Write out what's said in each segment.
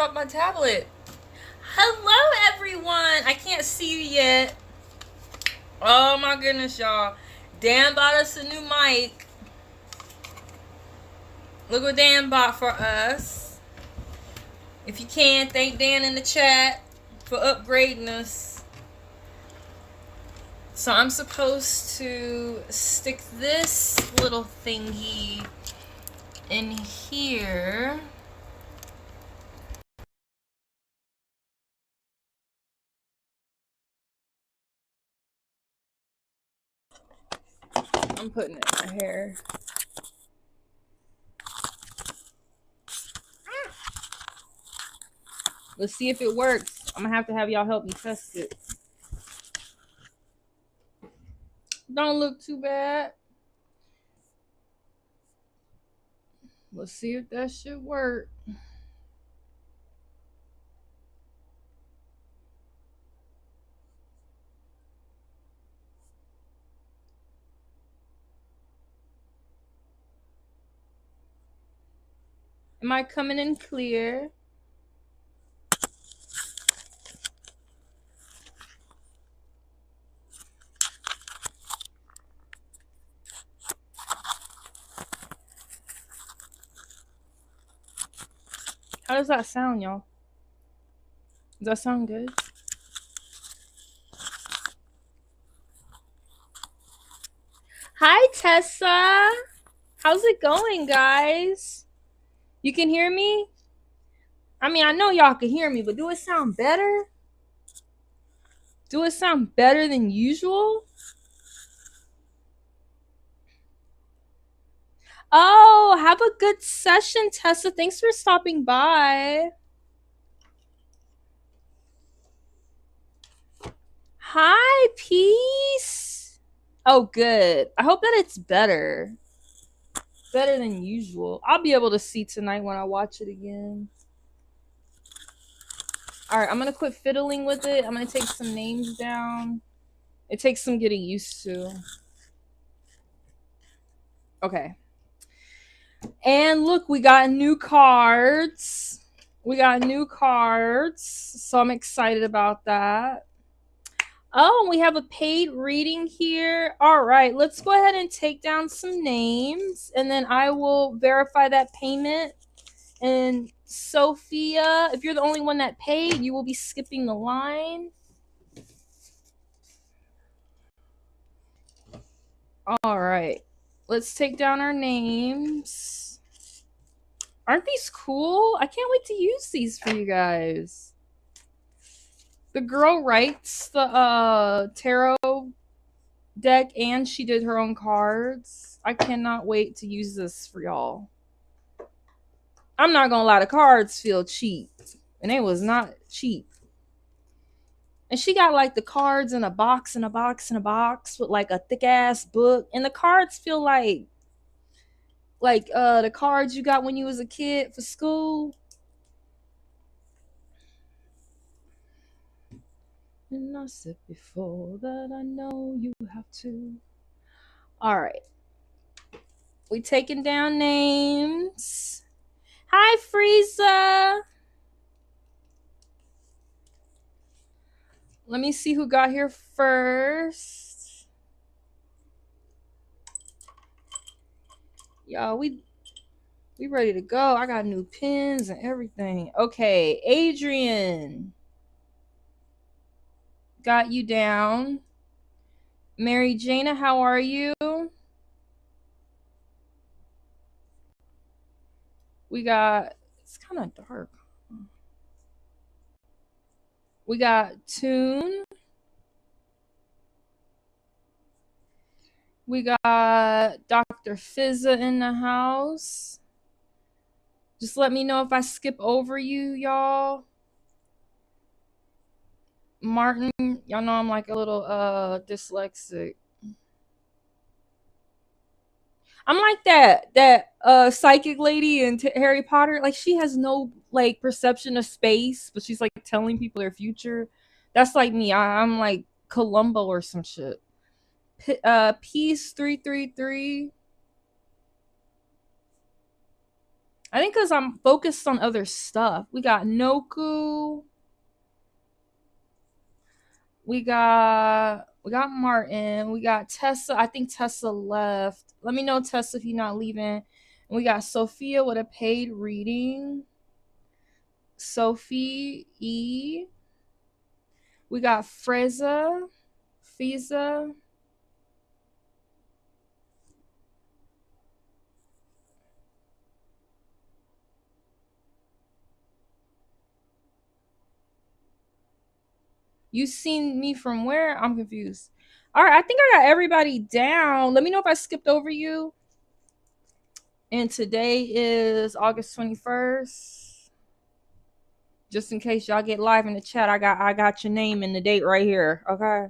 dropped my tablet. Hello, everyone. I can't see you yet. Oh my goodness, y'all. Dan bought us a new mic. Look what Dan bought for us. If you can, thank Dan in the chat for upgrading us. So I'm supposed to stick this little thingy in here. I'm putting it in my hair. Let's see if it works. I'm gonna have y'all help me test it. Don't look too bad. Let's see if that should work. Am I coming in clear? How does that sound, y'all? Does that sound good? Hi, Tessa. How's it going, guys? You can hear me? I mean, I know y'all can hear me, but do it sound better? Do it sound better than usual? Oh, have a good session, Tessa. Thanks for stopping by. Hi, Peace. Oh, good. I hope that it's better. Better than usual. I'll be able to see tonight when I watch it again. All right, I'm going to quit fiddling with it. I'm going to take some names down. It takes some getting used to. Okay. And look, we got new cards. We got new cards. So I'm excited about that. Oh, we have a paid reading here. All right, let's go ahead and take down some names, and then I will verify that payment. And Sophia, if you're the only one that paid, you will be skipping the line. All right, let's take down our names. Aren't these cool? I can't wait to use these for you guys. The girl writes the tarot deck, and she did her own cards. I cannot wait to use this for y'all. I'm not gonna lie, the cards feel cheap, and it was not cheap. And she got like the cards in a box, in a box, in a box with like a thick ass book, and the cards feel like the cards you got when you was a kid for school. And I said before that I know you have to. All right, we taking down names. Hi, Frieza. Let me see who got here first. Y'all, we ready to go. I got new pins and everything. Okay, Adrian. Got you down. Mary Jana, how are you? We got, it's kind of dark. We got Tune. We got Dr. Fizza in the house. Just let me know if I skip over you, y'all. Martin, y'all know I'm like a little dyslexic. I'm like that psychic lady in Harry Potter. Like, she has no like perception of space, but she's like telling people their future. That's like me. I'm like Columbo or some shit. Peace 333. I think because I'm focused on other stuff. We got Noku. We got Martin. We got Tessa. I think Tessa left. Let me know, Tessa, if you're not leaving. And we got Sophia with a paid reading. Sophie E. We got Freza. Fiza. You seen me from where? I'm confused. All right, I think I got everybody down. Let me know if I skipped over you. And today is August 21st. Just in case y'all get live in the chat, I got your name and the date right here. Okay.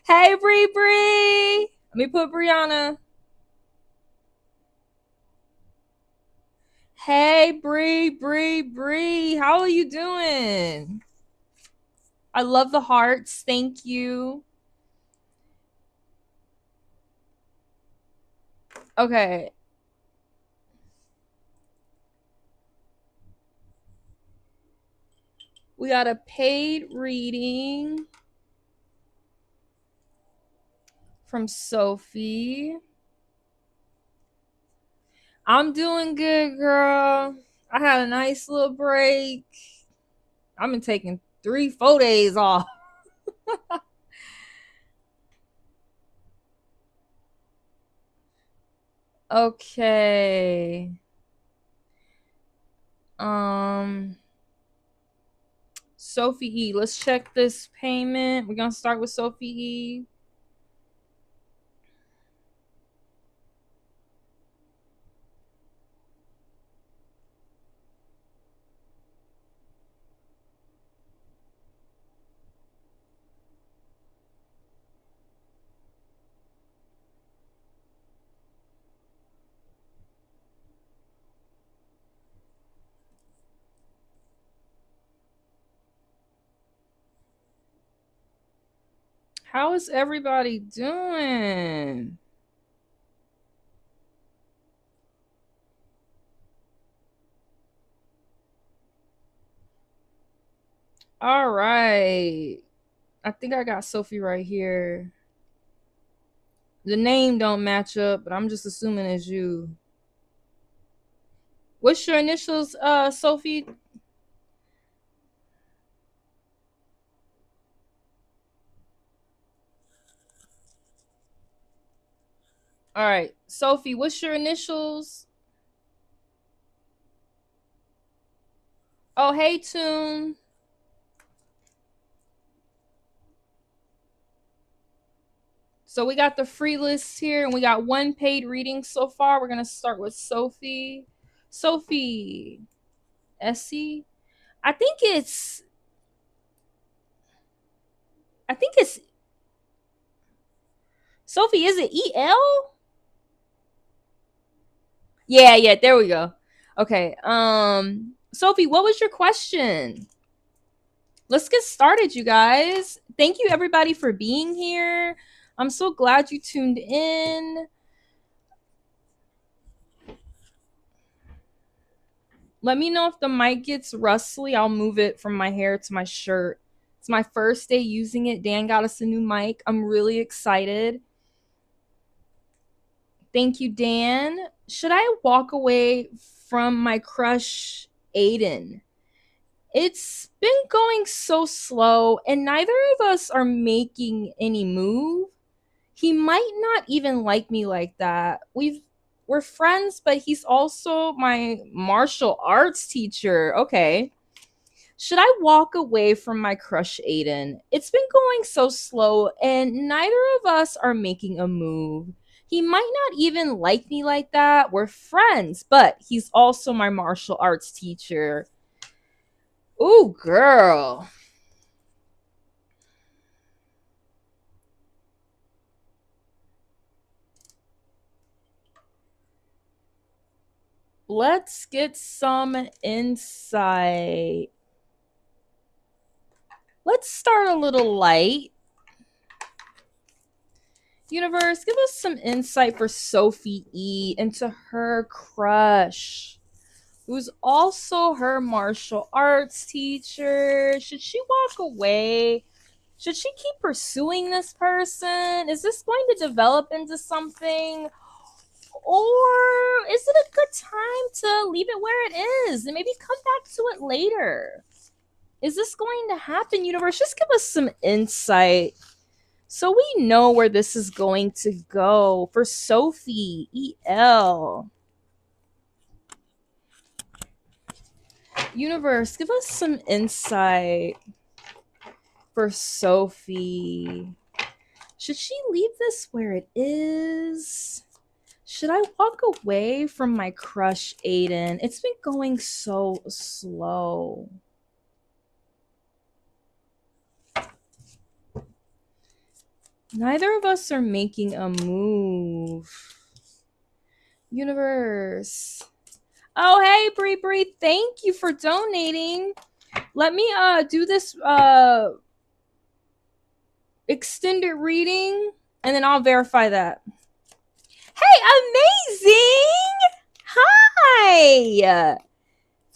Hey Bree Bree. Let me put Brianna. Hey Bree Bree Bree. How are you doing? I love the hearts. Thank you. Okay. We got a paid reading from Sophie. I'm doing good, girl. I had a nice little break. I've been taking 3-4 days off. Okay. Sophie E. Let's check this payment. We're gonna start with Sophie E. How is everybody doing? All right. I think I got Sophie right here. The name don't match up, but I'm just assuming it's you. What's your initials, Sophie? All right. Sophie, what's your initials? Oh, hey, Tune. So we got the free list here, and we got one paid reading so far. We're gonna start with Sophie. Sophie, Essie. I think it's. I think it's. Sophie, is it EL? Yeah. There we go. Okay. Sophie, what was your question? Let's get started, you guys. Thank you, everybody, for being here. I'm so glad you tuned in. Let me know if the mic gets rustly. I'll move it from my hair to my shirt. It's my first day using it. Dan got us a new mic. I'm really excited. Thank you, Dan. Should I walk away from my crush, Aiden? It's been going so slow, and neither of us are making any move. He might not even like me like that. We're friends, but he's also my martial arts teacher. Okay. Should I walk away from my crush, Aiden? It's been going so slow, and neither of us are making a move. He might not even like me like that. We're friends, but he's also my martial arts teacher. Ooh, girl. Let's get some insight. Let's start a little light. Universe, give us some insight for Sophie E into her crush. who's also her martial arts teacher. Should she walk away? Should she keep pursuing this person? Is this going to develop into something? Or is it a good time to leave it where it is and maybe come back to it later? Is this going to happen, universe? Just give us some insight so we know where this is going to go for Sophie EL. Universe, give us some insight for Sophie. Should she leave this where it is? Should I walk away from my crush, Aiden? It's been going so slow. Neither of us are making a move. Universe. Oh, hey, Bree. Thank you for donating. Let me do this extended reading, and then I'll verify that. Hey, amazing! Hi!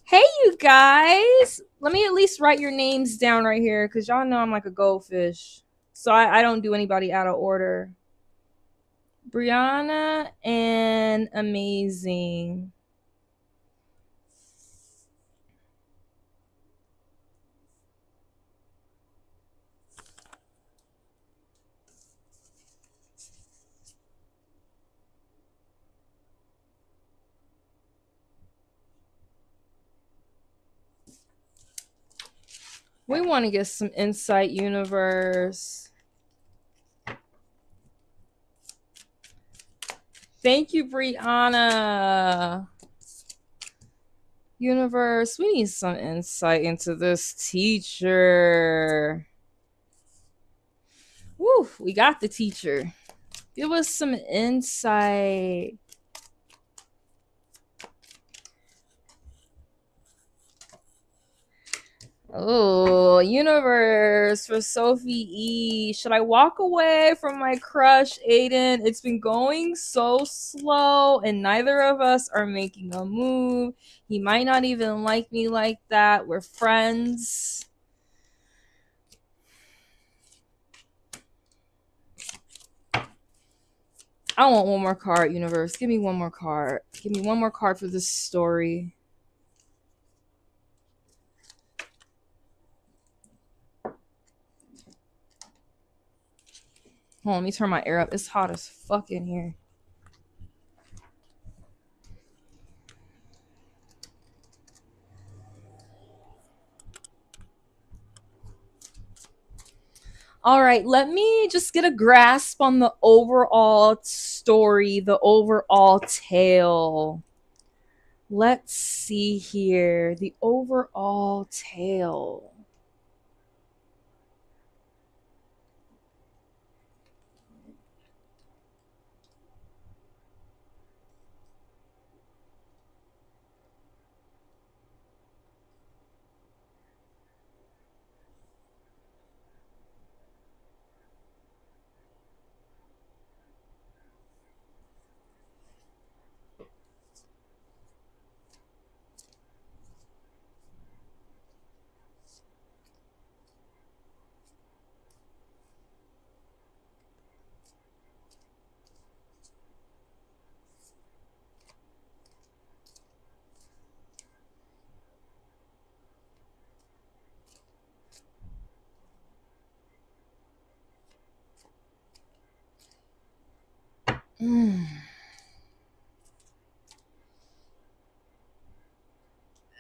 Hey, you guys. Let me at least write your names down right here, because y'all know I'm like a goldfish. So I don't do anybody out of order. Brianna and amazing. We want to get some insight, universe. Thank you, Brianna. Universe, we need some insight into this teacher. Woo, we got the teacher. Give us some insight. Oh, universe for Sophie E. Should I walk away from my crush, Aiden? It's been going so slow, and neither of us are making a move. He might not even like me like that. We're friends. I want one more card, universe. Give me one more card. Give me one more card for this story. Hold on, let me turn my air up. It's hot as fuck in here. All right, let me just get a grasp on the overall story, the overall tale. Let's see here. The overall tale.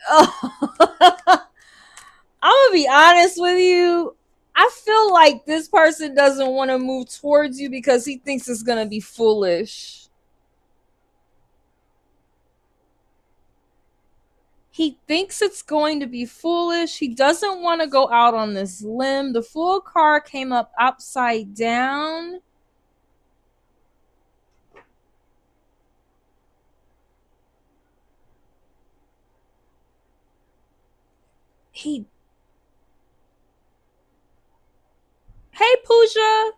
Oh. I'm gonna be honest with you. I feel like this person doesn't want to move towards you because he thinks it's gonna be foolish. He thinks it's going to be foolish. He doesn't want to go out on this limb. The Fool card came up upside down. Hey, Pooja.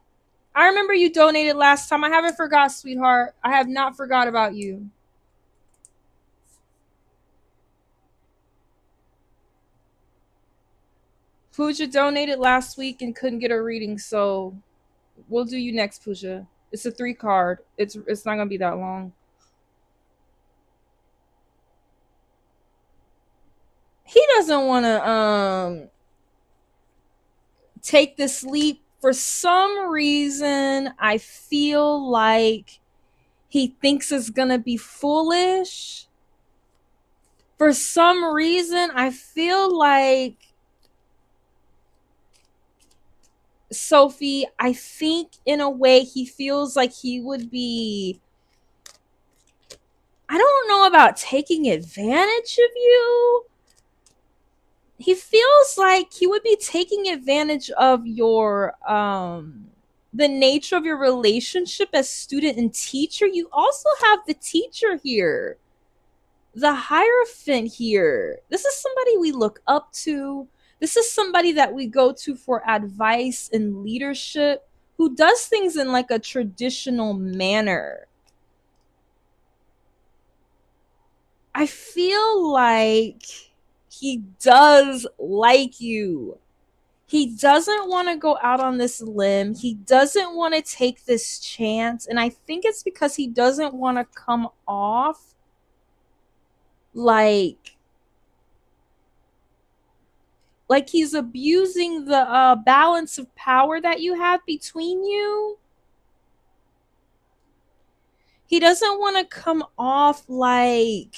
I remember you donated last time. I haven't forgot, sweetheart. I have not forgot about you. Pooja donated last week and couldn't get a reading, so we'll do you next, Pooja. It's a 3 card. It's not gonna be that long. He doesn't want to take this leap. For some reason, I feel like he thinks it's gonna be foolish. For some reason, I feel like, Sophie, I think in a way he feels like he would be, I don't know about taking advantage of you. He feels like he would be taking advantage of your the nature of your relationship as student and teacher. You also have the teacher here, the Hierophant here. This is somebody we look up to. This is somebody that we go to for advice and leadership, who does things in like a traditional manner. I feel like he does like you. He doesn't want to go out on this limb. He doesn't want to take this chance. And I think it's because he doesn't want to come off like he's abusing the balance of power that you have between you. He doesn't want to come off like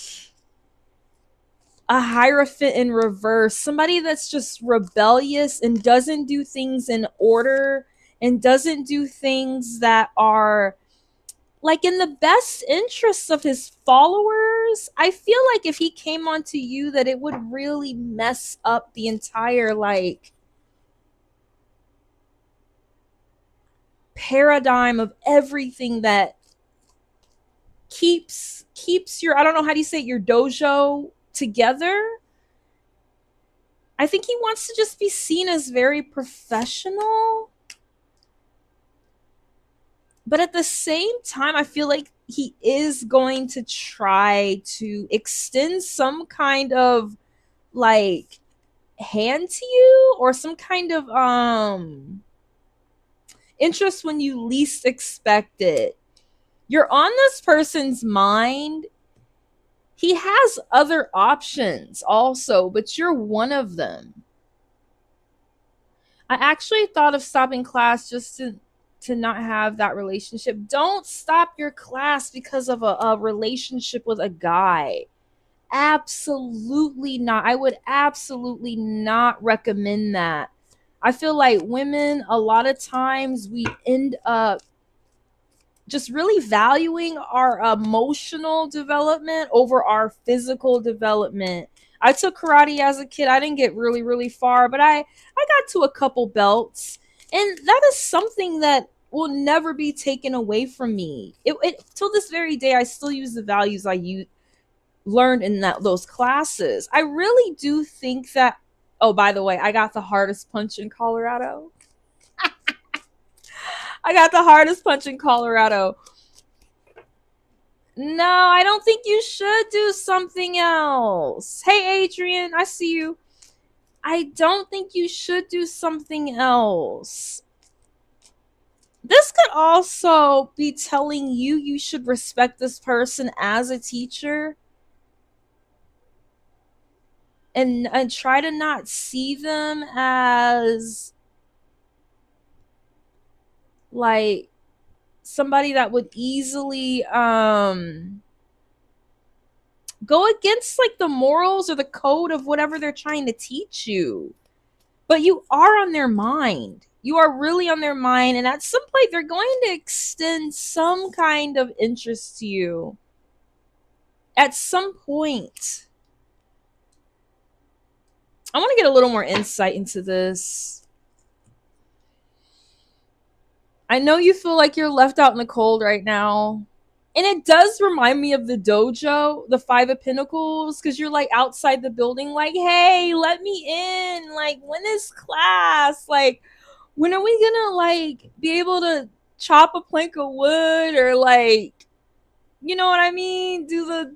a Hierophant in reverse, somebody that's just rebellious and doesn't do things in order and doesn't do things that are like in the best interests of his followers. I feel like if he came onto you, that it would really mess up the entire like paradigm of everything that keeps your, I don't know, how do you say it, your dojo together. I think he wants to just be seen as very professional. But at the same time, I feel like he is going to try to extend some kind of like hand to you, or some kind of interest when you least expect it. You're on this person's mind. He has other options also, but you're one of them. I actually thought of stopping class just to not have that relationship. Don't stop your class because of a relationship with a guy. Absolutely not. I would absolutely not recommend that. I feel like women, a lot of times, we end up just really valuing our emotional development over our physical development. I took karate as a kid. I didn't get really, really far, but I got to a couple belts. And that is something that will never be taken away from me. It till this very day, I still use the values I learned in those classes. I really do think that. Oh, by the way, I got the hardest punch in Colorado. I got the hardest punch in Colorado. No, I don't think you should do something else. Hey, Adrian, I see you. I don't think you should do something else. This could also be telling you should respect this person as a teacher, and try to not see them as like somebody that would easily go against like the morals or the code of whatever they're trying to teach you. But you are on their mind. You are really on their mind, and at some point they're going to extend some kind of interest to you. At some point. I want to get a little more insight into this. I know you feel like you're left out in the cold right now. And it does remind me of the dojo, the 5 of Pentacles, because you're like outside the building, like, hey, let me in. Like, when is class? Like, when are we gonna like be able to chop a plank of wood, or like, you know what I mean? Do the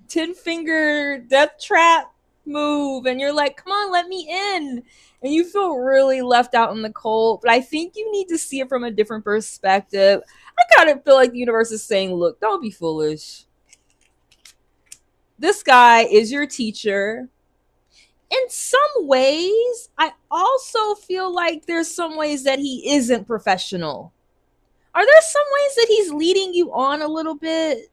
10-finger death trap move and you're like, come on, let me in. And you feel really left out in the cold. But I think you need to see it from a different perspective. I kind of feel like the universe is saying, look, don't be foolish. This guy is your teacher. In some ways, I also feel like there's some ways that he isn't professional. Are there some ways that he's leading you on a little bit?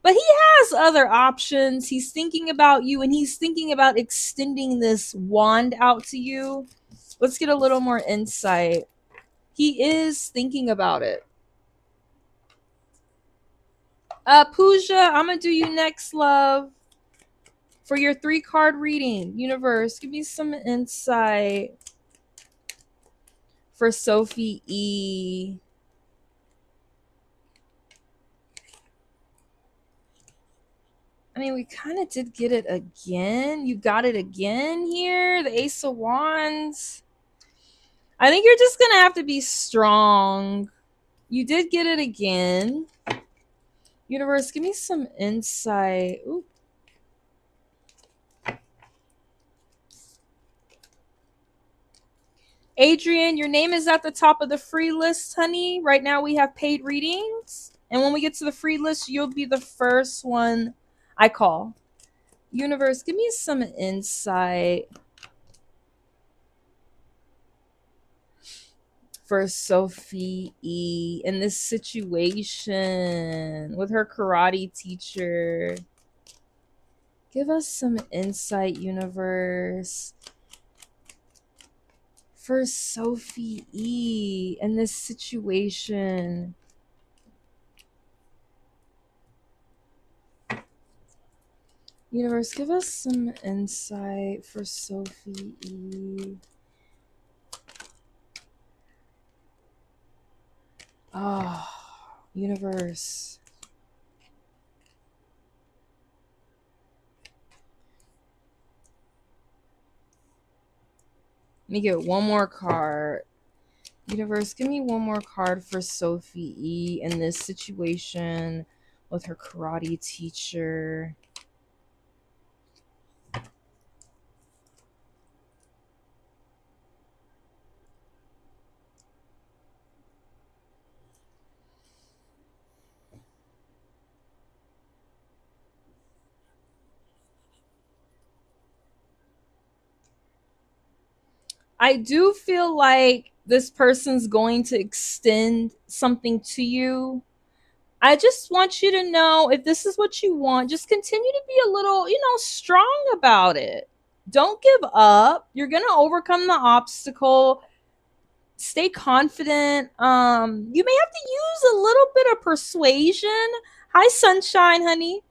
But he has other options. He's thinking about you and he's thinking about extending this wand out to you. Let's get a little more insight. He is thinking about it. Pooja, I'm going to do you next, love. For your 3-card reading. Universe, give me some insight. For Sophie E. I mean, we kind of did get it again. You got it again here. The Ace of Wands. I think you're just going to have to be strong. You did get it again. Universe, give me some insight. Ooh. Adrian, your name is at the top of the free list, honey. Right now we have paid readings. And when we get to the free list, you'll be the first one I call. Universe, give me some insight for Sophie E. in this situation with her karate teacher. Give us some insight, universe. For Sophie E. in this situation. Universe, give us some insight for Sophie E. Oh, universe. Let me get one more card. Universe, give me one more card for Sophie E. in this situation with her karate teacher. I do feel like this person's going to extend something to you. I just want you to know, if this is what you want, just continue to be a little, strong about it. Don't give up. You're going to overcome the obstacle. Stay confident. You may have to use a little bit of persuasion. Hi, sunshine, honey.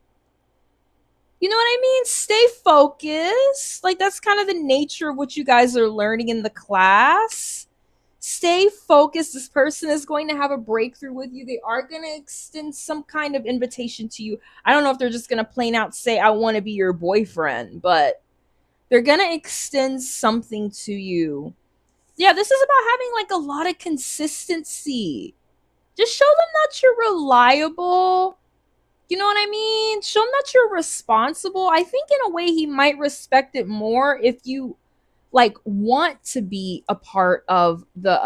You know what I mean? Stay focused. Like, that's kind of the nature of what you guys are learning in the class. Stay focused. This person is going to have a breakthrough with you. They are going to extend some kind of invitation to you. I don't know if they're just going to plain out say, I want to be your boyfriend, but they're going to extend something to you. Yeah, this is about having like a lot of consistency. Just show them that you're reliable. You know what I mean? Show him that you're responsible. I think in a way he might respect it more if you like want to be a part of the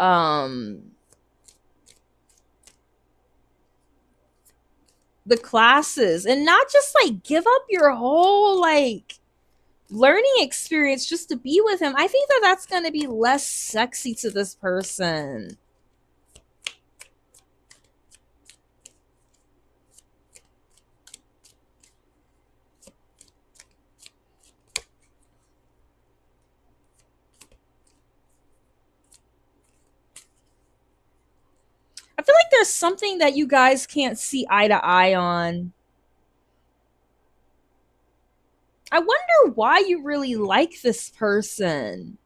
classes and not just like give up your whole like learning experience just to be with him. I think that that's going to be less sexy to this person. I feel like there's something that you guys can't see eye to eye on. I wonder why you really like this person.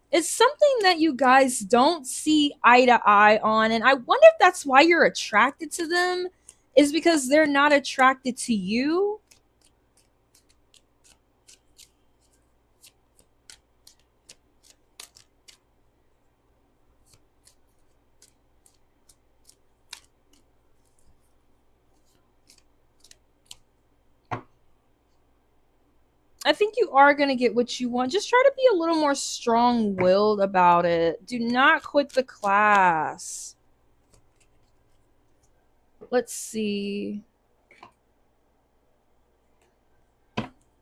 It's something that you guys don't see eye to eye on. And I wonder if that's why you're attracted to them, is because they're not attracted to you. I think you are going to get what you want. Just try to be a little more strong-willed about it. Do not quit the class. Let's see.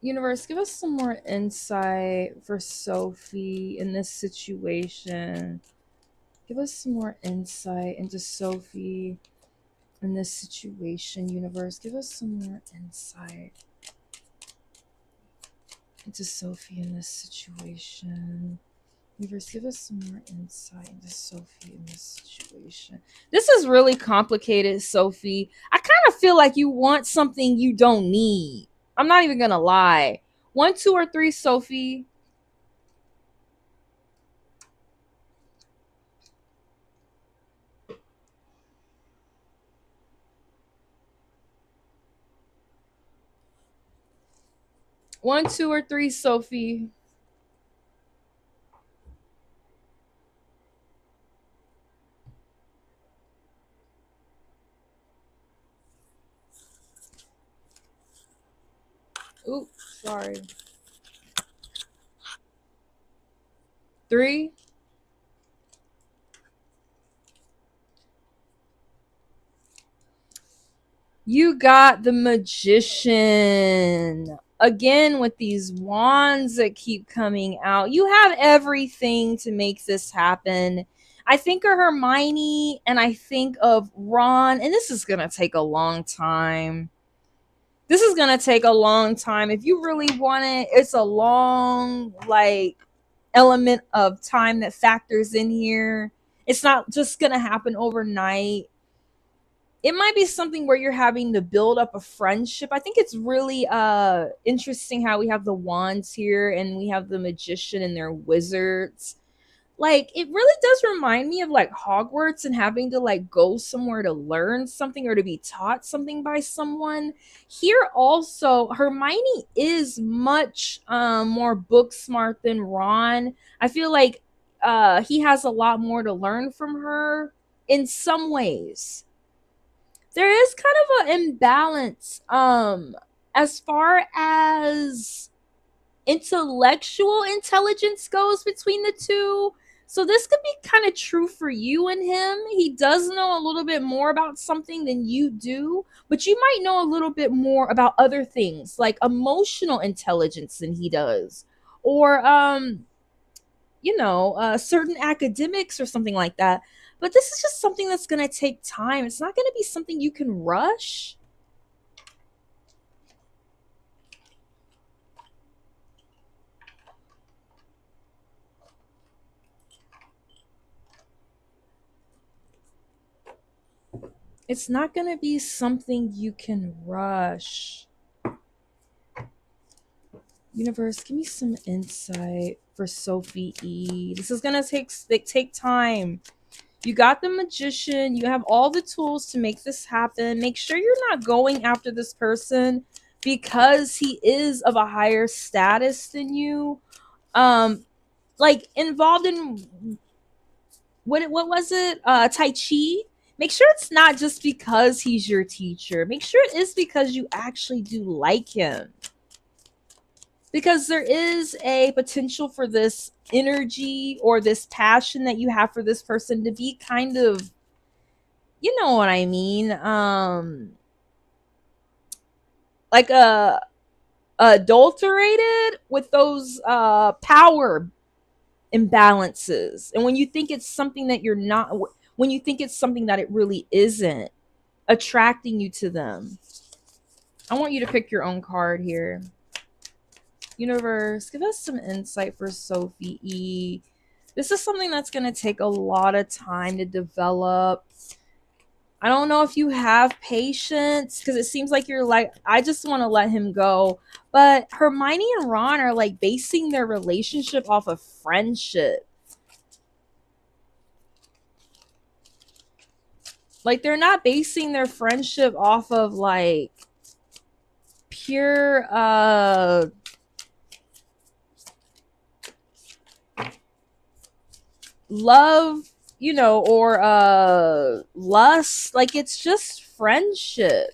Universe, give us some more insight for Sophie in this situation. Give us some more insight into Sophie in this situation. Universe, give us some more insight into Sophie in this situation. Universe, give us some more insight into Sophie in this situation. This is really complicated, Sophie. I kind of feel like you want something you don't need. I'm not even gonna lie. 1, 2, or 3, Sophie. One, 2, or 3, Sophie. Oops, sorry. 3. You got the Magician. Again, with these wands that keep coming out. You have everything to make this happen. I think of Hermione and I think of Ron, and this is going to take a long time. This is going to take a long time. If you really want it, it's a long, element of time that factors in here. It's not just going to happen overnight. It might be something where you're having to build up a friendship. I think it's really interesting how we have the wands here and we have the magician and their wizards. Like, it really does remind me of like Hogwarts and having to like go somewhere to learn something or to be taught something by someone. Here also, Hermione is much more book smart than Ron. I feel like he has a lot more to learn from her in some ways. There is kind of an imbalance as far as intellectual intelligence goes between the two. So this could be kind of true for you and him. He does know a little bit more about something than you do, but you might know a little bit more about other things like emotional intelligence than he does, or certain academics or something like that. But this is just something that's going to take time. It's not going to be something you can rush. It's not going to be something you can rush. Universe, give me some insight for Sophie E. This is going to take time. You got the magician. You have all the tools to make this happen. Make sure you're not going after this person because he is of a higher status than you. Involved in what was it? Tai Chi. Make sure it's not just because he's your teacher. Make sure it is because you actually do like him. Because there is a potential for this energy or this passion that you have for this person to be kind of, you know what I mean, like adulterated with those power imbalances. And when you think it's something that you're not, when you think it's something that it really isn't attracting you to them. I want you to pick your own card here. Universe, give us some insight for Sophie E. This is something that's going to take a lot of time to develop. I don't know if you have patience because it seems like you're like, I just want to let him go. But Hermione and Ron are like basing their relationship off of friendship. Like, they're not basing their friendship off of like pure love, or lust. Like, it's just friendship.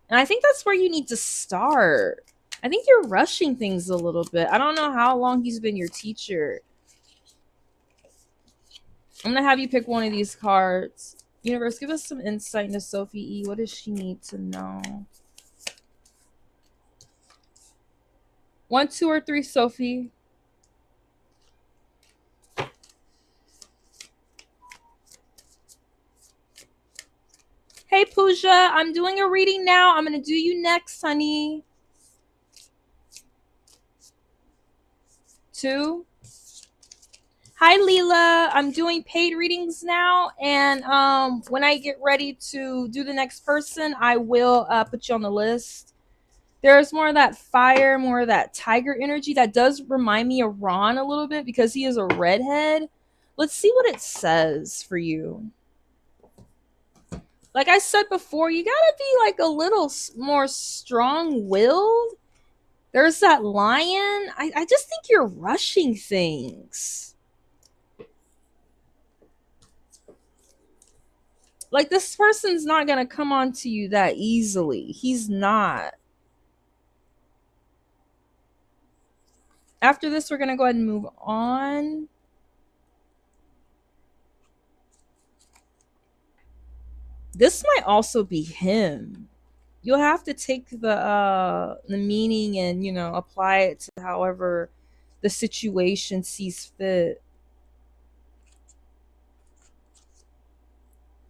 And I think that's where you need to start. I think you're rushing things a little bit. I don't know how long he's been your teacher. I'm going to have you pick one of these cards. Universe, give us some insight into Sophie E. What does she need to know? 1, 2, or 3, Sophie. Hey, Pooja, I'm doing a reading now. I'm going to do you next, honey. 2. Hi, Leela. I'm doing paid readings now. And when I get ready to do the next person, I will put you on the list. There's more of that fire, more of that tiger energy. That does remind me of Ron a little bit because he is a redhead. Let's see what it says for you. Like I said before, you gotta be like a little more strong-willed. There's that lion. I just think you're rushing things. Like this person's not gonna come on to you that easily. He's not. After this, we're gonna go ahead and move on. This might also be him. You'll have to take the meaning and, you know, apply it to however the situation sees fit.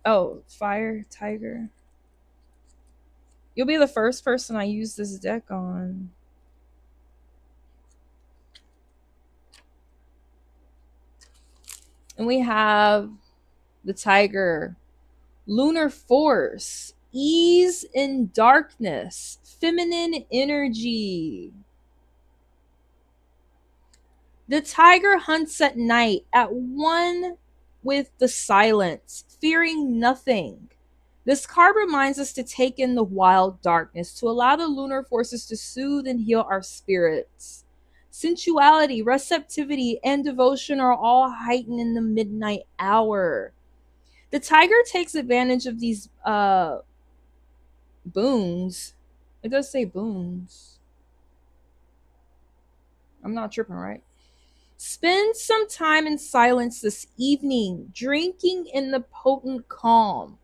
Oh, fire, tiger. You'll be the first person I use this deck on. And we have the tiger. Lunar force. Ease in darkness. Feminine energy. The tiger hunts at night, at one with the silence, fearing nothing. This card reminds us to take in the wild darkness, to allow the lunar forces to soothe and heal our spirits. Sensuality, receptivity, and devotion are all heightened in the midnight hour. The tiger takes advantage of these boons. It does say boons. I'm not tripping, right? Spend some time in silence this evening, drinking in the potent calm.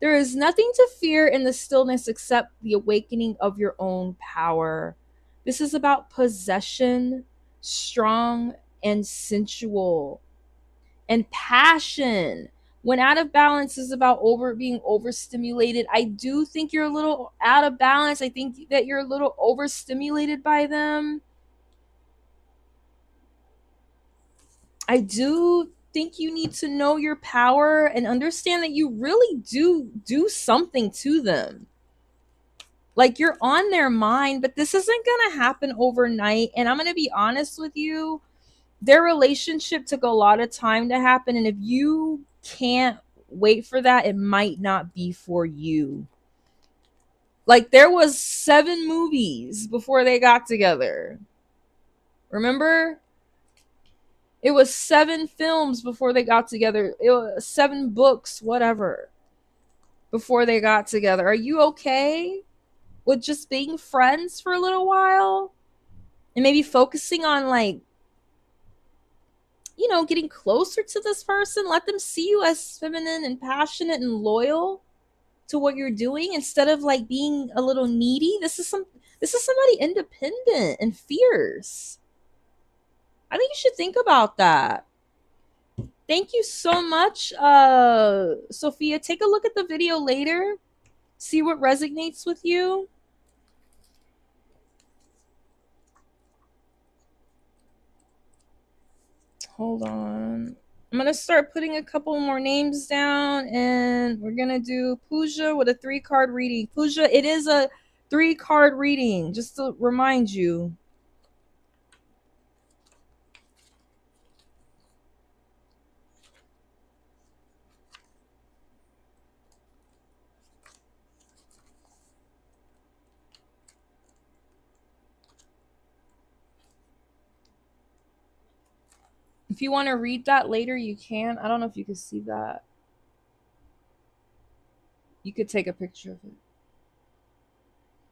There is nothing to fear in the stillness except the awakening of your own power. This is about possession, strong and sensual, and passion. When out of balance is about being overstimulated. I do think you're a little out of balance. I think that you're a little overstimulated by them. I do think you need to know your power and understand that you really do something to them. Like you're on their mind, but this isn't going to happen overnight. And I'm going to be honest with you, their relationship took a lot of time to happen. And if you can't wait for that, it might not be for you. Like there was 7 movies before they got together. Remember? It was 7 films before they got together. It was 7 books, whatever, before they got together. Are you okay with just being friends for a little while? And maybe focusing on, like, you know, getting closer to this person? Let them see you as feminine and passionate and loyal to what you're doing instead of like being a little needy. This is somebody independent and fierce. I think you should think about that. Thank you so much, Sophia. Take a look at the video later. See what resonates with you. Hold on. I'm going to start putting a couple more names down, and we're going to do Pooja with a 3-card reading. Pooja, it is a 3-card reading, just to remind you. If you want to read that later, you can. I don't know if you can see that. You could take a picture of it.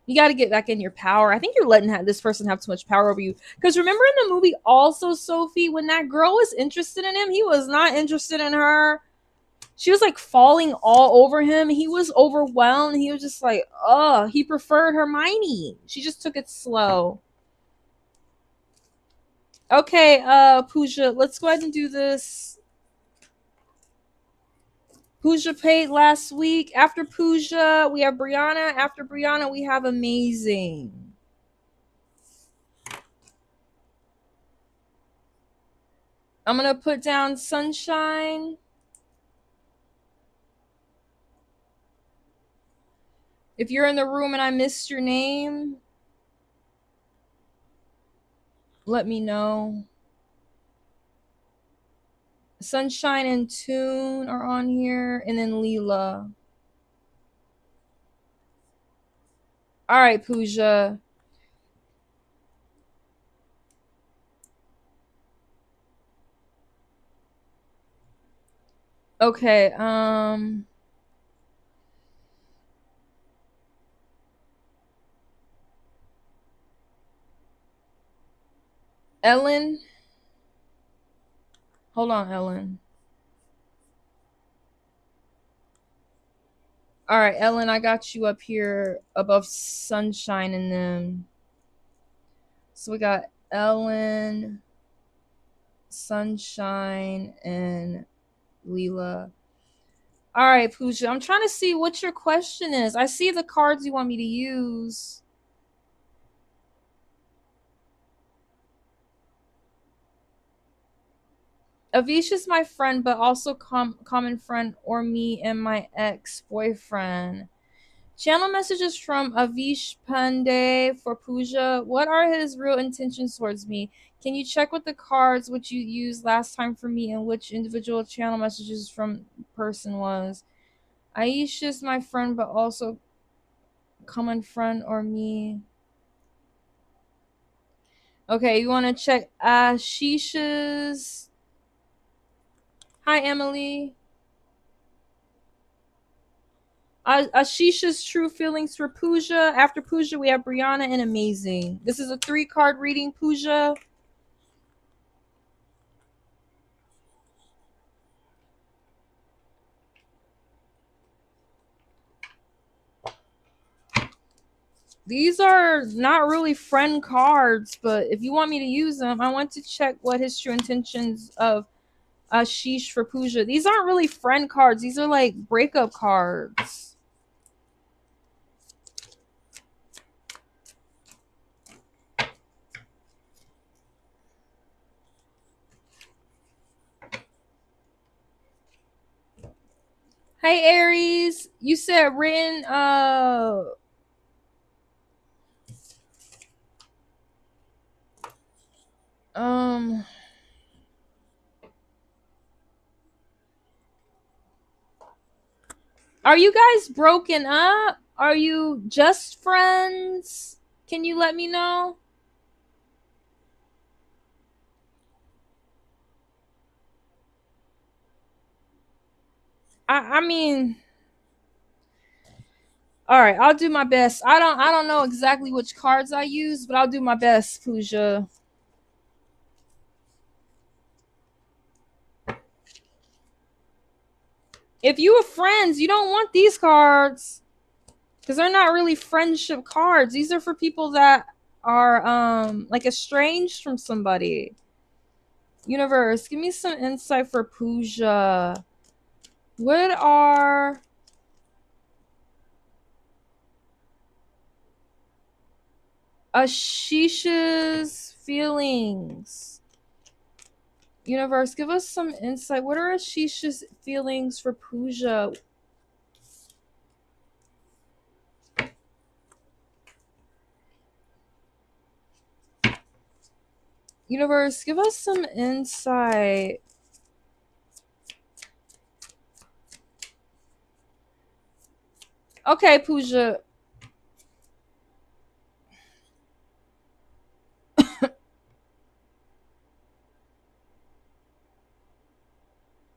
You got to get back in your power. I think you're letting this person have too much power over you. Because remember in the movie also, Sophie, when that girl was interested in him, he was not interested in her. She was like falling all over him. He was overwhelmed. He was just like, oh, he preferred Hermione. She just took it slow. Okay, Pooja, let's go ahead and do this. Pooja paid last week. After Pooja, we have Brianna. After Brianna, we have Amazing. I'm going to put down Sunshine. If you're in the room and I missed your name, let me know. Sunshine and Tune are on here, and then Leela. All right, Pooja. Okay, Ellen. Hold on, Ellen. All right, Ellen, I got you up here above Sunshine and them. So we got Ellen, Sunshine, and Leela. All right, Pooja, I'm trying to see what your question is. I see the cards you want me to use. Avish is my friend, but also common friend or me and my ex-boyfriend. Channel messages from Avish Pandey for Pooja. What are his real intentions towards me? Can you check with the cards which you used last time for me and which individual channel messages from person was? Aisha is my friend, but also common friend or me. Okay, you want to check Ashisha's. Hi, Emily. Ashisha's true feelings for Pooja. After Pooja, we have Brianna and Amazing. This is a 3-card reading, Pooja. These are not really friend cards, but if you want me to use them, I want to check what his true intentions of Ashish for Pooja. These aren't really friend cards. These are like breakup cards. Hey Aries, you said written are you guys broken up? Are you just friends? Can you let me know? I mean, all right, I'll do my best. I don't know exactly which cards I use, but I'll do my best, Pooja. If you are friends, you don't want these cards because they're not really friendship cards. These are for people that are like estranged from somebody. Universe, give me some insight for Pooja. What are Ashisha's feelings? Universe, give us some insight. What are Ashisha's feelings for Pooja? Universe, give us some insight. Okay, Pooja.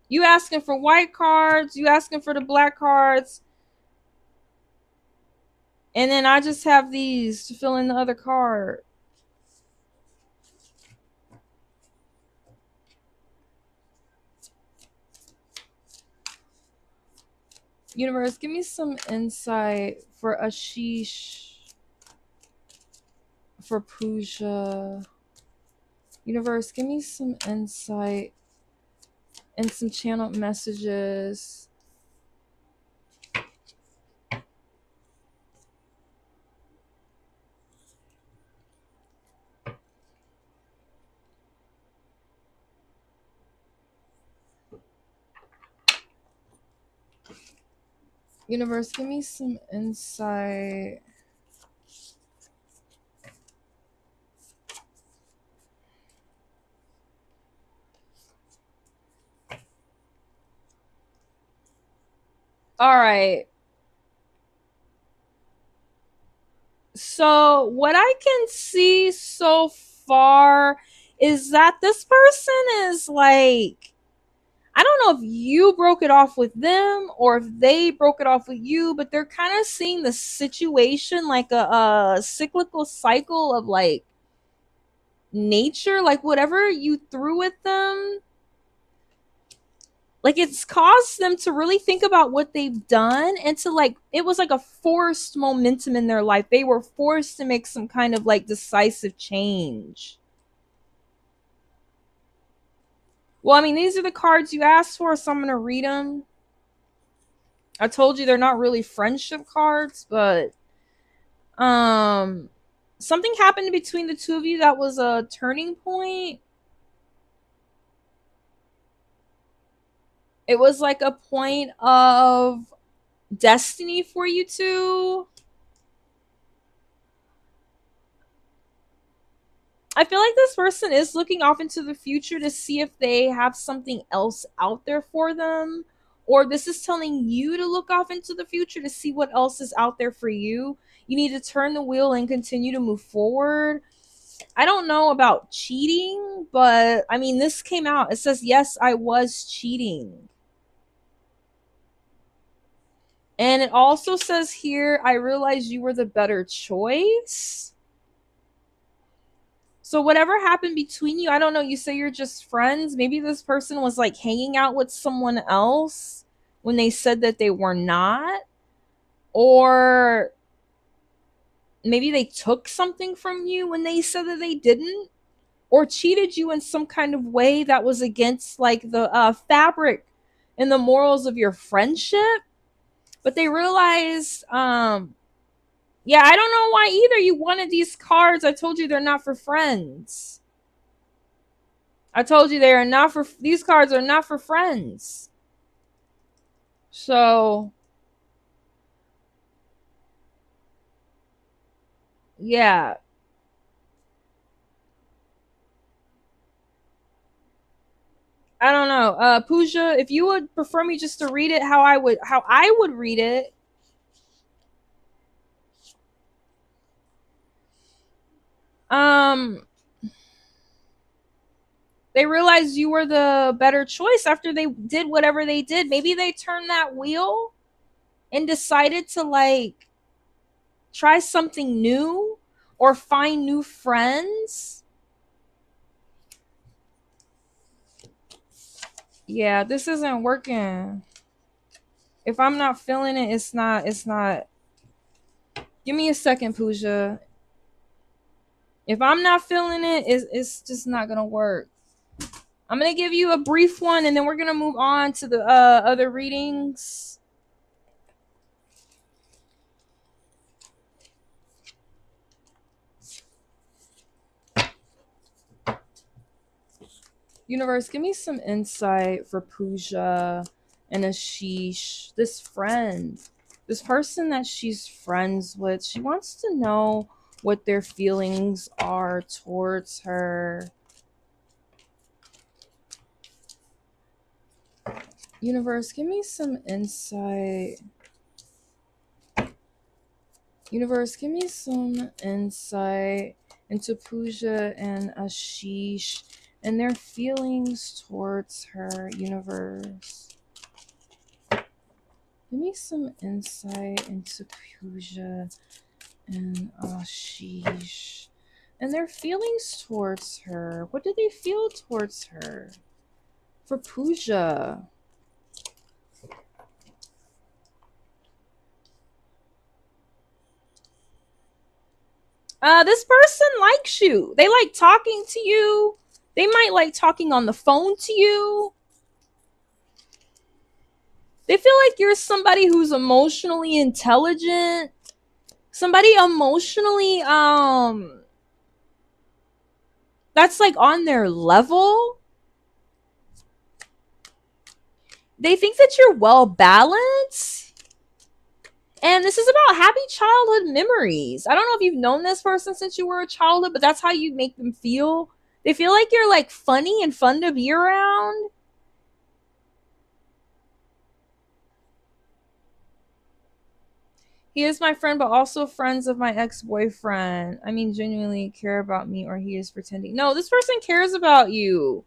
You asking for white cards? You asking for the black cards? And then I just have these to fill in the other card. Universe, give me some insight for Ashish, for Pooja. Universe, give me some insight and some channeled messages. Universe, give me some insight. All right. So what I can see so far is that this person is like, I don't know if you broke it off with them or if they broke it off with you, but they're kind of seeing the situation like a cyclical cycle of like nature, like whatever you threw at them, like it's caused them to really think about what they've done and to like, it was like a forced momentum in their life. They were forced to make some kind of like decisive change. Well, I mean, these are the cards you asked for, so I'm going to read them. I told you they're not really friendship cards, but something happened between the two of you that was a turning point. It was like a point of destiny for you two. I feel like this person is looking off into the future to see if they have something else out there for them, or this is telling you to look off into the future to see what else is out there for you. You need to turn the wheel and continue to move forward. I don't know about cheating, but I mean, this came out. It says, yes, I was cheating. And it also says here, I realized you were the better choice. So whatever happened between you, I don't know, you say you're just friends. Maybe this person was like hanging out with someone else when they said that they were not. Or maybe they took something from you when they said that they didn't. Or cheated you in some kind of way that was against like the fabric and the morals of your friendship. But they realized, yeah, I don't know why either you wanted these cards. I told you they're not for friends. I told you they are not for, these cards are not for friends. So, yeah. I don't know. Pooja, if you would prefer me just to read it how I would read it. They realized you were the better choice after they did whatever they did. Maybe they turned that wheel and decided to like try something new or find new friends. Yeah, this isn't working. If I'm not feeling it, it's not. Give me a second, Pooja. If I'm not feeling it, it's just not gonna work. I'm gonna give you a brief one, and then we're gonna move on to the other readings. Universe, give me some insight for Pooja and Ashish. This friend, this person that she's friends with, she wants to know what their feelings are towards her. Universe, give me some insight. Universe, give me some insight into Pooja and Ashish and their feelings towards her. Universe. Give me some insight into Pooja and Ashish and their feelings towards her. What do they feel towards her? For Pooja. This person likes you. They like talking to you. They might like talking on the phone to you. They feel like you're somebody who's emotionally intelligent. Somebody emotionally that's like on their level. They think that you're well balanced. And this is about happy childhood memories. I don't know if you've known this person since you were a childhood, but that's how you make them feel. They feel like you're like funny and fun to be around. He is my friend, but also friends of my ex-boyfriend. I mean, genuinely care about me, or he is pretending. No, this person cares about you.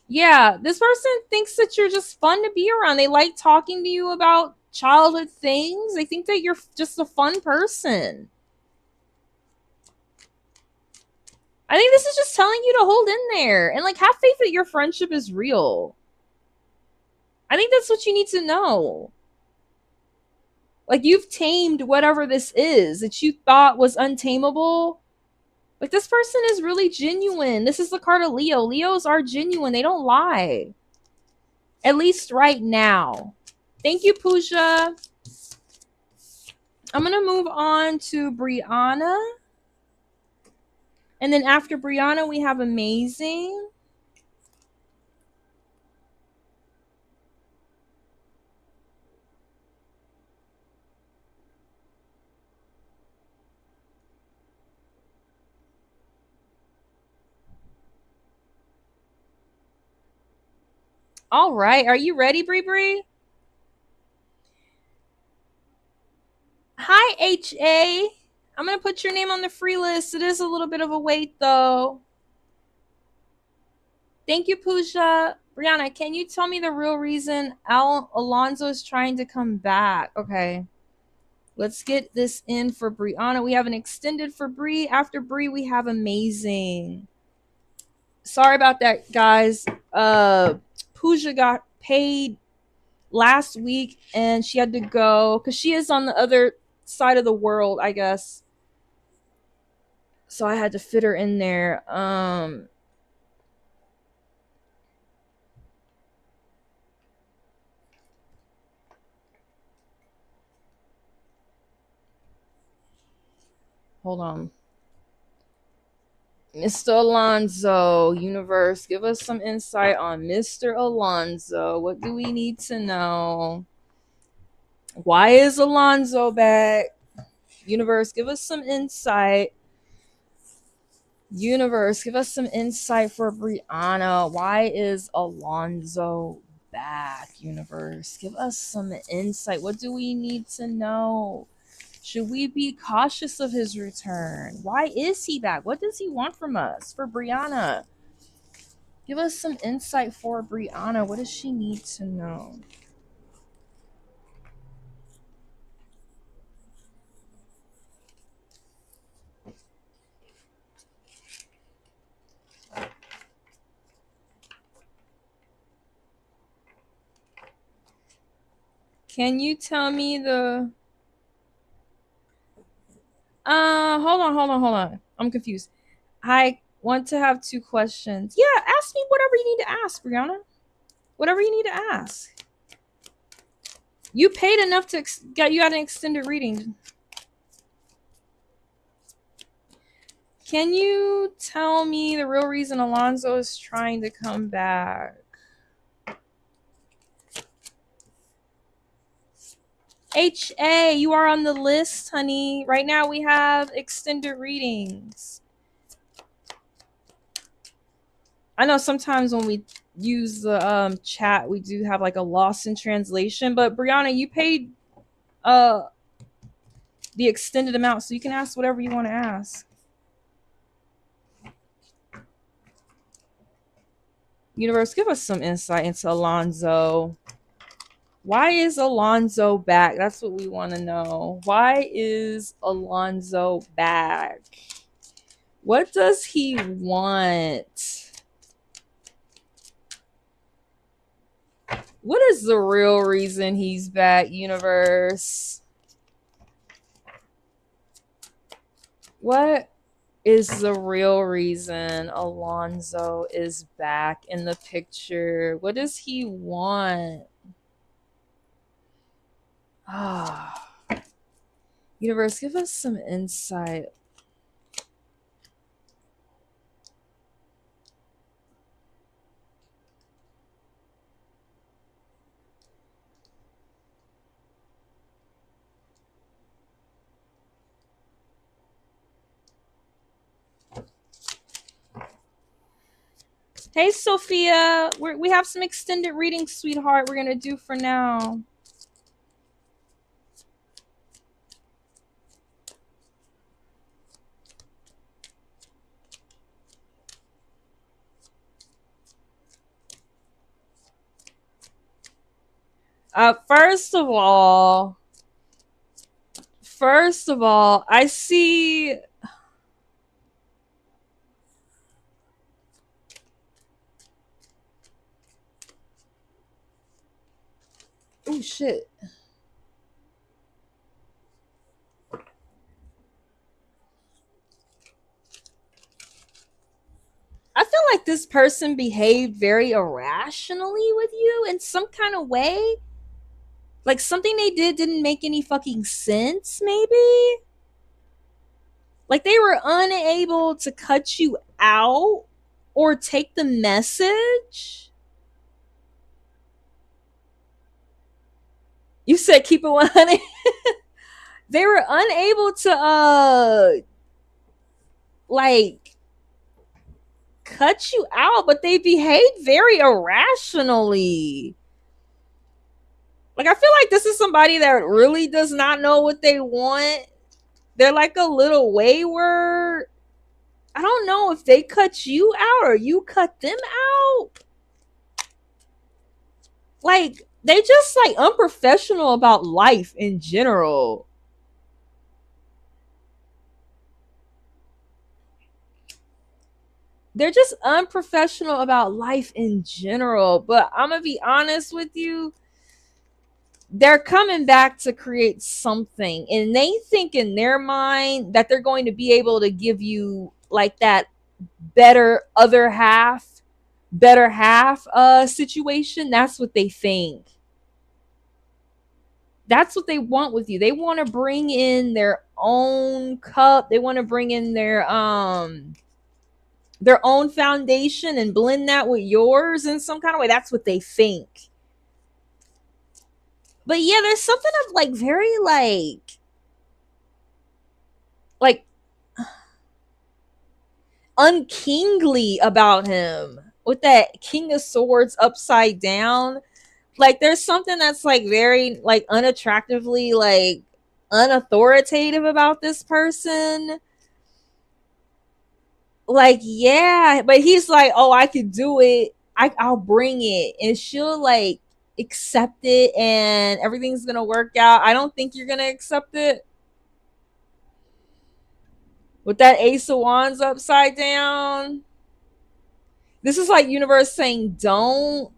Yeah, this person thinks that you're just fun to be around. They like talking to you about childhood things. They think that you're just a fun person. I think this is just telling you to hold in there and like have faith that your friendship is real. I think that's what you need to know. Like you've tamed whatever this is that you thought was untamable. Like this person is really genuine. This is the card of Leo. Leos are genuine. They don't lie. At least right now. Thank you, Pooja. I'm going to move on to Brianna. And then after Brianna, we have Amazing. All right. Are you ready, Bree Bree? Hi, HA. I'm going to put your name on the free list. It is a little bit of a wait, though. Thank you, Pooja. Brianna, can you tell me the real reason Alonzo is trying to come back? Okay. Let's get this in for Brianna. We have an extended for Bree. After Bree, we have Amazing. Sorry about that, guys. Pooja got paid last week and she had to go because she is on the other side of the world, I guess. So I had to fit her in there. Hold on. Mr. Alonzo, universe, give us some insight on Mr. Alonzo. What do we need to know? Why is Alonzo back? Universe, give us some insight. Universe, give us some insight for Brianna. Why is Alonzo back? Universe, give us some insight. What do we need to know? Should we be cautious of his return? Why is he back? What does he want from us? For Brianna, give us some insight for Brianna. What does she need to know? Can you tell me the hold on. I'm confused. I want to have 2 questions. Yeah, ask me whatever you need to ask, Brianna. Whatever you need to ask. You paid enough to get you got an extended reading. Can you tell me the real reason Alonzo is trying to come back? HA, you are on the list, honey. Right now we have extended readings. I know sometimes when we use the chat, we do have like a loss in translation, but Brianna, you paid the extended amount, so you can ask whatever you want to ask. Universe, give us some insight into Alonzo. Why is Alonzo back? That's what we want to know. Why is Alonzo back? What does he want? What is the real reason he's back, Universe? What is the real reason Alonzo is back in the picture? What does he want? Ah, Universe, give us some insight. Hey, Sophia. We have some extended reading, sweetheart, we're going to do for now. First of all, I see... Oh, shit. I feel like this person behaved very irrationally with you in some kind of way. Like something they did didn't make any fucking sense, maybe? Like they were unable to cut you out or take the message. You said keep it 100. They were unable to like cut you out, but they behaved very irrationally. Like I feel like this is somebody that really does not know what they want. They're like a little wayward. I don't know if they cut you out or you cut them out. Like they just like unprofessional about life in general. They're just unprofessional about life in general. But I'm gonna be honest with you, they're coming back to create something, and they think in their mind that they're going to be able to give you like that better half situation. That's what they think. That's what they want with you. They want to bring in their own cup. They want to bring in their own foundation and blend that with yours in some kind of way. That's what they think. But yeah, there's something of like very like unkingly about him with that King of Swords upside down. Like there's something that's like very like unattractively like unauthoritative about this person. Like yeah, but he's like, oh, I could do it. I'll bring it, and she'll like accept it, and everything's gonna work out. I don't think you're gonna accept it with that Ace of Wands upside down. This is like universe saying don't,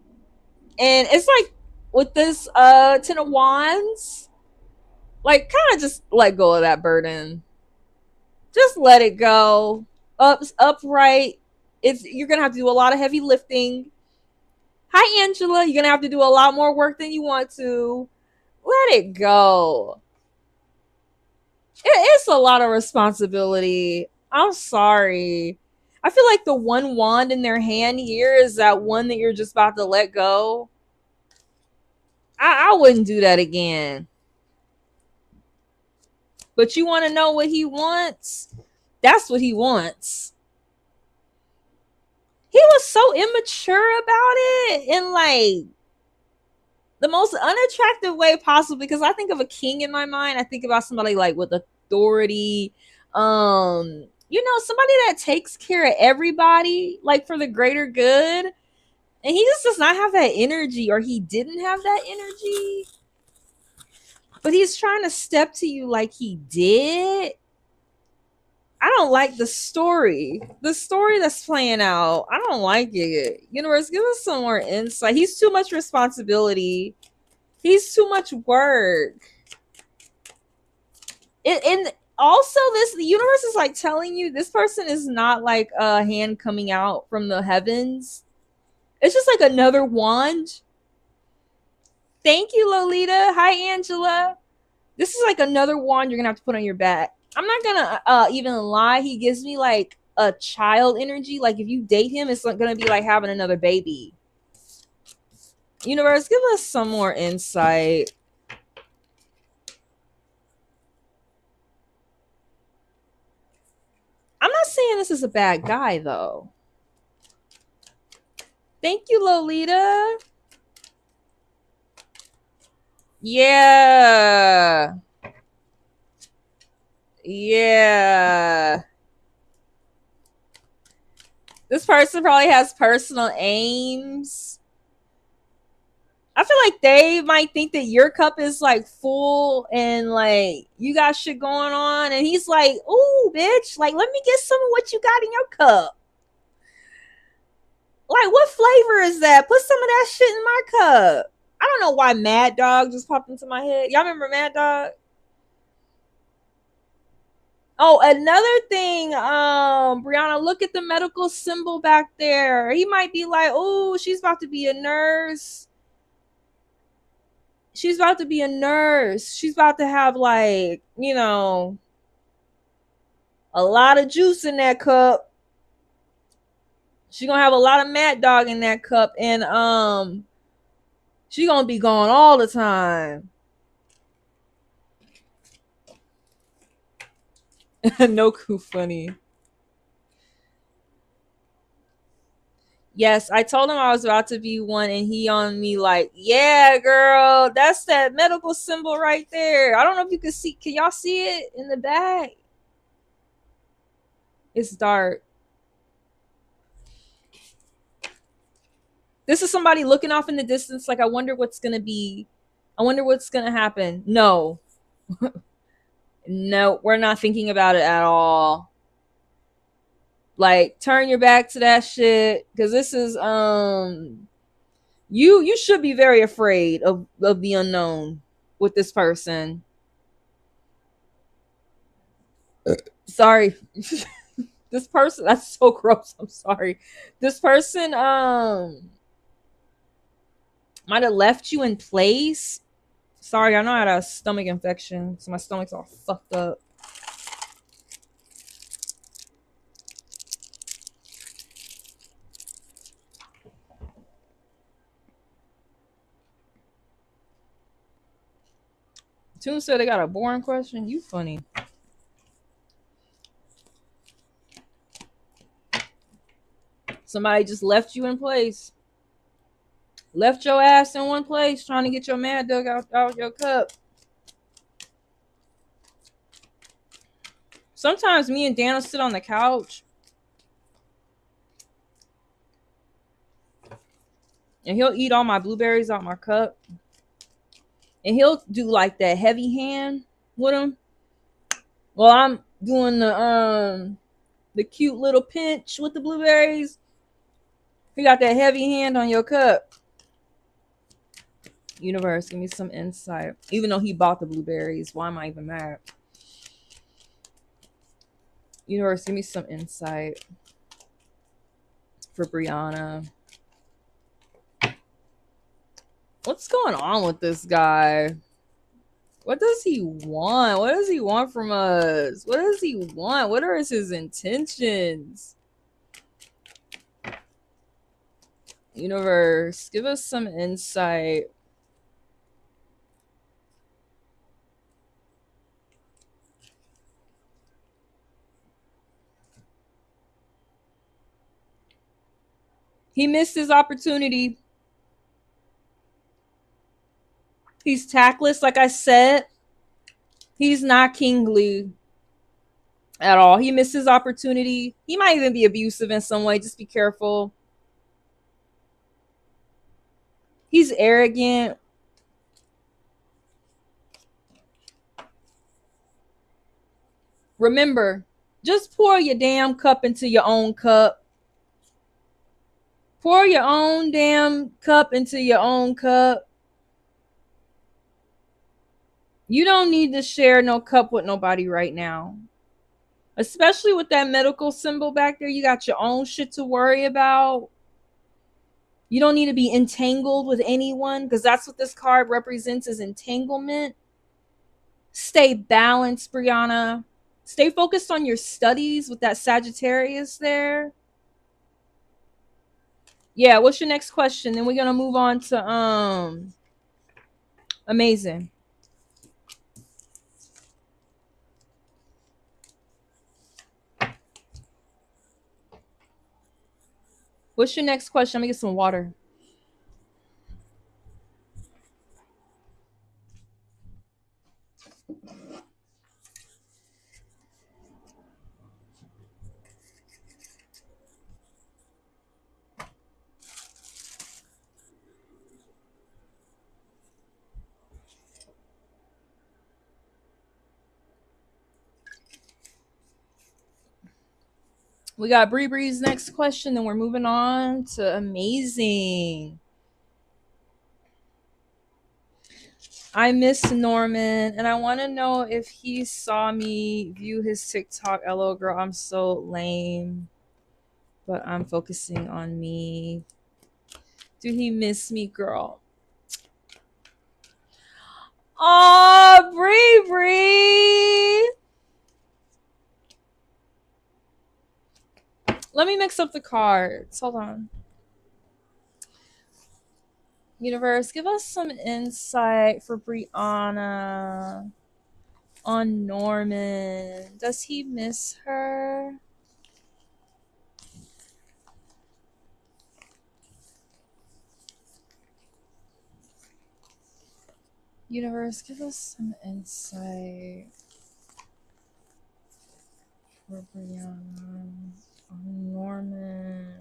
and it's like with this Ten of Wands, like kind of just let go of that burden. Just let it go. Upright. You're gonna have to do a lot of heavy lifting. Hi, Angela. You're gonna have to do a lot more work than you want to. Let it go. It's a lot of responsibility. I'm sorry. I feel like the one wand in their hand here is that one that you're just about to let go. I wouldn't do that again. But you want to know what he wants? That's what he wants. He was so immature about it in like the most unattractive way possible, because I think of a king in my mind. I think about somebody like with authority, you know, somebody that takes care of everybody like for the greater good. And he just does not have that energy, or he didn't have that energy. But he's trying to step to you like he did. I don't like the story. The story that's playing out, I don't like it. Universe, give us some more insight. He's too much responsibility. He's too much work. And also, the universe is like telling you this person is not like a hand coming out from the heavens. It's just like another wand. Thank you, Lolita. Hi, Angela. This is like another wand you're gonna have to put on your back. I'm not gonna even lie. He gives me like a child energy. Like if you date him, it's gonna be like having another baby. Universe, give us some more insight. I'm not saying this is a bad guy though. Thank you, Lolita. Yeah. Yeah. This person probably has personal aims. I feel like they might think that your cup is like full and like you got shit going on. And he's like, ooh, bitch, like let me get some of what you got in your cup. Like, what flavor is that? Put some of that shit in my cup. I don't know why Mad Dog just popped into my head. Y'all remember Mad Dog? Oh, another thing, Brianna, look at the medical symbol back there. He might be like, oh, she's about to be a nurse. She's about to be a nurse. She's about to have like, you know, a lot of juice in that cup. She's gonna have a lot of Mad Dog in that cup, and she's gonna be gone all the time. No coup funny. Yes, I told him I was about to be one, and he on me like, yeah, girl, that's that medical symbol right there. I don't know if you can see. Can y'all see it in the back? It's dark. This is somebody looking off in the distance like, I wonder what's going to be. I wonder what's going to happen. No. No, we're not thinking about it at all. Like, turn your back to that shit, because this is you should be very afraid of the unknown with this person. Sorry. This person, that's so gross. I'm sorry. This person might have left you in place. Sorry, I know I had a stomach infection, so my stomach's all fucked up. Toon said they got a boring question. You funny. Somebody just left you in place. Left your ass in one place trying to get your Mad Dog out your cup. Sometimes me and Dan will sit on the couch and he'll eat all my blueberries out my cup. And he'll do like that heavy hand with him. Well, I'm doing the cute little pinch with the blueberries. He got that heavy hand on your cup. Universe, give me some insight. Even though he bought the blueberries, why am I even mad? Universe, give me some insight for Brianna. What's going on with this guy? What does he want? What does he want from us? What does he want? What are his intentions? Universe, give us some insight. He missed his opportunity. He's tactless, like I said. He's not kingly at all. He missed his opportunity. He might even be abusive in some way. Just be careful. He's arrogant. Remember, just pour your damn cup into your own cup. Pour your own damn cup into your own cup. You don't need to share no cup with nobody right now. Especially with that medical symbol back there. You got your own shit to worry about. You don't need to be entangled with anyone, because that's what this card represents, is entanglement. Stay balanced, Brianna. Stay focused on your studies with that Sagittarius there. Yeah, what's your next question? Then we're gonna move on to amazing. What's your next question? Let me get some water. We got Bree Bree's next question, then we're moving on to amazing. I miss Norman, and I want to know if he saw me view his TikTok. LO, girl, I'm so lame, but I'm focusing on me. Do he miss me, girl? Oh, Bree Bree. Let me mix up the cards. Hold on. Universe, give us some insight for Brianna on Norman. Does he miss her? Universe, give us some insight for Brianna on Norman.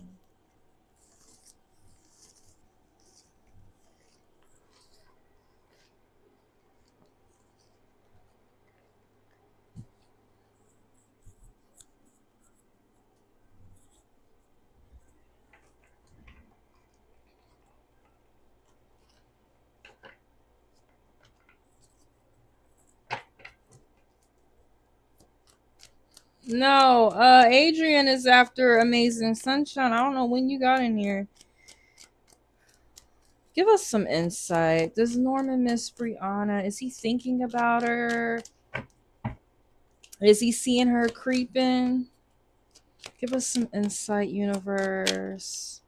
No, Adrian is after Amazing Sunshine. I don't know when you got in here. Give us some insight. Does Norman miss Brianna? Is he thinking about her? Is he seeing her creeping? Give us some insight, universe.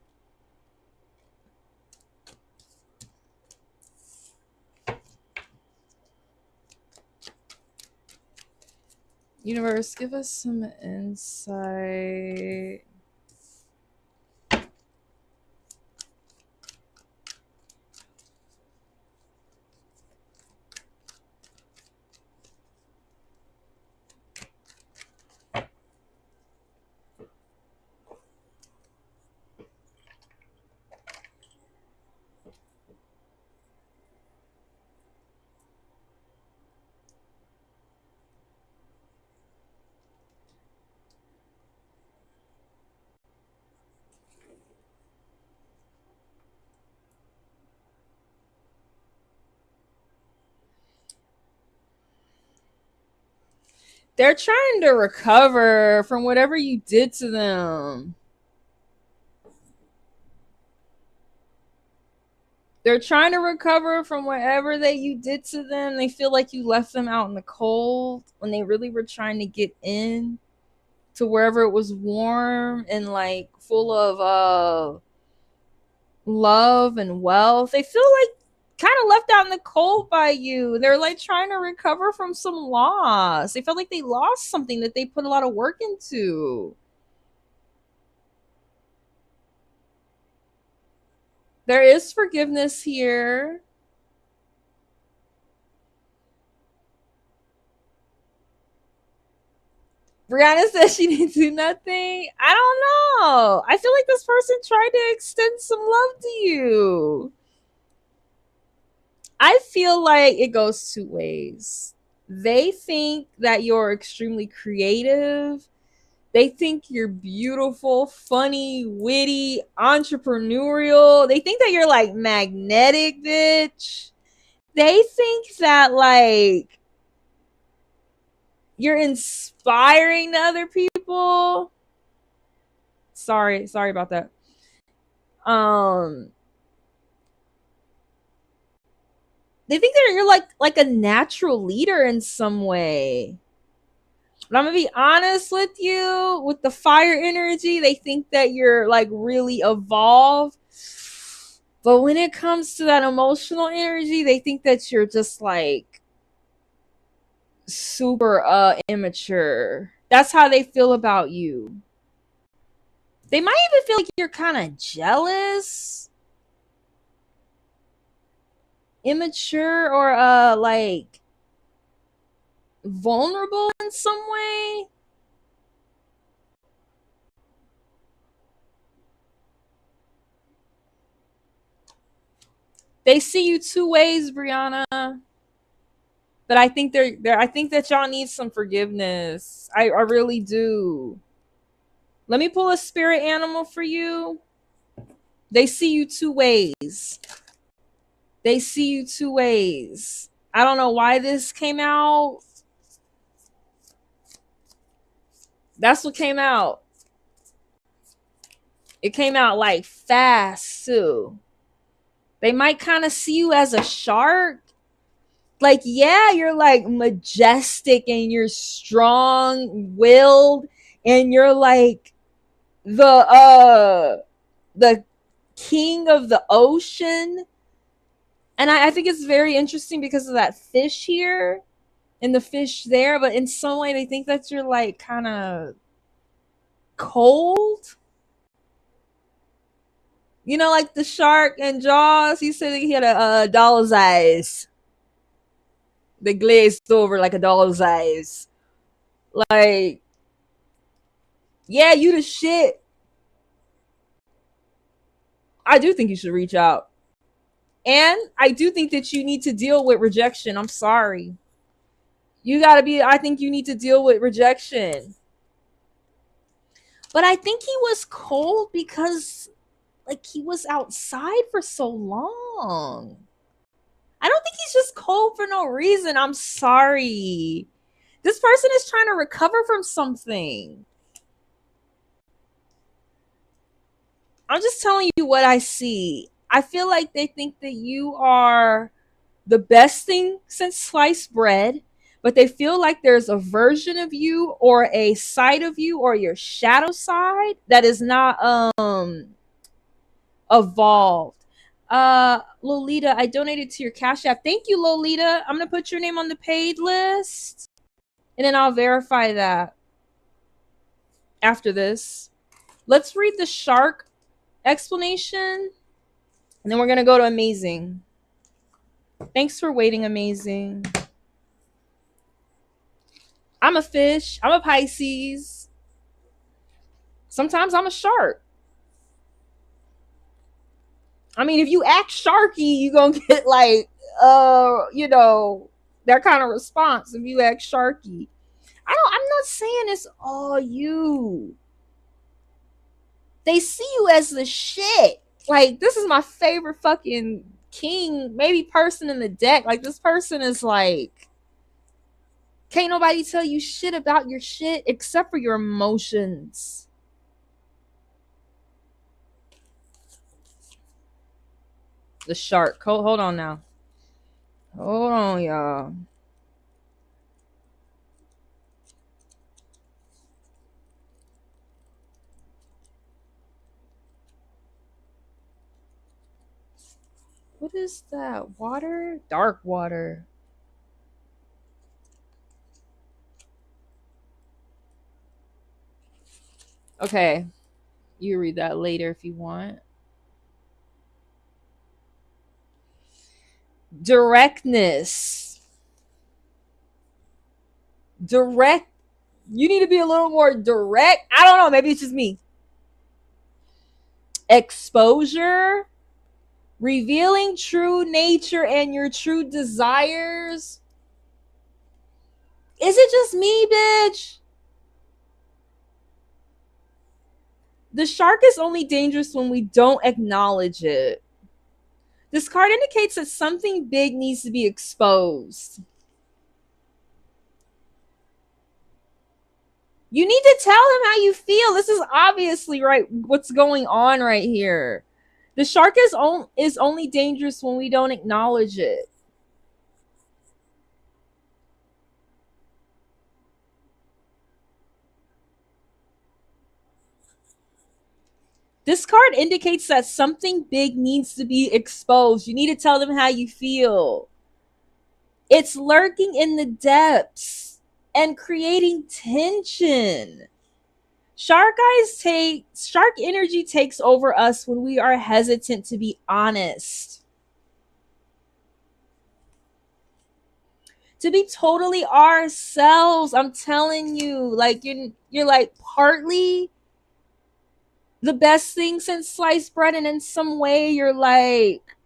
Universe, give us some insight. They're trying to recover from whatever you did to them. They're trying to recover from whatever that you did to them. They feel like you left them out in the cold when they really were trying to get in to wherever it was warm and like full of love and wealth. They feel like kind of left out in the cold by you. They're like trying to recover from some loss. They felt like they lost something that they put a lot of work into. There is forgiveness here. Brianna says she didn't do nothing. I don't know. I feel like this person tried to extend some love to you. I feel like it goes two ways. They think that you're extremely creative. They think you're beautiful, funny, witty, entrepreneurial. They think that you're like magnetic, bitch. They think that like you're inspiring to other people. Sorry about that. They think that you're like a natural leader in some way. But I'm gonna be honest with you, with the fire energy, they think that you're like really evolved. But when it comes to that emotional energy, they think that you're just like super immature. That's how they feel about you. They might even feel like you're kind of jealous, immature, or like vulnerable in some way. They see you two ways, Brianna. But I think I think that y'all need some forgiveness. I really do. Let me pull a spirit animal for you. They see you two ways. They see you two ways. I don't know why this came out. That's what came out. It came out like fast too. They might kind of see you as a shark. Like, yeah, you're like majestic and you're strong willed and you're like the king of the ocean. And I think it's very interesting because of that fish here and the fish there, but in some way they think that you're like kind of cold. You know, like the shark in Jaws, he said he had a doll's eyes. They glazed over like a doll's eyes. Like, yeah, you the shit. I do think you should reach out. And I do think that you need to deal with rejection. I'm sorry. I think you need to deal with rejection. But I think he was cold because like he was outside for so long. I don't think he's just cold for no reason. I'm sorry. This person is trying to recover from something. I'm just telling you what I see. I feel like they think that you are the best thing since sliced bread, but they feel like there's a version of you or a side of you or your shadow side that is not evolved. Lolita, I donated to your Cash App. Thank you, Lolita. I'm gonna put your name on the paid list and then I'll verify that after this. Let's read the shark explanation and then we're gonna go to amazing. Thanks for waiting, amazing. I'm a fish. I'm a Pisces. Sometimes I'm a shark. I mean, if you act sharky, you're gonna get like you know, that kind of response if you act sharky. I'm not saying it's all you. They see you as the shit. Like, this is my favorite fucking king, maybe person in the deck. Like, this person is like, can't nobody tell you shit about your shit except for your emotions. The shark. Hold on now. Hold on, y'all. What is that? Water? Dark water. Okay. You read that later if you want. Directness. Direct. You need to be a little more direct. I don't know. Maybe it's just me. Exposure. Revealing true nature and your true desires. Is it just me, bitch? The shark is only dangerous when we don't acknowledge it. This card indicates that something big needs to be exposed. You need to tell him how you feel. This is obviously right what's going on right here. The shark is only dangerous when we don't acknowledge it. This card indicates that something big needs to be exposed. You need to tell them how you feel. It's lurking in the depths and creating tension. Shark energy takes over us when we are hesitant to be honest. To be totally ourselves. I'm telling you, like you're like partly the best thing since sliced bread, and in some way you're like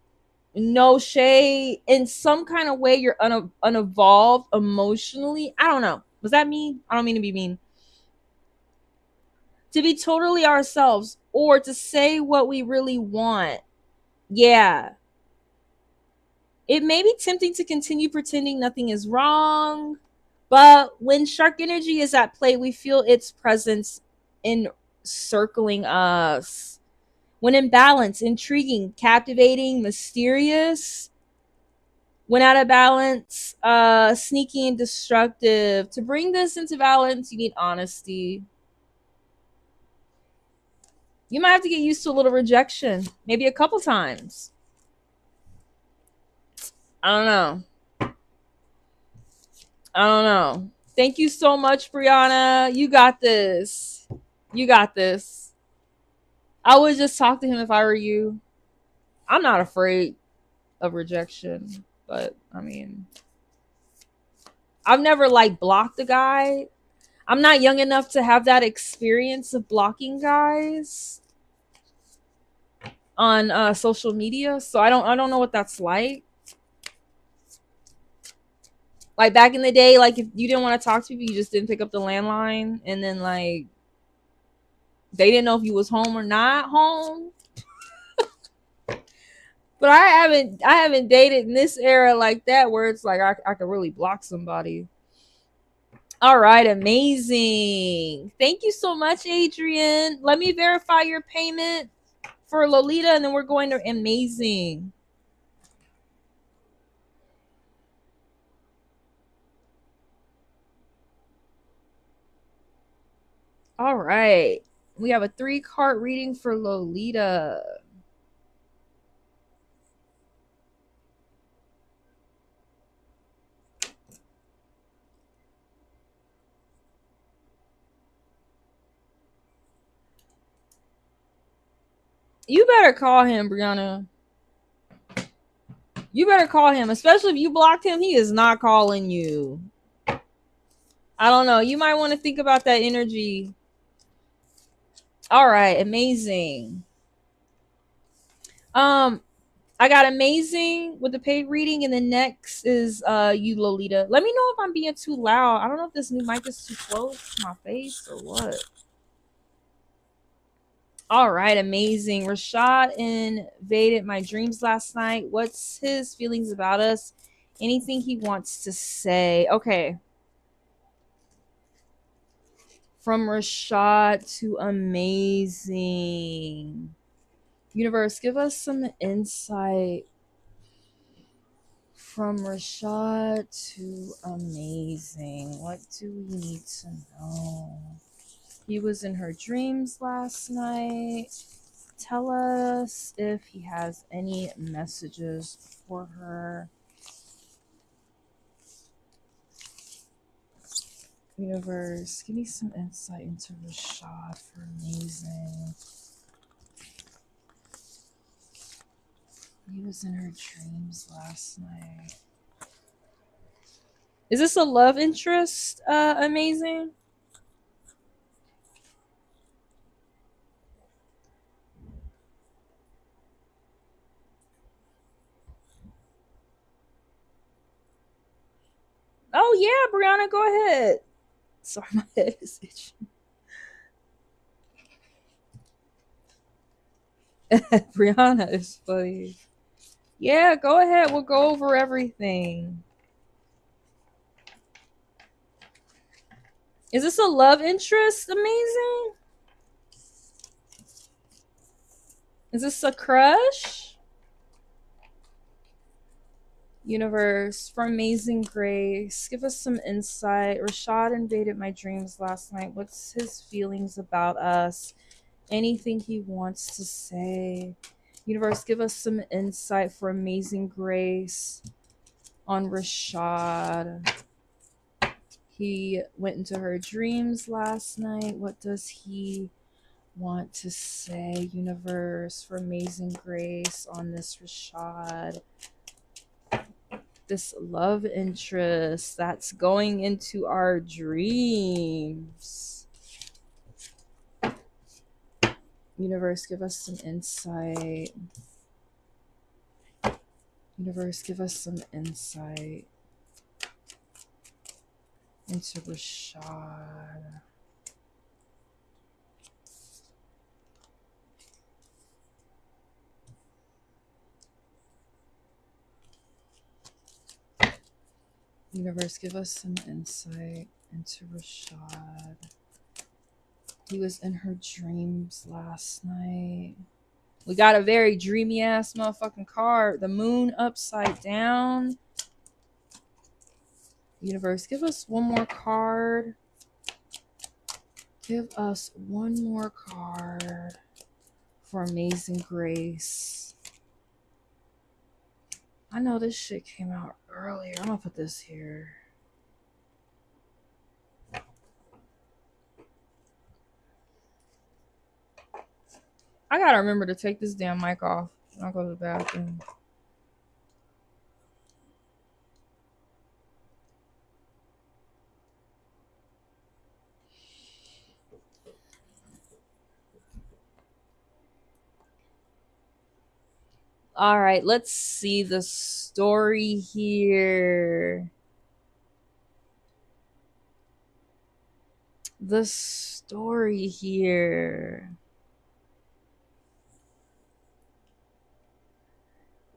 no shade. In some kind of way you're unevolved emotionally. I don't know. Was that mean? I don't mean to be mean. To be totally ourselves or to say what we really want. Yeah. It may be tempting to continue pretending nothing is wrong, but when shark energy is at play, we feel its presence encircling us. When in balance, intriguing, captivating, mysterious. When out of balance, sneaky and destructive. To bring this into balance, you need honesty. You might have to get used to a little rejection, maybe a couple times. I don't know. I don't know. Thank you so much, Brianna. You got this. You got this. I would just talk to him if I were you. I'm not afraid of rejection, but I mean, I've never like blocked a guy. I'm not young enough to have that experience of blocking guys on social media, so I don't know what that's like. Like back in the day, like if you didn't want to talk to people, you just didn't pick up the landline, and then like they didn't know if you was home or not home. But I haven't dated in this era like that where it's like I could really block somebody. All right, amazing. Thank you so much, Adrian. Let me verify your payment for Lolita, and then we're going to amazing. All right. We have a 3-card reading for Lolita. You better call him, Brianna. You better call him, especially if you blocked him. He is not calling you. I don't know. You might want to think about that energy. All right, amazing. I got amazing with the paid reading, and the next is you, Lolita. Let me know if I'm being too loud. I don't know if this new mic is too close to my face or what. All right, amazing. Rashad invaded my dreams last night. What's his feelings about us? Anything he wants to say? Okay. From Rashad to amazing. Universe, give us some insight. From Rashad to amazing. What do we need to know? He was in her dreams last night. Tell us if he has any messages for her. Universe, give me some insight into Rashad for amazing. He was in her dreams last night. Is this a love interest, amazing? yeah, Brianna, go ahead. Sorry, my head is itching. Brianna is funny. Yeah, go ahead. We'll go over everything. Is this a love interest? Amazing. Is this a crush? Universe, for amazing grace, give us some insight. Rashad invaded my dreams last night. What's his feelings about us? Anything he wants to say? Universe, give us some insight for amazing grace on Rashad. He went into her dreams last night. What does he want to say? Universe, for amazing grace on this Rashad. This love interest that's going into our dreams. Universe, give us some insight. Universe, give us some insight into Rashad. Universe, give us some insight into Rashad. He was in her dreams last night. We got a very dreamy ass motherfucking card. The moon upside down. Universe, give us one more card. Give us one more card for amazing grace. I know this shit came out earlier. I'm gonna put this here. I gotta remember to take this damn mic off. I'll go to the bathroom. All right, let's see the story here. The story here.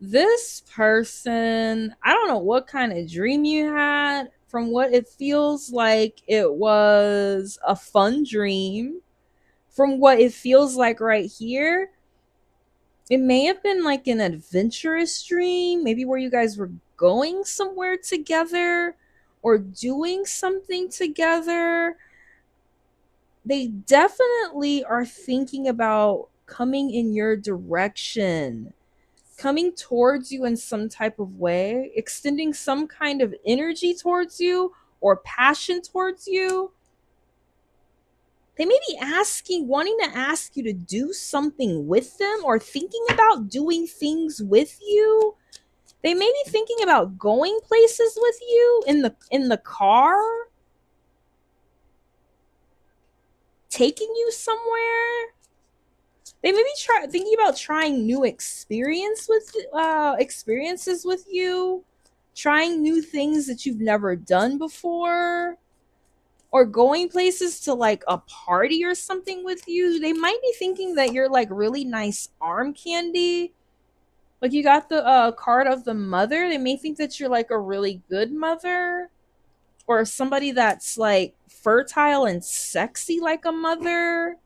This person, I don't know what kind of dream you had. From what it feels like, it was a fun dream. From what it feels like right here, it may have been like an adventurous dream, maybe where you guys were going somewhere together or doing something together. They definitely are thinking about coming in your direction, coming towards you in some type of way, extending some kind of energy towards you or passion towards you. They may be wanting to ask you to do something with them or thinking about doing things with you. They may be thinking about going places with you in the car, taking you somewhere. They may be thinking about trying new experiences with you, trying new things that you've never done before, or going places to like a party or something with you. They might be thinking that you're like really nice arm candy. Like you got the card of the mother. They may think that you're like a really good mother, or somebody that's like fertile and sexy like a mother,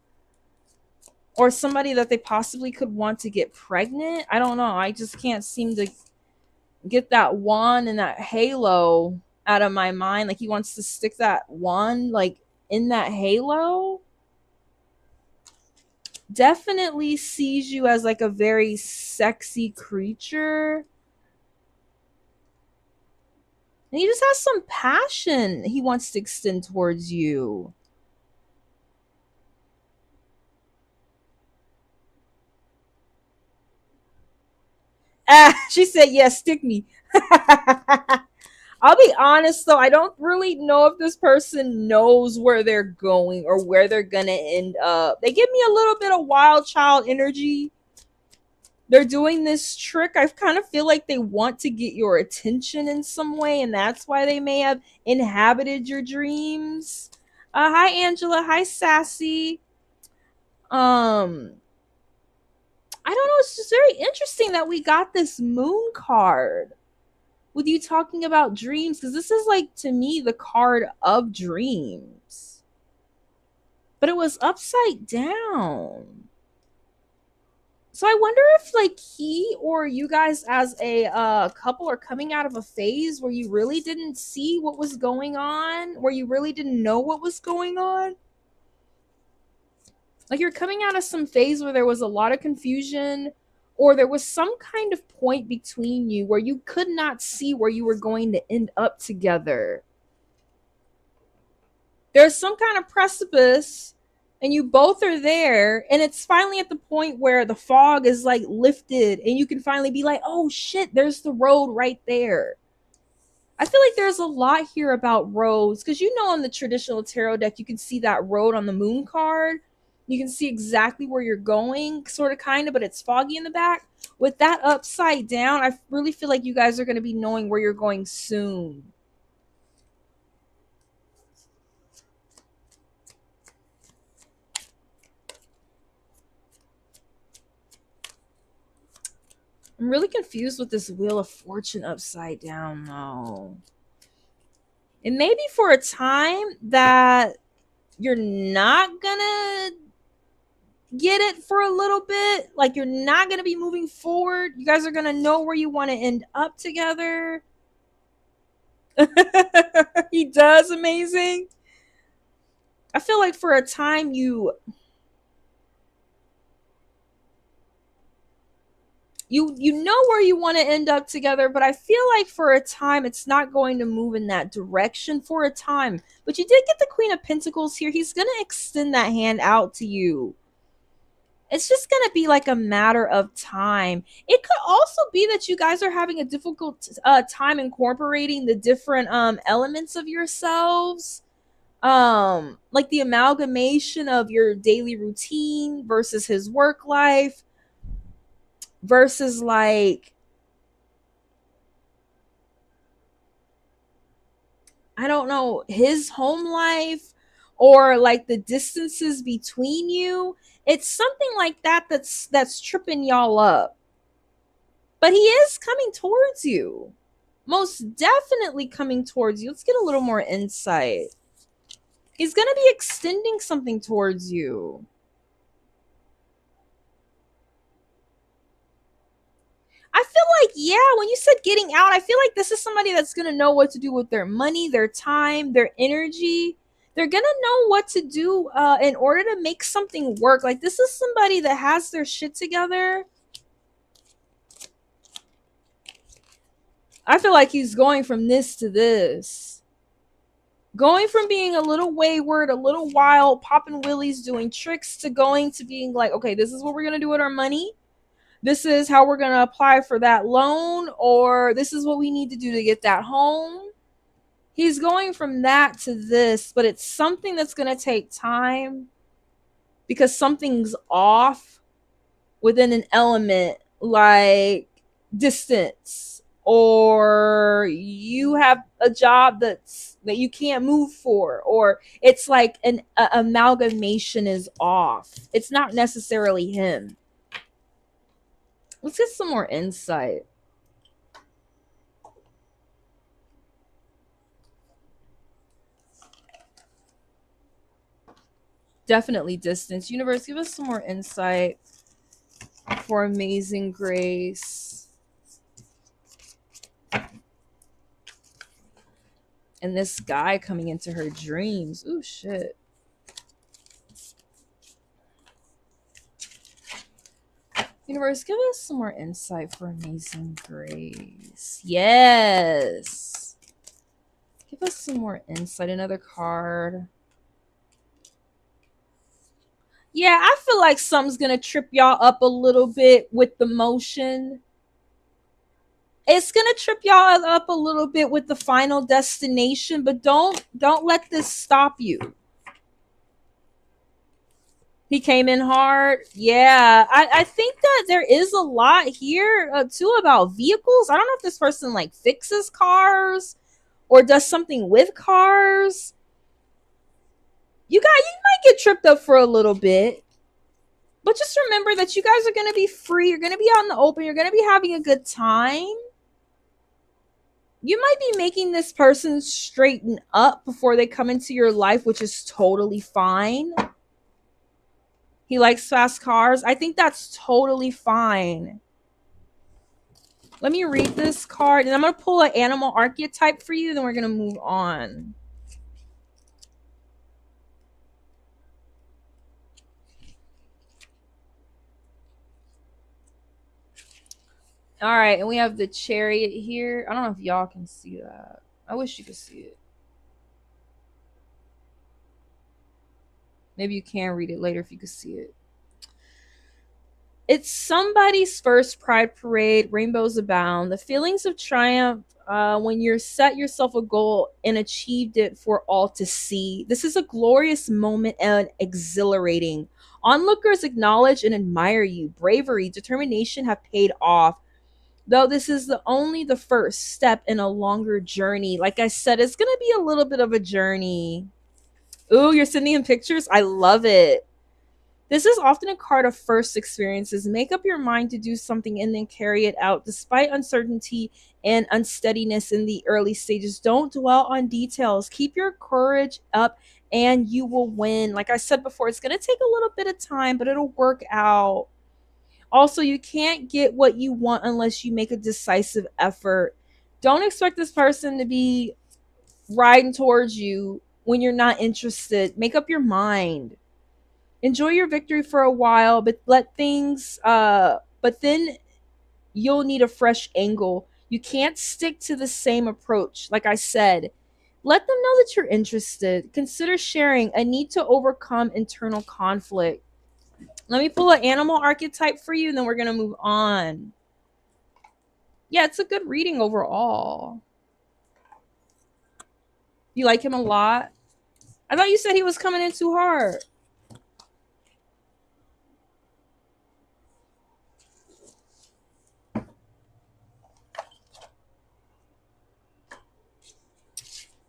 or somebody that they possibly could want to get pregnant. I don't know. I just can't seem to get that wand and that halo out of my mind. Like he wants to stick that wand like in that halo. Definitely sees you as like a very sexy creature. And he just has some passion he wants to extend towards you. She said, yeah, stick me. I'll be honest though, I don't really know if this person knows where they're going or where they're gonna end up. They give me a little bit of wild child energy. They're doing this trick. I kind of feel like they want to get your attention in some way, and that's why they may have inhabited your dreams. Hi Angela, hi Sassy. I don't know, it's just very interesting that we got this moon card with you talking about dreams, because this is like, to me, the card of dreams. But it was upside down. So I wonder if like he or you guys as a couple are coming out of a phase where you really didn't see what was going on, where you really didn't know what was going on. Like you're coming out of some phase where there was a lot of confusion, or there was some kind of point between you where you could not see where you were going to end up together. There's some kind of precipice and you both are there, and it's finally at the point where the fog is like lifted and you can finally be like, oh shit, there's the road right there. I feel like there's a lot here about roads, because you know on the traditional tarot deck you can see that road on the moon card. You can see exactly where you're going, sort of, kind of, but it's foggy in the back. With that upside down, I really feel like you guys are going to be knowing where you're going soon. I'm really confused with this Wheel of Fortune upside down, though. It may be for a time that you're not gonna get it for a little bit. Like you're not gonna be moving forward. You guys are gonna know where you want to end up together. He does amazing. I feel like for a time you know where you want to end up together, but I feel like for a time it's not going to move in that direction for a time. But you did get the Queen of Pentacles here. He's going to extend that hand out to you. It's just going to be like a matter of time. It could also be that you guys are having a difficult time incorporating the different elements of yourselves. Like the amalgamation of your daily routine versus his work life versus like, I don't know, his home life, or like the distances between you. It's something like that that's tripping y'all up. But he is coming towards you. Most definitely coming towards you. Let's get a little more insight. He's going to be extending something towards you. I feel like, yeah, when you said getting out, I feel like this is somebody that's going to know what to do with their money, their time, their energy. They're going to know what to do in order to make something work. Like this is somebody that has their shit together. I feel like he's going from this to this. Going from being a little wayward, a little wild, popping willies, doing tricks, to going to being like, okay, this is what we're going to do with our money. This is how we're going to apply for that loan, or this is what we need to do to get that home. He's going from that to this, but it's something that's going to take time because something's off within an element, like distance, or you have a job that you can't move for, or it's like an amalgamation is off. It's not necessarily him. Let's get some more insight. Definitely distance. Universe, give us some more insight for Amazing Grace. And this guy coming into her dreams. Ooh, shit. Universe, give us some more insight for Amazing Grace. Yes. Give us some more insight. Another card. Yeah, I feel like something's going to trip y'all up a little bit with the motion. It's going to trip y'all up a little bit with the final destination, but don't let this stop you. He came in hard. Yeah, I think that there is a lot here too about vehicles. I don't know if this person like fixes cars or does something with cars. You might get tripped up for a little bit, but just remember that you guys are going to be free. You're going to be out in the open. You're going to be having a good time. You might be making this person straighten up before they come into your life, which is totally fine. He likes fast cars. I think that's totally fine. Let me read this card, and I'm going to pull an animal archetype for you, then we're going to move on. All right, and we have the chariot here. I don't know if y'all can see that. I wish you could see it. Maybe you can read it later if you could see it. It's somebody's first pride parade. Rainbows abound. The feelings of triumph when you're set yourself a goal and achieved it for all to see. This is a glorious moment and exhilarating. Onlookers acknowledge and admire you. Bravery, determination have paid off. Though this is only the first step in a longer journey. Like I said, it's going to be a little bit of a journey. Ooh, you're sending in pictures? I love it. This is often a card of first experiences. Make up your mind to do something and then carry it out. Despite uncertainty and unsteadiness in the early stages, don't dwell on details. Keep your courage up and you will win. Like I said before, it's going to take a little bit of time, but it'll work out. Also, you can't get what you want unless you make a decisive effort. Don't expect this person to be riding towards you when you're not interested. Make up your mind. Enjoy your victory for a while, but but then you'll need a fresh angle. You can't stick to the same approach. Like I said, let them know that you're interested. Consider sharing. A need to overcome internal conflict. Let me pull an animal archetype for you, and then we're going to move on. Yeah, it's a good reading overall. You like him a lot? I thought you said he was coming in too hard.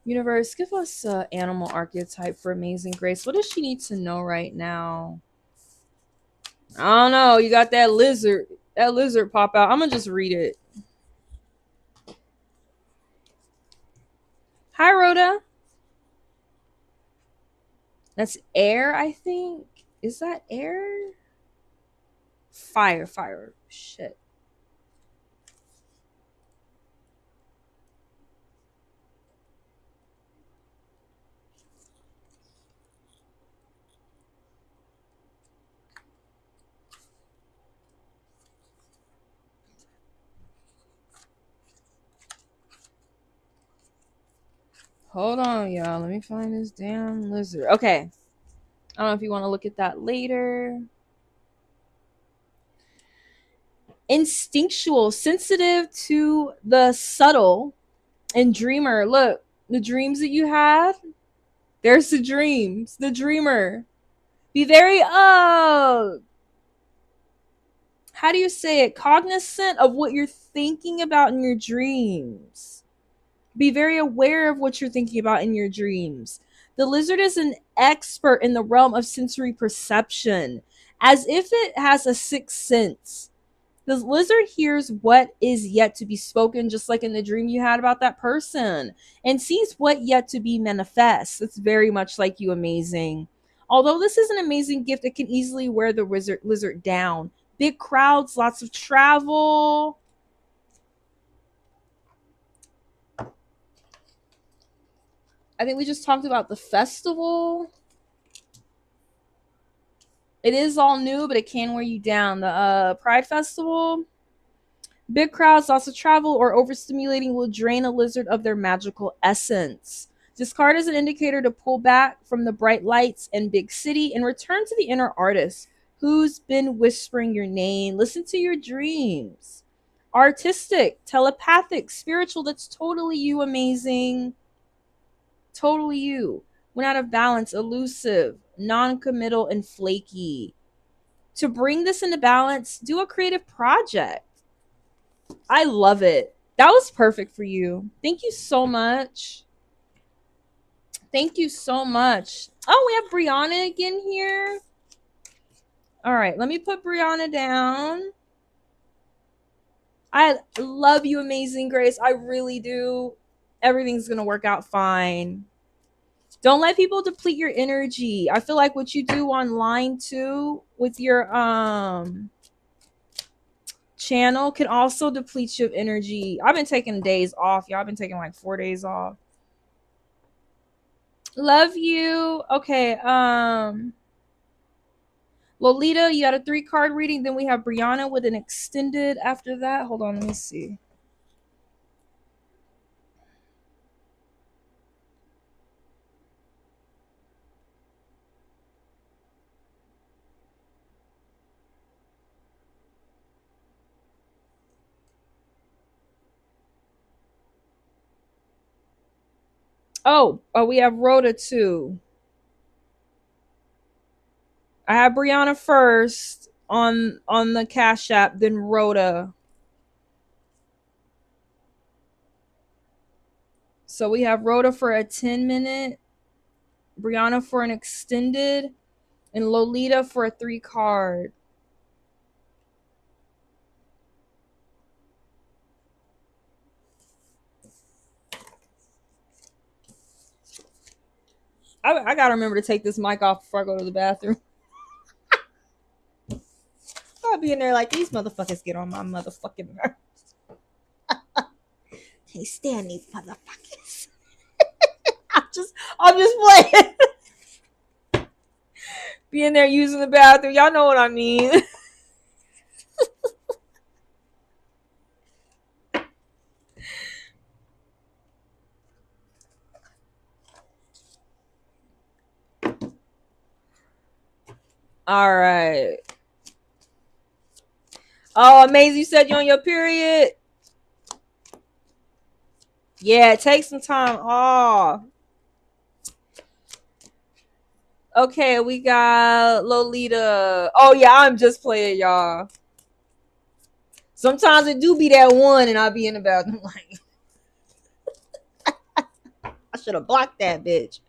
Universe, give us an animal archetype for Amazing Grace. What does she need to know right now? I don't know. You got that lizard. That lizard pop out. I'm going to just read it. Hi, Rhoda. That's air, I think. Is that air? Fire. Shit. Hold on, y'all. Let me find this damn lizard. Okay. I don't know if you want to look at that later. Instinctual, sensitive to the subtle, and dreamer. Look, the dreams that you had. There's the dreams. The dreamer. Be very how do you say it? Cognizant of what you're thinking about in your dreams. Be very aware of what you're thinking about in your dreams. The lizard is an expert in the realm of sensory perception, as if it has a sixth sense. The lizard hears what is yet to be spoken, just like in the dream you had about that person, and sees what yet to be manifest. It's very much like you, Amazing. Although this is an amazing gift, it can easily wear the lizard down. Big crowds, lots of travel. I think we just talked about the festival. It is all new, but it can wear you down. The Pride Festival. Big crowds, lots of travel, or overstimulating will drain a lizard of their magical essence. Discard as an indicator to pull back from the bright lights and big city and return to the inner artist who's been whispering your name. Listen to your dreams. Artistic, telepathic, spiritual, that's totally you, Amazing. Totally you. when out of balance, elusive, non-committal, and flaky. To bring this into balance, do a creative project. I love it. That was perfect for you. Thank you so much. Thank you so much. Oh, we have Brianna again here. All right, let me put Brianna down. I love you, Amazing Grace. I really do. Everything's going to work out fine. Don't let people deplete your energy. I feel like what you do online too with your channel can also deplete you of energy. I've been taking days off, y'all. I've been taking like 4 days off. Love you. Okay, Lolita, you got a 3-card reading. Then we have Brianna with an extended after that. Hold on, let me see. Oh, we have Rhoda too. I have Brianna first on the Cash App, then Rhoda. So we have Rhoda for a 10-minute, Brianna for an extended, and Lolita for a 3-card. I gotta remember to take this mic off before I go to the bathroom. I'll be in there like, these motherfuckers get on my motherfucking nerves. Can't stand these motherfuckers. I'm just playing. Be in there using the bathroom. Y'all know what I mean. All right. Oh, amazing. You said you're on your period. Yeah, take some time off. Okay, we got Lolita. Oh, yeah, I'm just playing, y'all. Sometimes it do be that one, and I'll be in the bathroom like, I should have blocked that bitch.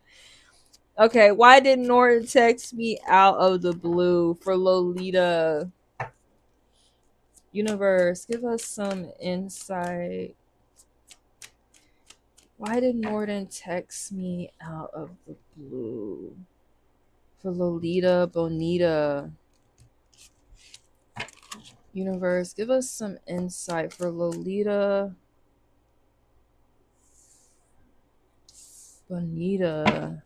Okay, why did Norton text me out of the blue for Lolita? Universe, give us some insight. Why did Norton text me out of the blue for Lolita Bonita? Universe, give us some insight for Lolita Bonita.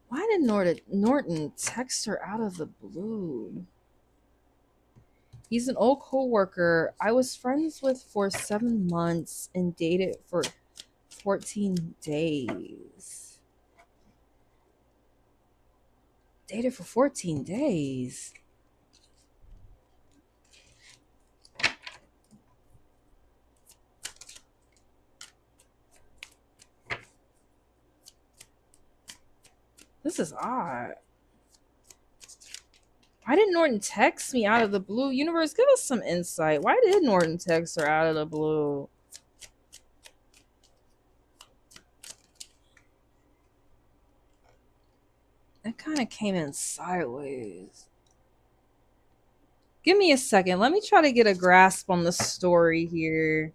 Why did Norton text her out of the blue? He's an old co-worker I was friends with for 7 months and dated for 14 days. Dated for 14 days. This is odd. Why did Norton text me out of the blue? Universe, give us some insight. Why did Norton text her out of the blue? That kind of came in sideways. Give me a second. Let me try to get a grasp on the story here.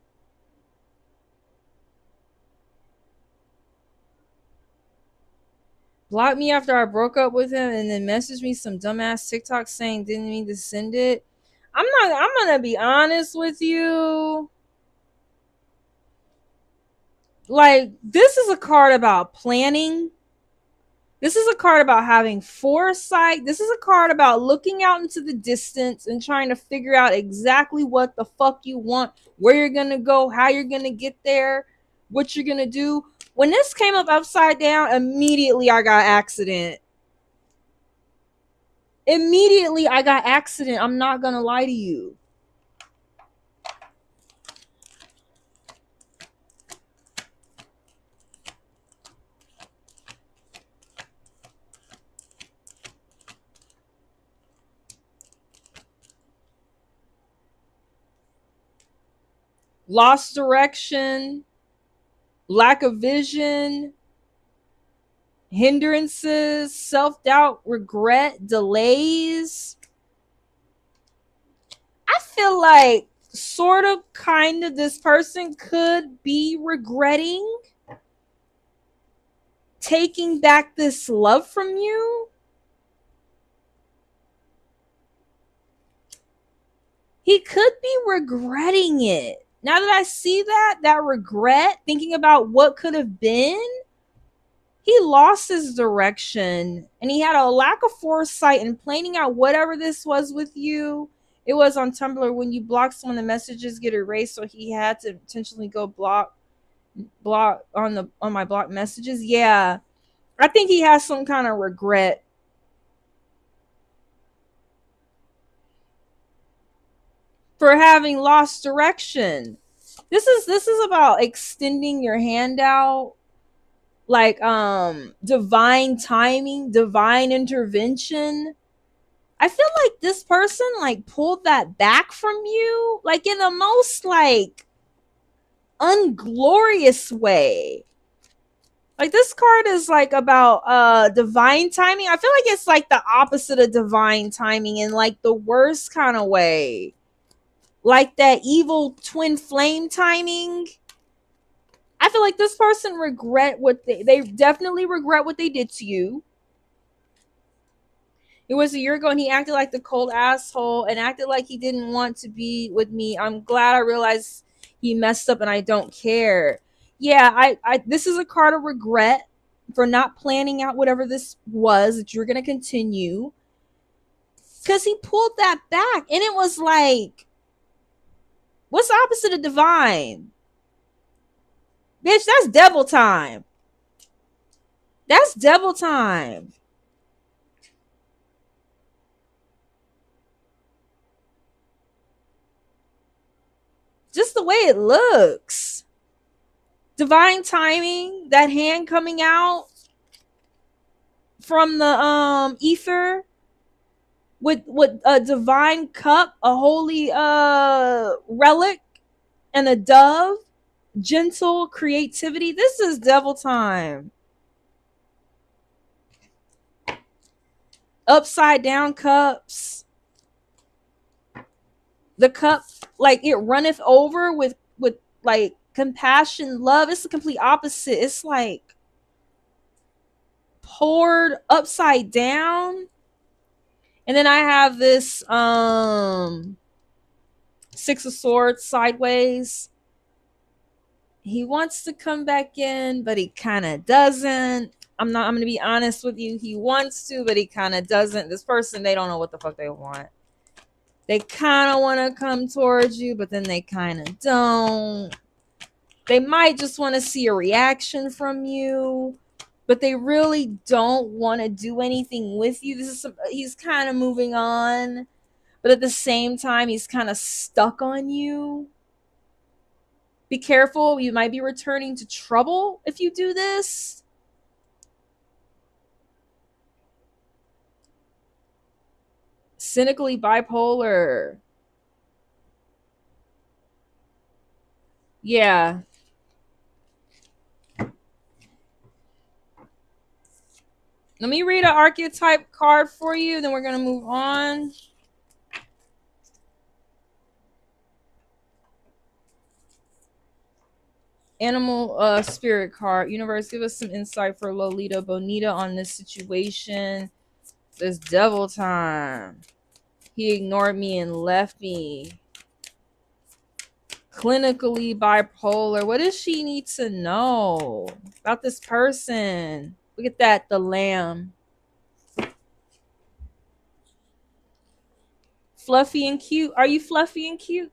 Blocked me after I broke up with him and then messaged me some dumbass TikTok saying didn't mean to send it. I'm gonna be honest with you. Like, this is a card about planning. This is a card about having foresight. This is a card about looking out into the distance and trying to figure out exactly what the fuck you want, where you're gonna go, how you're gonna get there, what you're gonna do. When this came up upside down, immediately I got accident. Immediately I got accident. I'm not gonna lie to you. lost direction, lack of vision, hindrances, self-doubt, regret, delays. I feel like sort of kind of this person could be regretting taking back this love from you. He could be regretting it. Now that I see that regret, thinking about what could have been, he lost his direction and he had a lack of foresight in planning out whatever this was with you. It was on Tumblr, when you block someone, the messages get erased, so he had to intentionally go block on my blocked messages. Yeah, I think he has some kind of regret. For having lost direction. This is about extending your hand out, like divine timing, divine intervention. I feel like this person like pulled that back from you, like in the most like unglorious way. Like this card is like about divine timing. I feel like it's like the opposite of divine timing in like the worst kind of way. Like that evil twin flame timing. I feel like this person regret what they definitely regret what they did to you. It was a year ago and he acted like the cold asshole and acted like he didn't want to be with me. I'm glad I realized he messed up and I don't care. Yeah, I this is a card of regret for not planning out whatever this was that you're gonna continue. Cause he pulled that back and it was like, what's the opposite of divine? Bitch, that's devil time. That's devil time. Just the way it looks. Divine timing, that hand coming out from the ether with a divine cup, a holy relic, and a dove, gentle creativity. This is devil time. Upside down cups. The cup, like it runneth over with like compassion, love. It's the complete opposite. It's like poured upside down. And then I have this Six of Swords sideways. He wants to come back in, but he kind of doesn't. I'm going to be honest with you. He wants to, but he kind of doesn't. This person, they don't know what the fuck they want. They kind of want to come towards you, but then they kind of don't. They might just want to see a reaction from you, but they really don't want to do anything with you. He's kind of moving on, but at the same time, he's kind of stuck on you. Be careful. You might be returning to trouble if you do this. Cynically bipolar. Yeah. Let me read an archetype card for you, then we're going to move on. Animal spirit card. Universe, give us some insight for Lolita Bonita on this situation. This devil time. He ignored me and left me. Clinically bipolar. What does she need to know about this person? Look at that, the lamb. Fluffy and cute. Are you fluffy and cute?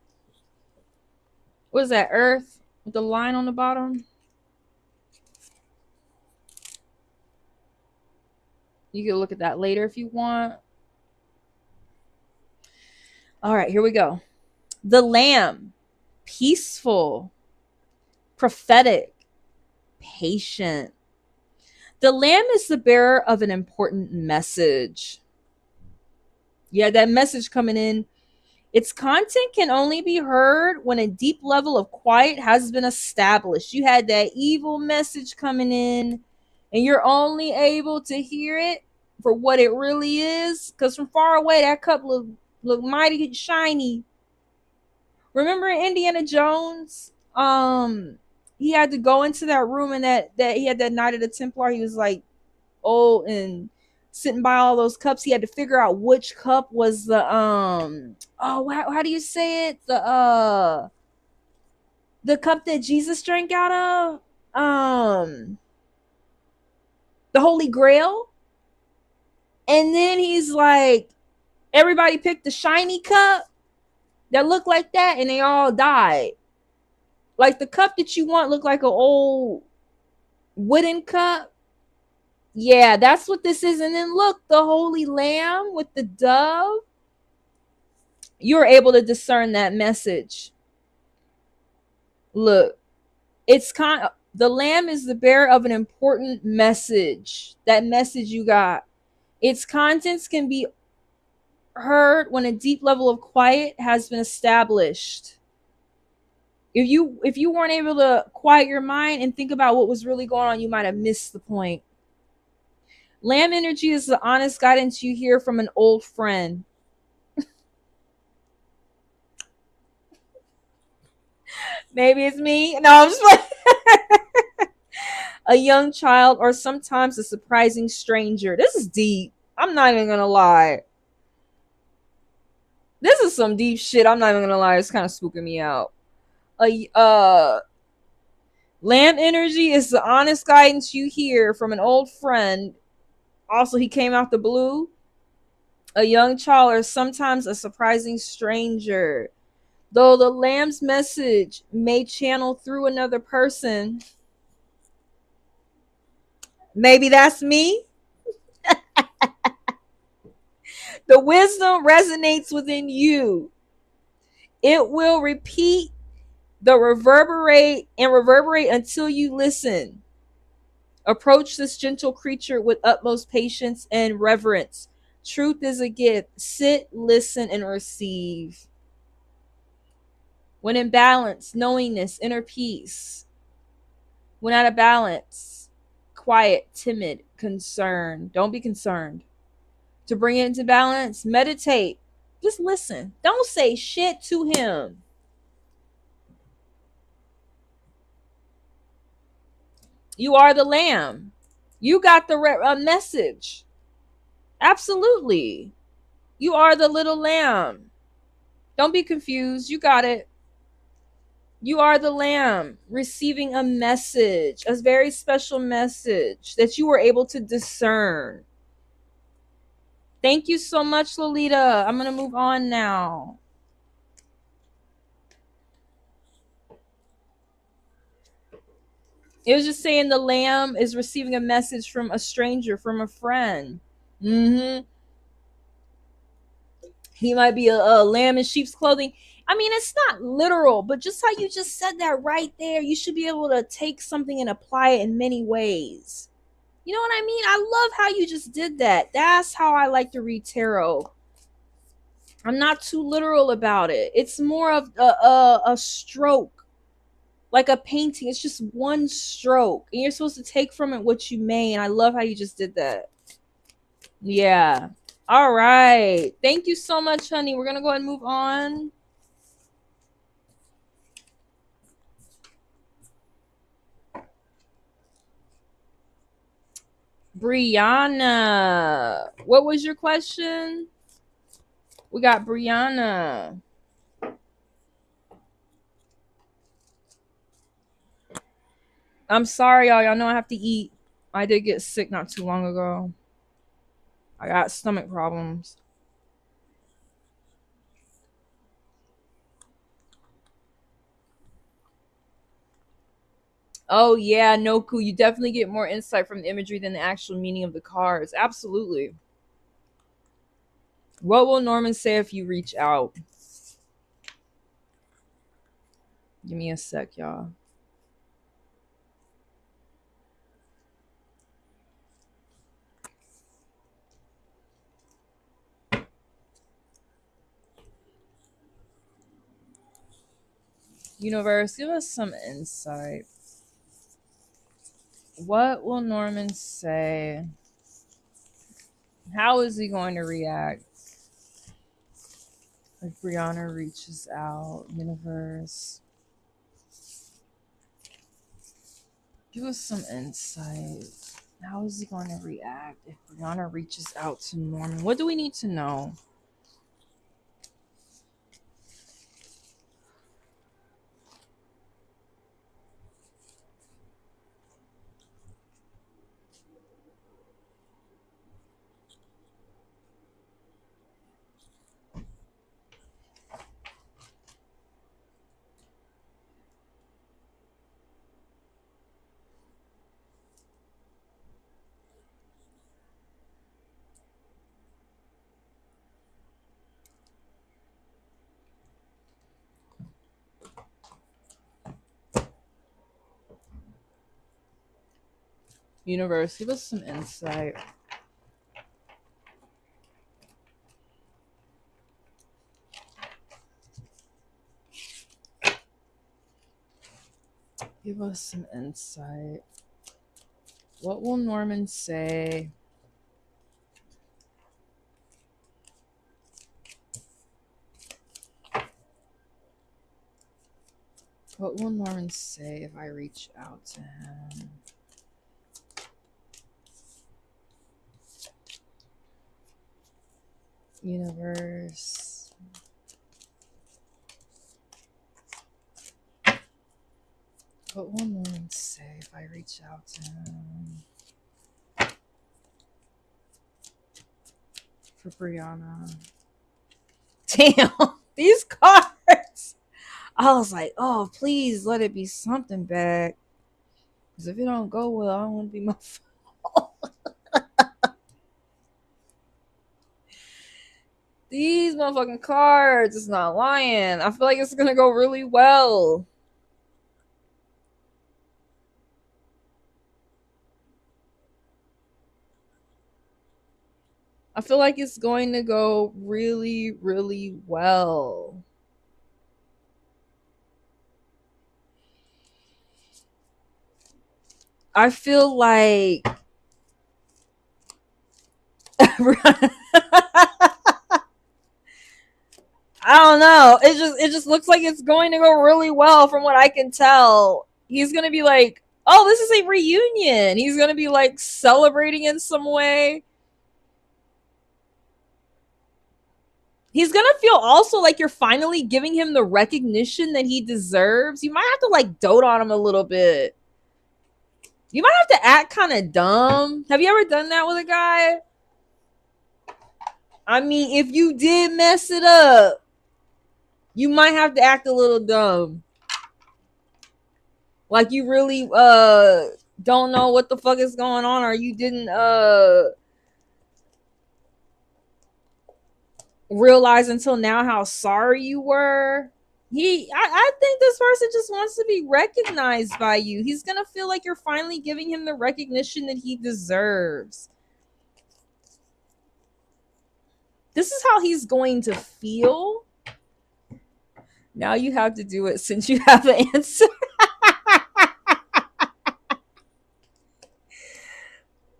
What is that, Earth? With the line on the bottom? You can look at that later if you want. All right, here we go. The lamb. Peaceful. Prophetic. Patient. The lamb is the bearer of an important message. Yeah, that message coming in Its content can only be heard when a deep level of quiet has been established. You had that evil message coming in, and you're only able to hear it for what it really is. Because from far away, that cup looked mighty shiny. Remember in Indiana Jones? He had to go into that room, and that he had that Night of the Templar. He was like old and sitting by all those cups. He had to figure out which cup was the how do you say it, the cup that Jesus drank out of, the Holy Grail. And then he's like, everybody picked the shiny cup that looked like that, and they all died. Like the cup that you want looked like an old wooden cup. Yeah, that's what this is. And then look, the Holy Lamb with the dove. You're able to discern that message. Look, the lamb is the bearer of an important message. That message you got. Its contents can be heard when a deep level of quiet has been established. If you weren't able to quiet your mind and think about what was really going on, you might have missed the point. Lamb energy is the honest guidance you hear from an old friend. Maybe it's me. No, I'm just like a young child, or sometimes a surprising stranger. This is deep. I'm not even gonna lie. This is some deep shit. I'm not even gonna lie. It's kind of spooking me out. Lamb energy is the honest guidance you hear from an old friend. Also, he came out the blue. A young child, or sometimes a surprising stranger. Though the lamb's message may channel through another person, maybe that's me, the wisdom resonates within you. It will reverberate until you listen. Approach this gentle creature with utmost patience and reverence. Truth is a gift. Sit, listen, and receive. When in balance, knowingness, inner peace. When out of balance, quiet, timid, concerned. Don't be concerned. To bring it into balance, meditate. Just listen. Don't say shit to him. You are the lamb. You got the message. Absolutely. You are the little lamb. Don't be confused. You got it. You are the lamb receiving a message, a very special message that you were able to discern. Thank you so much, Lolita. I'm going to move on now. It was just saying the lamb is receiving a message from a stranger, from a friend. He might be a lamb in sheep's clothing. I mean, it's not literal, but just how you just said that right there, you should be able to take something and apply it in many ways. You know what I mean? I love how you just did that. That's how I like to read tarot. I'm not too literal about it. It's more of a stroke, like a painting. It's just one stroke, and you're supposed to take from it what you may. And I love how you just did that. Yeah. All right. Thank you so much, honey. We're gonna go ahead and move on. Brianna, what was your question? We got Brianna. I'm sorry, y'all. Y'all know I have to eat. I did get sick not too long ago. I got stomach problems. Oh yeah, Noku, you definitely get more insight from the imagery than the actual meaning of the cards. Absolutely. What will Norman say if you reach out? Give me a sec, y'all. Universe, give us some insight. What will Norman say? How is he going to react if Brianna reaches out? Universe, give us some insight. How is he going to react if Brianna reaches out to Norman? What do we need to know? Universe, give us some insight. Give us some insight. What will Norman say? What will Norman say if I reach out to him? Universe. What will Norman say if I reach out to him? For Brianna. Damn, these cards. I was like, oh, please let it be something bad. Because if it don't go well, I don't want to be my fault. These motherfucking cards is not lying. I feel like it's going to go really well. I feel like it's going to go really, really well. I feel like I don't know. It just looks like it's going to go really well from what I can tell. He's gonna be like, oh, this is a reunion. He's gonna be like celebrating in some way. He's gonna feel also like you're finally giving him the recognition that he deserves. You might have to like dote on him a little bit. You might have to act kind of dumb. Have you ever done that with a guy? I mean, if you did mess it up, you might have to act a little dumb. Like you really don't know what the fuck is going on, or you didn't realize until now how sorry you were. I think this person just wants to be recognized by you. He's gonna feel like you're finally giving him the recognition that he deserves. This is how he's going to feel. Now you have to do it since you have the answer.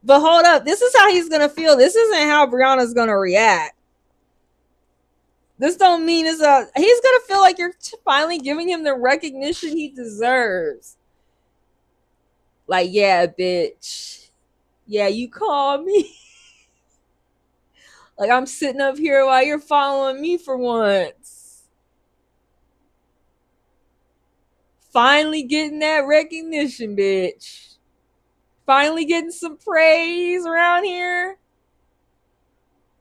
But hold up, this is how he's gonna feel. This isn't how Brianna's gonna react. This don't mean he's gonna feel like you're finally giving him the recognition he deserves. Like, yeah, bitch. Yeah, you call me. Like, I'm sitting up here while you're following me for once. Finally getting that recognition, bitch. Finally getting some praise around here.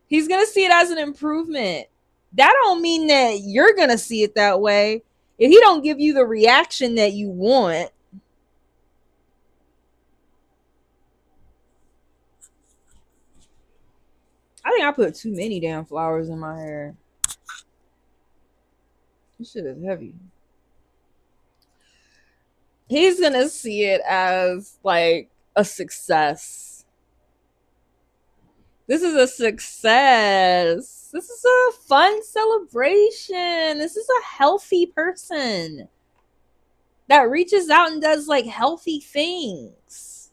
He's gonna see it as an improvement. That don't mean that you're gonna see it that way. If he don't give you the reaction that you want, I think I put too many damn flowers in my hair. This shit is heavy. He's gonna see it as like a success. This is a success. This is a fun celebration. This is a healthy person. that reaches out and does like healthy things.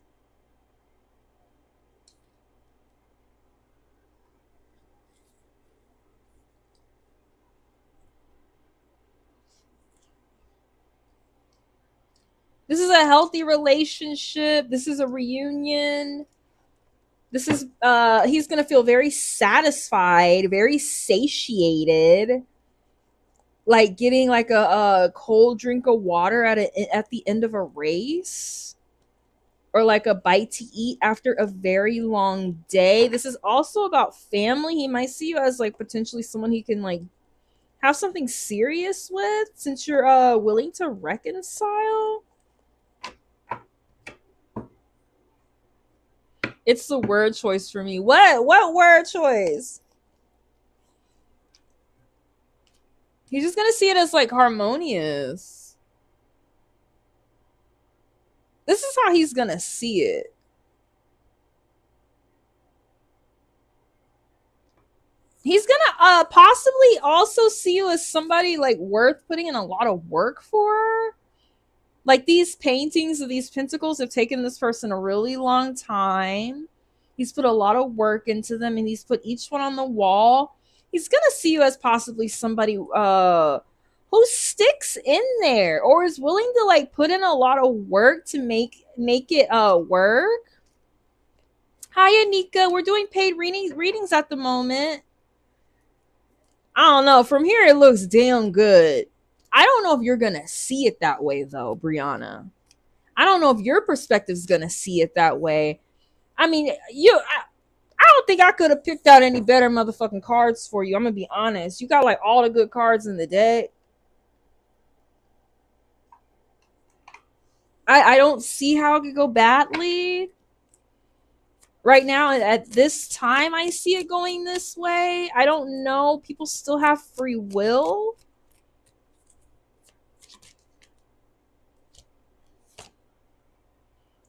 This is a healthy relationship. This is a reunion. This is he's gonna feel very satisfied, very satiated, like getting like a cold drink of water at the end of a race, or like a bite to eat after a very long day. This is also about family. He might see you as like potentially someone he can like have something serious with, since you're willing to reconcile. It's the word choice for me. What word choice? He's just gonna see it as like harmonious. This is how he's gonna see it. He's gonna possibly also see you as somebody like worth putting in a lot of work for. Like these paintings of these pentacles have taken this person a really long time. He's put a lot of work into them, and he's put each one on the wall. He's gonna see you as possibly somebody who sticks in there or is willing to like put in a lot of work to make it work. Hi Anika, we're doing paid readings at the moment. I don't know. From here, it looks damn good. I don't know if you're going to see it that way, though, Brianna. I don't know if your perspective is going to see it that way. I mean, I don't think I could have picked out any better motherfucking cards for you. I'm going to be honest. You got like all the good cards in the deck. I don't see how it could go badly. Right now, at this time, I see it going this way. I don't know. People still have free will.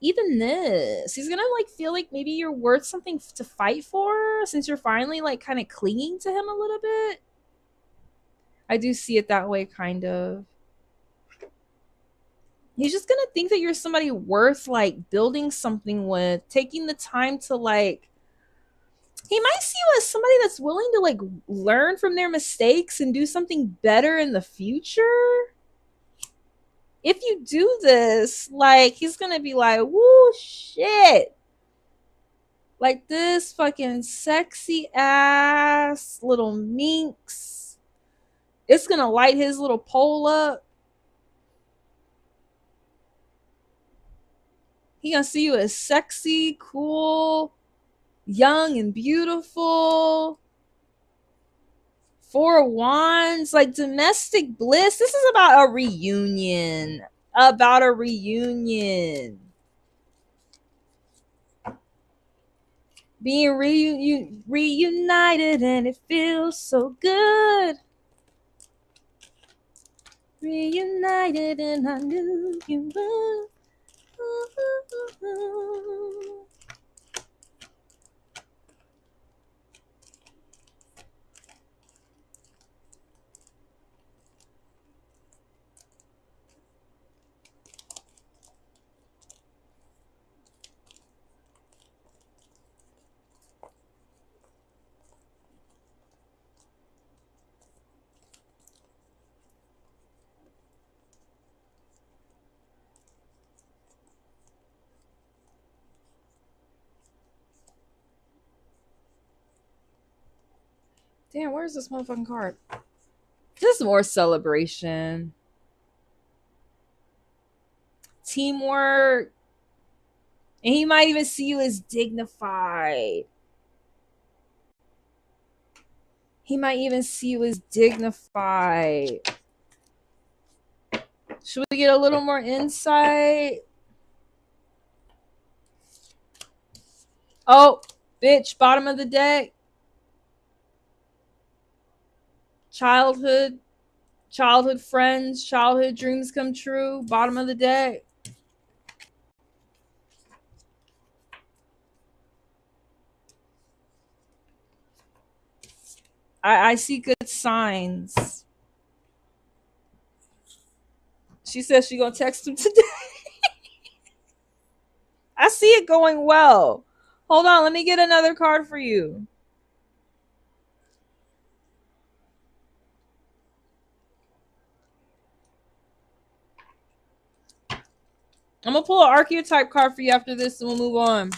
Even this, he's gonna like feel like maybe you're worth something to fight for, since you're finally like kind of clinging to him a little bit. I do see it that way, kind of. He's just gonna think that you're somebody worth like building something with, taking the time to like. He might see you as somebody that's willing to like learn from their mistakes and do something better in the future. If you do this, like, he's gonna be like, woo, shit. Like this fucking sexy ass little minx. It's gonna light his little pole up. He gonna see you as sexy, cool, young, and beautiful. Four of Wands, like domestic bliss. This is about a reunion. About a reunion. Being reunited, and it feels so good. Reunited, and I knew you would. Damn, where's this motherfucking card? Just more celebration. Teamwork. And he might even see you as dignified. He might even see you as dignified. Should we get a little more insight? Oh, bitch, bottom of the deck. Childhood friends, childhood dreams come true. Bottom of the deck. I see good signs. She says she's gonna text him today. I see it going well. Hold on, let me get another card for you. I'm gonna pull an archetype card for you after this and we'll move on.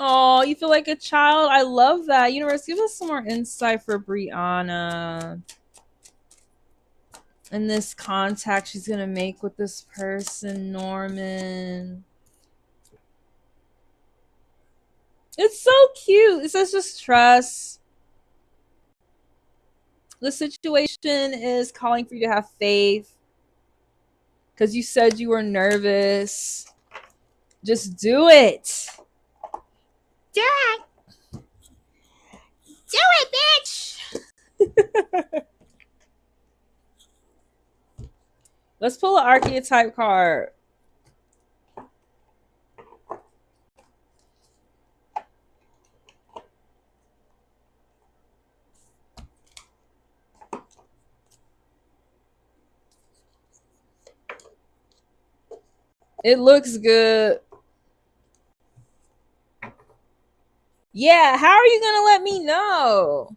Oh, you feel like a child? I love that. Universe, give us some more insight for Brianna. And this contact she's gonna make with this person, Norman. It's so cute. It says just trust. The situation is calling for you to have faith. Because you said you were nervous. Just do it. Do it. Do it, bitch. Let's pull an archetype card. It looks good. Yeah, how are you gonna let me know?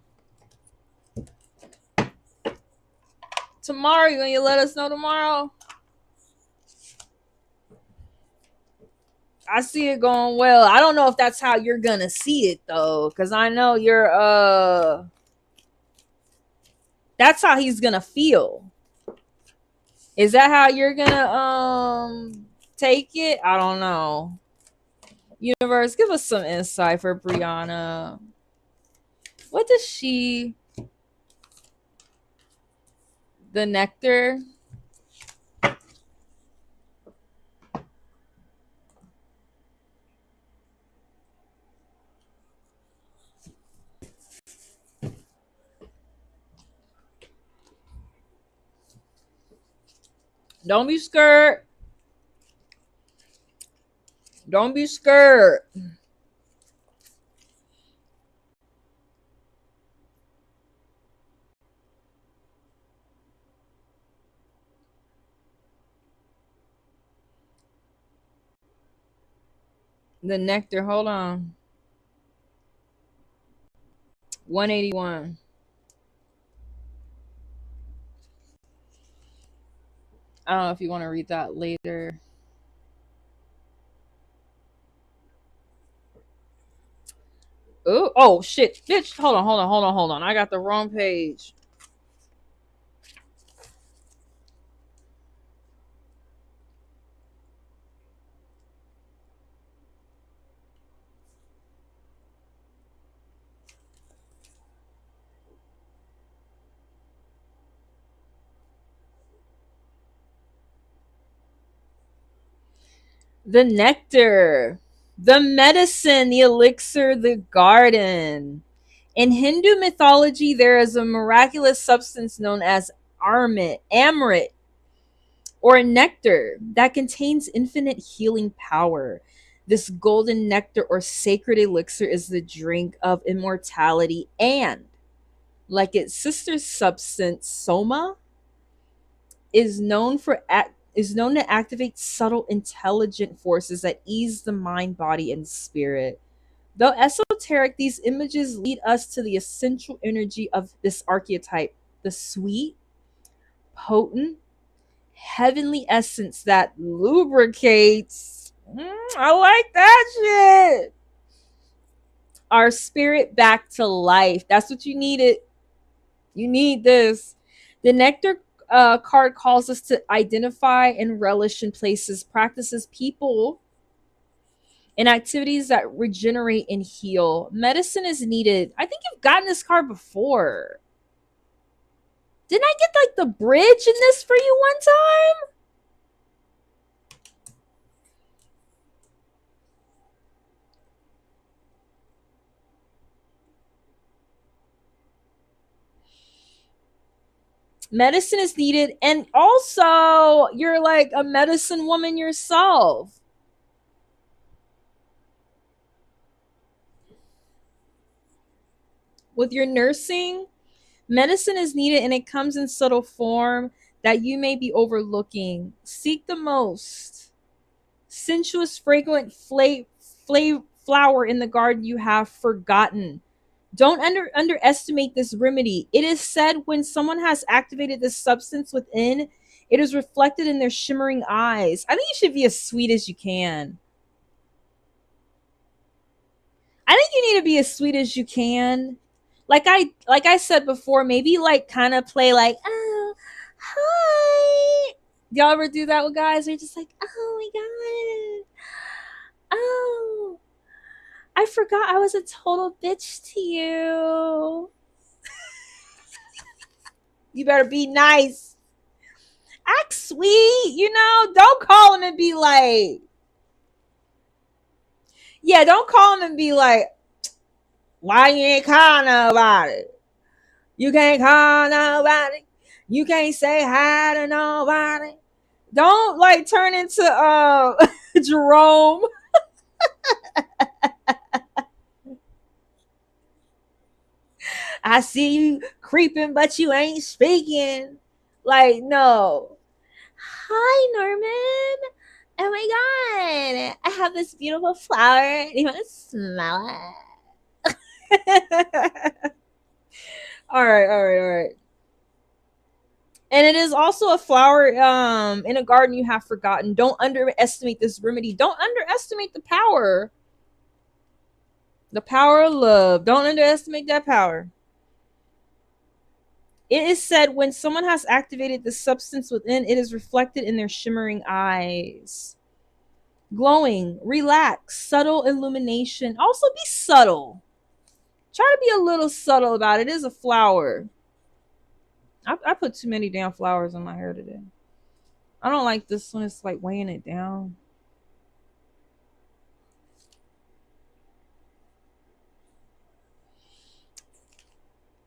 Tomorrow, you gonna let us know tomorrow? I see it going well. I don't know if that's how you're gonna see it though, because I know you're that's how he's gonna feel. Is that how you're gonna take it? I don't know. Universe, give us some insight for Brianna. What does she... The nectar? Don't be scared. Don't be scared. The nectar, hold on. 181. I don't know if you want to read that later. Ooh, oh shit. Bitch, hold on. I got the wrong page. The nectar, the medicine, the elixir, the garden. In Hindu mythology, there is a miraculous substance known as amrit, or nectar, that contains infinite healing power. This golden nectar or sacred elixir is the drink of immortality and, like its sister substance, soma, is known to activate subtle intelligent forces that ease the mind, body, and spirit. Though esoteric, these images lead us to the essential energy of this archetype, the sweet, potent, heavenly essence that lubricates. I like that shit. Our spirit back to life. That's what you needed. You need this. The nectar card calls us to identify and relish in places, practices, people, and activities that regenerate and heal. Medicine is needed. I think you've gotten this card before. Didn't I get like the bridge in this for you one time? Medicine is needed, and also you're like a medicine woman yourself. With your nursing, Medicine is needed and it comes in subtle form that you may be overlooking. Seek the most sensuous, fragrant flower in the garden you have forgotten. Don't underestimate this remedy. It is said when someone has activated this substance within, it is reflected in their shimmering eyes. I think you should be as sweet as you can. I think you need to be as sweet as you can. Like I said before, maybe like kind of play like, oh, hi. Y'all ever do that with guys? They're just like, oh my god. Oh, I forgot I was a total bitch to you. You better be nice. Act sweet, don't call him and be like, yeah, don't call him and be like, why you ain't call nobody? You can't call nobody. You can't say hi to nobody. Don't like turn into Jerome. I see you creeping, but you ain't speaking. Like, no. Hi, Norman. Oh my god. I have this beautiful flower. Do you want to smell it? All right. And it is also a flower in a garden you have forgotten. Don't underestimate this remedy. Don't underestimate the power. The power of love. Don't underestimate that power. It is said when someone has activated the substance within, it is reflected in their shimmering eyes. Glowing, relax, subtle illumination. Also be subtle. Try to be a little subtle about it. It is a flower. I put too many damn flowers in my hair today. I don't like this one. It's like weighing it down.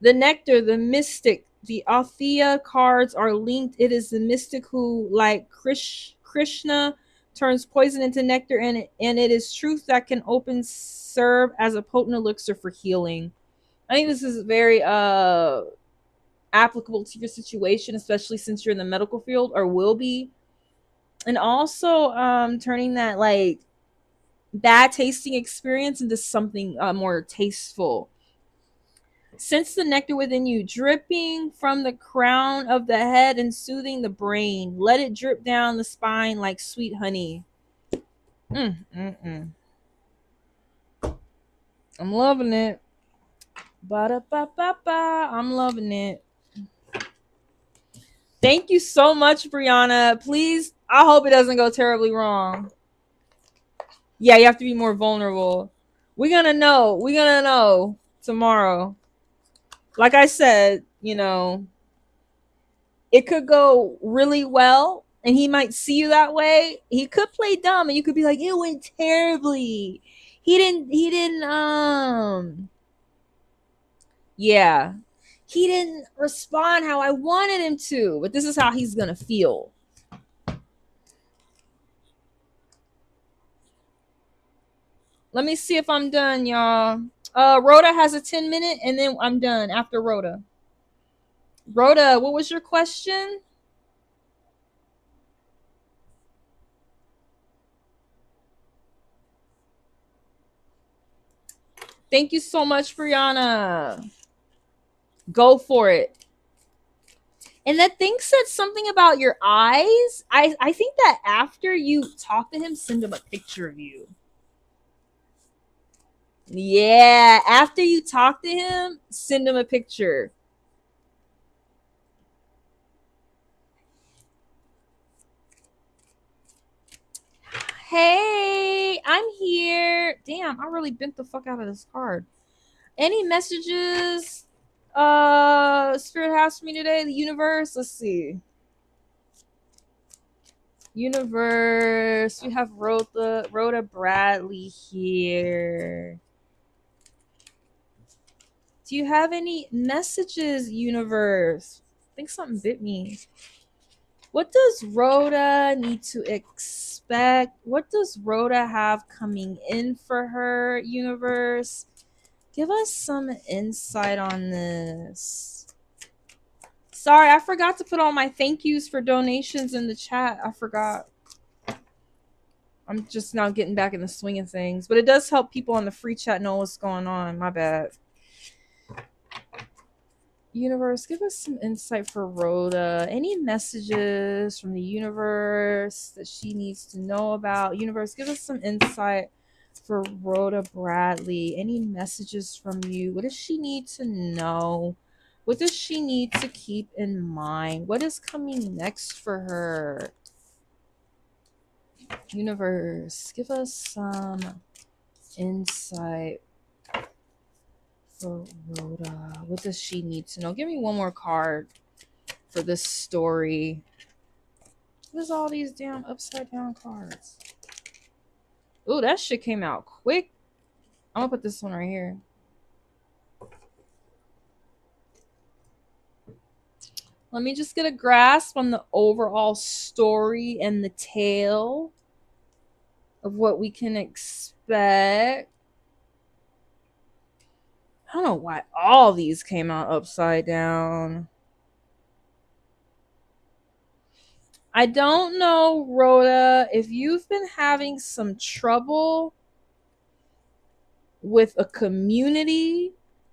The nectar, the mystic, the Althea cards are linked. It is the mystic who, like Krishna, turns poison into nectar, and it is truth that can serve as a potent elixir for healing. I think this is very applicable to your situation, especially since you're in the medical field or will be. And also turning that like bad tasting experience into something more tasteful. Sense the nectar within you, dripping from the crown of the head and soothing the brain. Let it drip down the spine like sweet honey. I'm loving it. Ba-da-ba-ba-ba. I'm loving it. Thank you so much, Brianna. Please, I hope it doesn't go terribly wrong. Yeah, you have to be more vulnerable. We're gonna know tomorrow. Like I said, it could go really well and he might see you that way. He could play dumb and you could be like, it went terribly. He didn't he didn't respond how I wanted him to, but this is how he's gonna feel. Let me see if I'm done, y'all. Rhoda has a 10-minute and then I'm done after Rhoda. Rhoda, what was your question? Thank you so much, Brianna. Go for it. And that thing said something about your eyes. I think that after you talk to him, send him a picture of you. Yeah, after you talk to him, send him a picture. Hey, I'm here. Damn, I really bent the fuck out of this card. Any messages Spirit has for me today? The universe, let's see. Universe, we have Rhoda Bradley here. Do you have any messages, universe? I think something bit me. What does Rhoda need to expect? What does Rhoda have coming in for her, universe? Give us some insight on this. Sorry, I forgot to put all my thank yous for donations in the chat. I forgot. I'm just now getting back in the swing of things. But it does help people on the free chat know what's going on. My bad. Universe, give us some insight for Rhoda. Any messages from the universe that she needs to know about? Universe, give us some insight for Rhoda Bradley. Any messages from you? What does she need to know? What does she need to keep in mind? What is coming next for her? Universe, give us some insight for Rhoda. What does she need to know? Give me one more card for this story. What is all these damn upside down cards? Ooh, that shit came out quick. I'm gonna put this one right here. Let me just get a grasp on the overall story and the tale of what we can expect. I don't know why all these came out upside down. I don't know, Rhoda, if you've been having some trouble with a community,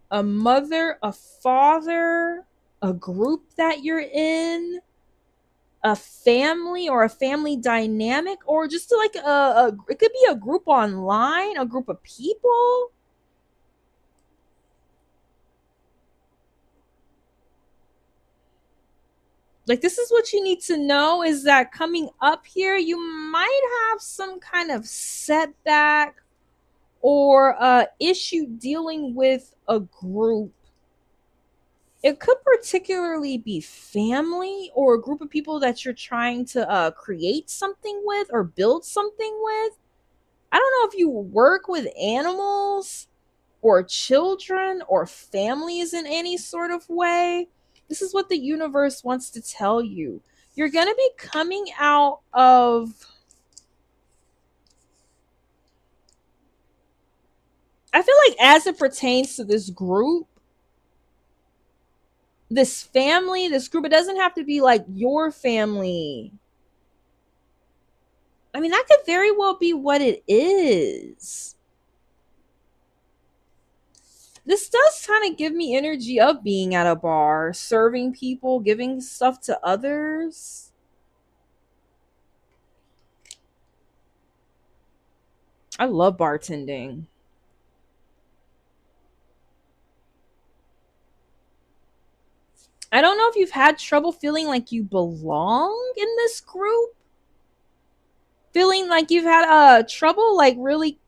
a mother, a father, a group that you're in, a family or a family dynamic, or just like it could be a group online, a group of people. Like, this is what you need to know, is that coming up here, you might have some kind of setback or issue dealing with a group. It could particularly be family or a group of people that you're trying to create something with or build something with. I don't know if you work with animals or children or families in any sort of way. This is what the universe wants to tell you. You're going to be coming out of... I feel like as it pertains to this group, this family, this group, it doesn't have to be like your family. I mean, that could very well be what it is. This does kind of give me energy of being at a bar, serving people, giving stuff to others. I love bartending. I don't know if you've had trouble feeling like you belong in this group. Feeling like you've had trouble like really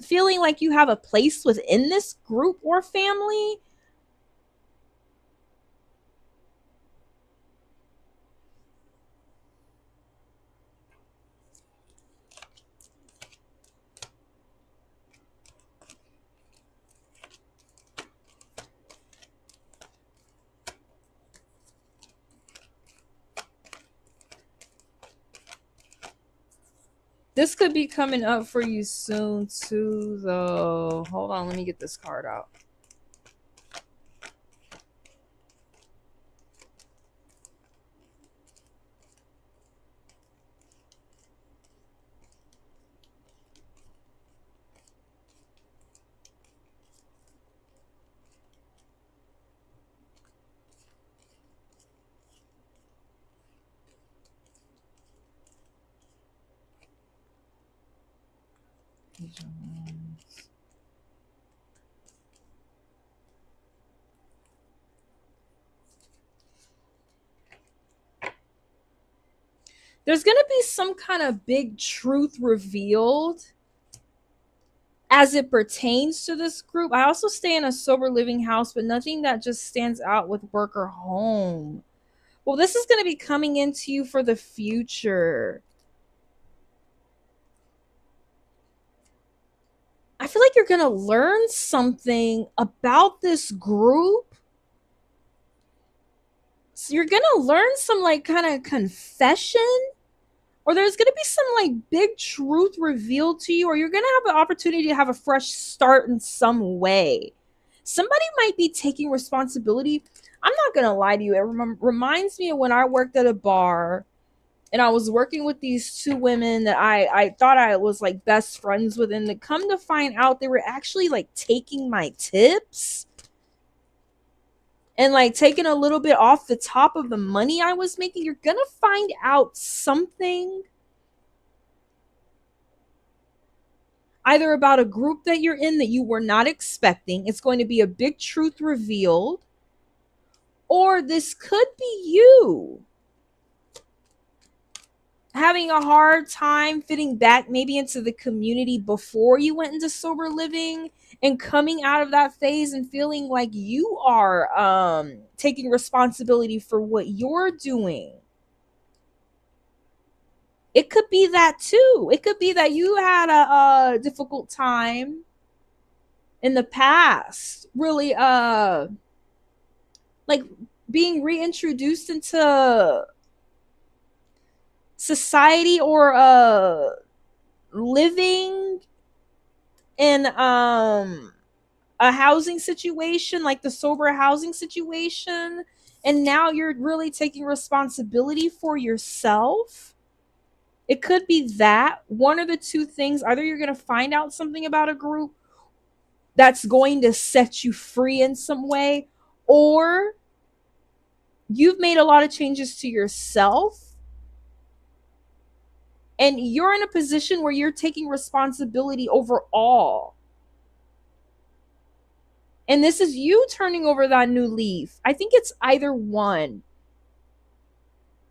feeling like you have a place within this group or family. This could be coming up for you soon too, though. Hold on, let me get this card out. There's going to be some kind of big truth revealed as it pertains to this group. I also stay in a sober living house, but nothing that just stands out with work or home. Well, this is going to be coming into you for the future. I feel like you're going to learn something about this group. So you're going to learn some like kind of confession, or there's going to be some like big truth revealed to you, or you're going to have an opportunity to have a fresh start in some way. Somebody might be taking responsibility I'm not gonna lie to you. It reminds me of when I worked at a bar and I was working with these two women that I thought I was like best friends with, and to come to find out they were actually like taking my tips and like taking a little bit off the top of the money I was making. You're gonna find out something either about a group that you're in that you were not expecting. It's going to be a big truth revealed, or this could be you having a hard time fitting back maybe into the community before you went into sober living, and coming out of that phase and feeling like you are taking responsibility for what you're doing. It could be that too. It could be that you had a difficult time in the past, really like being reintroduced into society, or living in a housing situation like the sober housing situation, and now you're really taking responsibility for yourself. It could be that one of the two things: either you're going to find out something about a group that's going to set you free in some way, or you've made a lot of changes to yourself and you're in a position where you're taking responsibility overall. And this is you turning over that new leaf. I think it's either one.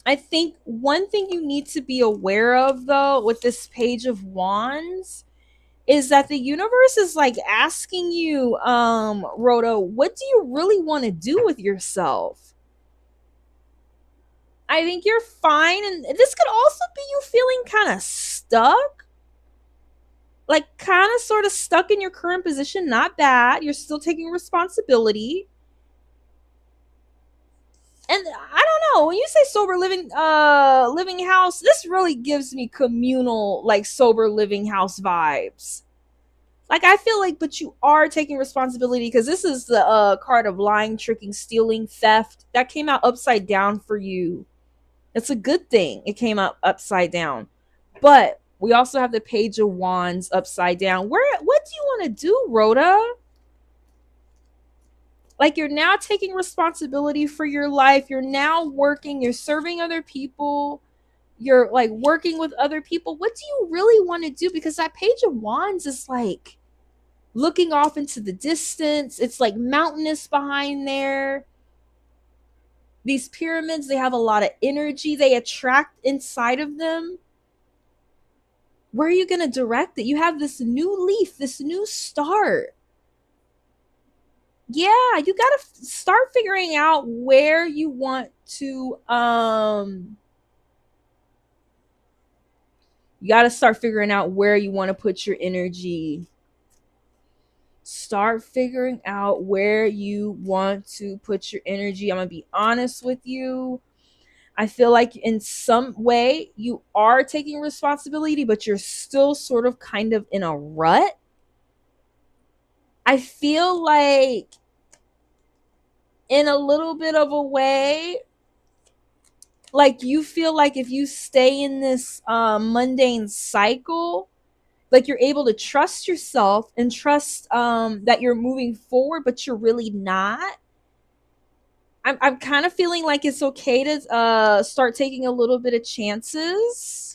I think one thing you need to be aware of, though, with this Page of Wands is that the universe is like asking you, Rhoda, what do you really want to do with yourself? I think you're fine. And this could also be you feeling kind of stuck, like kind of sort of stuck in your current position. Not bad. You're still taking responsibility. And I don't know, when you say sober living house, this really gives me communal, like sober living house vibes. Like I feel like, but you are taking responsibility, because this is the card of lying, tricking, stealing, theft. That came out upside down for you. It's a good thing it came out upside down. But we also have the Page of Wands upside down. What do you want to do, Rhoda? Like, you're now taking responsibility for your life. You're now working, you're serving other people, you're like working with other people. What do you really want to do? Because that Page of Wands is like looking off into the distance. It's like mountainous behind there. These pyramids, they have a lot of energy they attract inside of them. Where are you going to direct it? You have this new leaf, this new start. Yeah, you got to start figuring out where you want to you got to start figuring out where you want to put your energy. Start figuring out where you want to put your energy. I'm going to be honest with you. I feel like in some way you are taking responsibility, but you're still sort of kind of in a rut. I feel like in a little bit of a way, like you feel like if you stay in this mundane cycle, like you're able to trust yourself and trust that you're moving forward, but you're really not. I'm kind of feeling like it's okay to start taking a little bit of chances.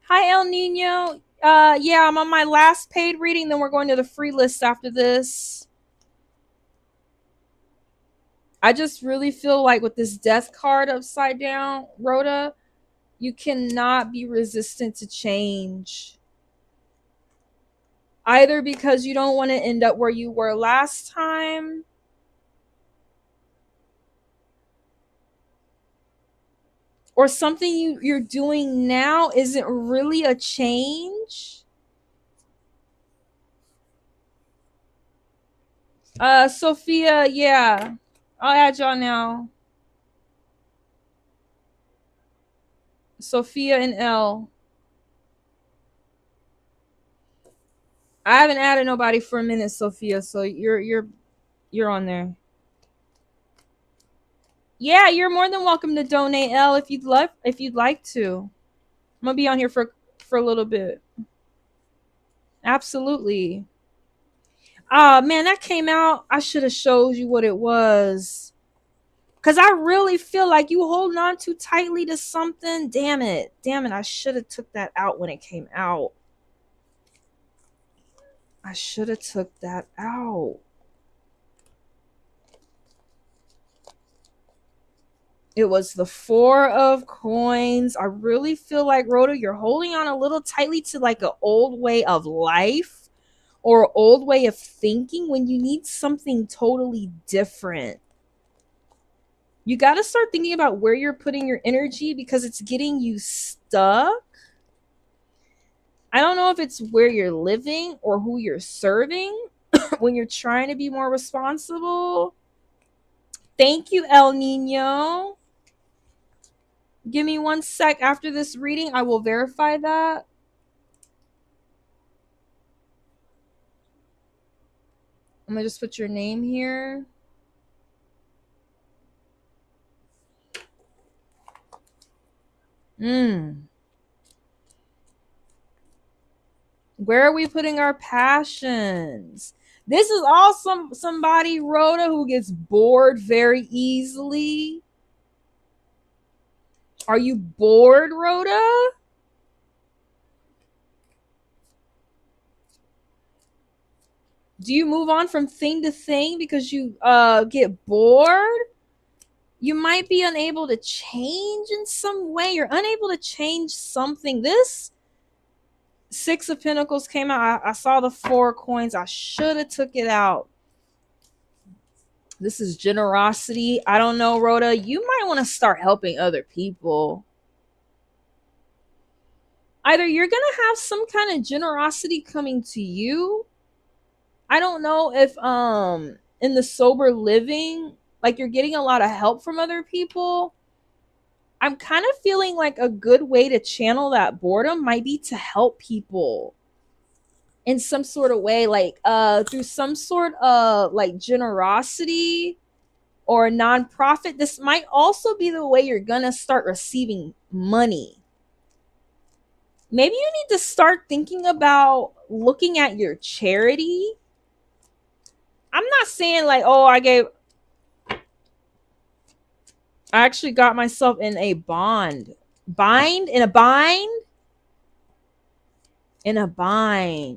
Hi, El Nino. Yeah, I'm on my last paid reading. Then we're going to the free list after this. I just really feel like with this death card upside down, Rhoda, you cannot be resistant to change. Either because you don't want to end up where you were last time, or something you're doing now isn't really a change. Sophia, yeah. I'll add y'all now. Sophia and L. I haven't added nobody for a minute, Sophia, so you're on there. Yeah, you're more than welcome to donate, L, if you'd like to. I'm gonna be on here for a little bit. Absolutely. Ah, man, that came out. I should have showed you what it was. Cause I really feel like you holding on too tightly to something. Damn it. I should have took that out when it came out. I should have took that out. It was the 4 of coins. I really feel like, Rhoda, you're holding on a little tightly to like an old way of life or old way of thinking when you need something totally different. You got to start thinking about where you're putting your energy because it's getting you stuck. I don't know if it's where you're living or who you're serving when you're trying to be more responsible. Thank you, El Nino. Give me 1 sec. After this reading, I will verify that. I'm going to just put your name here. Where are we putting our passions? This is also somebody, Rhoda, who gets bored very easily. Are you bored, Rhoda? Do you move on from thing to thing because you get bored? You might be unable to change in some way. You're unable to change something. This 6 of Pentacles came out. I saw the 4 coins. I should have took it out. This is generosity. I don't know, Rhoda. You might want to start helping other people. Either you're going to have some kind of generosity coming to you. I don't know if in the sober living, like you're getting a lot of help from other people. I'm kind of feeling like a good way to channel that boredom might be to help people in some sort of way, like through some sort of like generosity or a nonprofit. This might also be the way you're gonna start receiving money. Maybe you need to start thinking about looking at your charity. I'm not saying like, oh, I actually got myself in a bind. In a bind.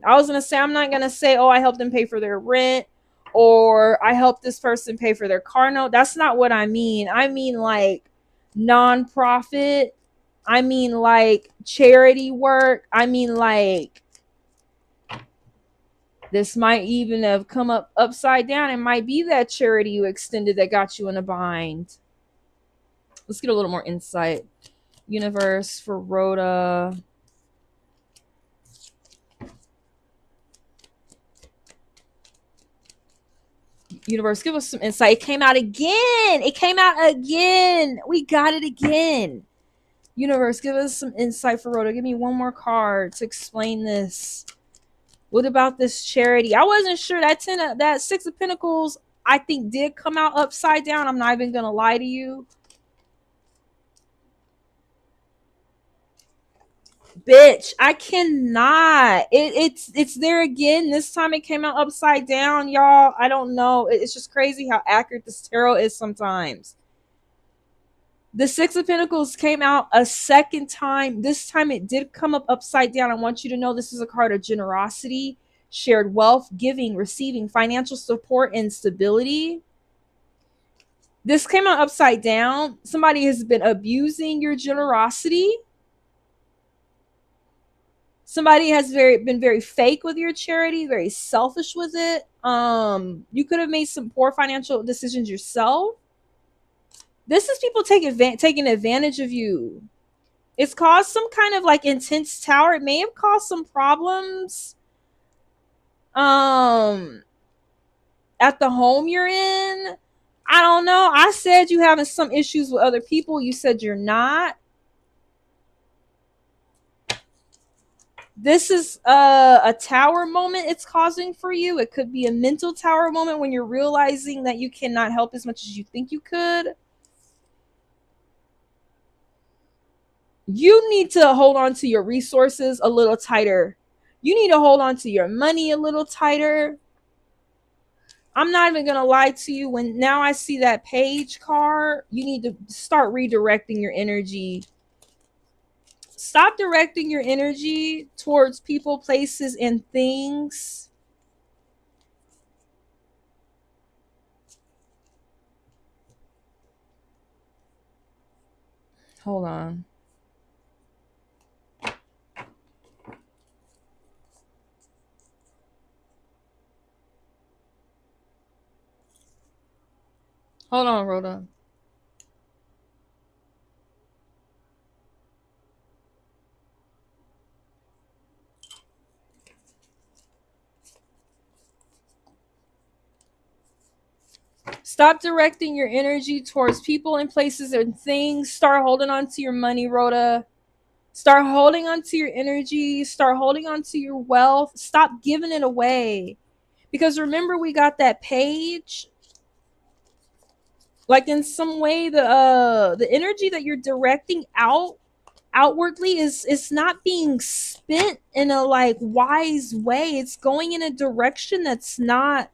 I was gonna say, I'm not gonna say, oh, I helped them pay for their rent or I helped this person pay for their car note. That's not what I mean. I mean like nonprofit. I mean like charity work. I mean like this might even have come up upside down. It might be that charity you extended that got you in a bind. Let's get a little more insight. Universe for Rhoda. Universe, give us some insight. It came out again. We got it again. Universe, give us some insight for Rhoda. Give me 1 more card to explain this. What about this charity? I wasn't sure. That 6 of Pentacles, I think, did come out upside down. I'm not even gonna lie to you. Bitch, I cannot. It's there again. This time it came out upside down, y'all. I don't know. It's just crazy how accurate this tarot is sometimes. The 6 of Pentacles came out a second time. This time it did come up upside down. I want you to know this is a card of generosity, shared wealth, giving, receiving, financial support, and stability. This came out upside down. Somebody has been abusing your generosity. Somebody has been very fake with your charity, very selfish with it. You could have made some poor financial decisions yourself. This is people taking advantage of you. It's caused some kind of like intense tower. It may have caused some problems. at the home you're in. I don't know. I said you having some issues with other people. You said you're not. This is a tower moment it's causing for you. It could be a mental tower moment when you're realizing that you cannot help as much as you think you could. You need to hold on to your resources a little tighter. You need to hold on to your money a little tighter. I'm not even going to lie to you. When now I see that page card, you need to start redirecting your energy. Stop directing your energy towards people, places, and things. Hold on. Hold on, Rhoda. Stop directing your energy towards people and places and things. Start holding on to your money, Rhoda. Start holding on to your energy. Start holding on to your wealth. Stop giving it away. Because remember, we got that page. Like in some way, the energy that you're directing outwardly is not being spent in a like wise way. It's going in a direction that's not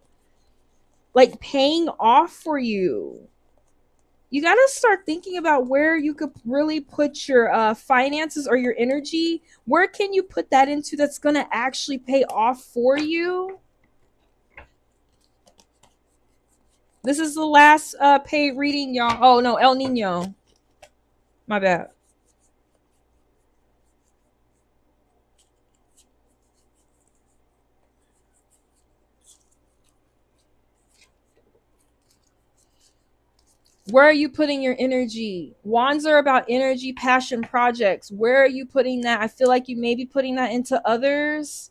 like paying off for you. You got to start thinking about where you could really put your finances or your energy. Where can you put that into that's going to actually pay off for you? This is the last paid reading, y'all. Oh, no, El Nino. My bad. Where are you putting your energy? Wands are about energy, passion, projects. Where are you putting that? I feel like you may be putting that into others.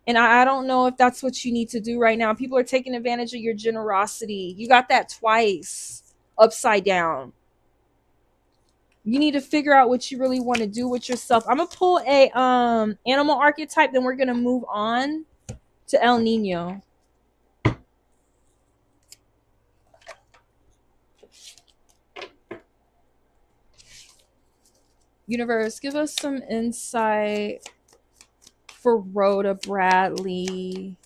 And I don't know if that's what you need to do right now. People are taking advantage of your generosity. You got that twice upside down. You need to figure out what you really want to do with yourself. I'm gonna pull a animal archetype, then we're gonna move on to El Nino. Universe, give us some insight for Rhoda Bradley.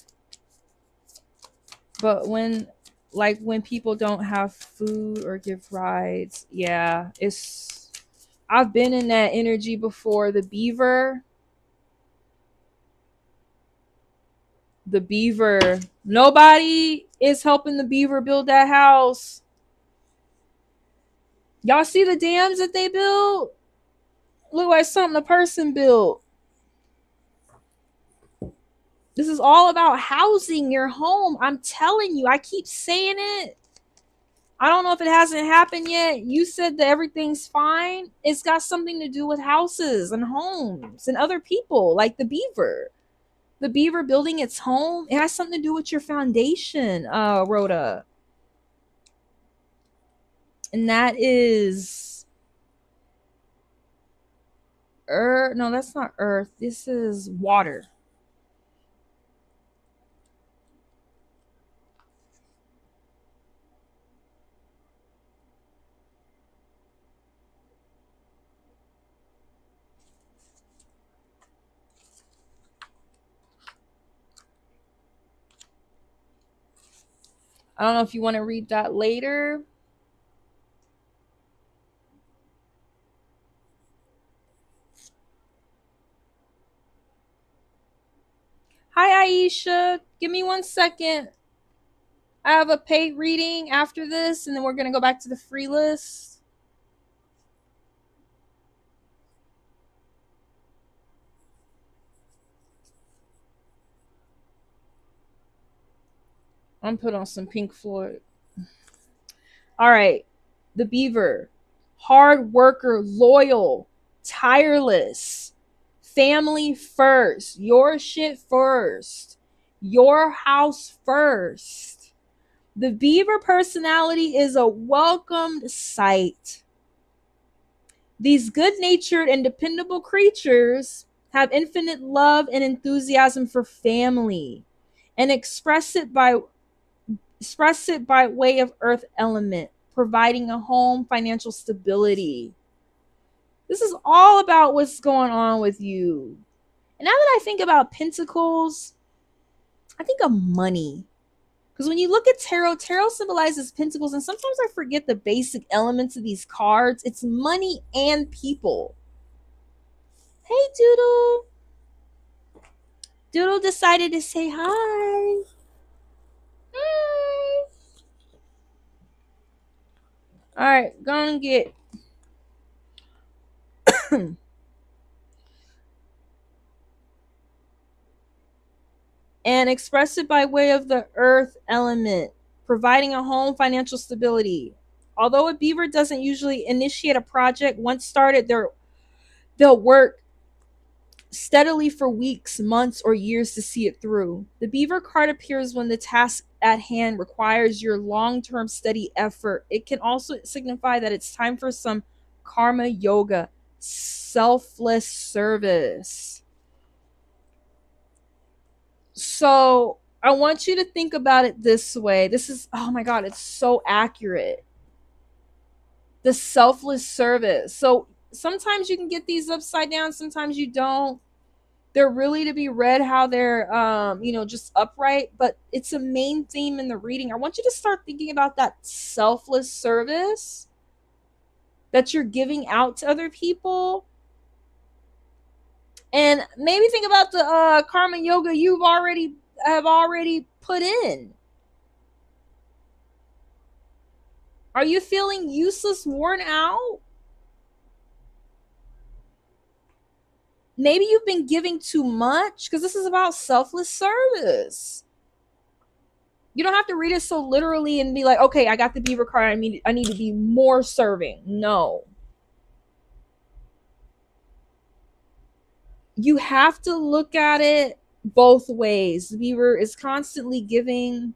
But when people don't have food or give rides, yeah, I've been in that energy before. The beaver. Nobody is helping the beaver build that house. Y'all see the dams that they built? Look like something a person built. This is all about housing your home. I'm telling you, I keep saying it. I don't know if it hasn't happened yet. You said that everything's fine. It's got something to do with houses and homes and other people, like the beaver. The beaver building its home. It has something to do with your foundation, Rhoda. And that is earth. No, that's not earth. This is water. I don't know if you want to read that later. Hi, Aisha. Give me 1 second. I have a paid reading after this, and then we're going to go back to the free list. I'm put on some Pink Floyd. All right. The beaver. Hard worker, loyal, tireless, family first, your shit first, your house first. The beaver personality is a welcomed sight. These good-natured and dependable creatures have infinite love and enthusiasm for family and express it by way of earth element, providing a home, financial stability. This is all about what's going on with you. And now that I think about pentacles, I think of money. Because when you look at tarot symbolizes pentacles, and sometimes I forget the basic elements of these cards. It's money and people. Hey, Doodle. Doodle decided to say hi. Hi. All right, gonna get and express it by way of the earth element, providing a home, financial stability. Although a beaver doesn't usually initiate a project, once started, they'll work steadily for weeks, months, or years to see it through. The beaver card appears when the task at hand requires your long-term steady effort. It can also signify that it's time for some karma yoga, selfless service. So I want you to think about it this way. This is, oh my God, it's so accurate. The selfless service. So sometimes you can get these upside down, sometimes you don't. They're really to be read how they're, just upright, but it's a main theme in the reading. I want you to start thinking about that selfless service that you're giving out to other people. And maybe think about the karma yoga you've already put in. Are you feeling useless, worn out? Maybe you've been giving too much, because this is about selfless service. You don't have to read it so literally and be like, okay, I got the beaver card, I need to be more serving. No. You have to look at it both ways. The beaver is constantly giving,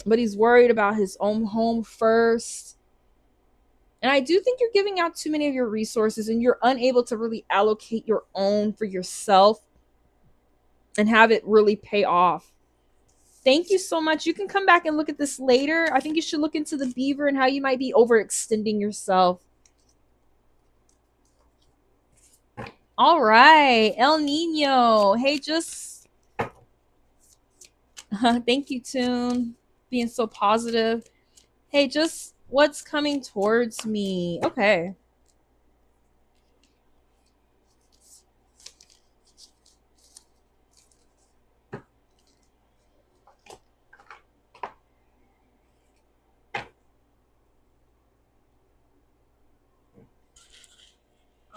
but he's worried about his own home first. And I do think you're giving out too many of your resources, and you're unable to really allocate your own for yourself and have it really pay off. Thank you so much. You can come back and look at this later. I think you should look into the beaver and how you might be overextending yourself. All right, El Nino. Hey, just thank you, Tune, being so positive. Hey, just what's coming towards me? Okay.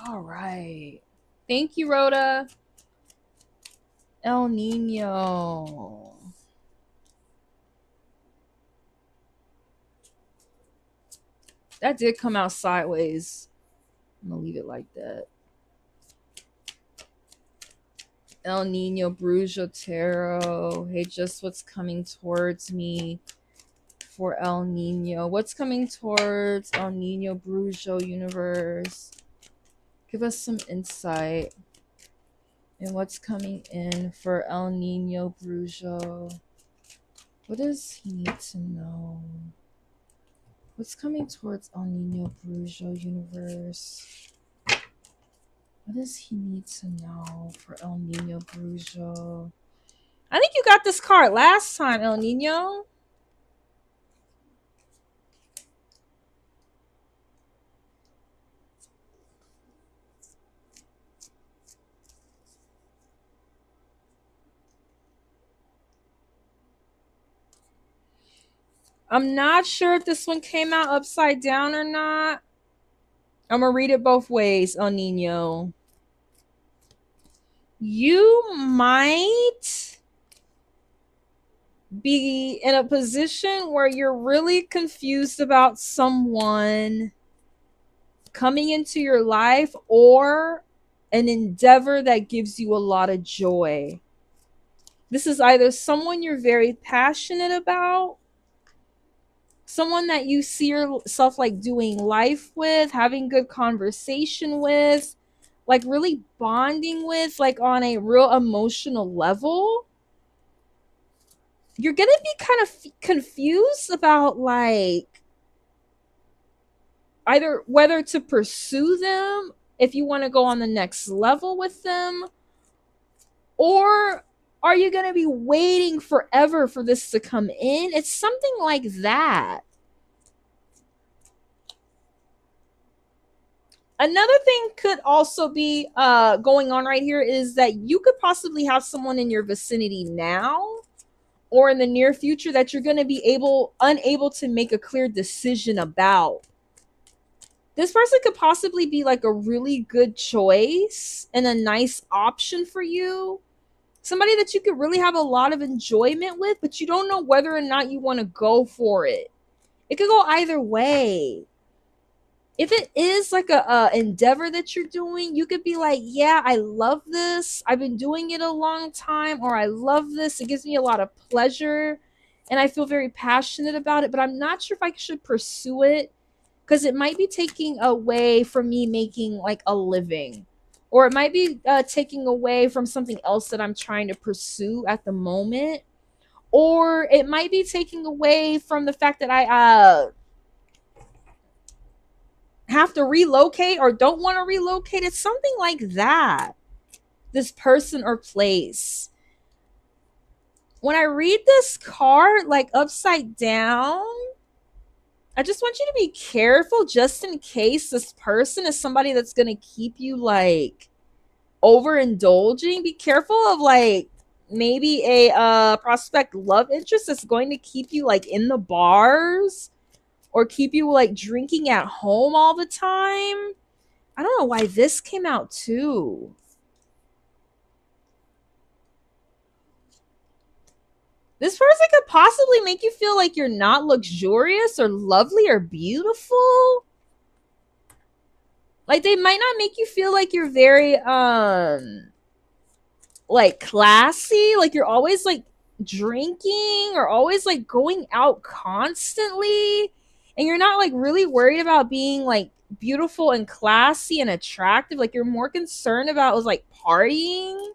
All right. Thank you, Rhoda. El Nino. That did come out sideways. I'm gonna leave it like that. El Nino Brujo Tarot. Hey, just what's coming towards me for El Nino? What's coming towards El Nino Brujo universe? Give us some insight. And what's coming in for El Nino Brujo? What does he need to know? What's coming towards El Nino Brujo universe? What does he need to know for El Nino Brujo? I think you got this card last time, El Nino. I'm not sure if this one came out upside down or not. I'm going to read it both ways, El Nino. You might be in a position where you're really confused about someone coming into your life or an endeavor that gives you a lot of joy. This is either someone you're very passionate about someone that you see yourself like doing life with, having good conversation with, like really bonding with, like on a real emotional level. You're gonna be kind of confused about like either whether to pursue them, if you want to go on the next level with them, or are you going to be waiting forever for this to come in? It's something like that. Another thing could also be going on right here is that you could possibly have someone in your vicinity now or in the near future that you're going to be unable to make a clear decision about. This person could possibly be like a really good choice and a nice option for you. Somebody that you could really have a lot of enjoyment with, but you don't know whether or not you want to go for it. It could go either way. If it is like a endeavor that you're doing, you could be like, yeah, I love this. I've been doing it a long time, or I love this. It gives me a lot of pleasure and I feel very passionate about it, but I'm not sure if I should pursue it because it might be taking away from me making like a living, or it might be taking away from something else that I'm trying to pursue at the moment, or it might be taking away from the fact that I have to relocate or don't want to relocate. It's something like that. This person or place. When I read this card like upside down, I just want you to be careful just in case this person is somebody that's going to keep you like overindulging. Be careful of like maybe a prospect love interest that's going to keep you like in the bars or keep you like drinking at home all the time. I don't know why this came out too. This person could possibly make you feel like you're not luxurious or lovely or beautiful. Like they might not make you feel like you're very like classy, like you're always like drinking or always like going out constantly, and you're not like really worried about being like beautiful and classy and attractive. Like you're more concerned about was like partying.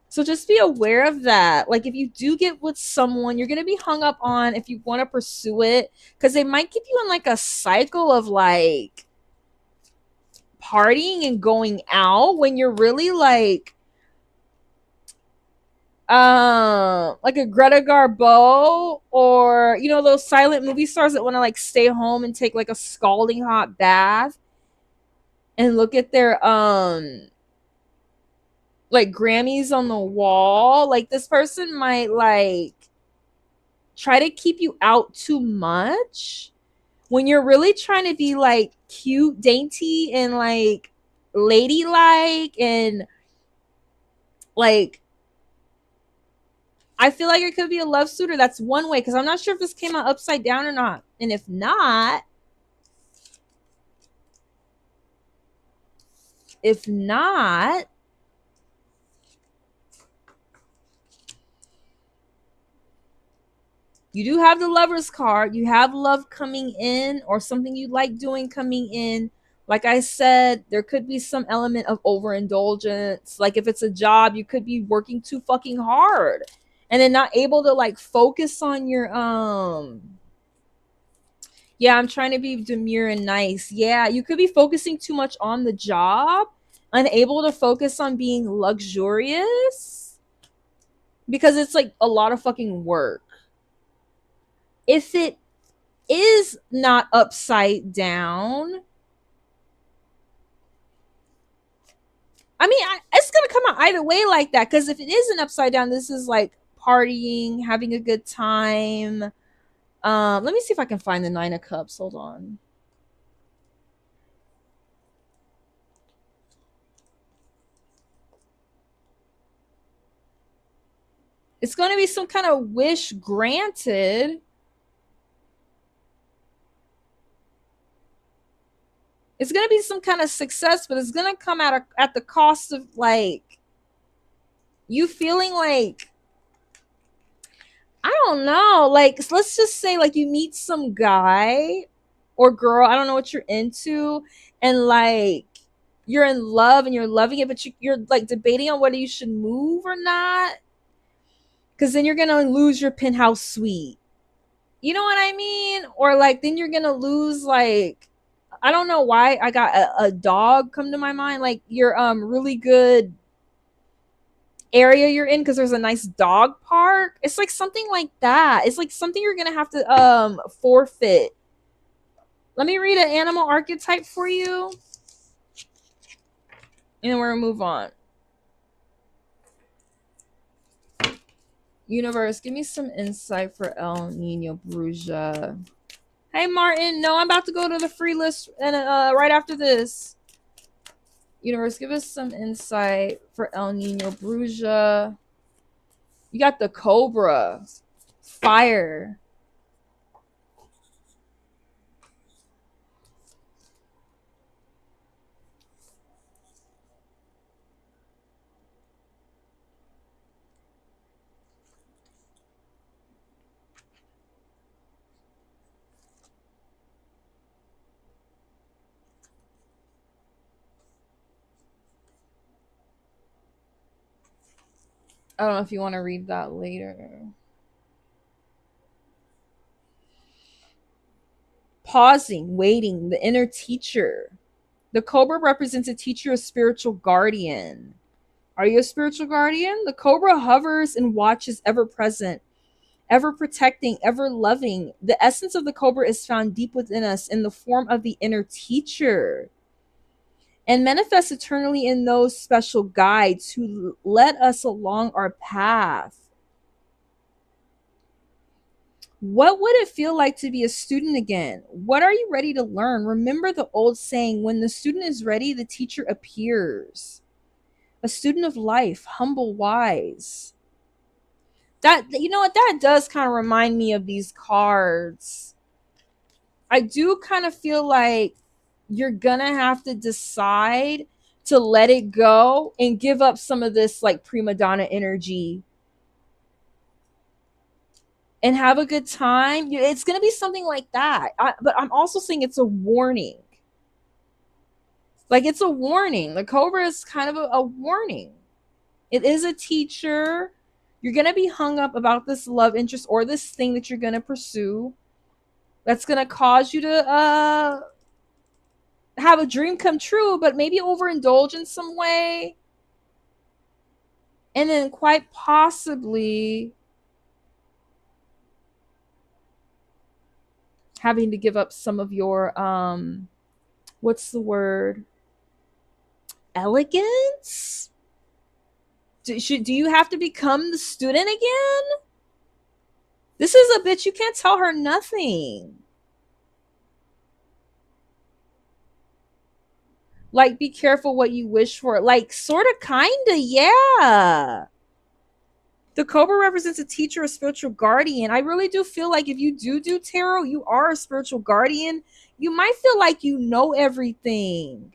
So just be aware of that. Like if you do get with someone, you're gonna be hung up on if you want to pursue it, because they might keep you in like a cycle of like partying and going out when you're really like a Greta Garbo, or you know those silent movie stars that want to like stay home and take like a scalding hot bath and look at their like Grammys on the wall. Like this person might like try to keep you out too much when you're really trying to be like cute, dainty, and like ladylike, and like I feel like it could be a love suitor. That's one way, because I'm not sure if this came out upside down or not. And if not, you do have the Lover's card. You have love coming in or something you like doing coming in. Like I said, there could be some element of overindulgence. Like if it's a job, you could be working too fucking hard and then not able to like focus on your yeah, I'm trying to be demure and nice. Yeah, you could be focusing too much on the job, unable to focus on being luxurious because it's like a lot of fucking work. If it is not upside down, I mean, it's going to come out either way like that, because if it isn't upside down, this is like partying, having a good time. Let me see if I can find the Nine of Cups. Hold on. It's going to be some kind of wish granted. It's going to be some kind of success, but it's going to come at the cost of like you feeling like I don't know. Like, let's just say, like, you meet some guy or girl, I don't know what you're into, and like you're in love and you're loving it, but you're like debating on whether you should move or not, because then you're gonna lose your penthouse suite. You know what I mean? Or like then you're gonna lose, like, I don't know why I got a dog come to my mind, like your really good area you're in because there's a nice dog park. It's like something like that. It's like something you're gonna have to forfeit. Let me read an animal archetype for you, and we're gonna move on. Universe, give me some insight for El Nino Bruja. Hey Martin, no, I'm about to go to the free list and right after this. Universe, give us some insight for El Nino Bruja. You got the Cobra. Fire. I don't know if you want to read that later. Pausing, waiting, the inner teacher. The Cobra represents a teacher, a spiritual guardian. Are you a spiritual guardian? The Cobra hovers and watches, ever present, ever protecting, ever loving. The essence of the Cobra is found deep within us in the form of the inner teacher and manifests eternally in those special guides who led us along our path. What would it feel like to be a student again? What are you ready to learn? Remember the old saying, when the student is ready, the teacher appears. A student of life, humble, wise. That, you know what, that does kind of remind me of these cards. I do kind of feel like you're gonna have to decide to let it go and give up some of this like prima donna energy and have a good time. It's gonna be something like that. But I'm also saying it's a warning. Like, it's a warning. The Cobra is kind of a warning. It is a teacher. You're gonna be hung up about this love interest or this thing that you're gonna pursue. That's gonna cause you to have a dream come true, but maybe overindulge in some way. And then quite possibly having to give up some of your what's the word? Elegance? Do you have to become the student again? This is a bitch, you can't tell her nothing. Like, be careful what you wish for. Like, sort of, kind of, yeah. The Cobra represents a teacher, a spiritual guardian. I really do feel like if you do tarot, you are a spiritual guardian. You might feel like you know everything.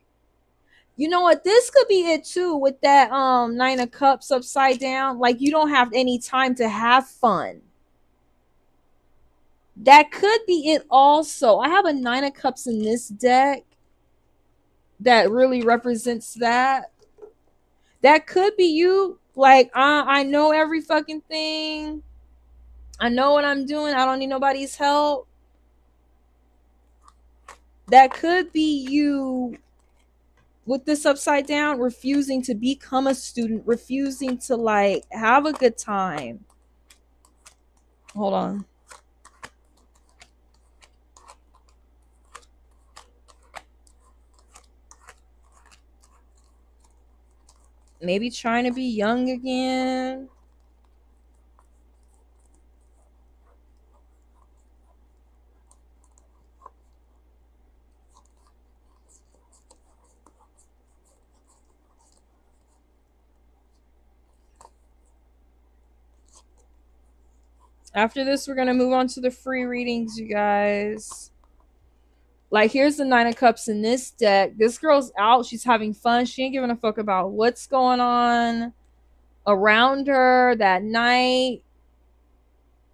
You know what? This could be it too with that Nine of Cups upside down. Like, you don't have any time to have fun. That could be it also. I have a Nine of Cups in this deck that really represents that. That could be you. Like, I know every fucking thing. I know what I'm doing. I don't need nobody's help. That could be you with this upside down, refusing to become a student, refusing to like have a good time. Hold on. Maybe trying to be young again. After this, we're going to move on to the free readings, you guys. Like, here's the Nine of Cups in this deck. This girl's out. She's having fun. She ain't giving a fuck about what's going on around her that night.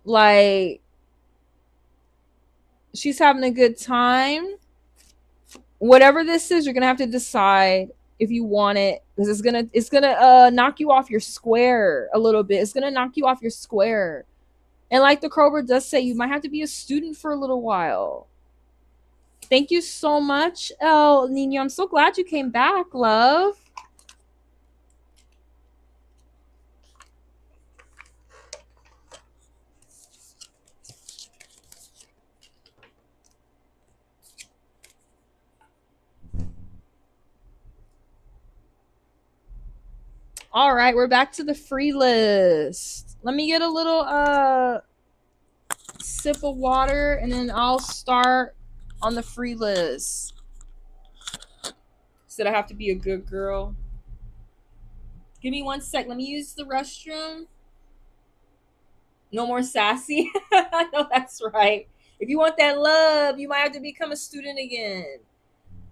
Like, she's having a good time. Whatever this is, you're gonna have to decide if you want it, because it's gonna knock you off your square a little bit. It's gonna knock you off your square. And like the Cobra does say, you might have to be a student for a little while. Thank you so much, El Nino. I'm so glad you came back, love. All right, we're back to the free list. Let me get a little sip of water and then I'll start on the free list. Said I have to be a good girl. Give me 1 sec. Let me use the restroom. No more sassy. I know that's right. If you want that love, you might have to become a student again.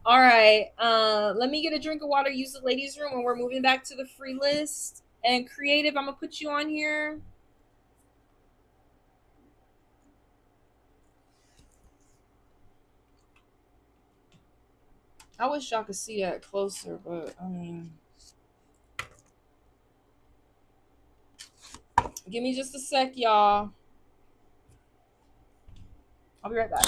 All right. Let me get a drink of water, use the ladies' room, and we're moving back to the free list. And creative, I'm gonna put you on here. I wish y'all could see that closer, but I mean, give me just a sec, y'all. I'll be right back.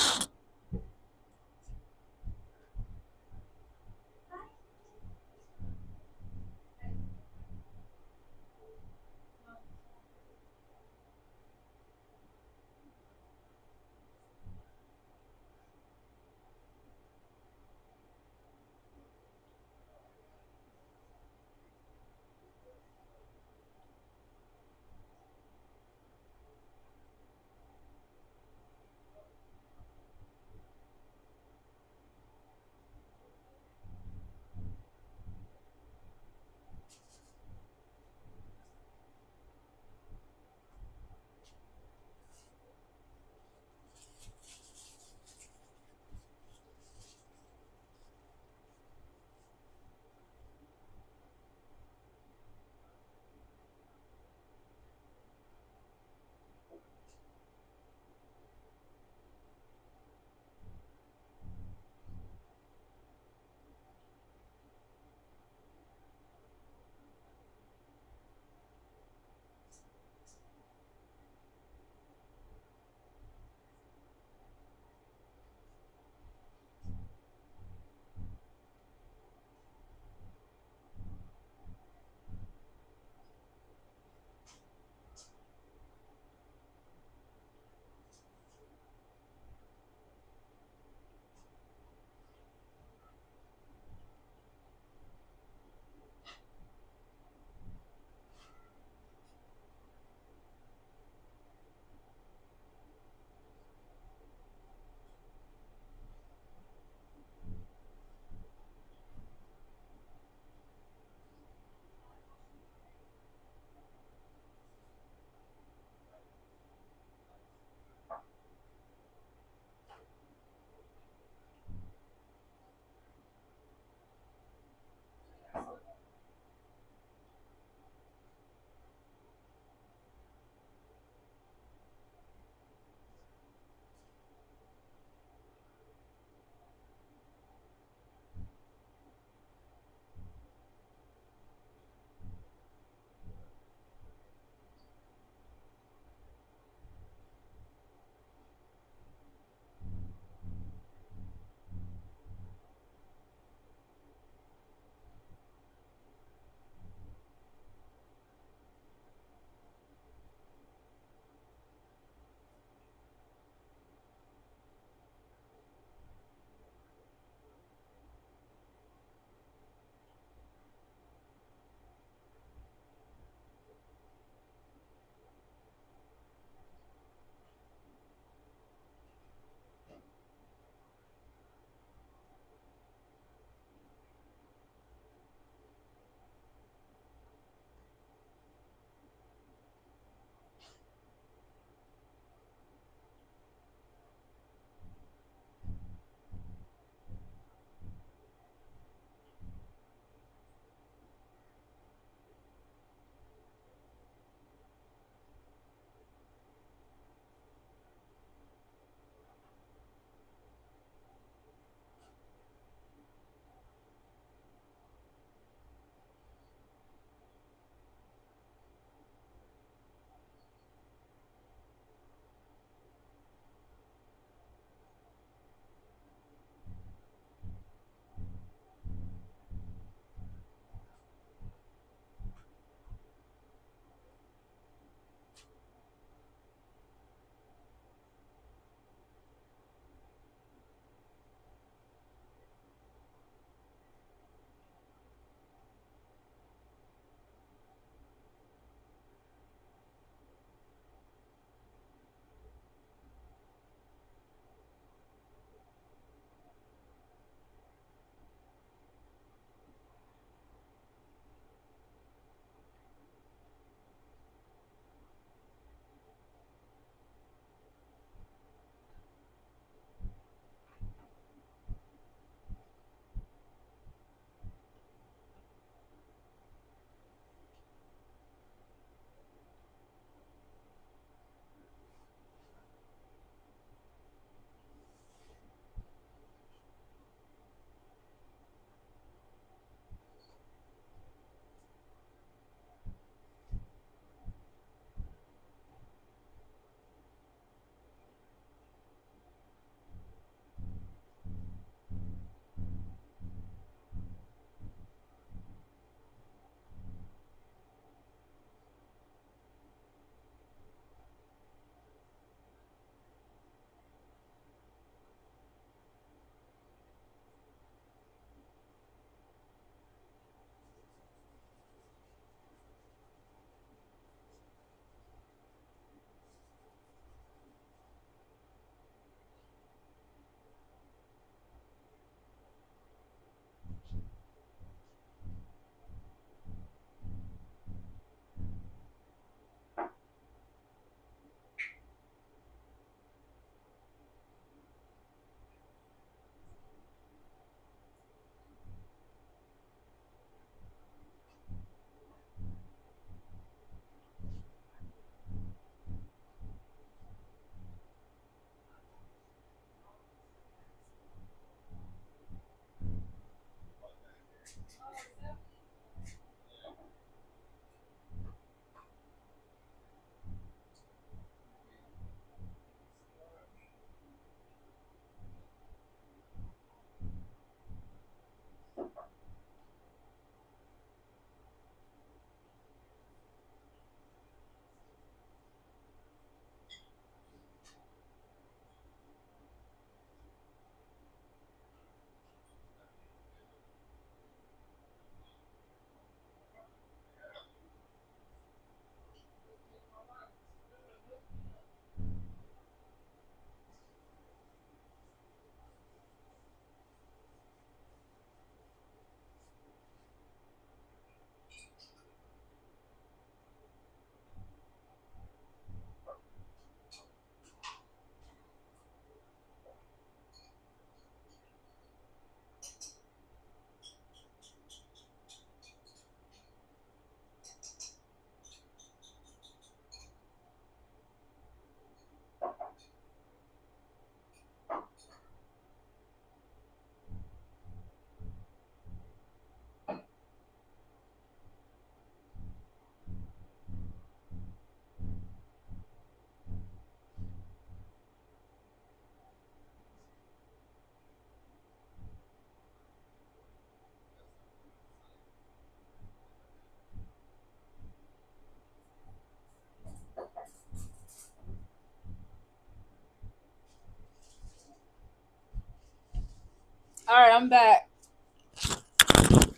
All right, I'm back.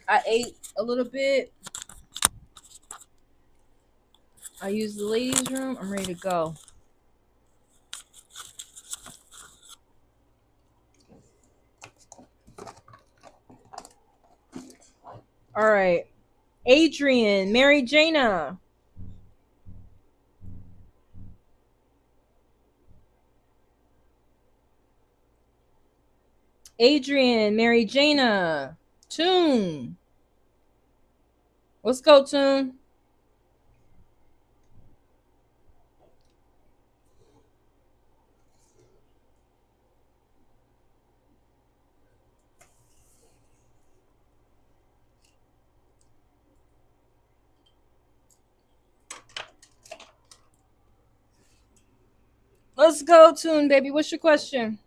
I ate a little bit. I used the ladies' room. I'm ready to go. All right. Adrian, Mary Jana. Adrian, Mary Jana. Tune. Let's go, Tune. Let's go, Tune, baby. What's your question?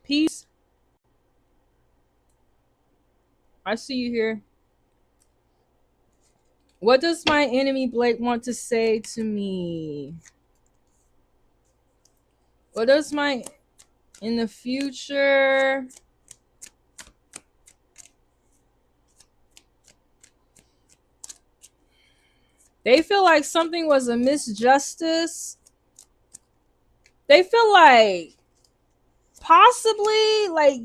Peace. I see you here. What does my enemy Blake want to say to me? What does my in the future? They feel like something was a misjustice. They feel like possibly like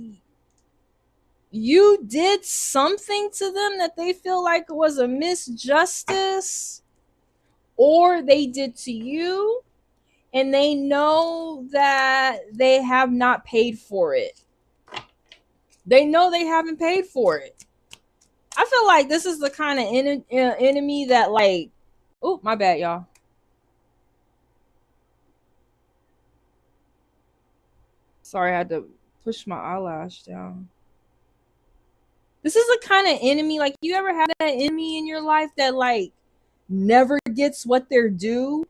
you did something to them that they feel like was a misjustice, or they did to you, and they know that they have not paid for it. They know they haven't paid for it. I feel like this is the kind of enemy that like, oh, my bad, y'all. Sorry, I had to push my eyelash down. This is the kind of enemy, like, you ever had that enemy in your life that like never gets what they're due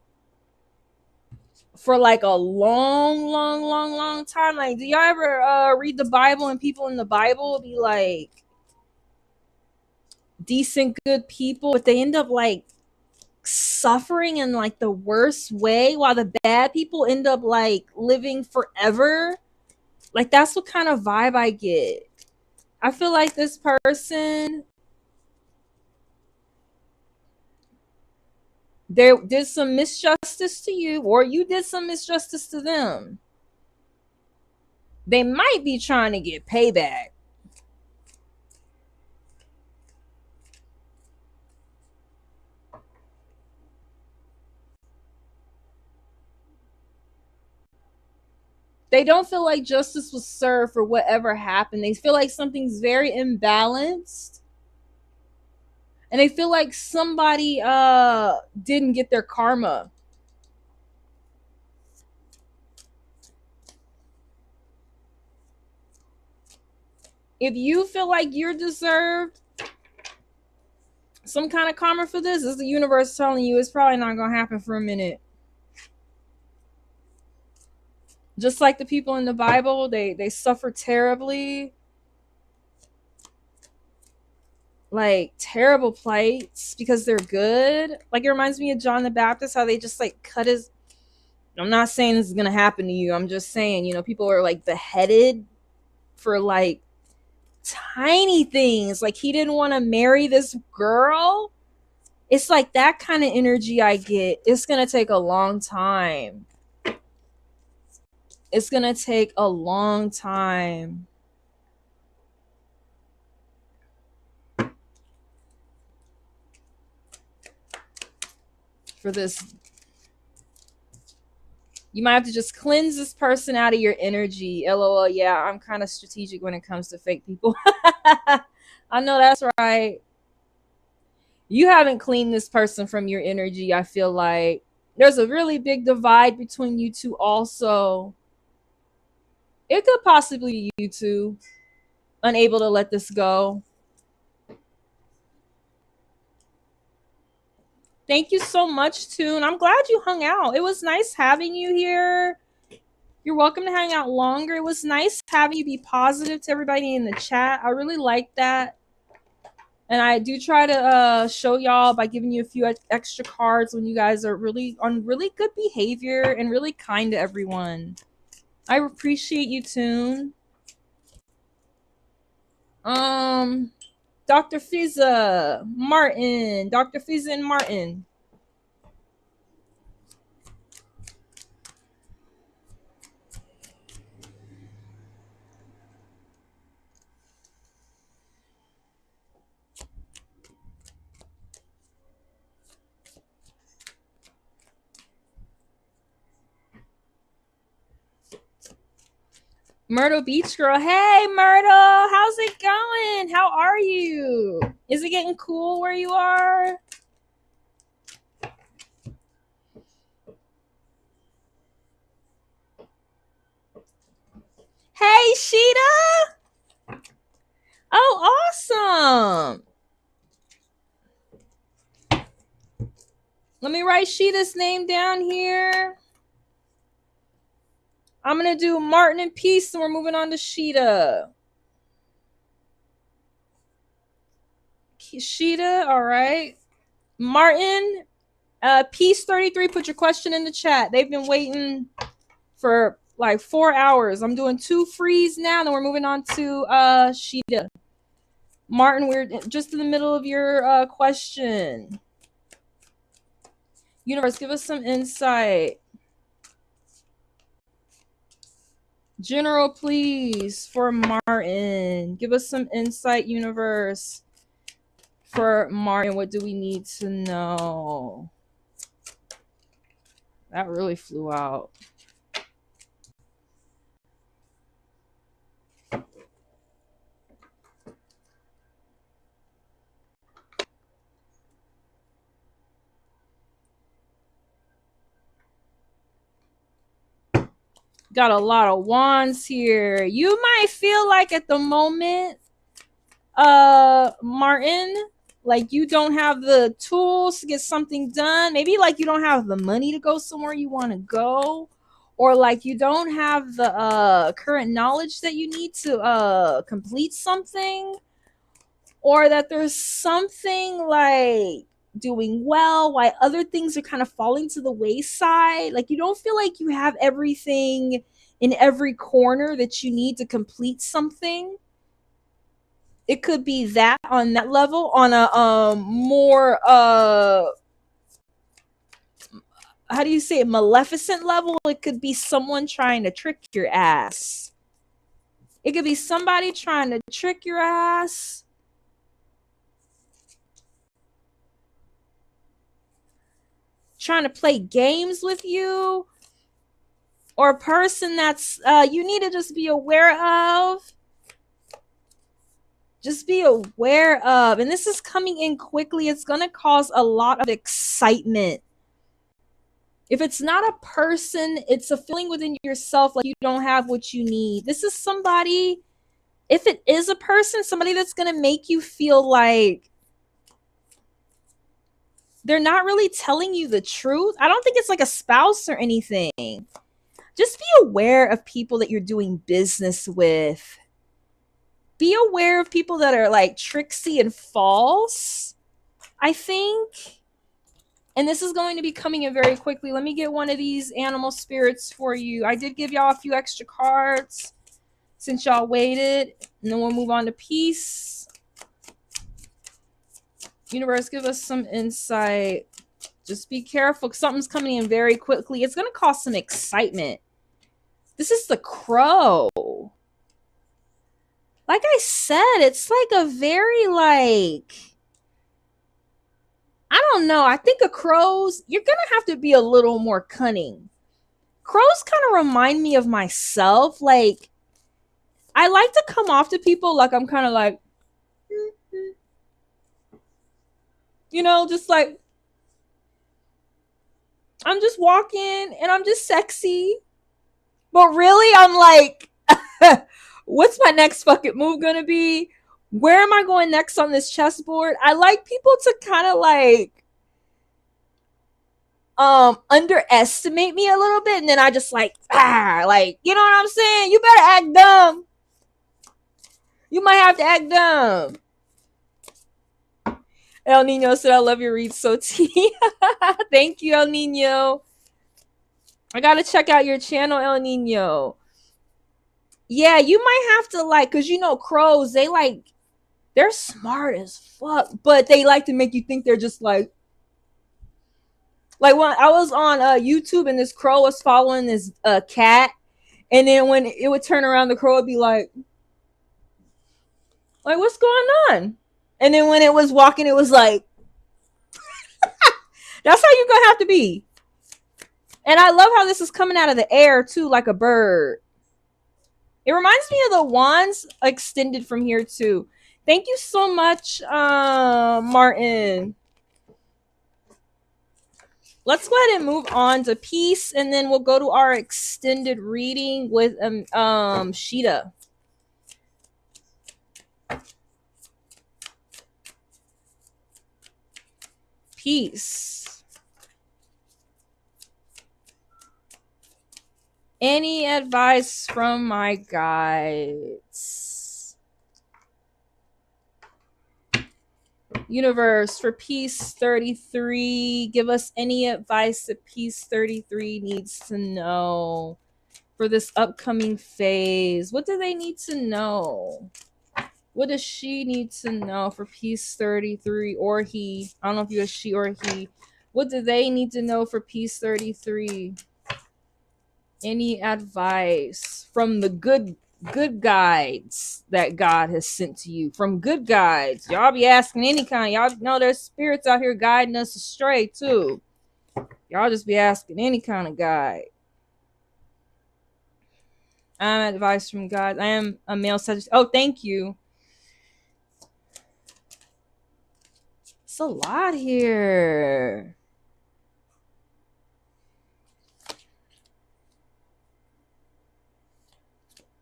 for like a long time? Like, do y'all ever read the Bible and people in the Bible be like decent, good people, but they end up like suffering in like the worst way, while the bad people end up like living forever? Like, that's what kind of vibe I get. I feel like this person, they did some misjustice to you, or you did some misjustice to them. They might be trying to get payback. They don't feel like justice was served for whatever happened. They feel like something's very imbalanced. And they feel like somebody didn't get their karma. If you feel like you're deserved some kind of karma for this, is the universe telling you it's probably not going to happen for a minute. Just like the people in the Bible, they suffer terribly. Like, terrible plights because they're good. Like, it reminds me of John the Baptist, how they just like cut his... I'm not saying this is going to happen to you. I'm just saying, you know, people are like beheaded for like tiny things. Like, he didn't want to marry this girl. It's like that kind of energy I get. It's going to take a long time. It's going to take a long time. For this, you might have to just cleanse this person out of your energy. LOL. Yeah, I'm kind of strategic when it comes to fake people. I know that's right. You haven't cleaned this person from your energy. I feel like there's a really big divide between you two also. It could possibly be you two unable to let this go. Thank you so much, Tune. I'm glad you hung out. It was nice having you here. You're welcome to hang out longer. It was nice having you be positive to everybody in the chat. I really like that. And I do try to show y'all by giving you a few extra cards when you guys are really on really good behavior and really kind to everyone. I appreciate you, Tune. Dr. Fizza, Martin. Dr. Fizza and Martin. Myrtle Beach Girl. Hey, Myrtle. How's it going? How are you? Is it getting cool where you are? Hey, Sheeta. Oh, awesome. Let me write Sheeta's name down here. I'm going to do Martin and Peace, and we're moving on to Sheeta. Sheeta, all right. Martin, Peace 33, put your question in the chat. They've been waiting for like 4 hours. I'm doing 2 frees now, then we're moving on to Sheeta. Martin, we're just in the middle of your question. Universe, give us some insight. General, please, for Martin. Give us some insight, Universe. For Martin, what do we need to know? That really flew out. Got a lot of wands here. You might feel like at the moment, Martin, like you don't have the tools to get something done. Maybe like you don't have the money to go somewhere you want to go, or like you don't have the current knowledge that you need to complete something, or that there's something like doing well while other things are kind of falling to the wayside. Like you don't feel like you have everything in every corner that you need to complete something. It could be that on that level. On a more how do you say it, maleficent level, it could be someone trying to trick your ass. It could be somebody trying to trick your ass. Trying to play games with you, or a person that's you need to just be aware of. Just be aware of. And this is coming in quickly. It's going to cause a lot of excitement. If it's not a person, it's a feeling within yourself like you don't have what you need. This is somebody, if it is a person, somebody that's going to make you feel like they're not really telling you the truth. I don't think it's like a spouse or anything. Just be aware of people that you're doing business with. Be aware of people that are like tricksy and false, I think. And this is going to be coming in very quickly. Let me get one of these animal spirits for you. I did give y'all a few extra cards since y'all waited. And then we'll move on to Peace. Universe, give us some insight. Just be careful. Something's coming in very quickly. It's going to cause some excitement. This is the Crow. Like I said, it's like a very like, I don't know. I think of crows, you're going to have to be a little more cunning. Crows kind of remind me of myself. Like, I like to come off to people like I'm kind of like, you know, just like, I'm just walking and I'm just sexy. But really, I'm like, what's my next fucking move gonna be? Where am I going next on this chessboard? I like people to kind of like underestimate me a little bit, and then I just like, like, you know what I'm saying? You better act dumb. You might have to act dumb. El Nino said, I love your read, so T. Thank you, El Nino. I gotta check out your channel, El Nino. Yeah, you might have to, like, because you know, crows, they're smart as fuck, but they like to make you think they're just like when I was on YouTube and this crow was following this cat, and then when it would turn around, the crow would be like, what's going on? And then when it was walking, it was like, that's how you're gonna have to be. And I love how this is coming out of the air too, like a bird. It reminds me of the wands extended from here too. Thank you so much, Martin. Let's go ahead and move on to peace, and then we'll go to our extended reading with Sheeta. Peace. Any advice from my guides? Universe, for piece 33, give us any advice that piece 33 needs to know for this upcoming phase. What do they need to know? What does she need to know for piece 33, or he? I don't know if you're a she or a he. What do they need to know for piece 33? Any advice from the good guides that God has sent to you? From good guides. Y'all be asking any kind. Y'all know there's spirits out here guiding us astray too. Y'all just be asking any kind of guide. I'm advice from God. I am a male Sagittarius. Oh, thank you. It's a lot here.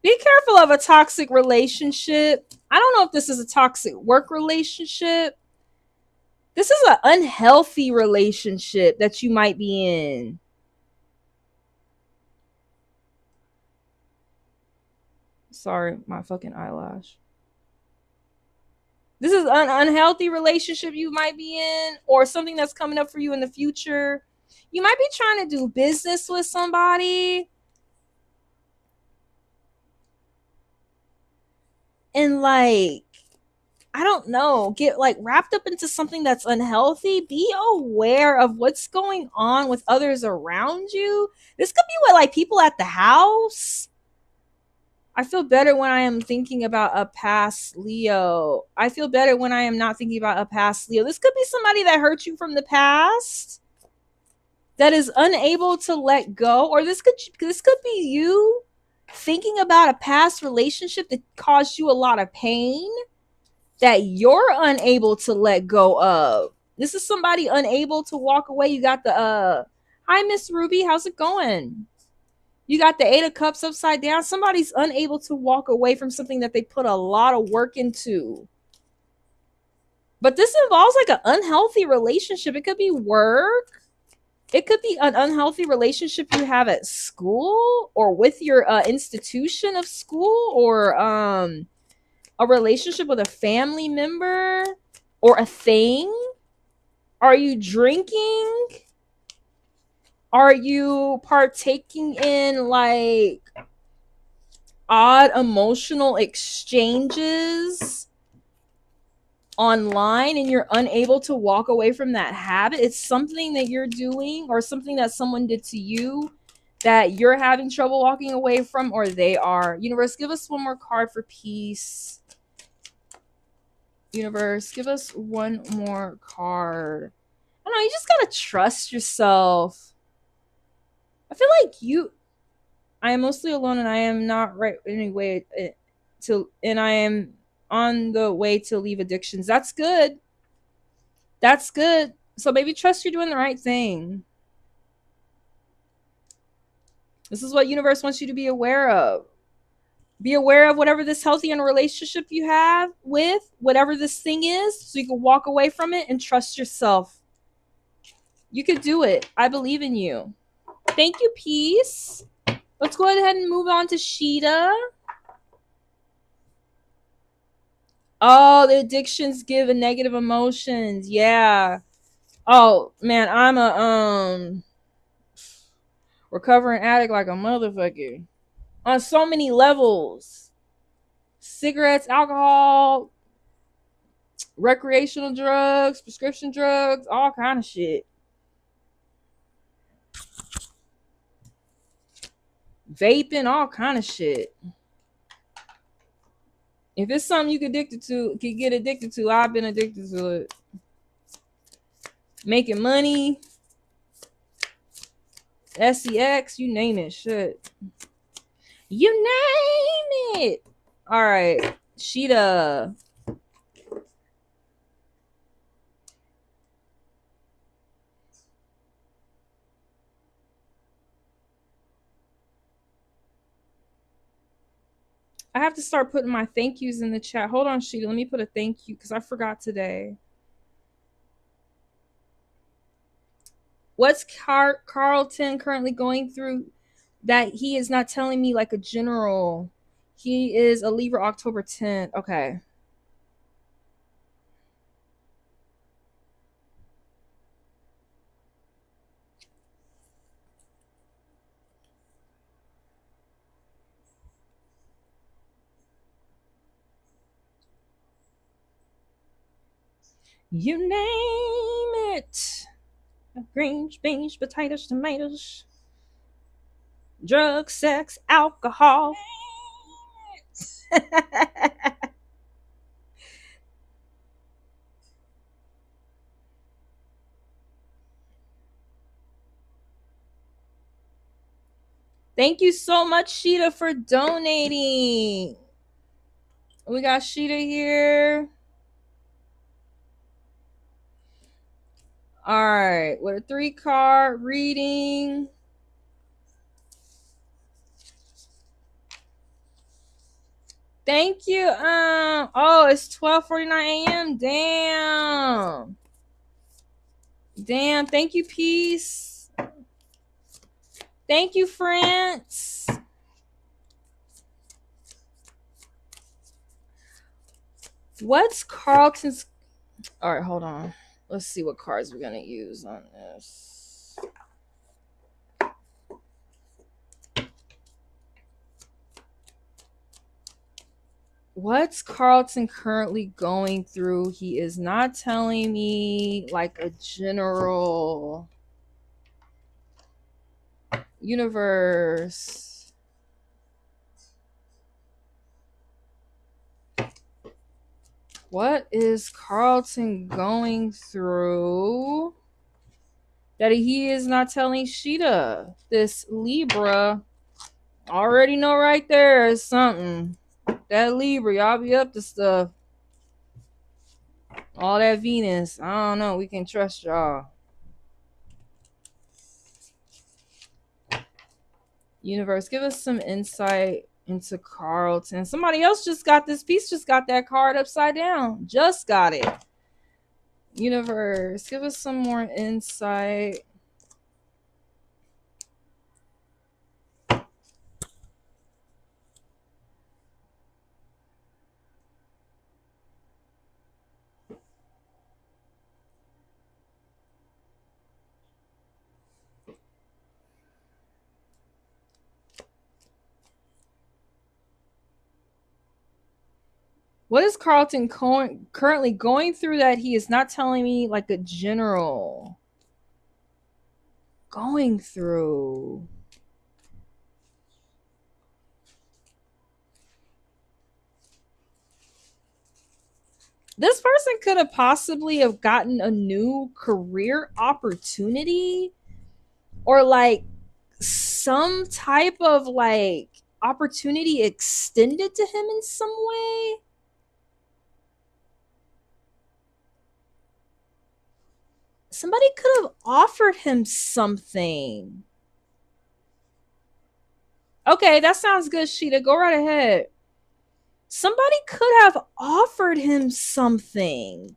Be careful of a toxic relationship. I don't know if this is a toxic work relationship. This is an unhealthy relationship that you might be in. Sorry, my fucking eyelash. This is an unhealthy relationship you might be in, or something that's coming up for you in the future. You might be trying to do business with somebody, and like, I don't know, get like wrapped up into something that's unhealthy. Be aware of what's going on with others around you. This could be with like people at the house. I feel better when I am thinking about a past Leo. I feel better when I am not thinking about a past Leo. This could be somebody that hurt you from the past, that is unable to let go, or this could be you thinking about a past relationship that caused you a lot of pain that you're unable to let go of. This is somebody unable to walk away. You got the hi Miss Ruby, how's it going? You got the 8 of Cups upside down. Somebody's unable to walk away from something that they put a lot of work into. But this involves like an unhealthy relationship. It could be work. It could be an unhealthy relationship you have at school, or with your institution of school, or a relationship with a family member, or a thing. Are you drinking? Are you partaking in like odd emotional exchanges online, and you're unable to walk away from that habit? It's something that you're doing, or something that someone did to you that you're having trouble walking away from, or they are. Universe, give us one more card for peace. Universe, give us one more card. I don't know, you just gotta trust yourself. I feel like I am mostly alone, and I am not right anyway and I am on the way to leave addictions. That's good. That's good. So maybe trust you're doing the right thing. This is what universe wants you to be aware of. Be aware of whatever this healthy in a relationship you have with, whatever this thing is, so you can walk away from it and trust yourself. You could do it. I believe in you. Thank you, Peace. Let's go ahead and move on to Sheeta. Oh, the addictions give a negative emotions. Yeah. Oh man, I'm a recovering addict like a motherfucker on so many levels. Cigarettes, alcohol, recreational drugs, prescription drugs, all kind of shit. Vaping, all kind of shit. If it's something you can get addicted to, I've been addicted to it. Making money, SEX, you name it, shit. You name it. All right, Sheeta. I have to start putting my thank yous in the chat. Hold on, Sheeta. Let me put a thank you because I forgot today. What's Carlton currently going through that he is not telling me like a general? He is a Libra, October 10th. Okay. You name it. Greens, beans, potatoes, tomatoes, drugs, sex, alcohol. Thank you so much, Sheeta, for donating. We got Sheeta here. All right, with a 3-card reading. Thank you. Oh, it's 12:49 a.m. Damn. Thank you, Peace. Thank you, France. What's Carlton's? All right, hold on. Let's see what cards we're gonna use on this. What's Carlton currently going through? He is not telling me like a general universe. What is Carlton going through that he is not telling Sheeta? This Libra, already know right there is something. That Libra, y'all be up to stuff. All that Venus, I don't know. We can trust y'all. Universe, give us some insight into Carlton. Somebody else just got this piece, just got that card upside down. Just got it. Universe, give us some more insight. What is Carlton currently going through that he is not telling me like a general? Going through. This person could have possibly have gotten a new career opportunity or like some type of like opportunity extended to him in some way. Somebody could have offered him something. Okay, that sounds good, Sheeta. Go right ahead. Somebody could have offered him something.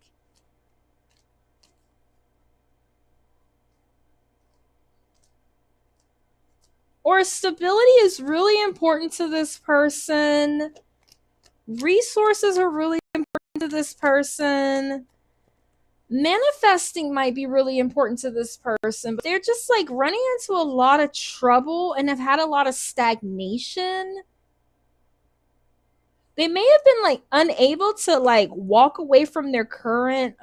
or stability is really important to this person. Resources are really important to this person. Manifesting might be really important to this person, but they're just like running into a lot of trouble and have had a lot of stagnation. They may have been like unable to like walk away from their current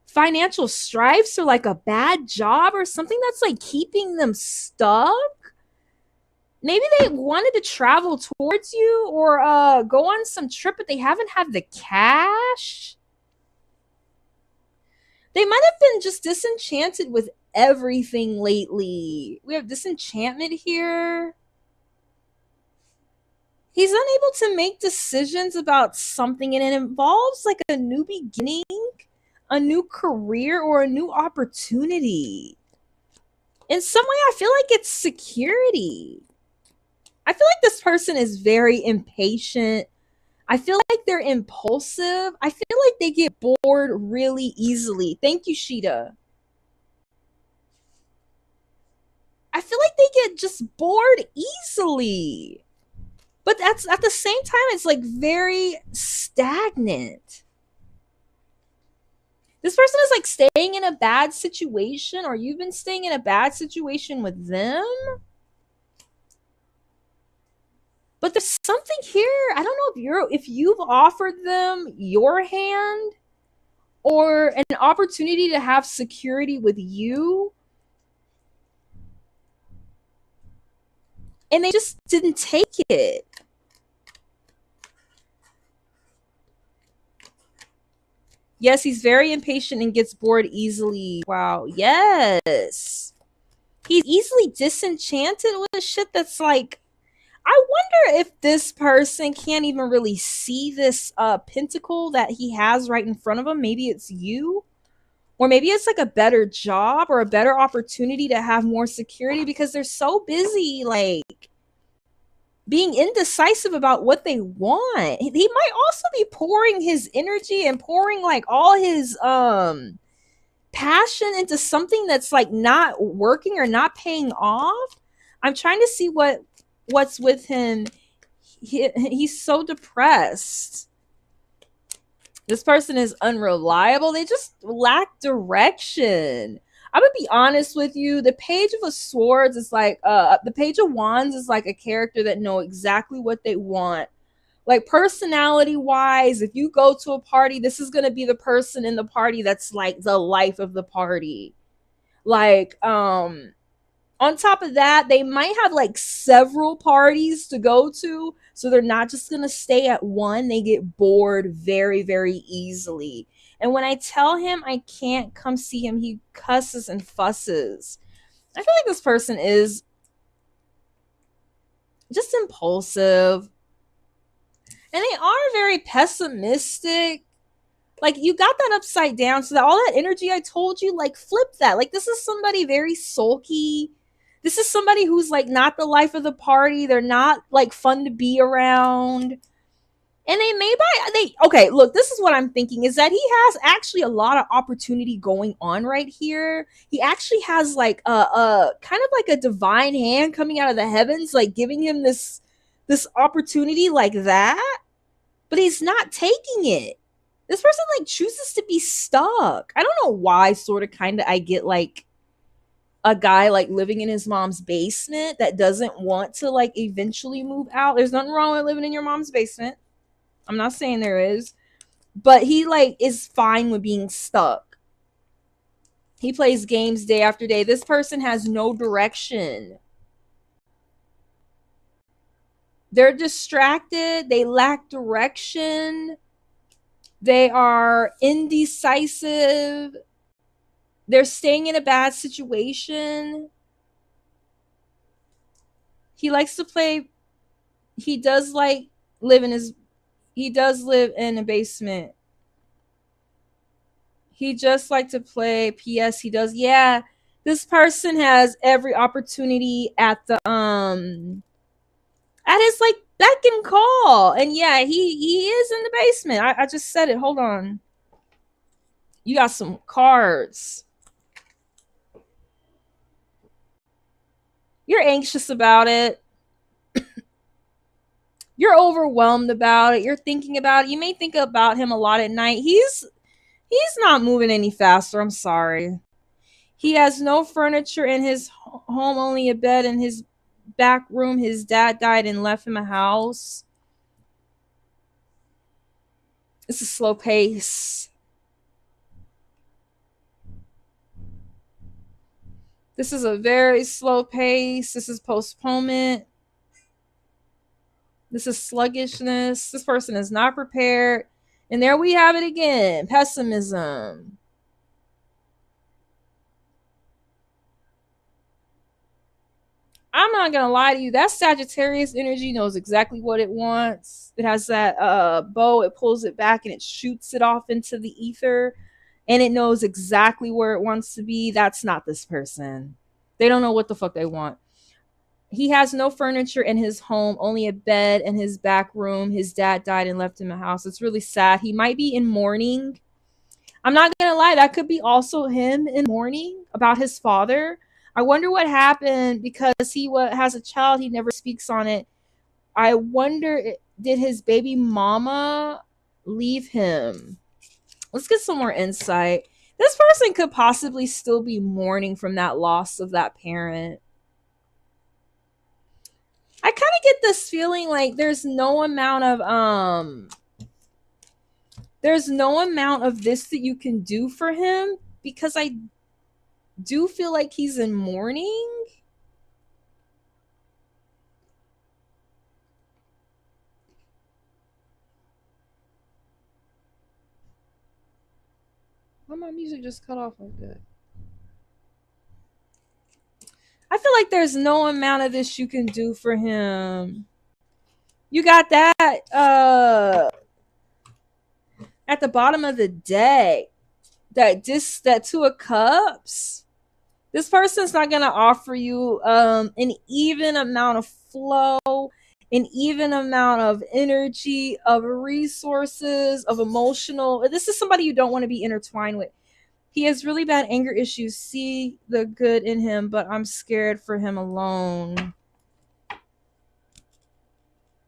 financial strifes or like a bad job or something that's like keeping them stuck. Maybe they wanted to travel towards you or go on some trip, but they haven't had the cash. They might have been just disenchanted with everything lately. We have disenchantment here. He's unable to make decisions about something, and it involves like a new beginning, a new career, or a new opportunity. In some way, I feel like it's security. I feel like this person is very impatient. I feel like they're impulsive. I feel like they get bored really easily. Thank you, Sheeta. I feel like they get just bored easily. But that's at the same time, it's like very stagnant. This person is like staying in a bad situation, or you've been staying in a bad situation with them. But there's something here. I don't know if you've offered them your hand or an opportunity to have security with you, and they just didn't take it. Yes, he's very impatient and gets bored easily. Wow. Yes. He's easily disenchanted with shit that's like, I wonder if this person can't even really see this pentacle that he has right in front of him. Maybe it's you. Or maybe it's like a better job or a better opportunity to have more security, because they're so busy like being indecisive about what they want. He might also be pouring his energy and pouring like all his passion into something that's like not working or not paying off. I'm trying to see what's with him. He's so depressed. This person is unreliable. They just lack direction. I'm gonna be honest with you. The Page of Swords is like the Page of Wands is like a character that know exactly what they want. Like personality wise, if you go to a party, this is gonna be the person in the party that's like the life of the party. Like on top of that, they might have like several parties to go to, so they're not just going to stay at one. They get bored very, very easily. And when I tell him I can't come see him, he cusses and fusses. I feel like this person is just impulsive. And they are very pessimistic. Like, you got that upside down, so that all that energy I told you, like, flip that. Like, this is somebody very sulky. This is somebody who's like not the life of the party. They're not like fun to be around. And okay, look, this is what I'm thinking is that he has actually a lot of opportunity going on right here. He actually has like a kind of like a divine hand coming out of the heavens, like giving him this opportunity like that. But he's not taking it. This person like chooses to be stuck. I don't know why, sort of kind of I get like a guy like living in his mom's basement that doesn't want to like eventually move out. There's nothing wrong with living in your mom's basement. I'm not saying there is, but he like is fine with being stuck. He plays games day after day. This person has no direction. They're distracted. They lack direction. They are indecisive. They're staying in a bad situation. He likes to play. He does like live in his. He does live in a basement. He just like to play PS. He does. Yeah, this person has every opportunity at the at his like beck and call. And yeah, he is in the basement. I just said it. Hold on. You got some cards. You're anxious about it. You're overwhelmed about it. You're thinking about it. You may think about him a lot at night. He's not moving any faster. I'm sorry. He has no furniture in his home, only a bed in his back room. His dad died and left him a house. It's a slow pace. This is a very slow pace. This is postponement. This is sluggishness. This person is not prepared. And there we have it again. Pessimism. I'm not gonna lie to you. That Sagittarius energy knows exactly what it wants. It has that bow. It pulls it back and it shoots it off into the ether, and it knows exactly where it wants to be. That's not this person. They don't know what the fuck they want. He has no furniture in his home, only a bed in his back room. His dad died and left him a house. It's really sad. He might be in mourning. I'm not gonna lie, that could be also him in mourning about his father. I wonder what happened because he has a child. He never speaks on it. I wonder, did his baby mama leave him? Let's get some more insight. This person could possibly still be mourning from that loss of that parent. I kind of get this feeling like there's no amount of this that you can do for him, because I do feel like he's in mourning. Why my music just cut off like that? I feel like there's no amount of this you can do for him. You got that at the bottom of the deck. That Two of Cups. This person's not gonna offer you an even amount of flow, an even amount of energy, of resources, of emotional. This is somebody you don't want to be intertwined with. He has really bad anger issues. See the good in him, but I'm scared for him alone.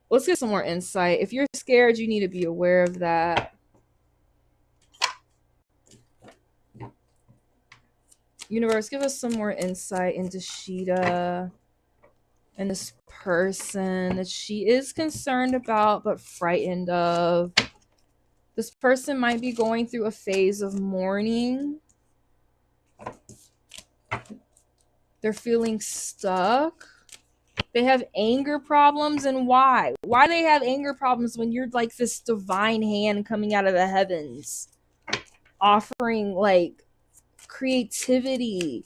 Let's get some more insight. If you're scared, you need to be aware of that. Universe, give us some more insight into Sheeta and this person that she is concerned about but frightened of. This person might be going through a phase of mourning. They're feeling stuck. They have anger problems. And why? Why do they have anger problems when you're like this divine hand coming out of the heavens, offering like creativity,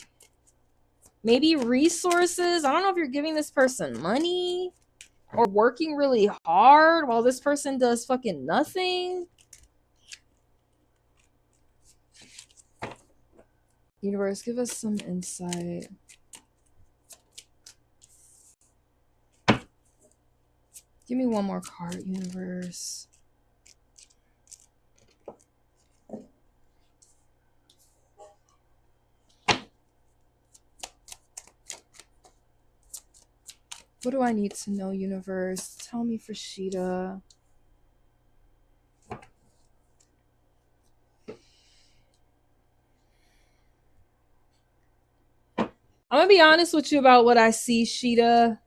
maybe resources? I don't know if you're giving this person money or working really hard while this person does fucking nothing. Universe, give us some insight. Give me one more card, universe. What do I need to know, universe? Tell me for Sheeta. I'm gonna be honest with you about what I see, Sheeta.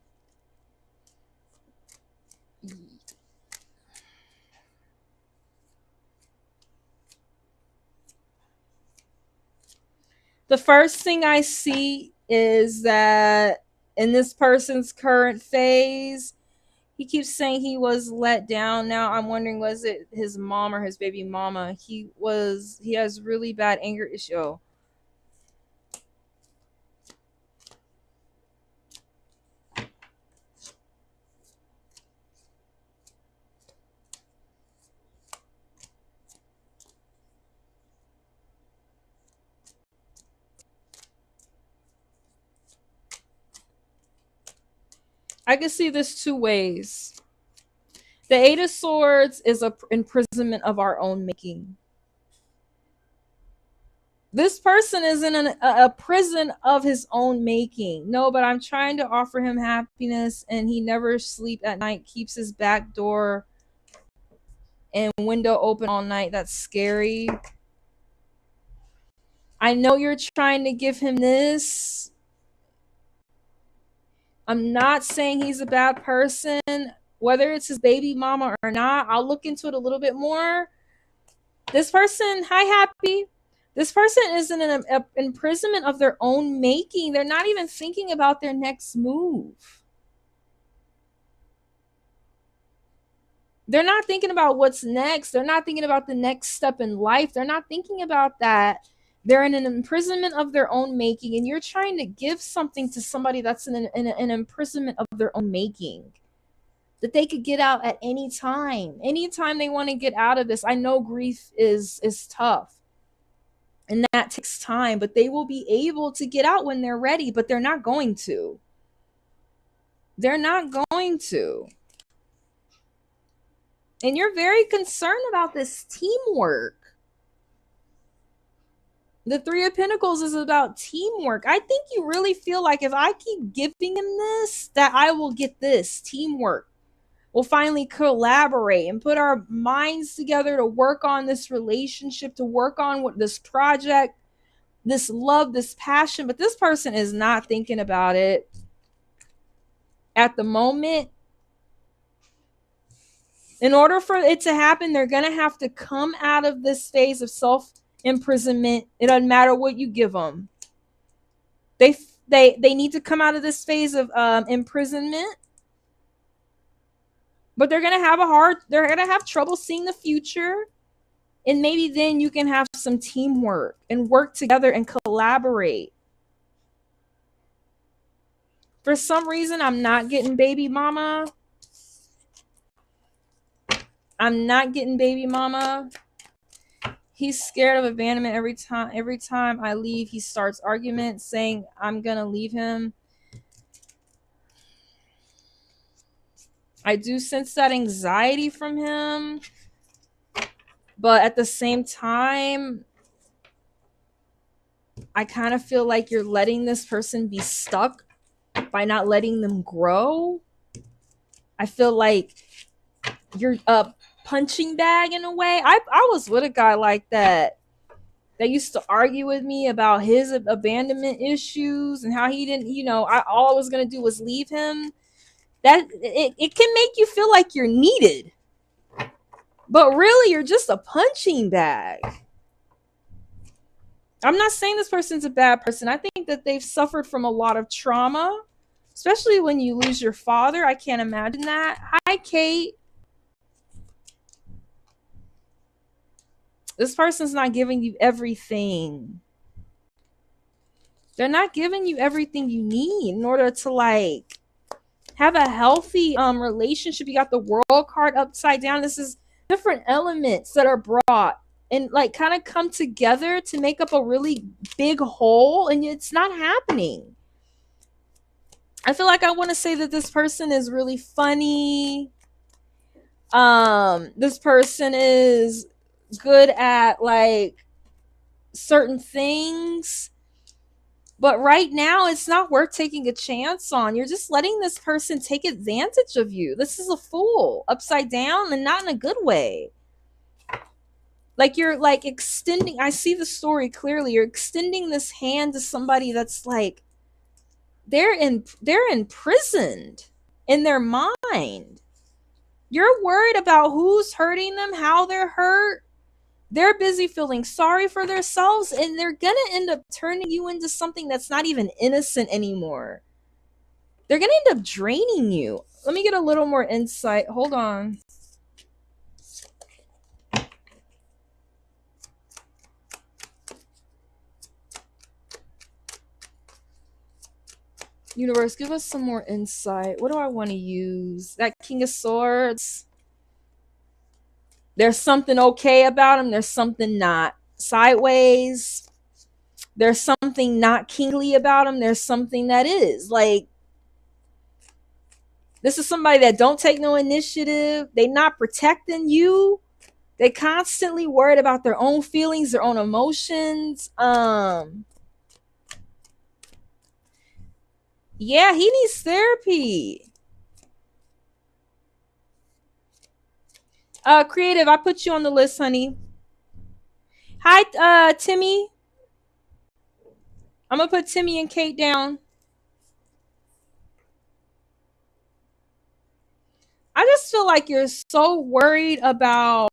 The first thing I see is that in this person's current phase, he keeps saying he was let down. Now I'm wondering, was it his mom or his baby mama? He has really bad anger issue. I can see this two ways. The Eight of Swords is an imprisonment of our own making. This person is in a prison of his own making. No, but I'm trying to offer him happiness, and he never sleeps at night, keeps his back door and window open all night. That's scary. I know you're trying to give him this. I'm not saying he's a bad person. Whether it's his baby mama or not, I'll look into it a little bit more. This person, hi, Happy. This person is in an imprisonment of their own making. They're not even thinking about their next move. They're not thinking about what's next. They're not thinking about the next step in life. They're not thinking about that. They're in an imprisonment of their own making, and you're trying to give something to somebody that's in an imprisonment of their own making, that they could get out at any time. Anytime they want to get out of this. I know grief is tough, and that takes time, but they will be able to get out when they're ready, but they're not going to. They're not going to. And you're very concerned about this teamwork. The Three of Pentacles is about teamwork. I think you really feel like if I keep giving him this, that I will get this teamwork. We'll finally collaborate and put our minds together to work on this relationship, to work on what this project, this love, this passion. But this person is not thinking about it at the moment. In order for it to happen, they're going to have to come out of this phase of self-imprisonment. It doesn't matter what you give them. They need to come out of this phase of imprisonment. But they're going to have trouble seeing the future. And maybe then you can have some teamwork and work together and collaborate. For some reason, I'm not getting baby mama. I'm not getting baby mama. He's scared of abandonment every time. Every time I leave, he starts arguments saying I'm going to leave him. I do sense that anxiety from him. But at the same time, I kind of feel like you're letting this person be stuck by not letting them grow. I feel like you're a punching bag in a way. I was with a guy like that used to argue with me about his abandonment issues and how he didn't, all I was going to do was leave him. That it can make you feel like you're needed. But really, you're just a punching bag. I'm not saying this person's a bad person. I think that they've suffered from a lot of trauma, especially when you lose your father. I can't imagine that. Hi, Kate. This person's not giving you everything. They're not giving you everything you need in order to have a healthy relationship. You got the World card upside down. This is different elements that are brought and kind of come together to make up a really big whole, and it's not happening. I feel like I want to say that this person is really funny. This person is good at certain things, but right now it's not worth taking a chance on. You're just letting this person take advantage of you. This is a Fool upside down, and not in a good way. You're extending, I see the story clearly. You're extending this hand to somebody that's they're imprisoned in their mind. You're worried about who's hurting them, how they're hurt. They're busy feeling sorry for themselves, and they're going to end up turning you into something that's not even innocent anymore. They're going to end up draining you. Let me get a little more insight. Hold on. Universe, give us some more insight. What do I want to use? That King of Swords. There's something okay about him. There's something not. Sideways. There's something not kingly about him. There's something that is. This is somebody that don't take no initiative. They not protecting you. They constantly worried about their own feelings, their own emotions. Yeah, he needs therapy. Creative, I put you on the list, honey. Hi, Timmy. I'm gonna put Timmy and Kate down. I just feel like you're so worried about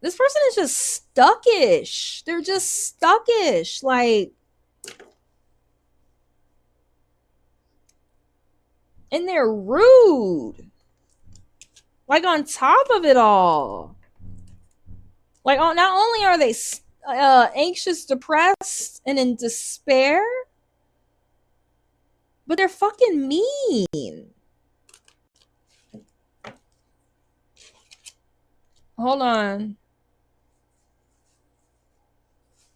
this person is just stuckish. They're just stuckish. Like, and they're rude. Like, on top of it all. Like, not only are they anxious, depressed, and in despair, but they're fucking mean. Hold on.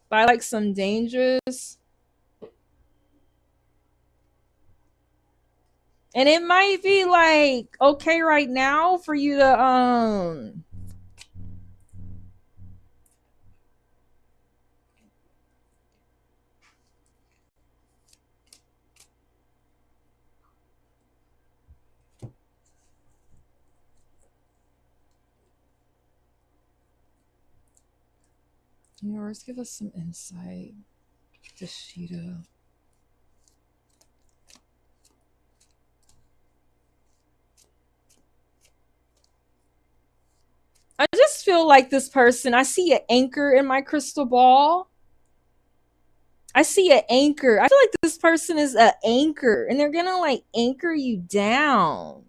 By like some dangerous. And it might be like okay right now for you to universe, give us some insight. Deshita. I just feel like this person, I see an anchor in my crystal ball. I see an anchor. I feel like this person is an anchor and they're gonna like anchor you down.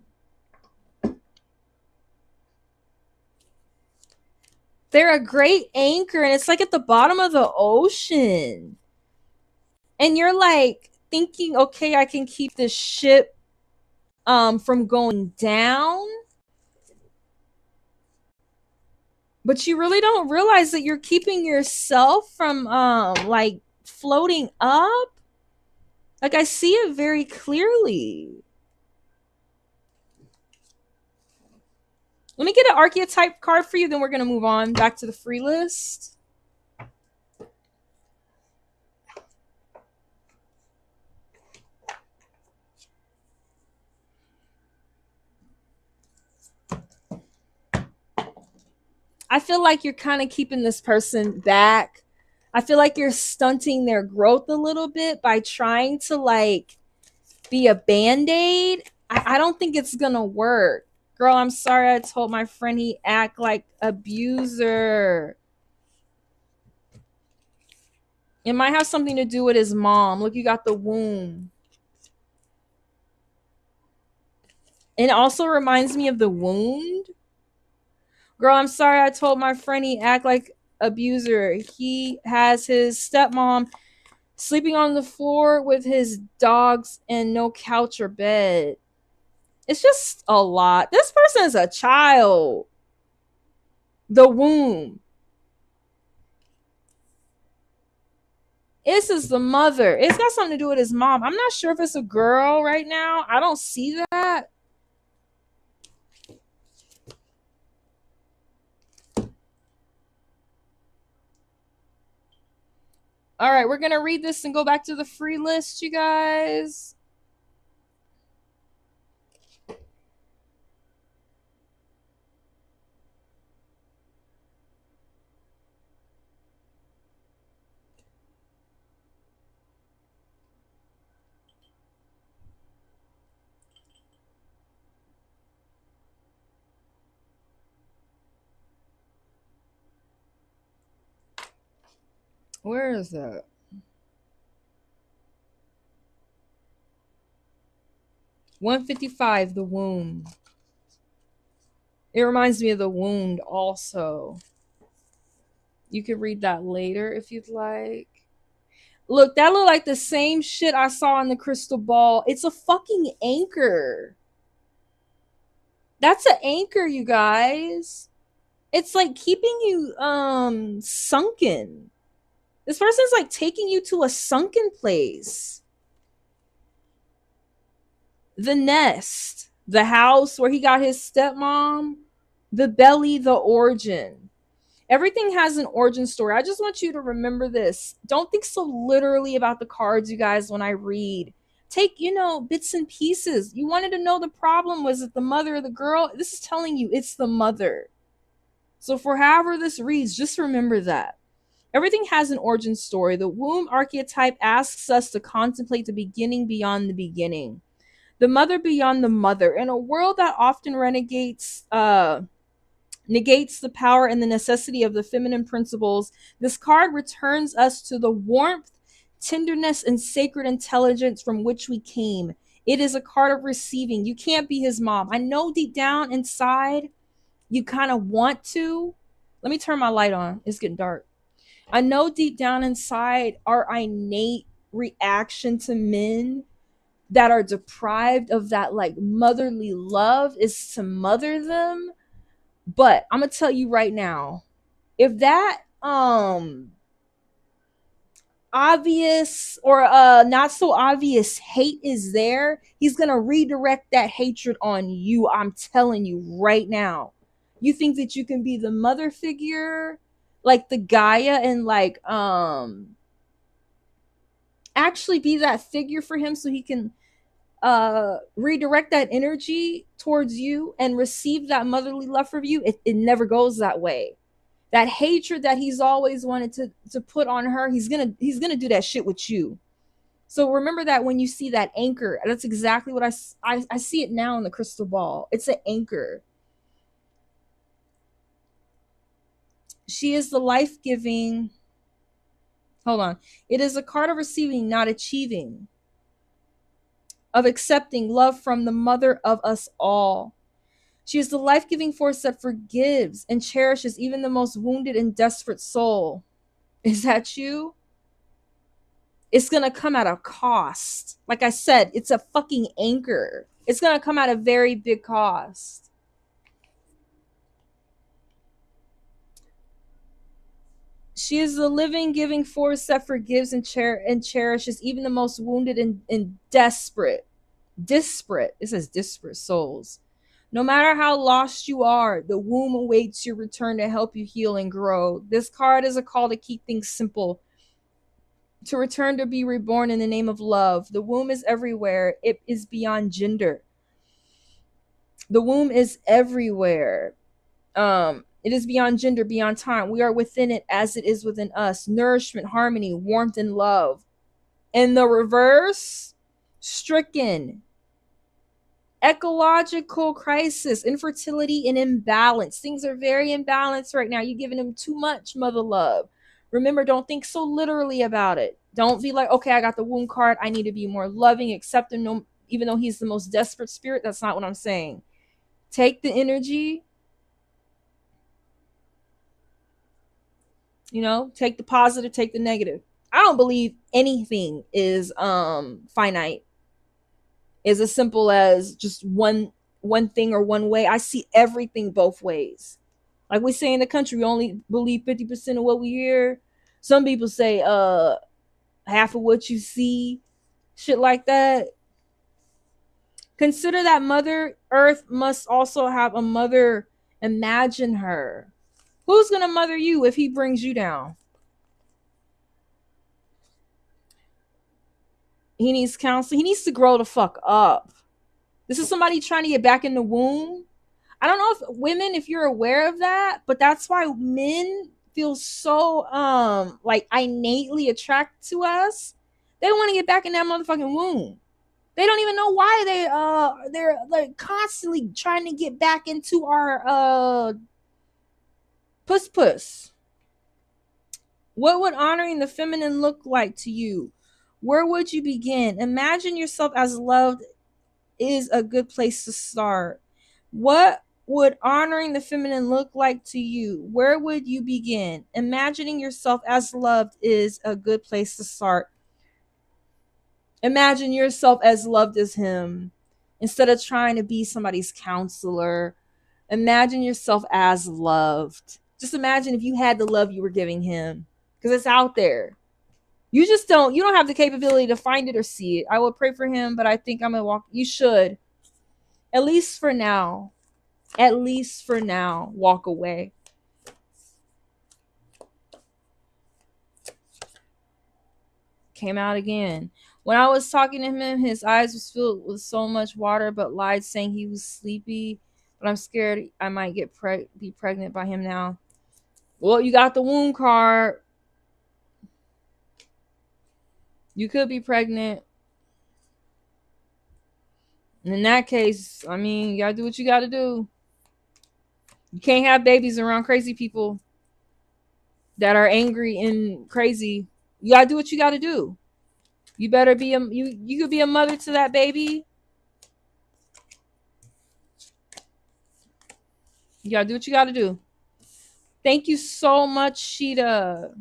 They're a great anchor and it's like at the bottom of the ocean. And you're like thinking, okay, I can keep this ship from going down. But you really don't realize that you're keeping yourself from like floating up. Like, I see it very clearly. Let me get an archetype card for you, then we're going to move on back to the free list. I feel like you're kind of keeping this person back. I feel like you're stunting their growth a little bit by trying to like be a band-aid. I don't think it's gonna work. Girl, I'm sorry I told my friend he act like abuser. It might have something to do with his mom. Look, you got the womb. And it also reminds me of the wound. Girl, I'm sorry I told my friend he act like abuser. He has his stepmom sleeping on the floor with his dogs and no couch or bed. It's just a lot. This person is a child. The womb. This is the mother. It's got something to do with his mom. I'm not sure if it's a girl right now. I don't see that. All right, we're going to read this and go back to the free list, you guys. Where is that? $155, the womb. It reminds me of the wound also. You can read that later if you'd like. Look, that looked like the same shit I saw in the crystal ball. It's a fucking anchor. That's an anchor, you guys. It's like keeping you sunken. This person's like taking you to a sunken place. The nest, the house where he got his stepmom. The belly, the origin. Everything has an origin story. I just want you to remember this. Don't think so literally about the cards, you guys, when I read. Take, bits and pieces. You wanted to know the problem. Was it the mother or the girl? This is telling you it's the mother. So for however this reads, just remember that. Everything has an origin story. The womb archetype asks us to contemplate the beginning beyond the beginning. The mother beyond the mother. In a world that often negates the power and the necessity of the feminine principles, this card returns us to the warmth, tenderness, and sacred intelligence from which we came. It is a card of receiving. You can't be his mom. I know deep down inside you kind of want to. Let me turn my light on. It's getting dark. I know deep down inside our innate reaction to men that are deprived of that like motherly love is to mother them. But I'm gonna tell you right now, if that obvious or not so obvious hate is there, he's gonna redirect that hatred on you. I'm telling you right now. You think that you can be the mother figure, like the Gaia, and like actually be that figure for him so he can redirect that energy towards you and receive that motherly love from you. It never goes that way. That hatred that he's always wanted to put on her, he's gonna do that shit with you. So remember that when you see that anchor, that's exactly what I see it now in the crystal ball. It's an anchor. She is the life-giving. Hold on. It is a card of receiving, not achieving. Of accepting love from the mother of us all. She is the life-giving force that forgives and cherishes even the most wounded and desperate soul. Is that you? It's going to come at a cost. Like I said, it's a fucking anchor. It's going to come at a very big cost. She is the living, giving force that forgives and cherishes even the most wounded and disparate. It says disparate souls. No matter how lost you are, the womb awaits your return to help you heal and grow. This card is a call to keep things simple, to return to be reborn in the name of love. The womb is everywhere. It is beyond gender. The womb is everywhere. It is beyond gender, beyond time. We are within it as it is within us. Nourishment, harmony, warmth, and love. In the reverse, stricken, ecological crisis, infertility, and imbalance. Things are very imbalanced right now. You're giving him too much mother love. Remember, don't think so literally about it. Don't be like, okay, I got the womb card. I need to be more loving, accepting, no, even though he's the most desperate spirit. That's not what I'm saying. Take the energy, take the positive, take the negative. I don't believe anything is finite, is as simple as just one thing or one way. I see everything both ways. Like we say in the country, we only believe 50% of what we hear. Some people say half of what you see, shit like that. Consider that Mother Earth must also have a mother. Imagine her. Who's gonna mother you if he brings you down? He needs counseling. He needs to grow the fuck up. This is somebody trying to get back in the womb. I don't know if women, if you're aware of that, but that's why men feel so like innately attracted to us. They want to get back in that motherfucking womb. They don't even know why they're like constantly trying to get back into our puss. What would honoring the feminine look like to you? Where would you begin? Imagine yourself as loved is a good place to start. What would honoring the feminine look like to you? Where would you begin? Imagining yourself as loved is a good place to start. Imagine yourself as loved as him. Instead of trying to be somebody's counselor, imagine yourself as loved. Just imagine if you had the love you were giving him, because it's out there. You don't have the capability to find it or see it. I will pray for him, but I think I'm gonna walk. You should, at least for now. At least for now, walk away. Came out again. When I was talking to him, his eyes was filled with so much water, but lied, saying he was sleepy. But I'm scared I might get be pregnant by him now. Well, you got the womb card. You could be pregnant. And in that case, I mean, you gotta do what you gotta do. You can't have babies around crazy people that are angry and crazy. You gotta do what you gotta do. You better be you could be a mother to that baby. You gotta do what you gotta do. Thank you so much, Sheeta.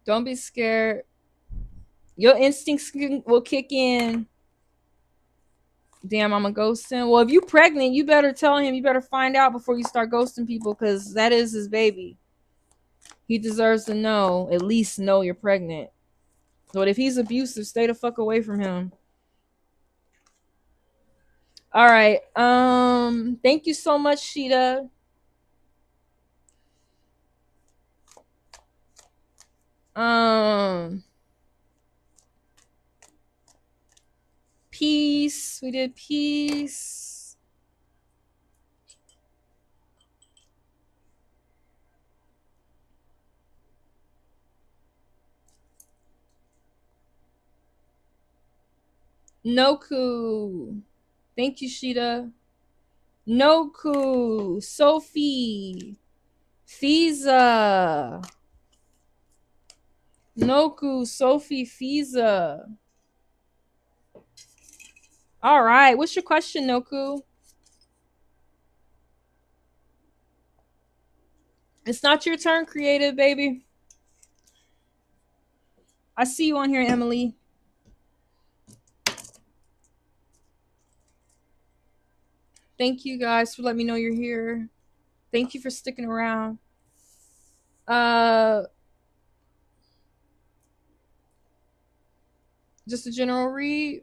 Don't be scared. Your instincts will kick in. Damn, I'm a ghosting. Well, if you pregnant, you better tell him. You better find out before you start ghosting people, because that is his baby. He deserves to know, at least know you're pregnant. But if he's abusive, stay the fuck away from him. All right. Thank you so much, Sheeta. Peace. We did peace. Noku. Thank you, Sheeta. Noku. Sophie. Fiza. Noku. Sophie. Fiza. All right. What's your question, Noku? It's not your turn, creative, baby. I see you on here, Emily. Thank you guys for letting me know you're here. Thank you for sticking around. Just a general read.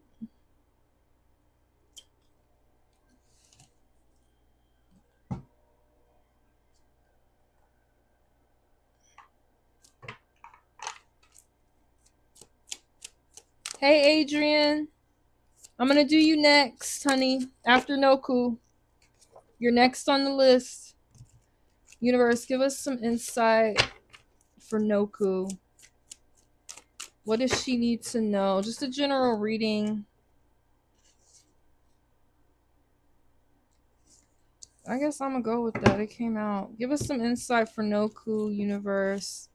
Hey, Adrian. I'm going to do you next, honey. After Noku. You're next on the list. Universe, give us some insight for Noku. What does she need to know? Just a general reading. I guess I'm going to go with that. It came out. Give us some insight for Noku, universe.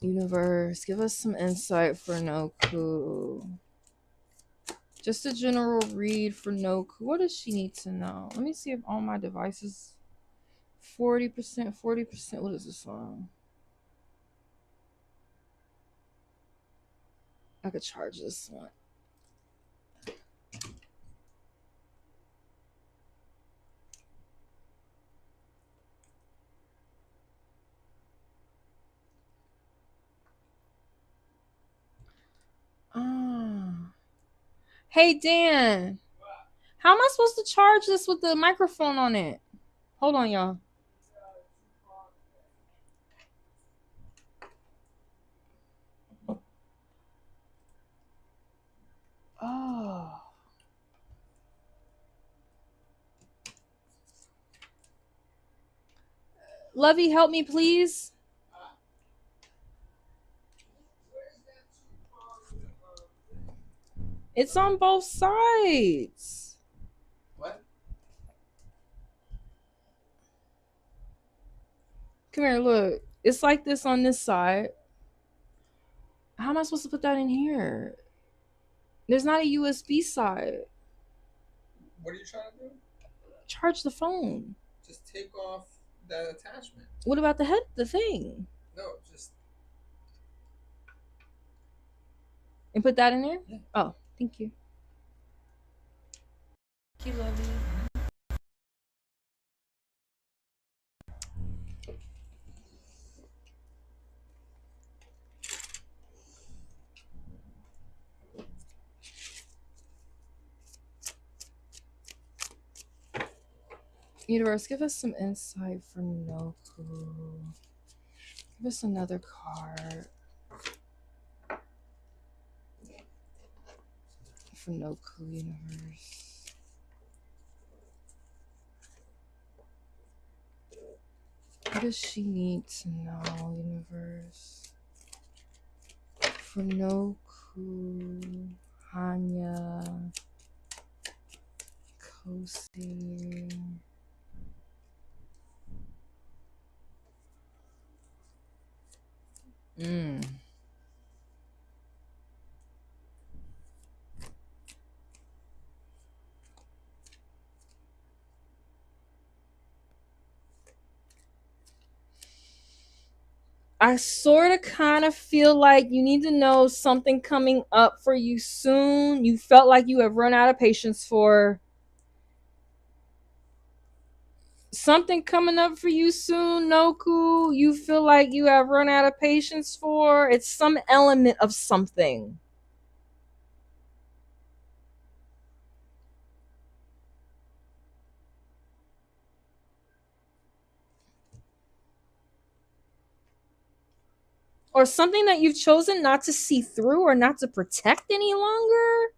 Universe, give us some insight for Noku. Just a general read for Noku. What does she need to know? Let me see if all my devices 40%, 40%. What is this on? I could charge this one. Hey, Dan. How am I supposed to charge this with the microphone on it? Hold on, y'all. Oh. Lovey, help me, please. It's on both sides. What? Come here, look. It's like this on this side. How am I supposed to put that in here? There's not a USB side. What are you trying to do? Charge the phone. Just take off that attachment. What about the thing? No, just... And put that in there? Yeah. Oh, thank you. you, lovey. Universe, give us some insight for Noku. Give us another card for Noku, universe. What does she need to know, universe? For Noku, Hanya, Kosi. I sort of kind of feel like you need to know something coming up for you soon. You felt like you have run out of patience for something coming up for you soon, Noku. You feel like you have run out of patience for. It's some element of something. Or something that you've chosen not to see through or not to protect any longer.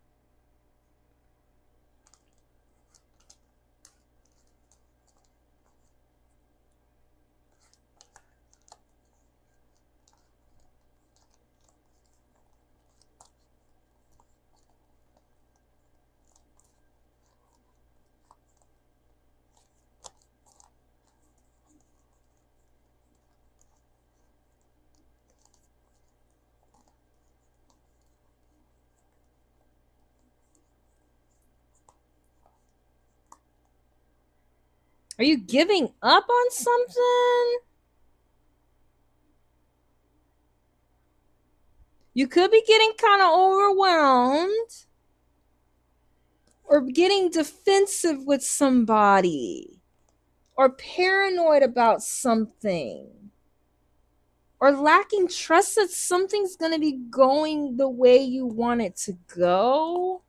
Are you giving up on something? You could be getting kind of overwhelmed or getting defensive with somebody or paranoid about something or lacking trust that something's going to be going the way you want it to go.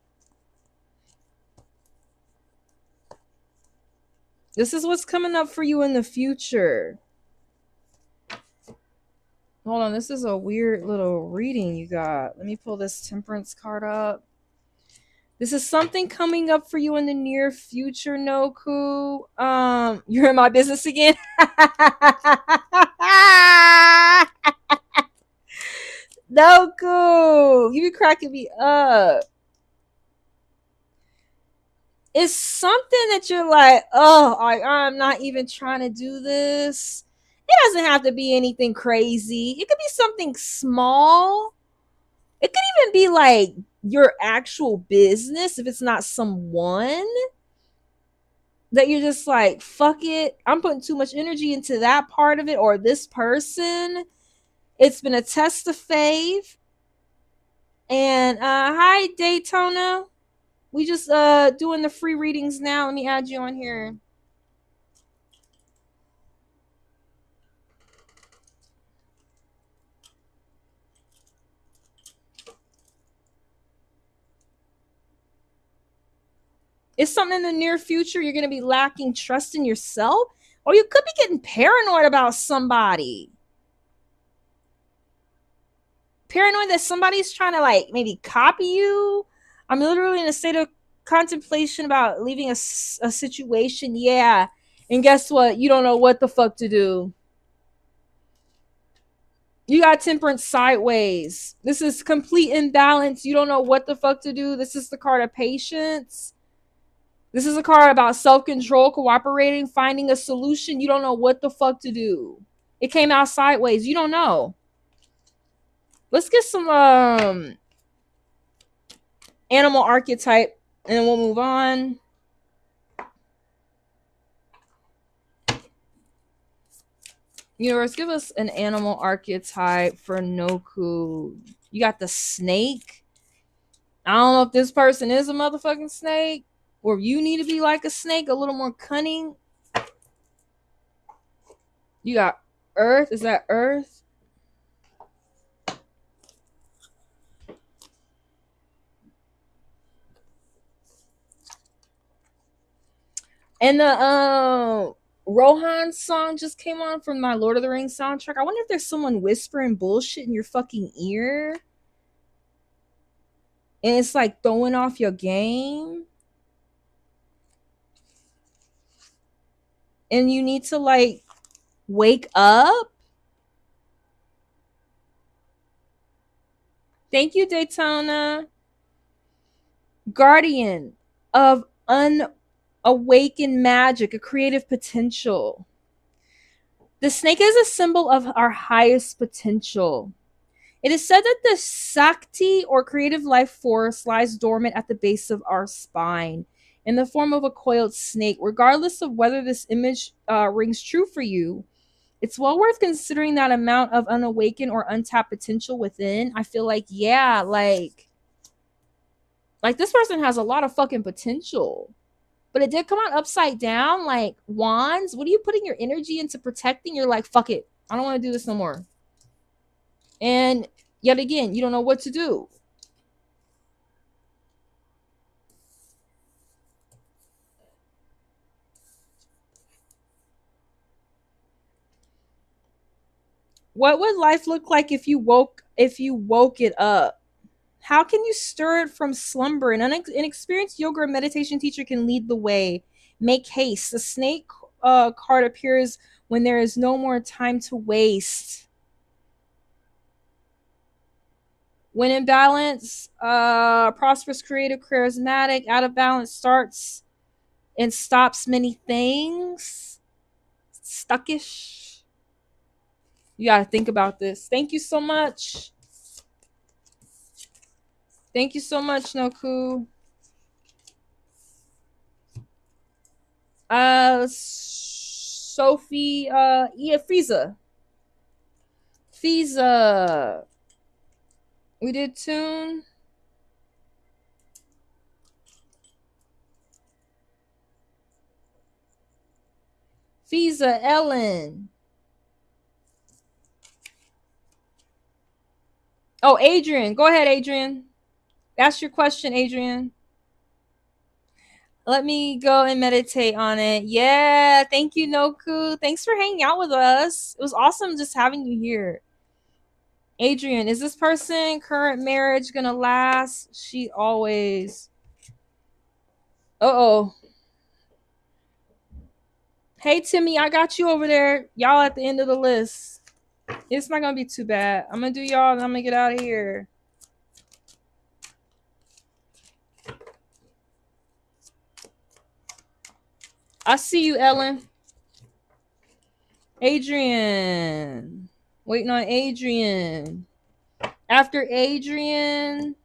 This is what's coming up for you in the future. Hold on, this is a weird little reading you got. Let me pull this Temperance card up. This is something coming up for you in the near future, Noku. You're in my business again. Noku, you be cracking me up. It's something that you're like, oh, I'm not even trying to do this. It doesn't have to be anything crazy. It could be something small. It could even be like your actual business if it's not someone that you're just like, fuck it. I'm putting too much energy into that part of it or this person. It's been a test of faith. And hi, Daytona. We just doing the free readings now. Let me add you on here. It's something in the near future you're going to be lacking trust in yourself, or you could be getting paranoid about somebody. Paranoid that somebody's trying to like maybe copy you. I'm literally in a state of contemplation about leaving a situation. Yeah. And guess what? You don't know what the fuck to do. You got Temperance sideways. This is complete imbalance. You don't know what the fuck to do. This is the card of patience. This is a card about self-control, cooperating, finding a solution. You don't know what the fuck to do. It came out sideways. You don't know. Let's get some animal archetype and then we'll move on. Universe, give us an animal archetype for Noku. You got the snake. I don't know if this person is a motherfucking snake. Or you need to be like a snake, a little more cunning. You got Earth. Is that Earth? And the Rohan song just came on from my Lord of the Rings soundtrack. I wonder if there's someone whispering bullshit in your fucking ear. And it's like throwing off your game. And you need to like wake up. Thank you, Daytona. Guardian of unawakened magic, a creative potential. The snake is a symbol of our highest potential. It is said that the Sakti or creative life force lies dormant at the base of our spine in the form of a coiled snake. Regardless of whether this image rings true for you, it's well worth considering that amount of unawakened or untapped potential within. I feel like, yeah, like this person has a lot of fucking potential. But it did come out upside down, like wands. What are you putting your energy into protecting? You're like, fuck it. I don't want to do this no more. And yet again, you don't know what to do. What would life look like if you woke it up? How can you stir it from slumber? An inexperienced yoga or meditation teacher can lead the way. Make haste. The snake card appears when there is no more time to waste. When in balance, prosperous, creative, charismatic. Out of balance, starts and stops many things. Stuckish. You got to think about this. Thank you so much. Thank you so much, Noku. Sophie, yeah, Frieza. Frieza. We did tune. Frieza, Ellen. Oh, Adrian. Go ahead, Adrian. Ask your question, Adrian. Let me go and meditate on it. Yeah, thank you, Noku. Thanks for hanging out with us. It was awesome just having you here. Adrian, is this person current marriage gonna last? She always. Uh-oh. Hey, Timmy, I got you over there. Y'all at the end of the list. It's not gonna be too bad. I'm gonna do y'all and I'm gonna get out of here. I see you, Ellen. Adrian. Waiting on Adrian. After Adrian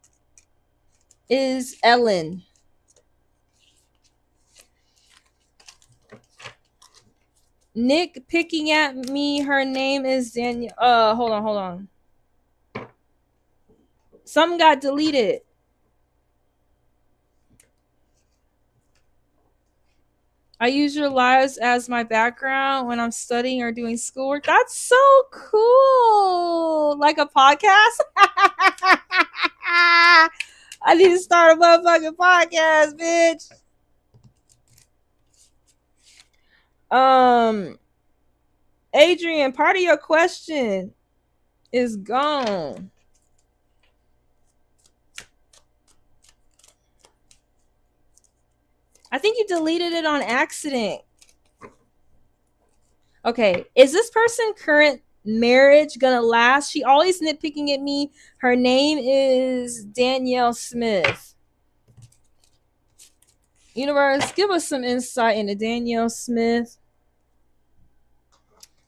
is Ellen. Nick picking at me. Her name is Danielle. Hold on. Something got deleted. I use your lives as my background when I'm studying or doing schoolwork. That's so cool. Like a podcast? I need to start a motherfucking podcast, bitch. Adrian, part of your question is gone. I think you deleted it on accident. Okay, is this person current marriage gonna last? She always nitpicking at me. Her name is Danielle Smith. Universe, give us some insight into Danielle Smith.